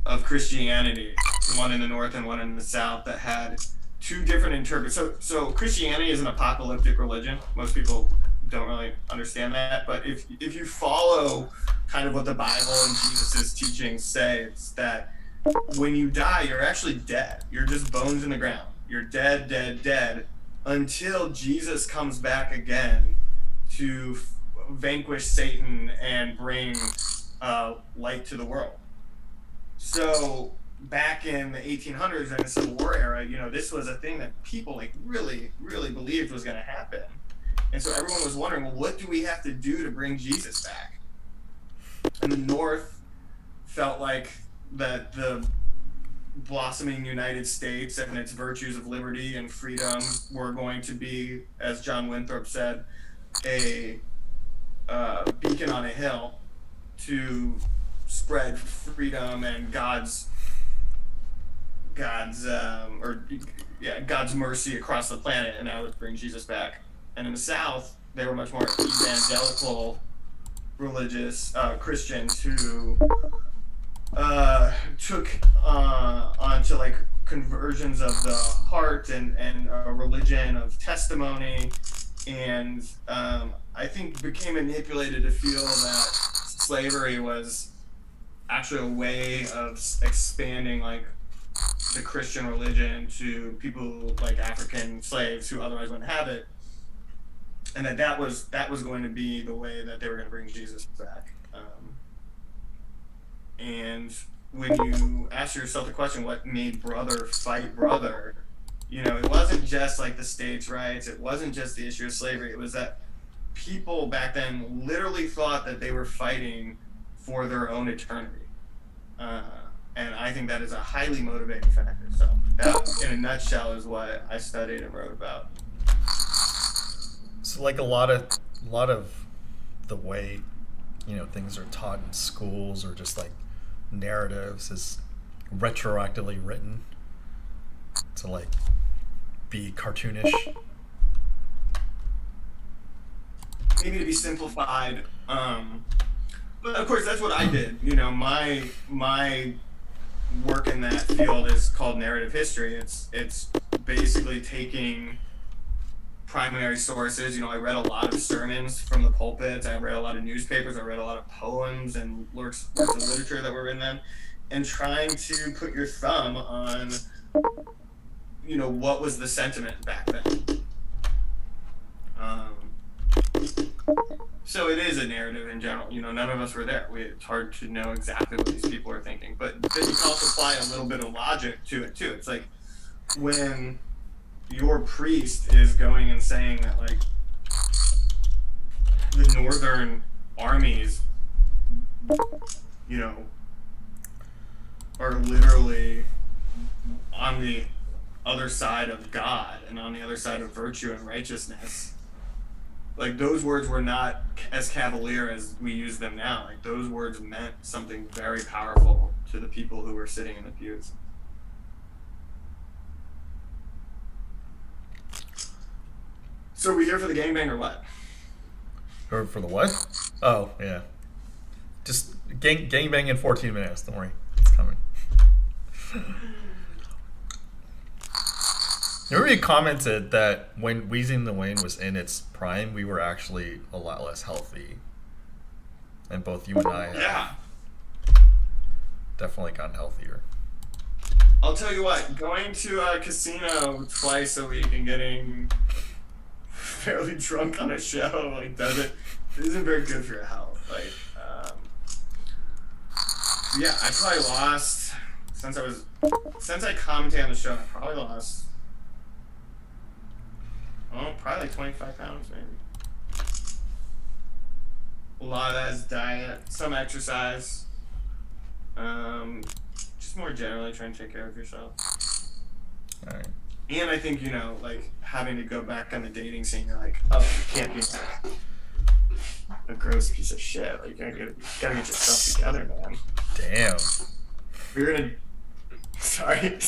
of Christianity, one in the north and one in the south, that had two different interpretations. So Christianity is an apocalyptic religion. Most people don't really understand that, but if you follow kind of what the Bible and Jesus' teachings say, it's that when you die, you're actually dead. You're just bones in the ground. You're dead, dead, dead, until Jesus comes back again to vanquish Satan and bring light to the world. So back in the 1800s and the Civil War era, you know, this was a thing that people like really, really believed was going to happen. And so everyone was wondering, well, what do we have to do to bring Jesus back? And the North felt like that the blossoming United States and its virtues of liberty and freedom were going to be, as John Winthrop said, a beacon on a hill to spread freedom and God's mercy across the planet, and that would bring Jesus back. And in the South, they were much more evangelical, religious Christians who took onto like conversions of the heart and a religion of testimony, and I think became manipulated to feel that slavery was actually a way of expanding like the Christian religion to people like African slaves who otherwise wouldn't have it, and that was going to be the way that they were going to bring Jesus back. And when you ask yourself the question, what made brother fight brother, you know, it wasn't just like the states' rights, it wasn't just the issue of slavery, it was that people back then literally thought that they were fighting for their own eternity. And I think that is a highly motivating factor. So that, in a nutshell, is what I studied and wrote about. So like a lot of the way, you know, things are taught in schools or just like narratives is retroactively written to like be cartoonish. Maybe to be simplified. But of course, that's what I did. You know, my work in that field is called narrative history. It's basically taking primary sources. You know, I read a lot of sermons from the pulpits. I read a lot of newspapers. I read a lot of poems and works of literature that were written then, and trying to put your thumb on, you know, what was the sentiment back then. So it is a narrative in general. You know, none of us were there. It's hard to know exactly what these people are thinking. But then you can also apply a little bit of logic to it, too. It's like when your priest is going and saying that, like, the northern armies, you know, are literally on the other side of God and on the other side of virtue and righteousness. Like, those words were not as cavalier as we use them now. Like, those words meant something very powerful to the people who were sitting in the pews. So are we here for the gangbang or what? Or for the what? Oh, yeah. Just gangbang in 14 minutes. Don't worry. It's coming. Remember you commented that when Weezy and the Wayne was in its prime, we were actually a lot less healthy. And both you and I have definitely gotten healthier. I'll tell you what, going to a casino twice a week and getting fairly drunk on a show, like, isn't very good for your health. Like, yeah, I probably lost, since I commented on the show, I probably lost, probably like 25 pounds, maybe. A lot of that is diet, some exercise, just more generally trying to take care of yourself. All right. And I think, you know, like, having to go back on the dating scene, you're like, oh, you can't be a gross piece of shit. Like, you gotta get yourself together, man. Damn. We're gonna... Sorry.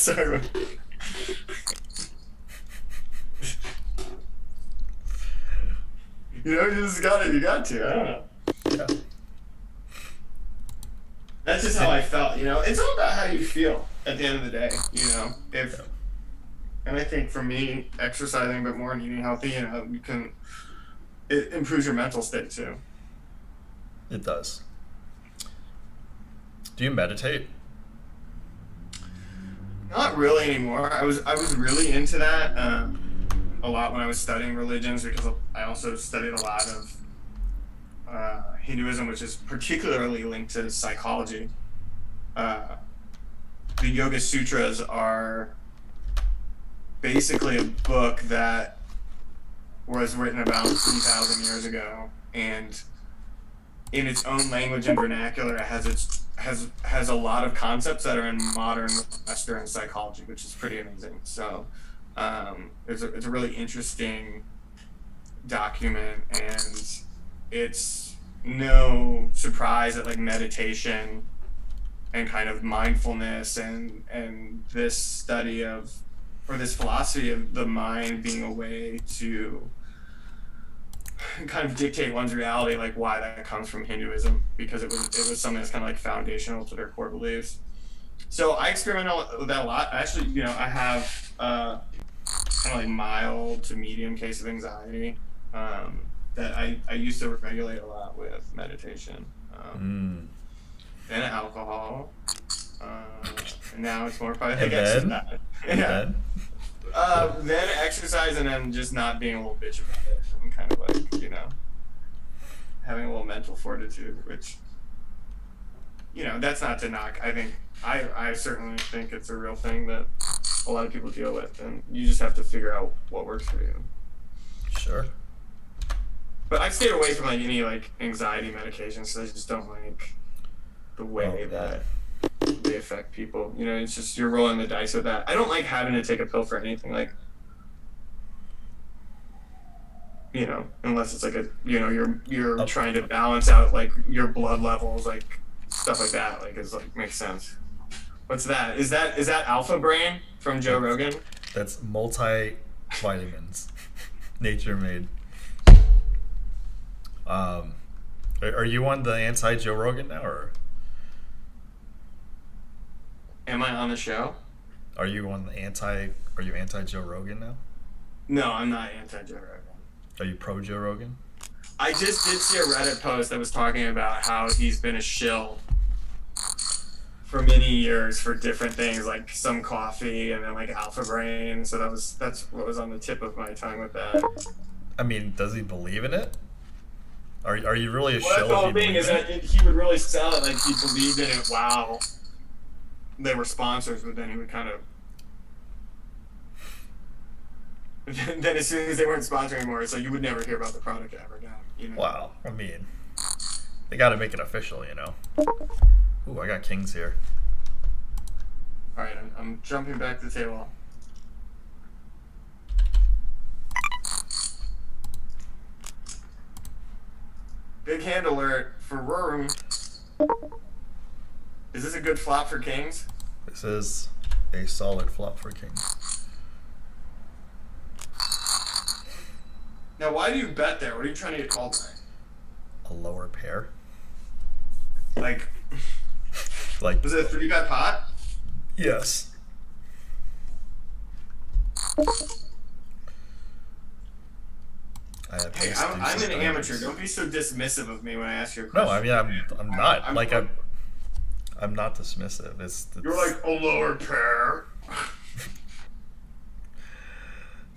You know, you got to. I don't know. Yeah. That's just how I felt, you know? It's all about how you feel at the end of the day, you know? And I think for me, exercising a bit more and eating healthy, it improves your mental state too. It does. Do you meditate? Not really anymore. I was really into that a lot when I was studying religions, because I also studied a lot of Hinduism, which is particularly linked to psychology. The Yoga Sutras are basically a book that was written about 3,000 years ago, and in its own language and vernacular, it has a lot of concepts that are in modern Western psychology, which is pretty amazing. So it's a really interesting document, and it's no surprise that like meditation and kind of mindfulness and this study of, or this philosophy of the mind being a way to kind of dictate one's reality, like why that comes from Hinduism, because it was something that's kind of like foundational to their core beliefs. So I experiment with that a lot. Actually, you know, I have kind of like mild to medium case of anxiety that I used to regulate a lot with meditation. Then alcohol. And now it's more probably like exercise. Yeah. Then exercise, and then just not being a little bitch about it. I'm kind of like, you know, having a little mental fortitude, which, you know, that's not to knock. I think I certainly think it's a real thing that a lot of people deal with, and you just have to figure out what works for you. Sure. But I've stayed away from like any like anxiety medications, so I just don't like the way that they affect people. You know, it's just you're rolling the dice with that. I don't like having to take a pill for anything, like, you know, unless it's like a, you know, you're trying to balance out like your blood levels, like stuff like that, like is like makes sense. What's that? Is that Alpha Brain from Joe Rogan? That's multivitamins. Nature made. Are you on the anti Joe Rogan now, or am I on the show? Are you anti Joe Rogan now? No, I'm not anti Joe Rogan. Are you pro Joe Rogan? I just did see a Reddit post that was talking about how he's been a shill for many years for different things, like some coffee and then like Alpha Brain. So that's what was on the tip of my tongue with that. I mean, does he believe in it? Are you really a shill? Well, that's the whole thing, is that he would really sell it like he believed in it while they were sponsors, but then he would kind of then as soon as they weren't sponsoring anymore, so you would never hear about the product ever again. You know? Wow. I mean, they got to make it official, you know. Ooh, I got kings here. All right, I'm jumping back to the table. Big hand alert for room. Is this a good flop for kings? This is a solid flop for kings. Now, why do you bet there? What are you trying to get called by? A lower pair. Like, was it a 3-bet pot? Yes. Hey, I'm an amateur. Don't be so dismissive of me when I ask you a question. No, I mean I'm not. I'm not dismissive. You're like a lower pair.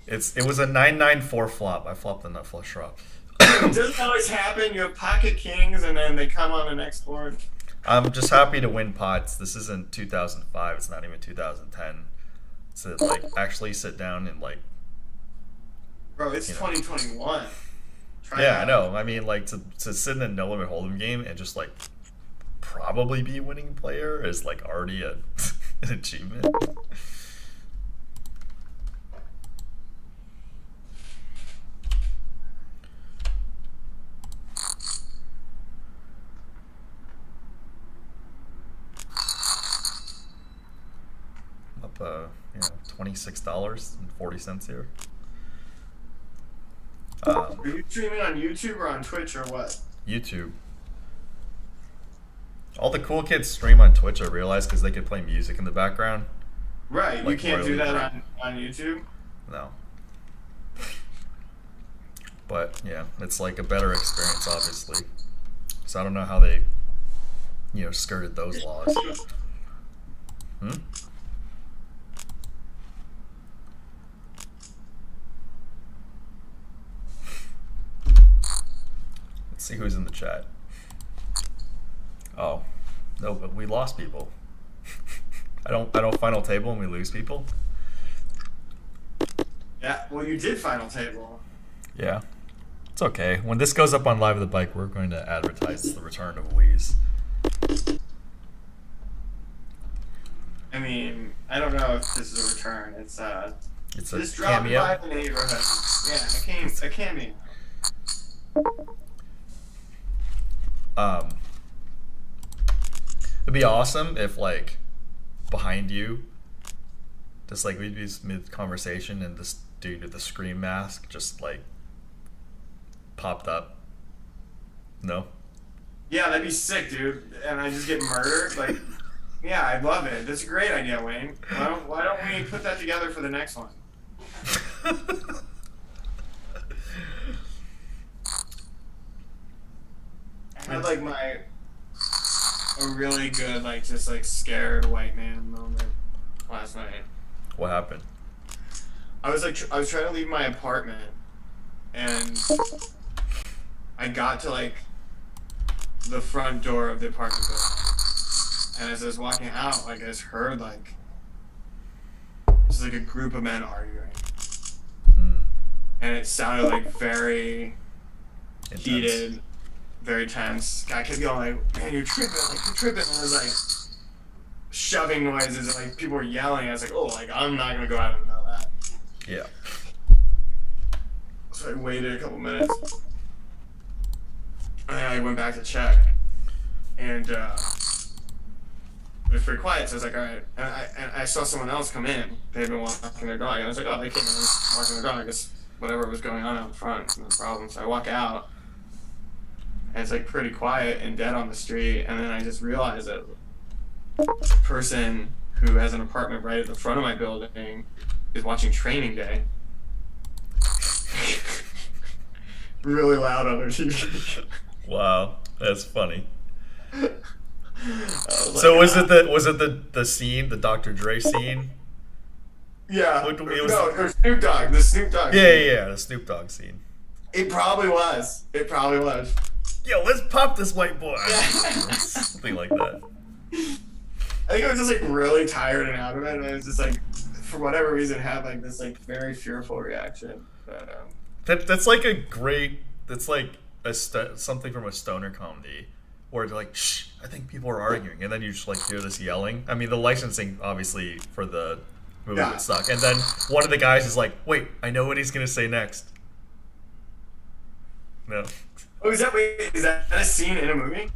It was a 9-9-4 flop. I flopped the nut flush draw. It doesn't always happen. You have pocket kings, and then they come on the next board. I'm just happy to win pots. This isn't 2005. It's not even 2010. To like actually sit down and like. Bro, it's 2021. Yeah, I know. I mean, like to sit in a no limit hold'em game and just like probably be a winning player is like already an achievement. Up, $26.40 here. Are you streaming on YouTube or on Twitch or what? YouTube. All the cool kids stream on Twitch, I realize, because they can play music in the background. Right, you Like, can't do royally that drunk. on YouTube. No. But yeah, it's like a better experience, obviously. So I don't know how they, skirted those laws. Hmm? Let's see who's in the chat. Oh, no, but we lost people. I don't final table and we lose people. Yeah, well, you did final table. Yeah, it's okay. When this goes up on Live at the Bike, we're going to advertise the return of Weezy. I mean, I don't know if this is a return. It's It's a just dropping cameo. by the neighborhood. Yeah, a cameo. It'd be awesome if, like, behind you, just like we'd be mid conversation and this dude with the scream mask just like popped up. No? Yeah, that'd be sick, dude. And I just get murdered. Like, yeah, I'd love it. That's a great idea, Wayne. Why don't we put that together for the next one? I had like a really good just scared white man moment last night. What happened? I was trying to leave my apartment, and I got to the front door of the apartment building, and as I was walking out, I just heard just a group of men arguing, and it sounded very Intense. heated, very tense. Guy kept going "Man, you're tripping!" You're tripping, and it was shoving noises, and people were yelling. I was I'm not gonna go out in the middle of that. Yeah. So I waited a couple minutes, and then I went back to check, and it was pretty quiet. So I was like, all right. And I saw someone else come in. They had been walking their dog, and I was like, oh, they came in walking their dog. I guess whatever was going on out front, no problem. So I walk out, and it's pretty quiet and dead on the street. And then I just realized that the person who has an apartment right at the front of my building is watching Training Day. Really loud on their TV. Wow, that's funny. So Was it the scene, the Dr. Dre scene? Yeah. It was- No, or Snoop Dogg. The Snoop Dogg. Yeah, the Snoop Dogg scene. It probably was. Yo, let's pop this white boy. Something like that. I think I was just really tired and out of it, and I was just for whatever reason, had this very fearful reaction. But That's like a great. That's like something from a stoner comedy, where it's like, shh, I think people are arguing, and then you just hear this yelling. I mean, the licensing obviously for the movie would suck, and then one of the guys is like, wait, I know what he's gonna say next. No. Oh, is that a scene in a movie?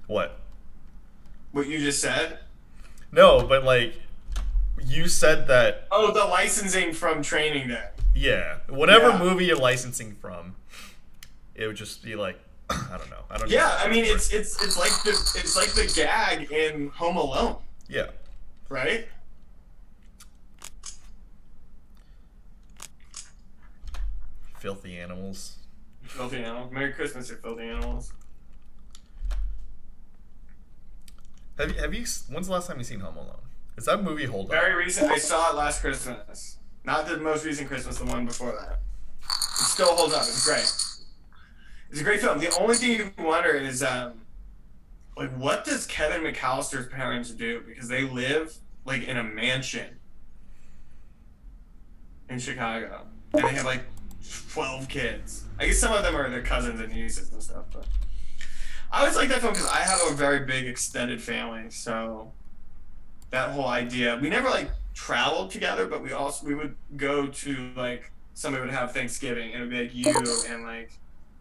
What? What you just said? No, but you said that. Oh, the licensing from Training Day. Yeah, whatever Yeah. movie you're licensing from, it would just be I don't know. I don't know. Yeah, I mean it's like the gag in Home Alone, Yeah. right? Filthy animals. Filthy animals. Merry Christmas, you filthy animals. Have you? When's the last time you seen Home Alone? Is that movie hold up? Very recent. I saw it last Christmas. Not the most recent Christmas, the one before that. It still holds up. It's great. It's a great film. The only thing you can wonder is, what does Kevin McAllister's parents do? Because they live in a mansion in Chicago, and they have 12 kids. I guess some of them are their cousins and nieces and stuff. But I always like that film because I have a very big extended family, so that whole idea. We never traveled together, but we would go to somebody would have Thanksgiving, and it would be you and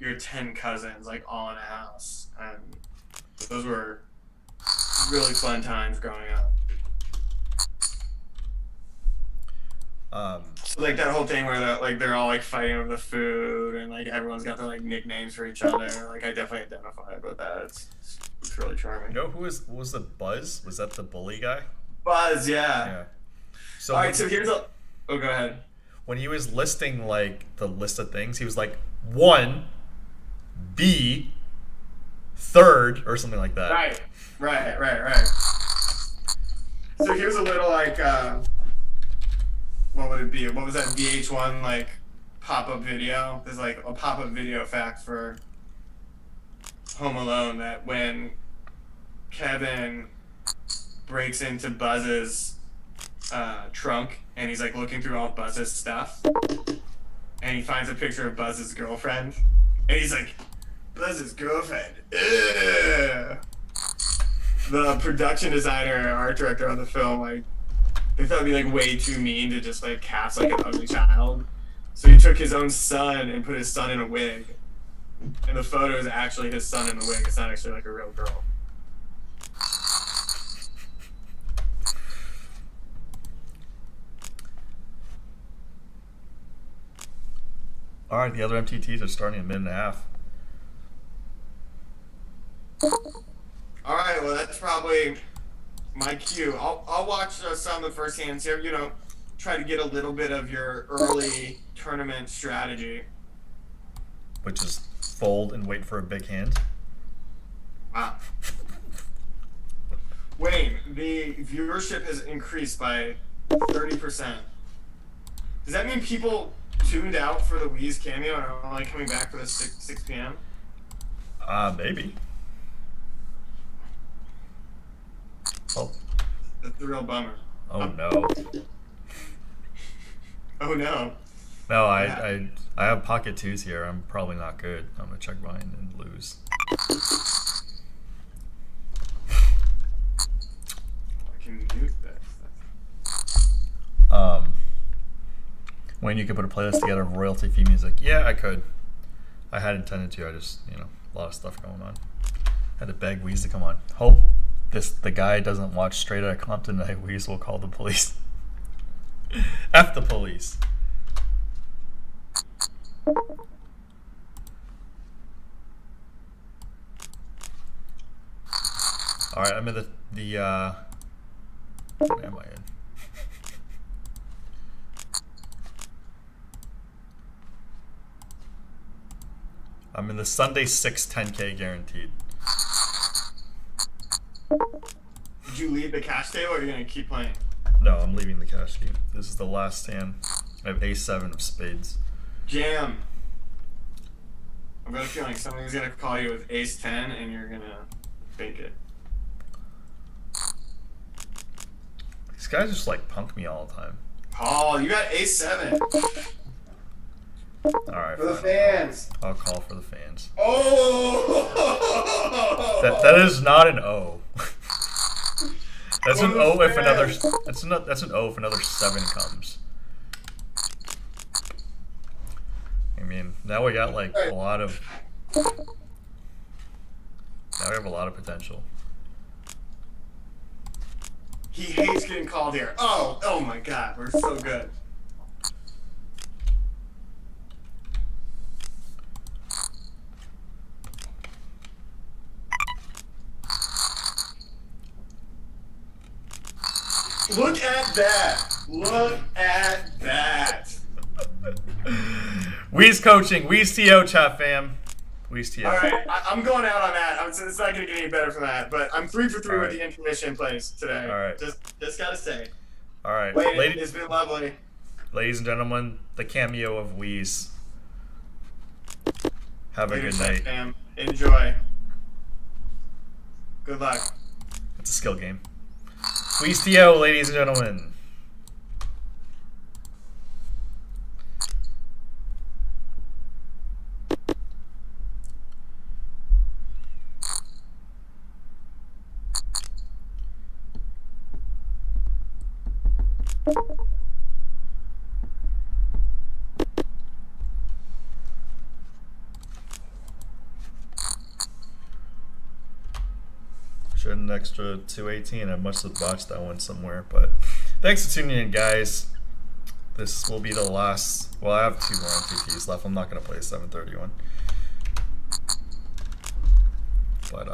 your 10 cousins all in a house, and those were really fun times growing up. So that whole thing where they're all fighting over the food, and everyone's got their nicknames for each other. I definitely identify with that. It's really charming. You know who was the Buzz? Was that the bully guy? Buzz, yeah. So All right, so here's a. Oh, go ahead. when he was listing like the list of things, he was like 1, B, 3rd, or something like that. Right. So here's a little like, what would it be? What was that VH1 like pop-up video? There's like a pop-up video fact for Home Alone that when Kevin breaks into Buzz's trunk and he's like looking through all Buzz's stuff and he finds a picture of Buzz's girlfriend and he's like, Buzz's girlfriend. Ugh. The production designer and art director on the film, like, they thought it'd be like way too mean to just like cast like an ugly child. So he took his own son and put his son in a wig. And the photo is actually his son in the wig. It's not actually like a real girl. All right, the other MTTs are starting in a minute and a half. All right, well that's probably my cue. I'll watch some of the first hands here. You know, try to get a little bit of your early tournament strategy. Which is fold and wait for a big hand. Wow. Wayne, the viewership has increased by 30%. Does that mean people tuned out for the Weezy cameo and are only coming back for the 6 p.m.? Maybe. Oh. That's the real bummer. Oh no. Oh no. No, I have pocket twos here. I'm probably not good. I'm gonna check mine and lose. I can mute this. When you could put a playlist together of royalty-free music. Yeah, I could. I had intended to. I just, you know, a lot of stuff going on. Had to beg Weezy to come on. Hope the guy doesn't watch Straight Outta Compton tonight. Weezy will call the police. F the police. All right, I'm in what am I in? I'm in the Sunday 6 10K guaranteed. Did you leave the cash table or are you going to keep playing? No, I'm leaving the cash game. This is the last hand. I have A7 of spades. Jam. I've got a feeling somebody's going to call you with ace 10 and you're going to fake it. These guys just like punk me all the time. Oh, you got ace 7. Alright. For the fans. I'll call for the fans. Oh! That is not an O. That's an O if another. That's an O if another 7 comes. I mean, now we got like a lot of. Now we have a lot of potential. He hates getting called here. Oh my God, we're so good. Look at that. Look at that. Weez coaching. Weez TO, chat fam. Weez TO. All right, I'm going out on that. It's not going to get any better from that. But I'm 3 for 3 with the intuition plays today. All right. Just got to say. All right. Wait, it's been lovely. Ladies and gentlemen, the cameo of Weez. Have a good night. Fam. Enjoy. Good luck. It's a skill game. Weez TO, ladies and gentlemen. Should an extra 218. I must have botched that one somewhere, but thanks for tuning in, guys. This will be the last. Well, I have 2 more MTTs left. I'm not gonna play a 731, but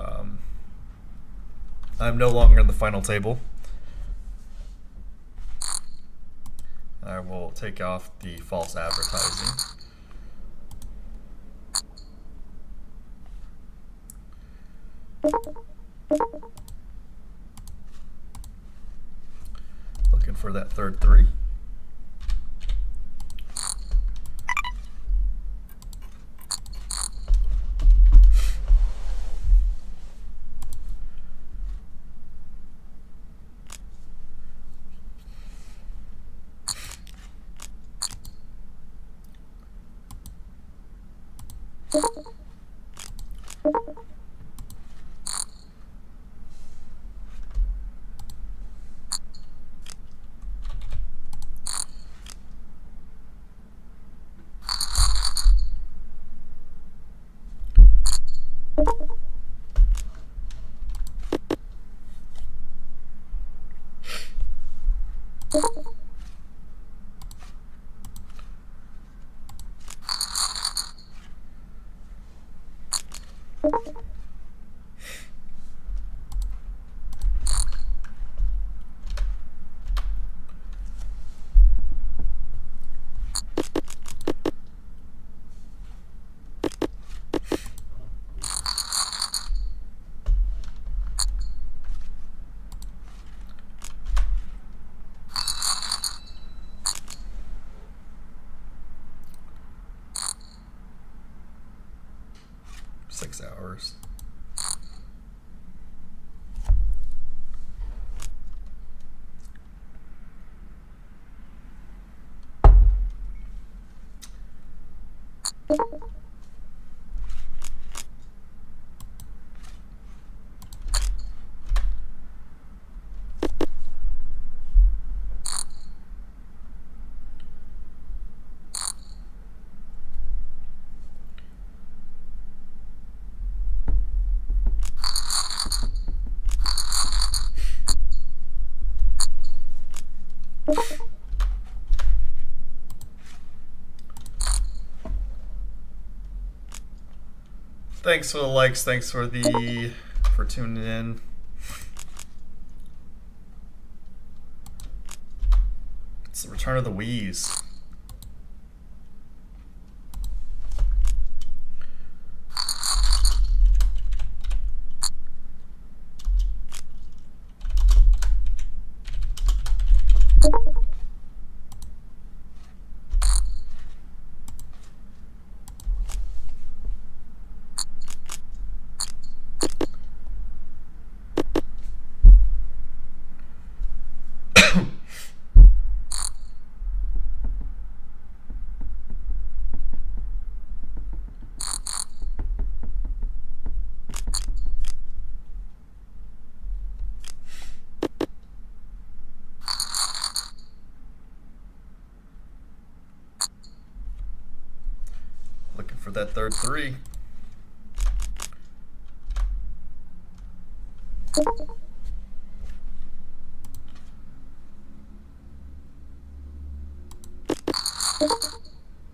I'm no longer in the final table. I will take off the false advertising. Looking for that third 3. Six hours. Thanks for the likes. Thanks for tuning in. It's the return of the Weezy. Looking for that third 3.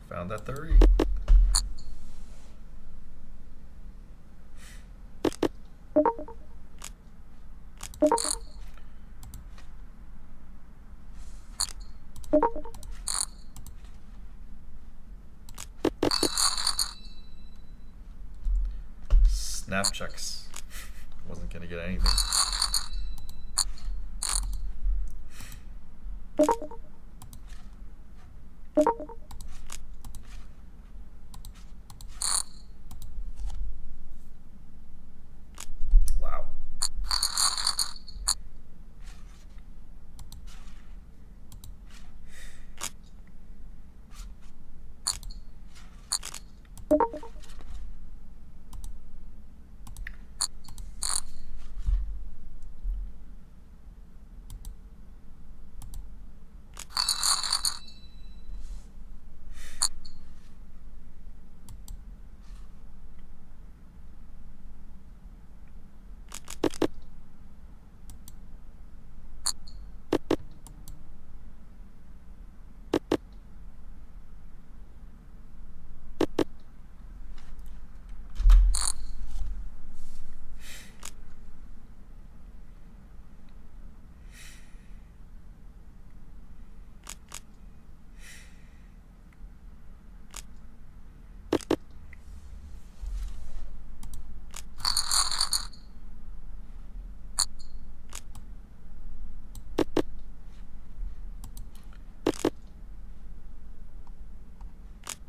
Found that 3. Snap checks. Wasn't gonna get anything. Wow.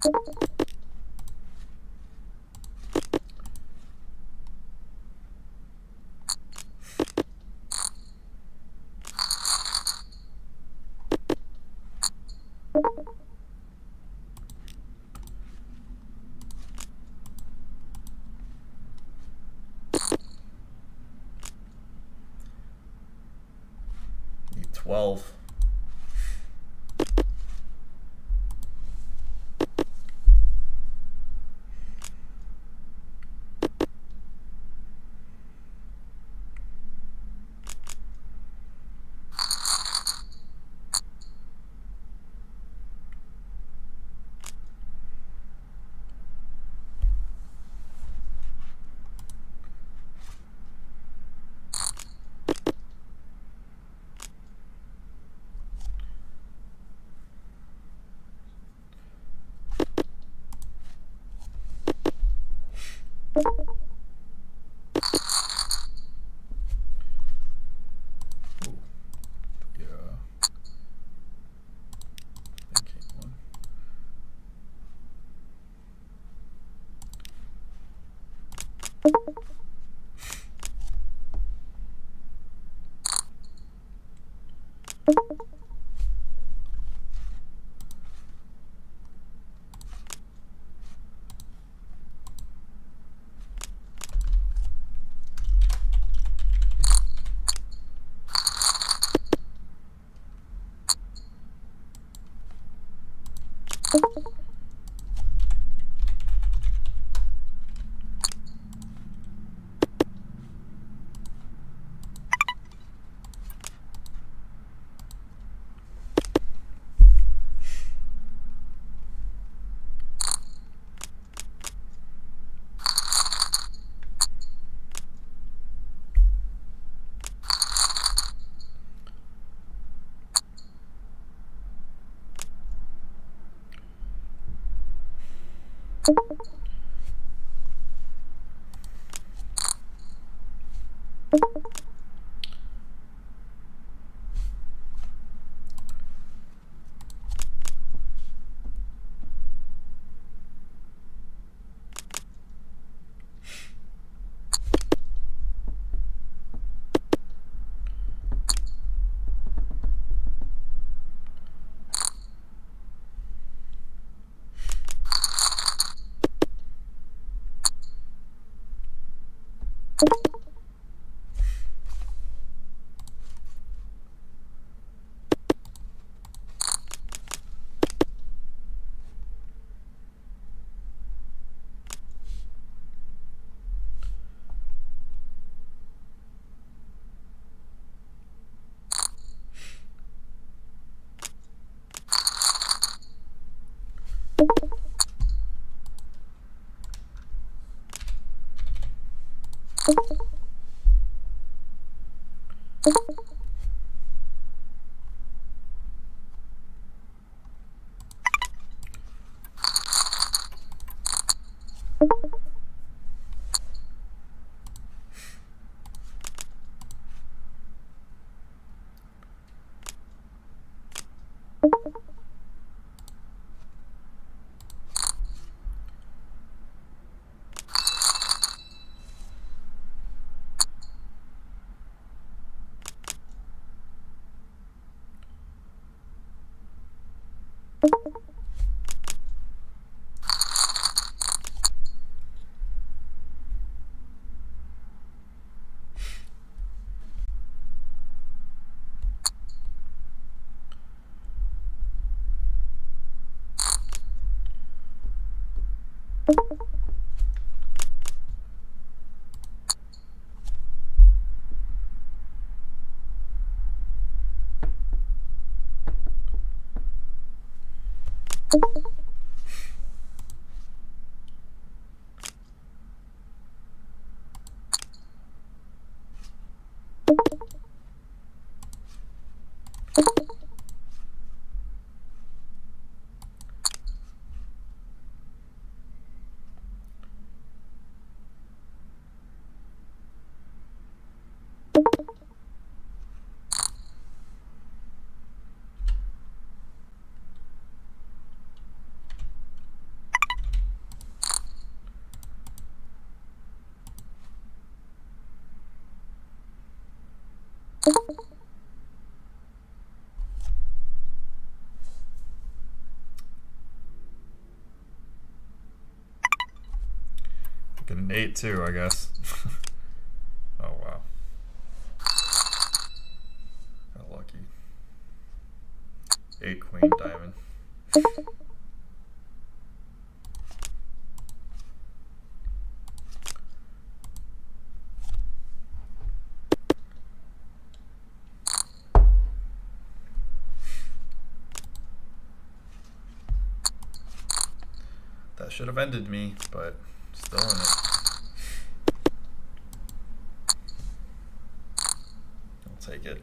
E12. Get an 8 too, I guess. Oh wow. Got lucky. 8 queen diamond. That should have ended me, but still in it. I'll take it.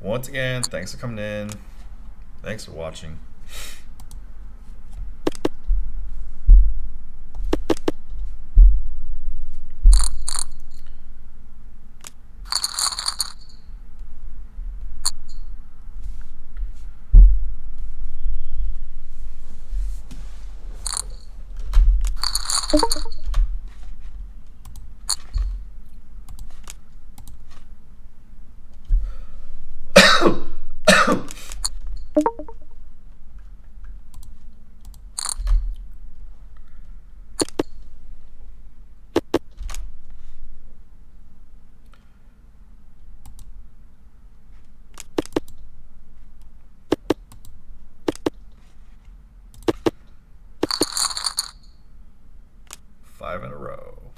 Once again, thanks for coming in. Thanks for watching. Five in a row.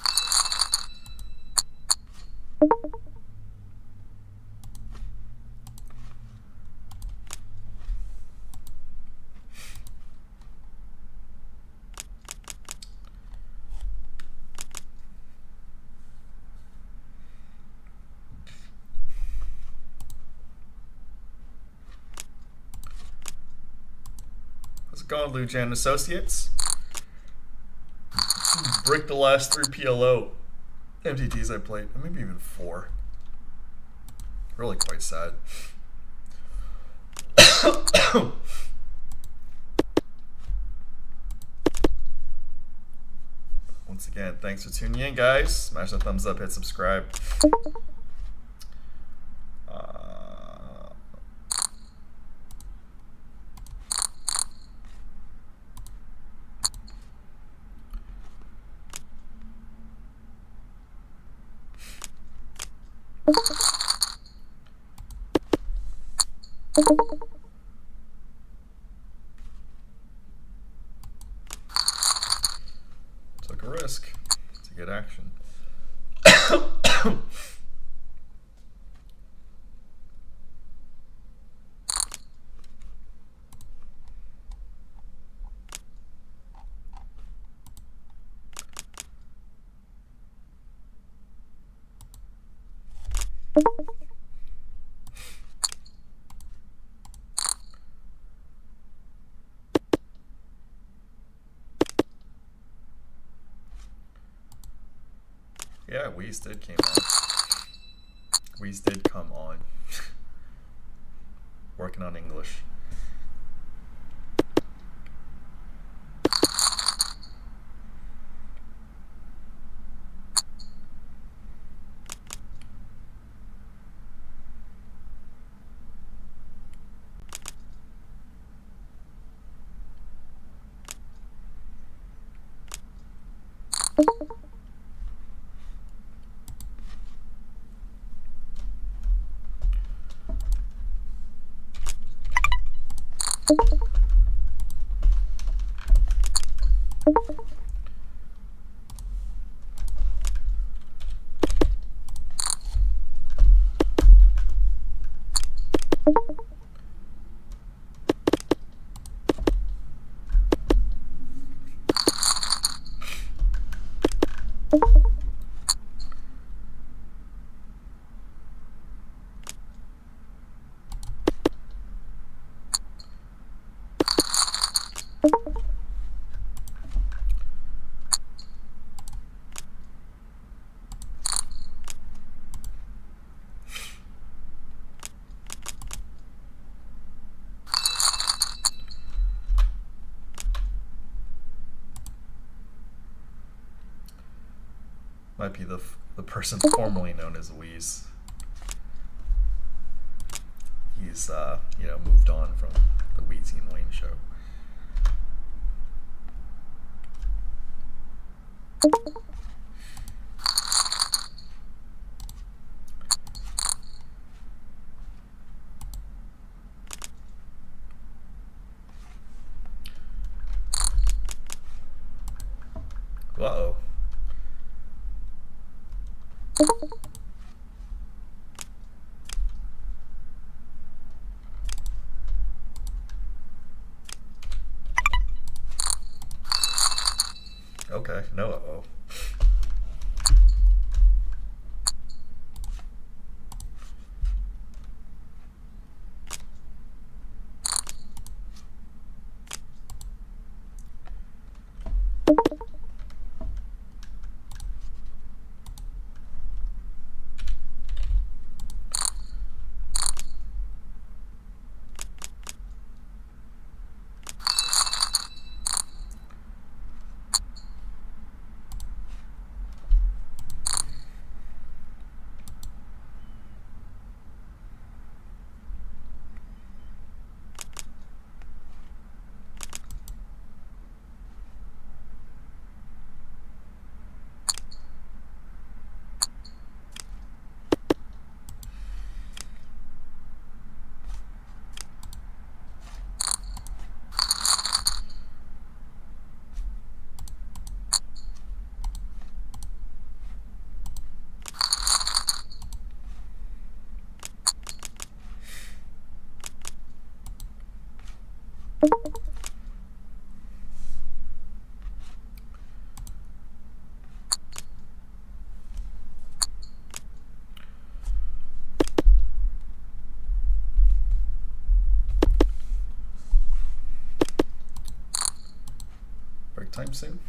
How's it going, Lujan Associates? Brick the last 3 PLO MTTs I played, maybe even 4. Really quite sad. Once again, thanks for tuning in, guys. Smash that thumbs up, hit subscribe. Took a risk to get action. Yeah, Weezy did came on. Weezy did come on. Working on English. Might be the person formerly known as Weezy. He's you know, moved on from The Weezy and Wayne show. Uh-oh. Okay, no uh-oh. Break time soon.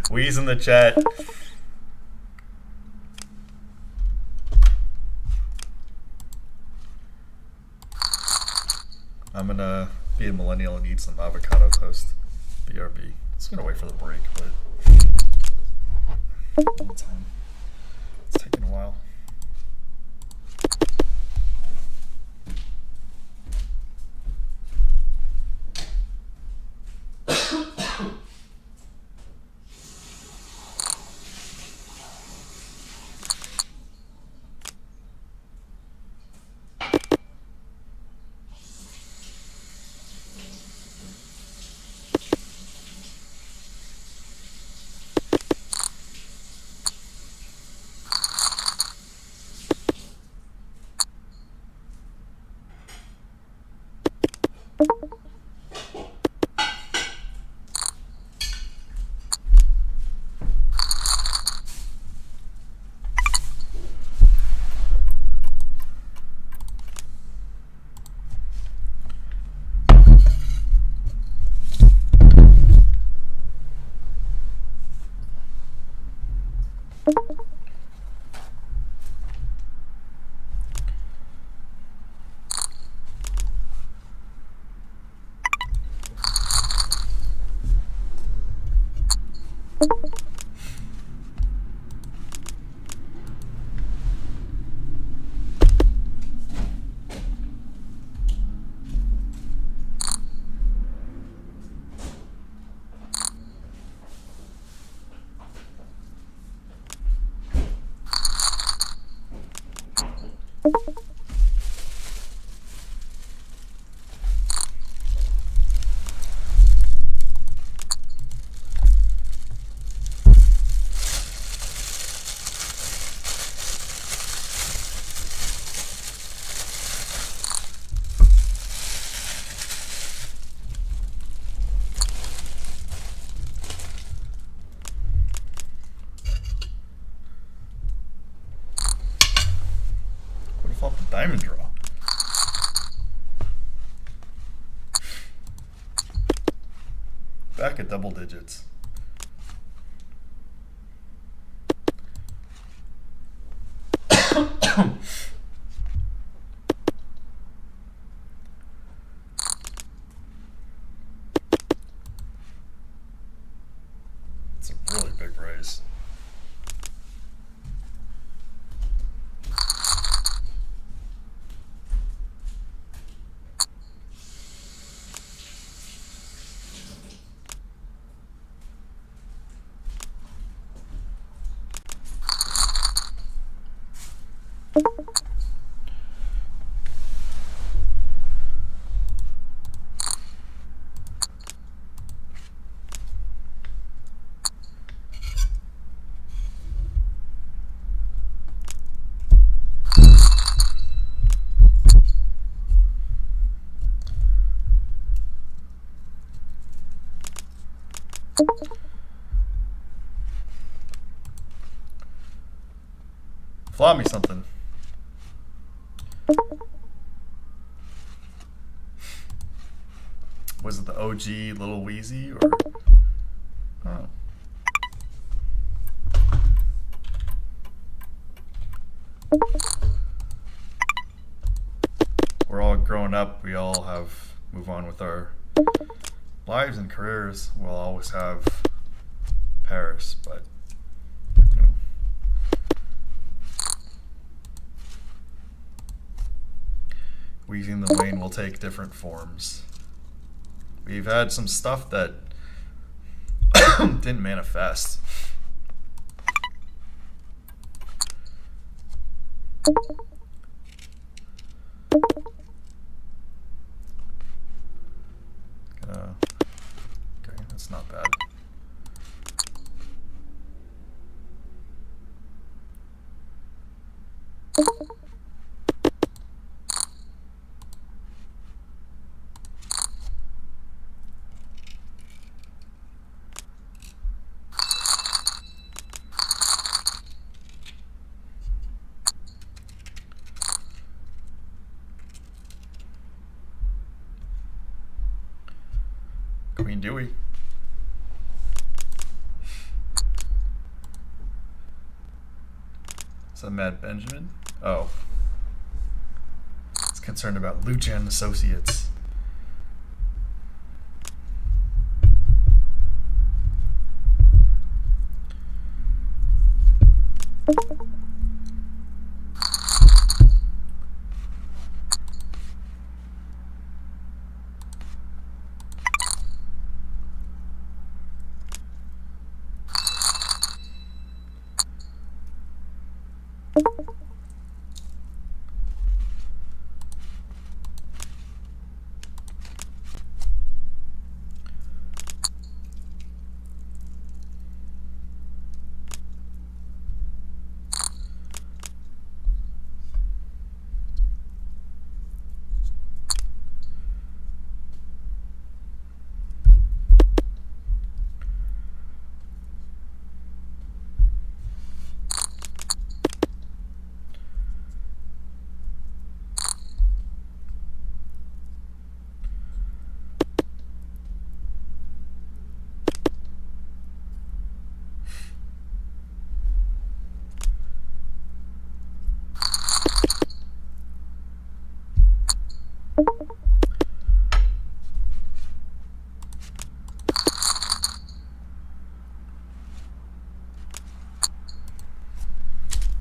Weez in the chat. I'm gonna be a millennial and eat some avocado toast. BRB. Just gonna wait for the break, but one time. It's taking a while. Diamond draw. Back at double digits. It's a really big raise. Flop me something. Was it the OG Little Weezy or? Oh. We're all growing up. We all have move on with our lives and careers. We'll always have Paris, but you know. Weezy and the Wayne will take different forms. We've had some stuff that didn't manifest. Okay, that's not bad. Queen Dewey. Is that Matt Benjamin? Oh. It's concerned about Lucha and Associates.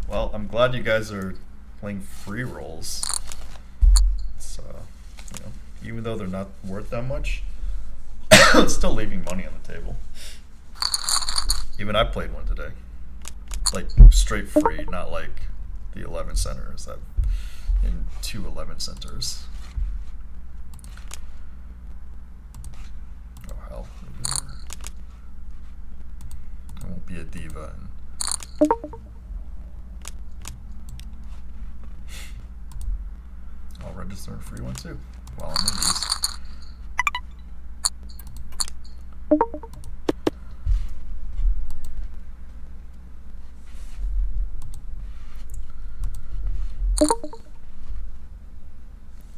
Well, I'm glad you guys are playing free rolls. So, you know, even though they're not worth that much, it's still leaving money on the table. Even I played one today. Like, straight free, not like the 11 centers that in 2 11 centers. Oh, hell. I won't be a diva. I'll register a free one too while I'm in these.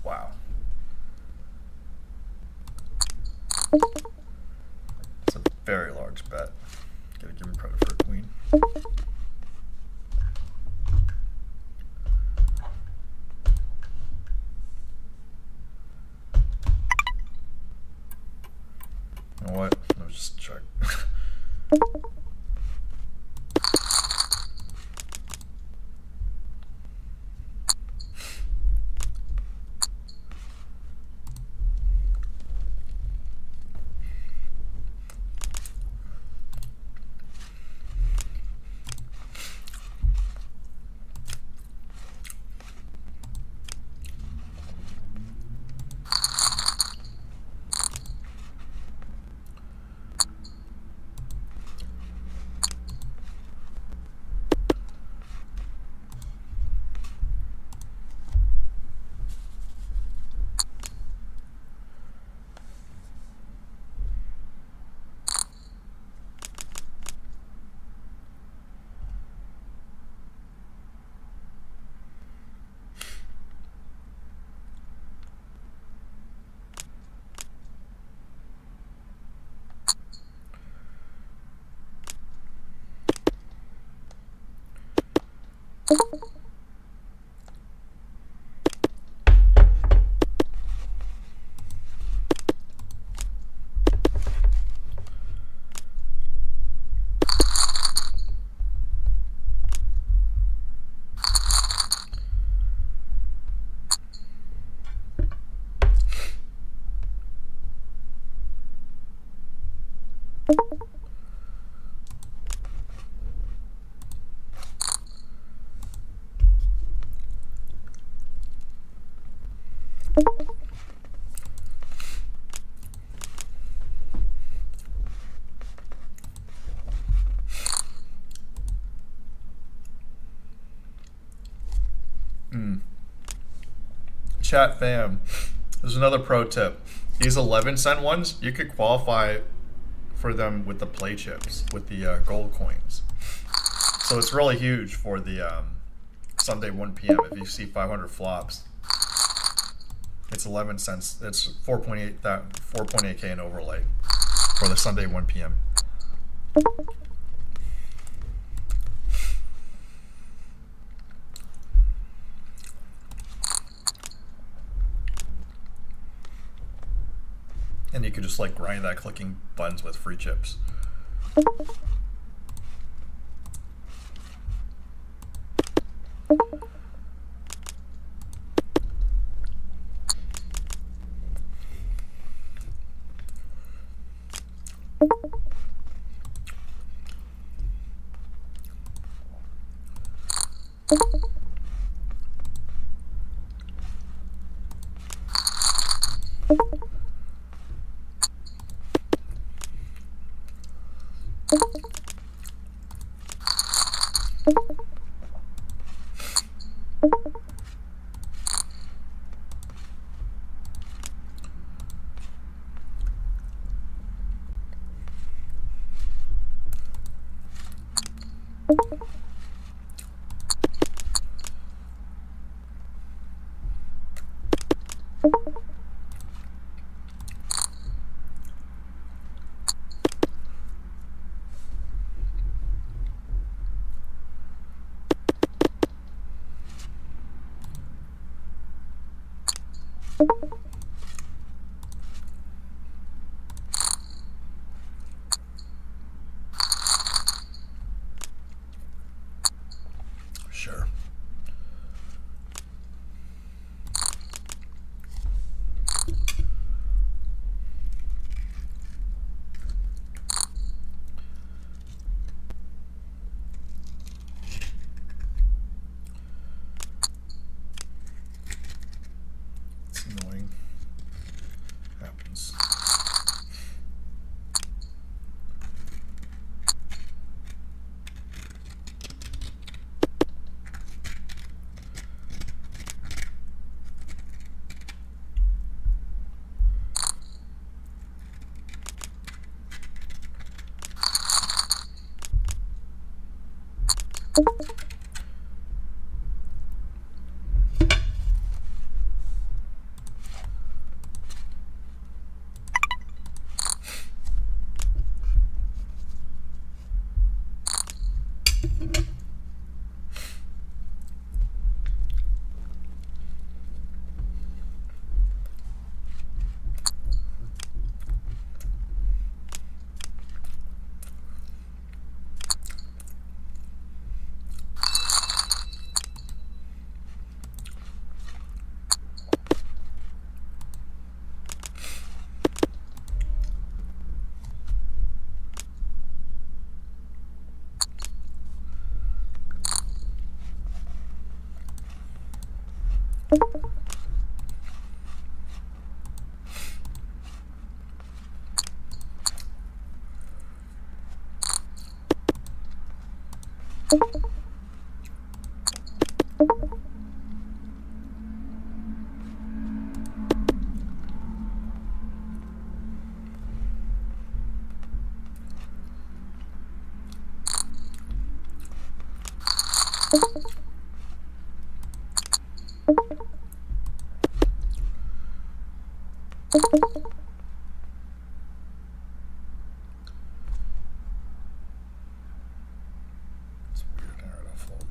Wow. It's a very large bet. Gotta give him credit for a queen. You know what? Let's just check. Chat fam, there's another pro tip. These 11-cent ones, you could qualify for them with the play chips, with the gold coins. So it's really huge for the Sunday 1 p.m. if you see 500 flops. It's 11 cents. It's 4.8K in overlay for the Sunday 1 p.m. And you could just like grind that clicking buttons with free chips. Sure. It's annoying. Happens. It's weird. Alright, I'll fold.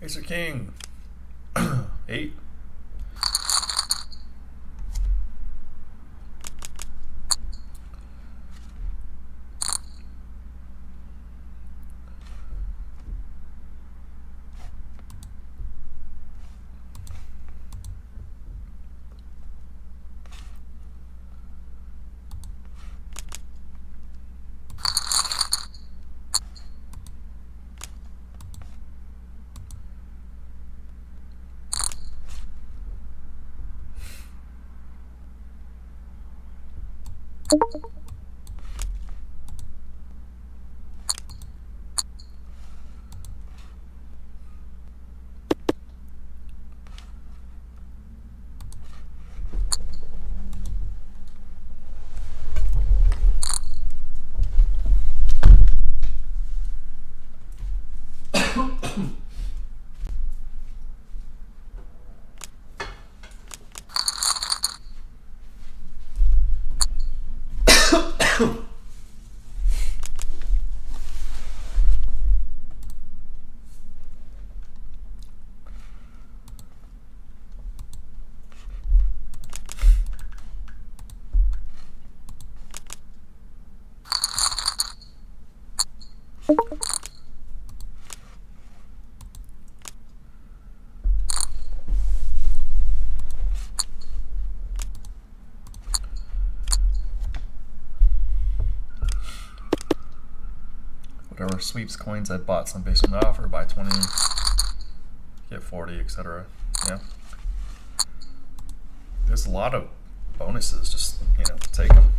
Ace or king? 8. Whatever sweeps coins I bought some based on the offer, buy 20, get 40, etc. Yeah. There's a lot of bonuses, just, you know, take them.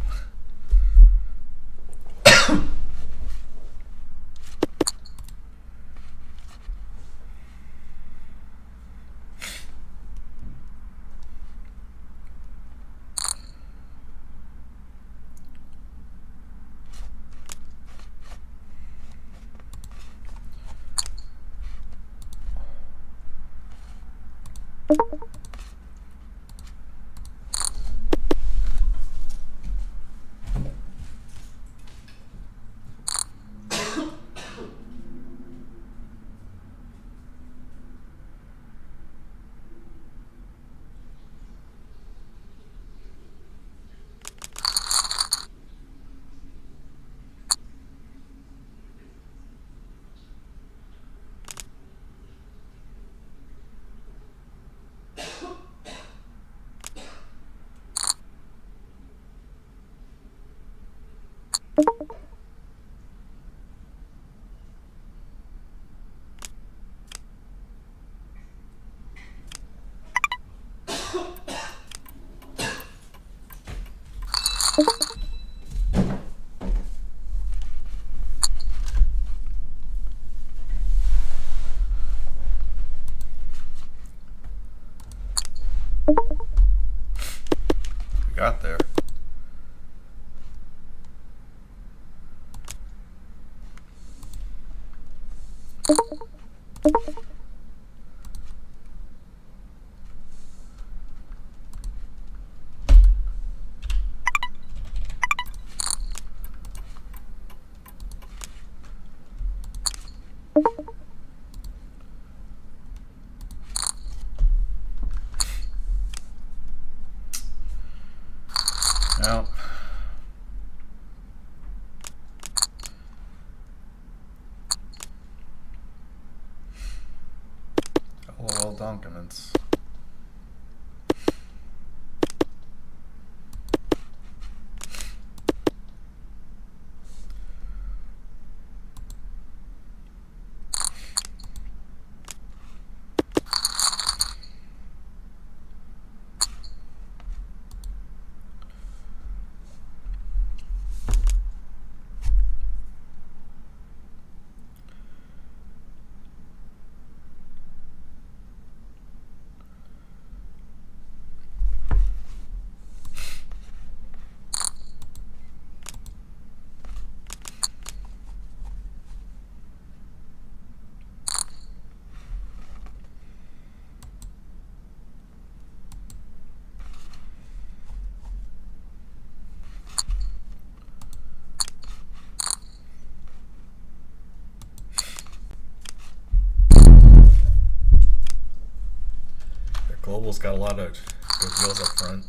We got there. Now, LOL documents. Global's got a lot of good deals up front.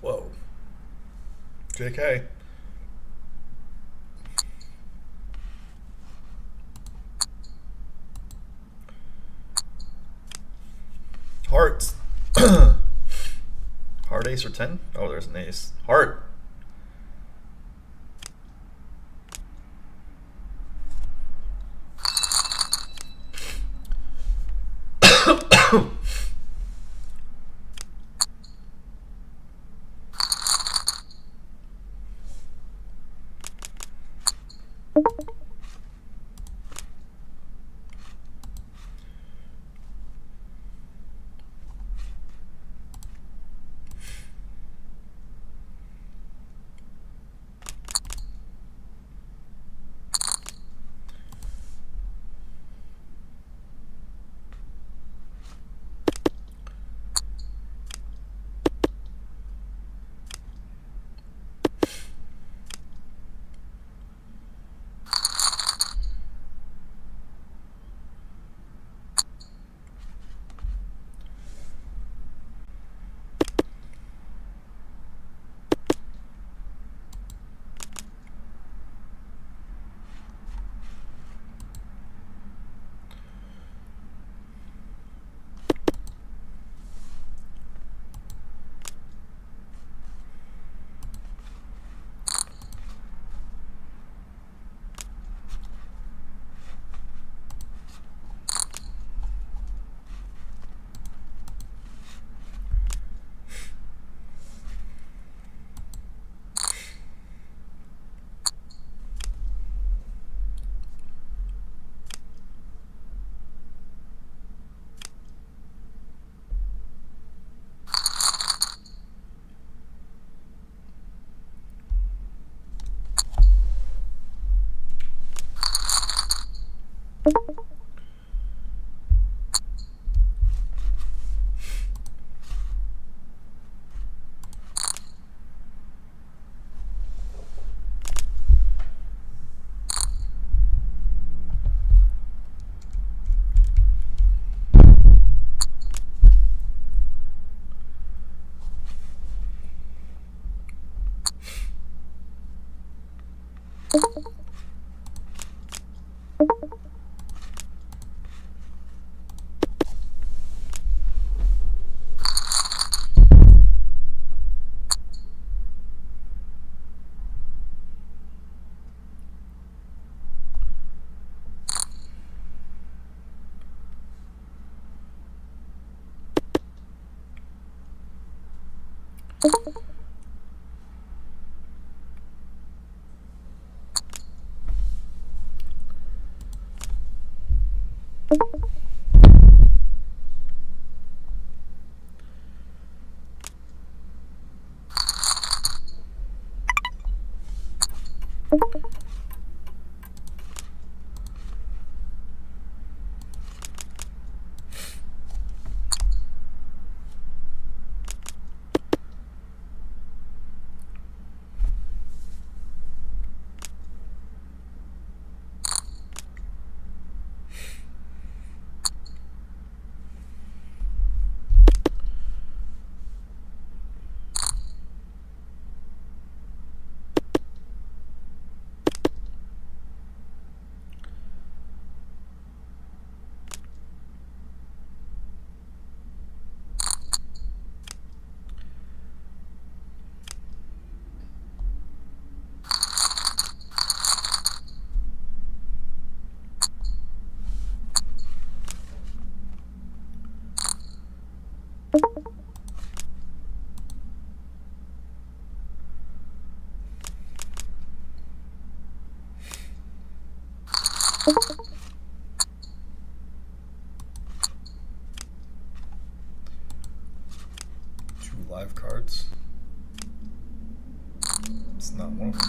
Whoa. JK. Hearts. Heart, ace, or 10? Oh, there's an ace. Heart. Two live cards. It's not one of them.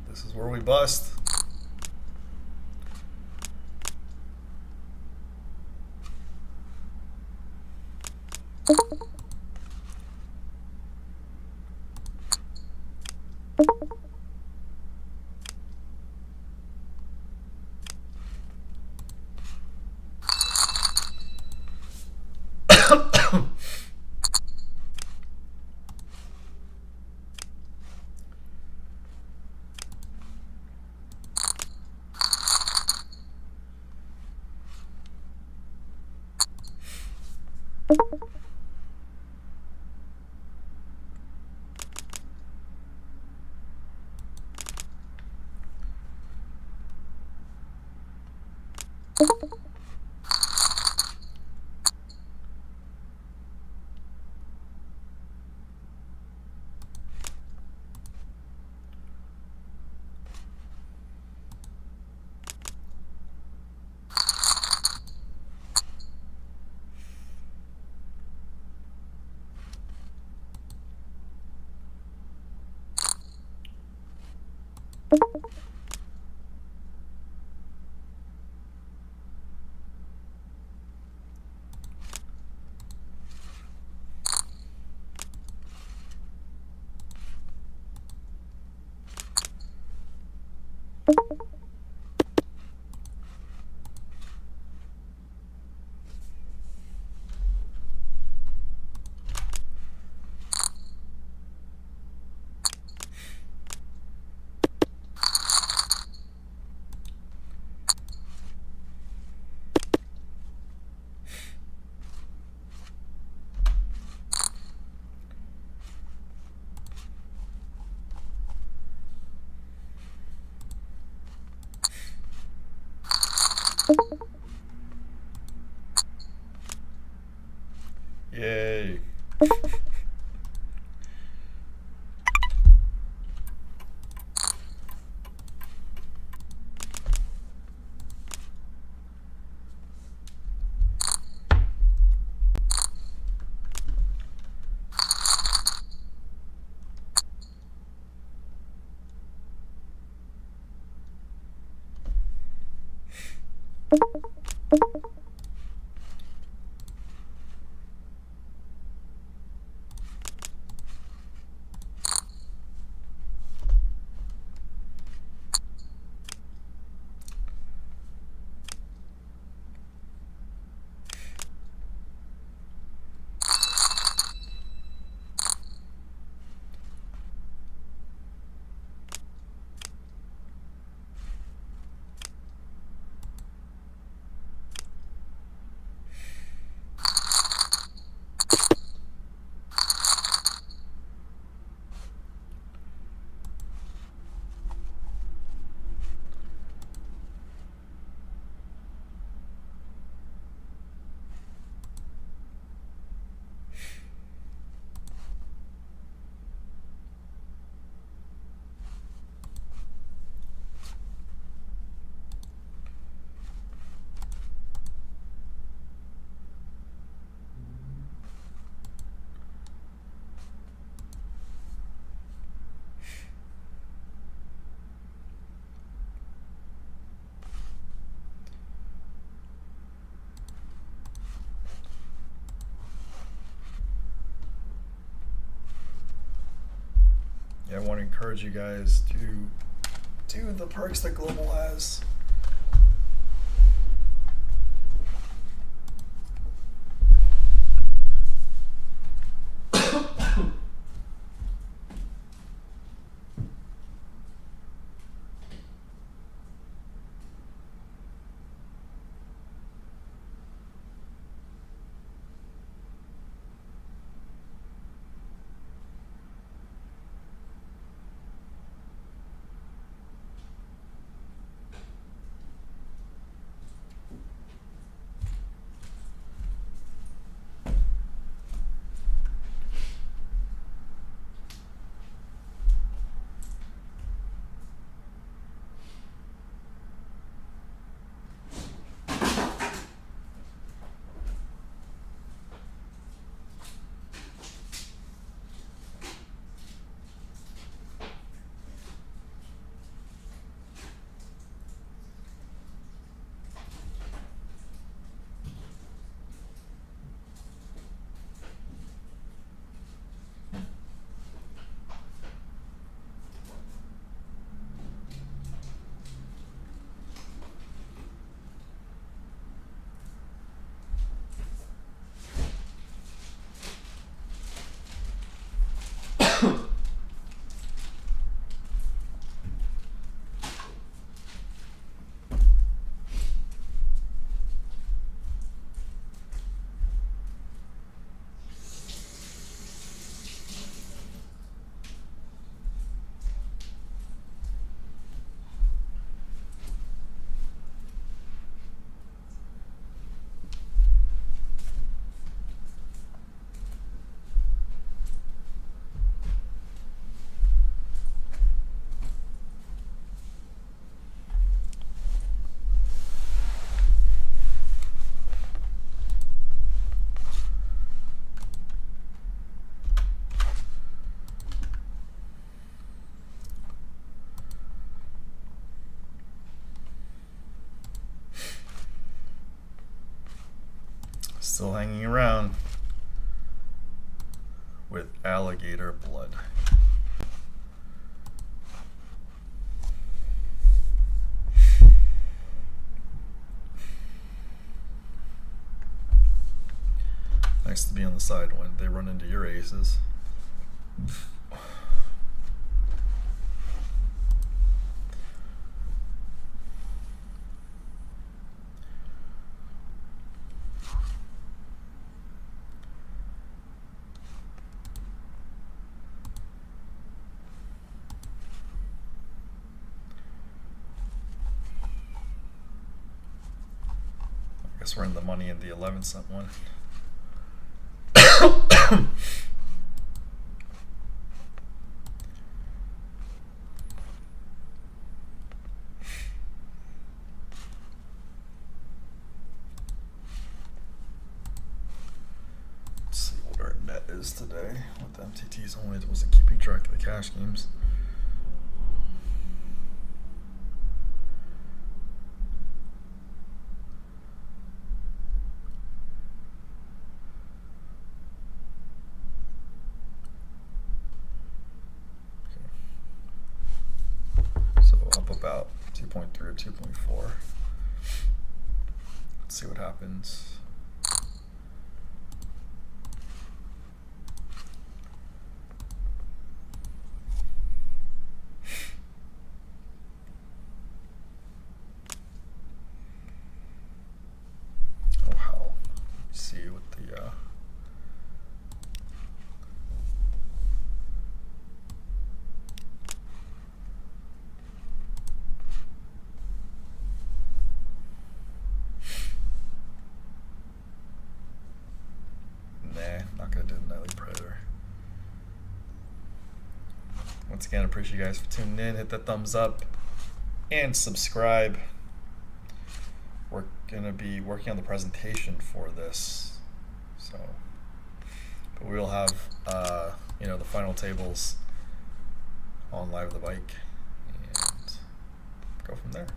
This is where we bust. Yay. yeah, I want to encourage you guys to do the perks that Global has. Still hanging around with alligator blood. Nice to be on the side when they run into your aces. I guess we're in the money in the 11-cent one. Let's see what our net is today with the MTTs only. It wasn't keeping track of the cash games. About 2.3 or 2.4. Let's see what happens. Oh hell. Let me see what the not gonna do the nightly predator. Once again, I appreciate you guys for tuning in. Hit that thumbs up and subscribe. We're gonna be working on the presentation for this, so but we'll have you know, the final tables on Live with the Bike and go from there.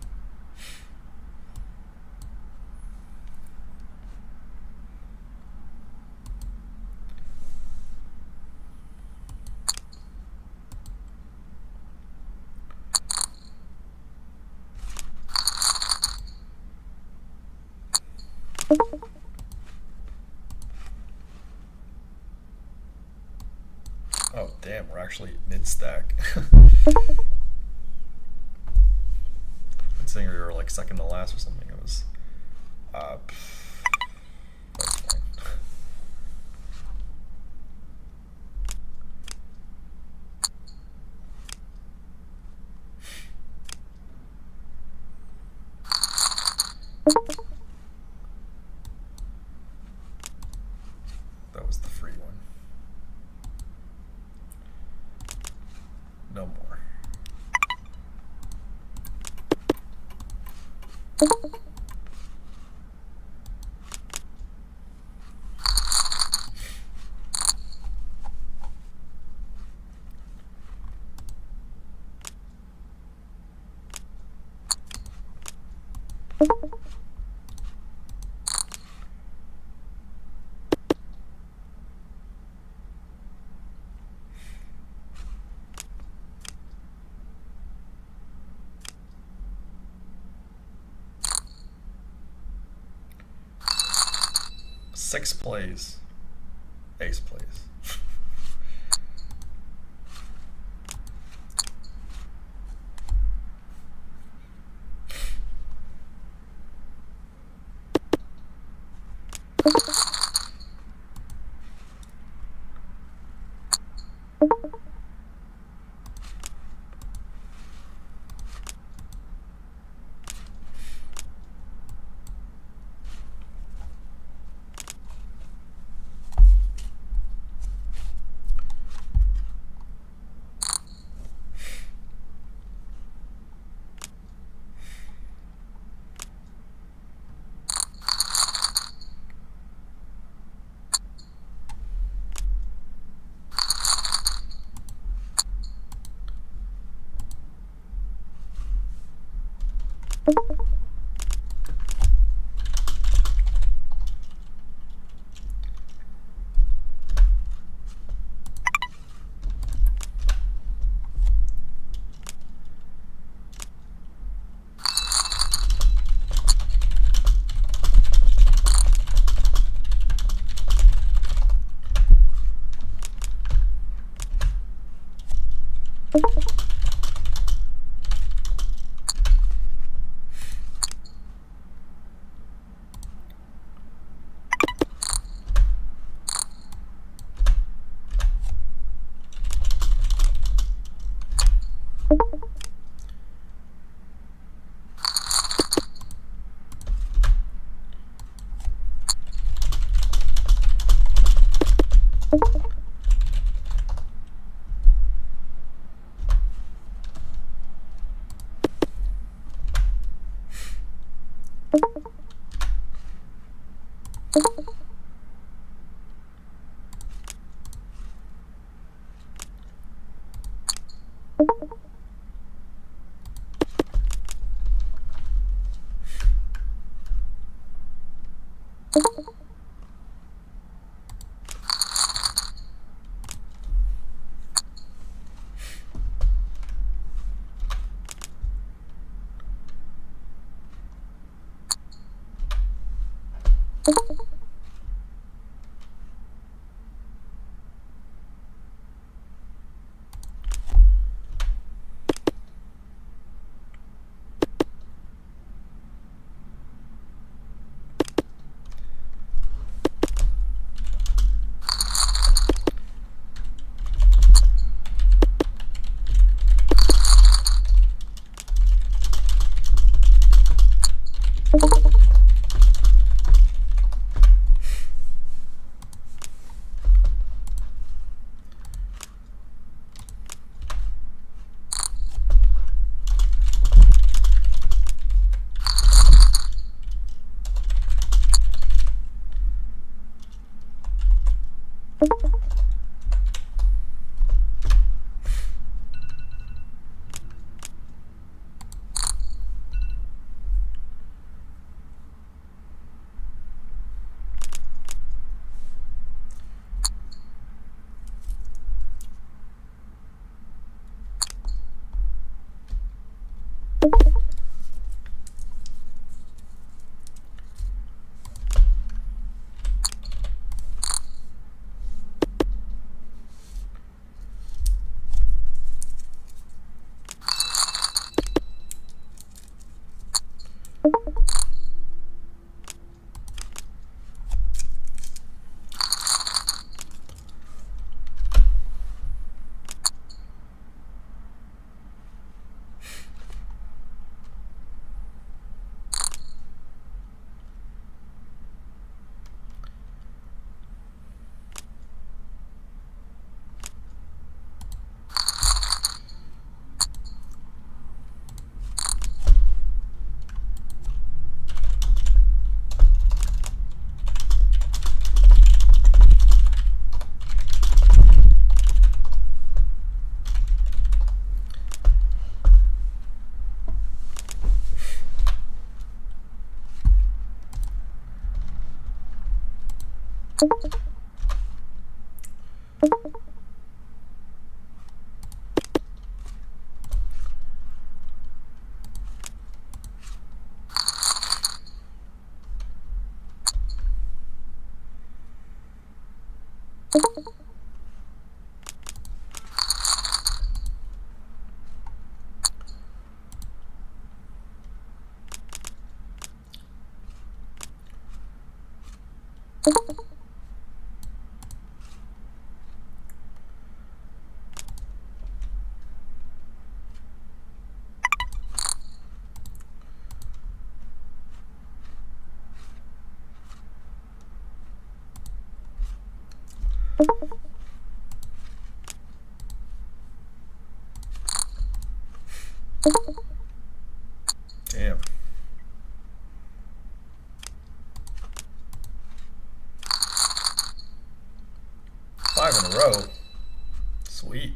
actually mid-stack. Considering we were like second to last or something, it was that's fine. That was the free one. No more. Six plays, ace plays. Damn. Five in a row. Sweet.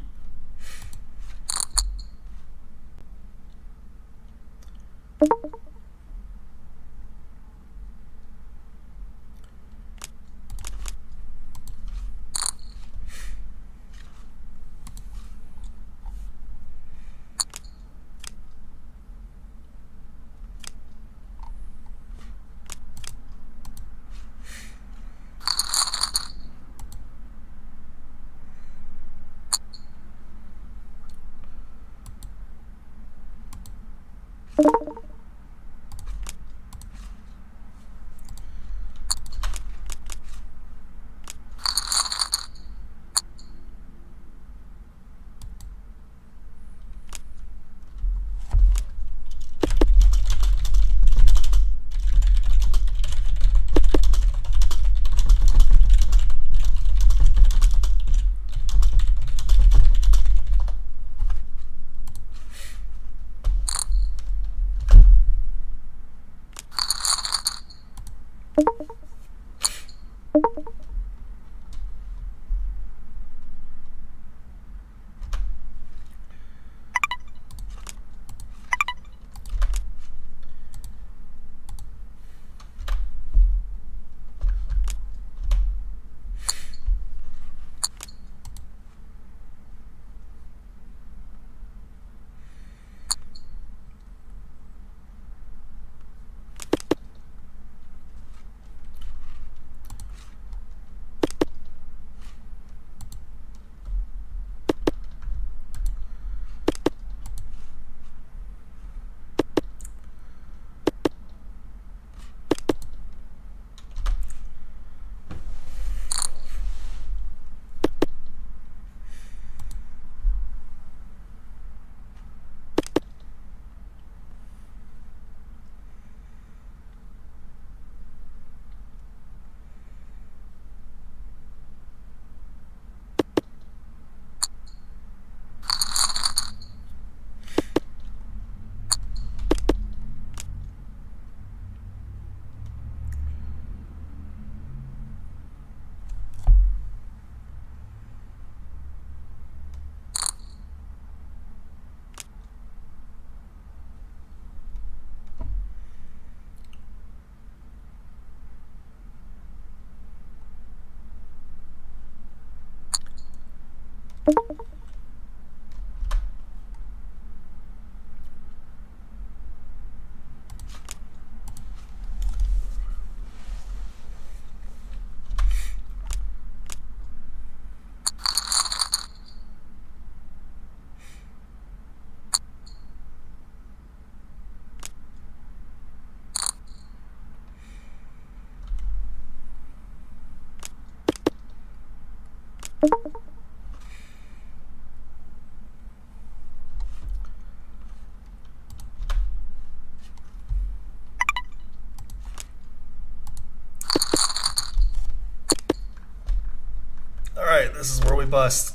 Alright, this is where we bust.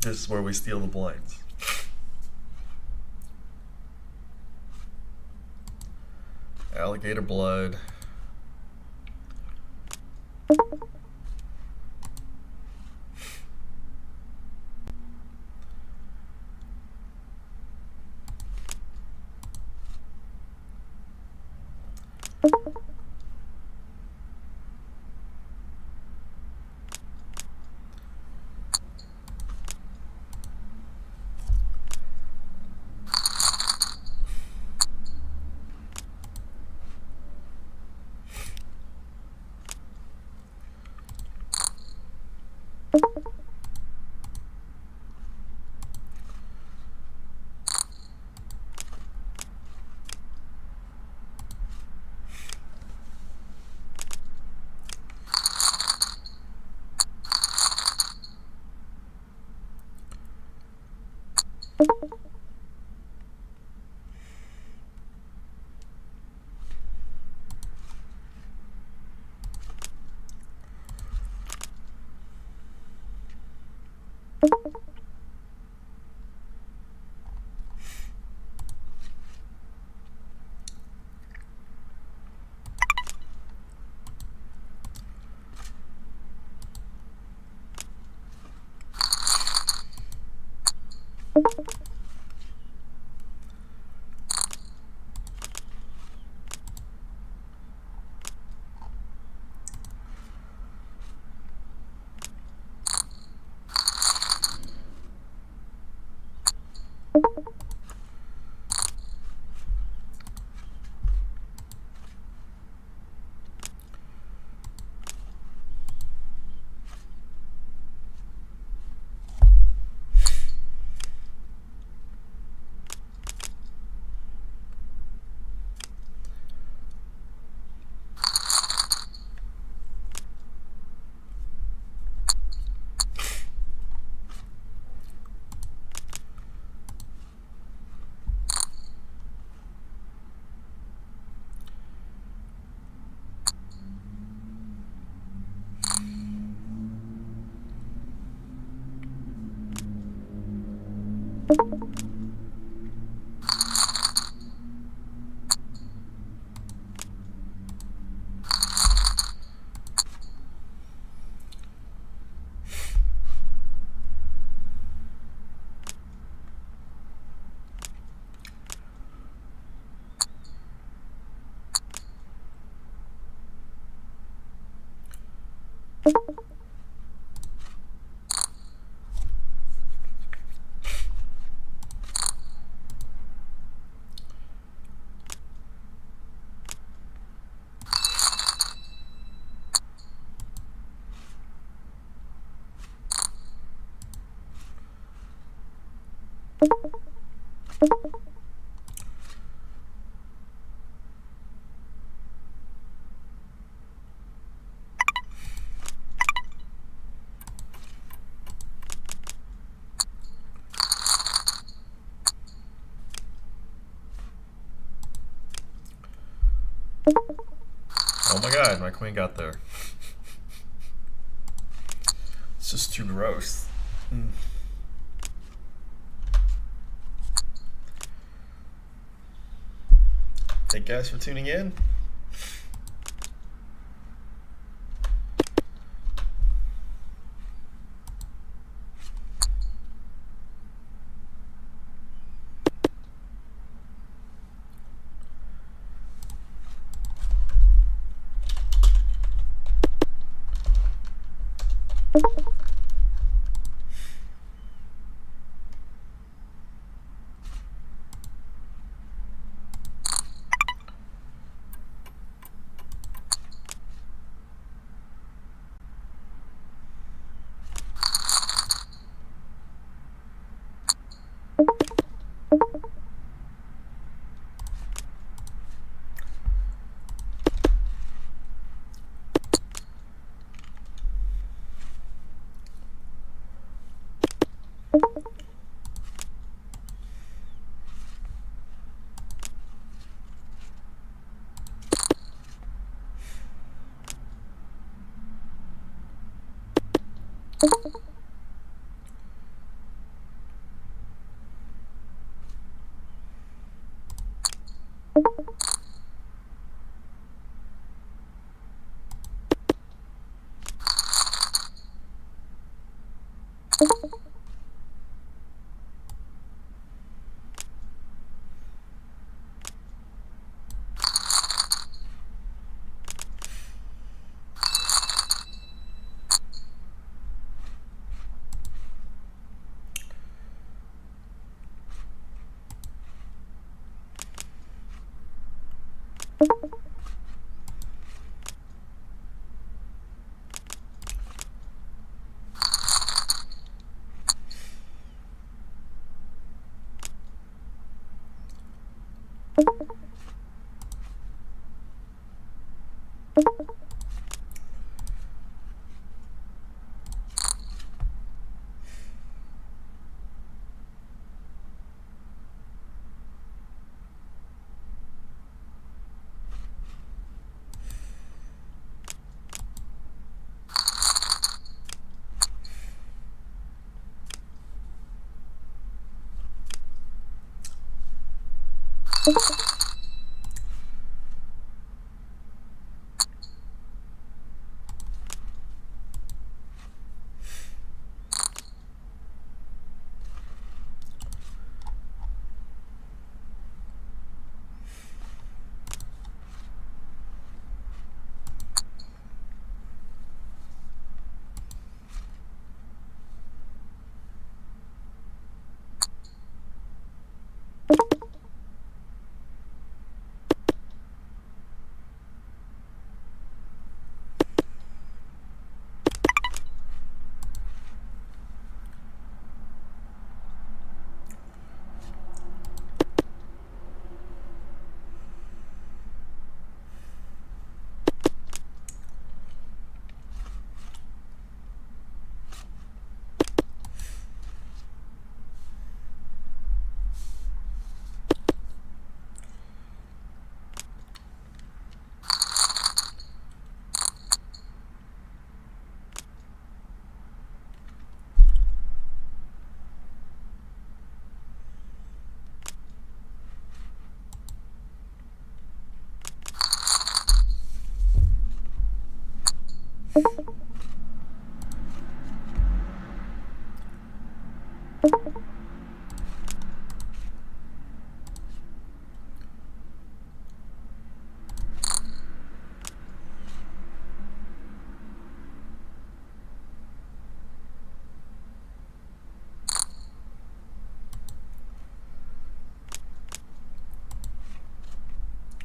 This is where we steal the blinds. Alligator blood. Oh my god, my queen got there. It's just too gross. Thank you guys for tuning in.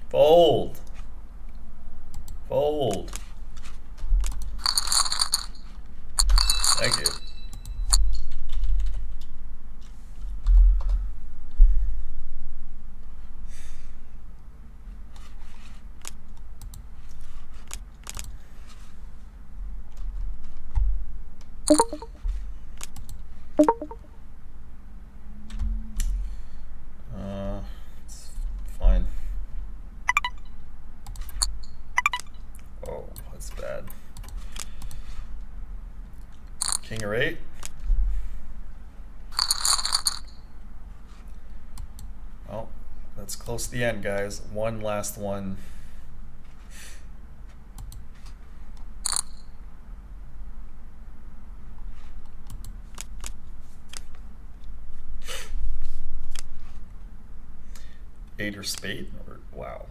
Fold. Fold. Thank you. It's fine. Oh, that's bad. King or 8. Oh, that's close to the end, guys. One last one. Eight or spade? Or, wow.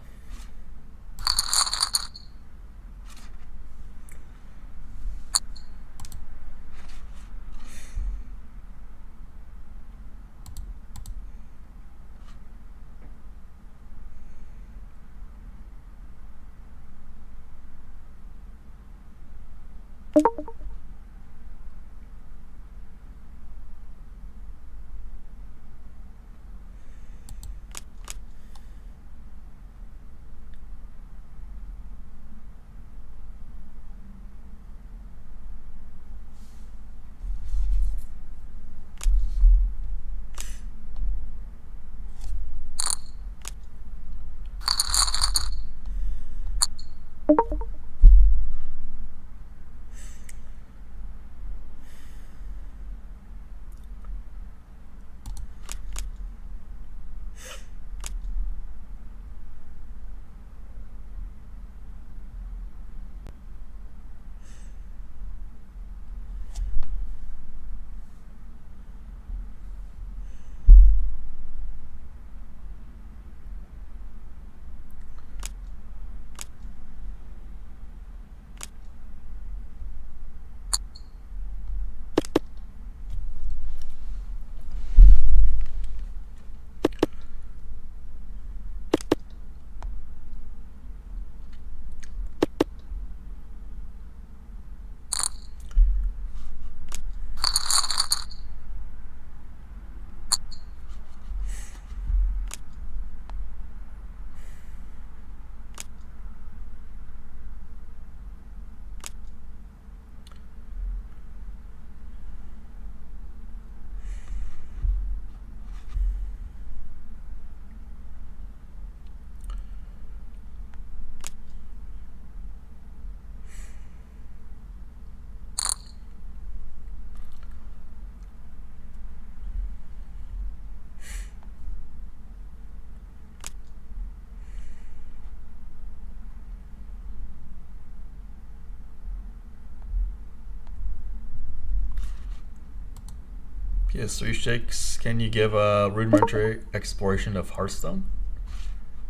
PS3 shakes. Can you give a rudimentary exploration of Hearthstone?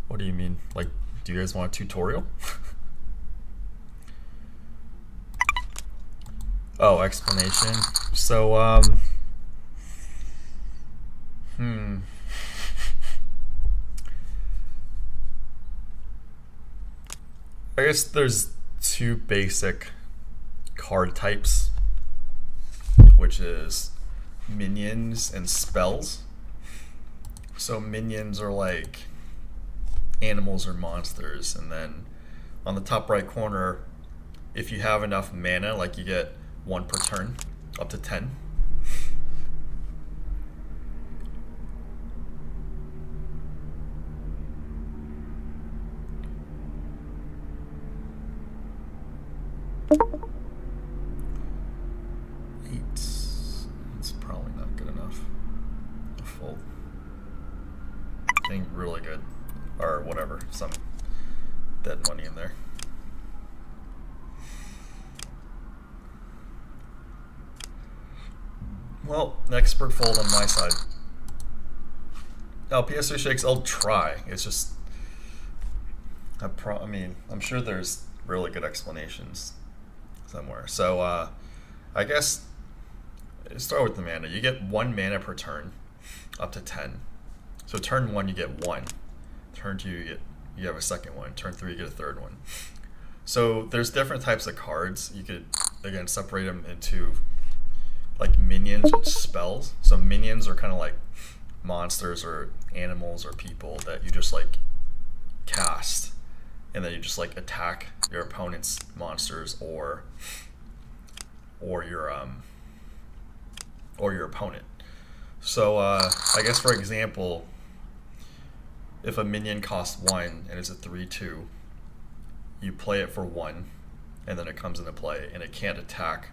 What do you mean? Like, do you guys want a tutorial? Oh, explanation. So, I guess there's two basic card types, which is minions and spells. So minions are like animals or monsters, and then on the top right corner, if you have enough mana, like you get 1 per turn, up to 10. It's probably not good enough. A full thing, really good, or whatever. Some dead money in there. Well, expert fold on my side. Oh, PS3 shakes. I'll try. It's just, I mean, I'm sure there's really good explanations somewhere. So, I guess start with the mana. You get 1 mana per turn, up to 10. So turn 1 you get 1. Turn 2 you have a second one. Turn 3 you get a third one. So there's different types of cards. You could again separate them into like minions and spells. So minions are kind of like monsters or animals or people that you just like cast, and then you just like attack your opponent's monsters or your opponent. So I guess for example, if a minion costs 1 and it's a 3/2, you play it for 1, and then it comes into play, and it can't attack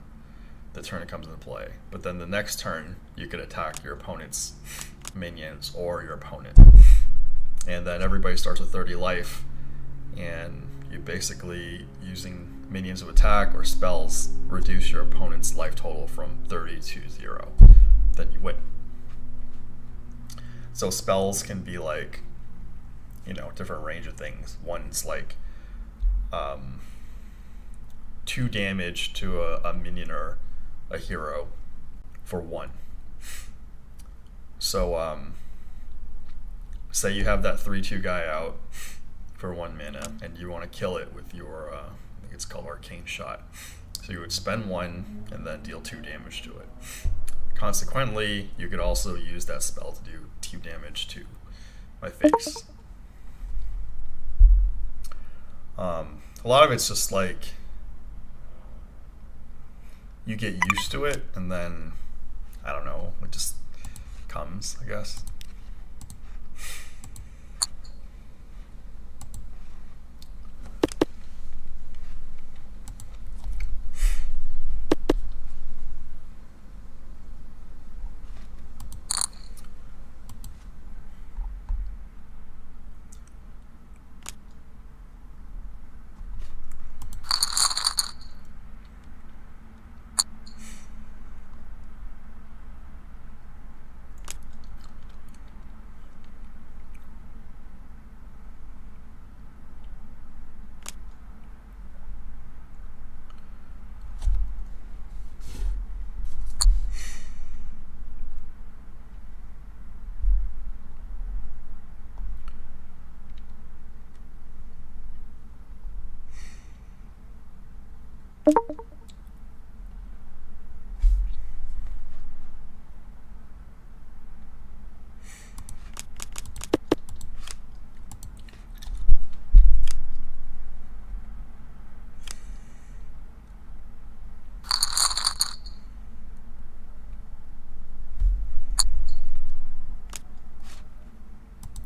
the turn it comes into play. But then the next turn, you could attack your opponent's minions or your opponent. And then everybody starts with 30 life, and you basically, using minions of attack or spells, reduce your opponent's life total from 30 to 0. Then you win. So spells can be like, you know, different range of things. One's like 2 damage to a minion or a hero for 1. So say you have that 3/2 guy out for 1 mana, and you want to kill it with your I think it's called Arcane Shot. So you would spend 1 and then deal 2 damage to it. Consequently, you could also use that spell to do 2 damage to my face. A lot of it's just like you get used to it, and then I don't know, it just comes, I guess.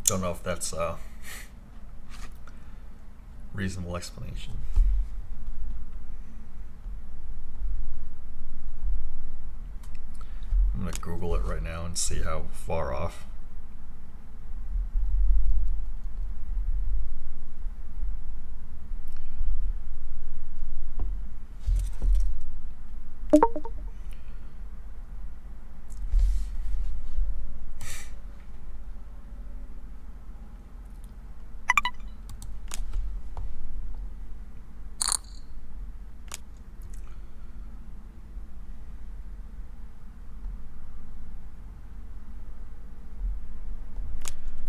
Don't know if that's a reasonable explanation. I'm gonna Google it right now and see how far off.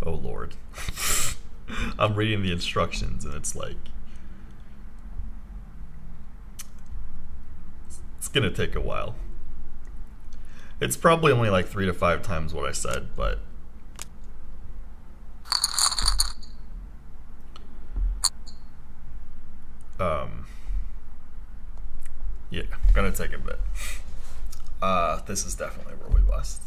Oh Lord. I'm reading the instructions and it's like, it's gonna take a while. It's probably only like 3 to 5 times what I said, but yeah, gonna take a bit. This is definitely where we bust.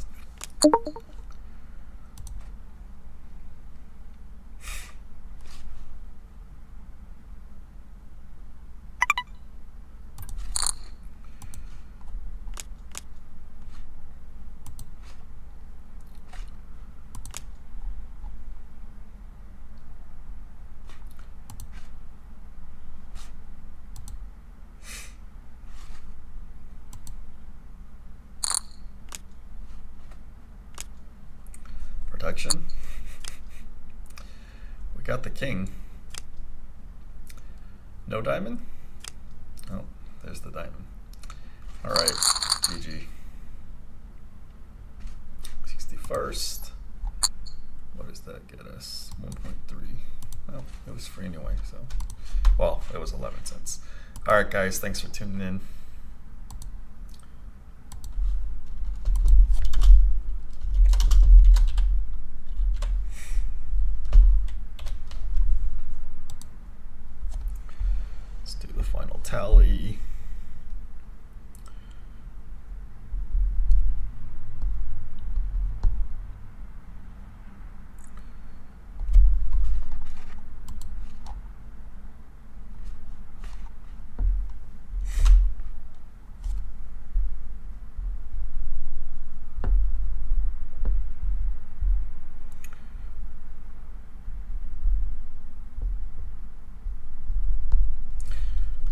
Protection. We got the king. No diamond? Oh, there's the diamond. Alright, GG. 61st. What does that get us? 1.3. Well, it was free anyway, so. Well, it was 11 cents. Alright, guys, thanks for tuning in. Final tally.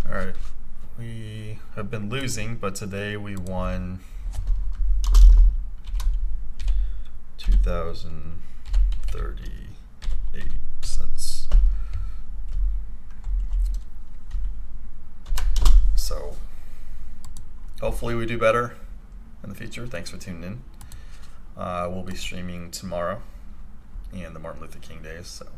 All right. We have been losing, but today we won 2,038 cents. So hopefully we do better in the future. Thanks for tuning in. We'll be streaming tomorrow and the Martin Luther King days. So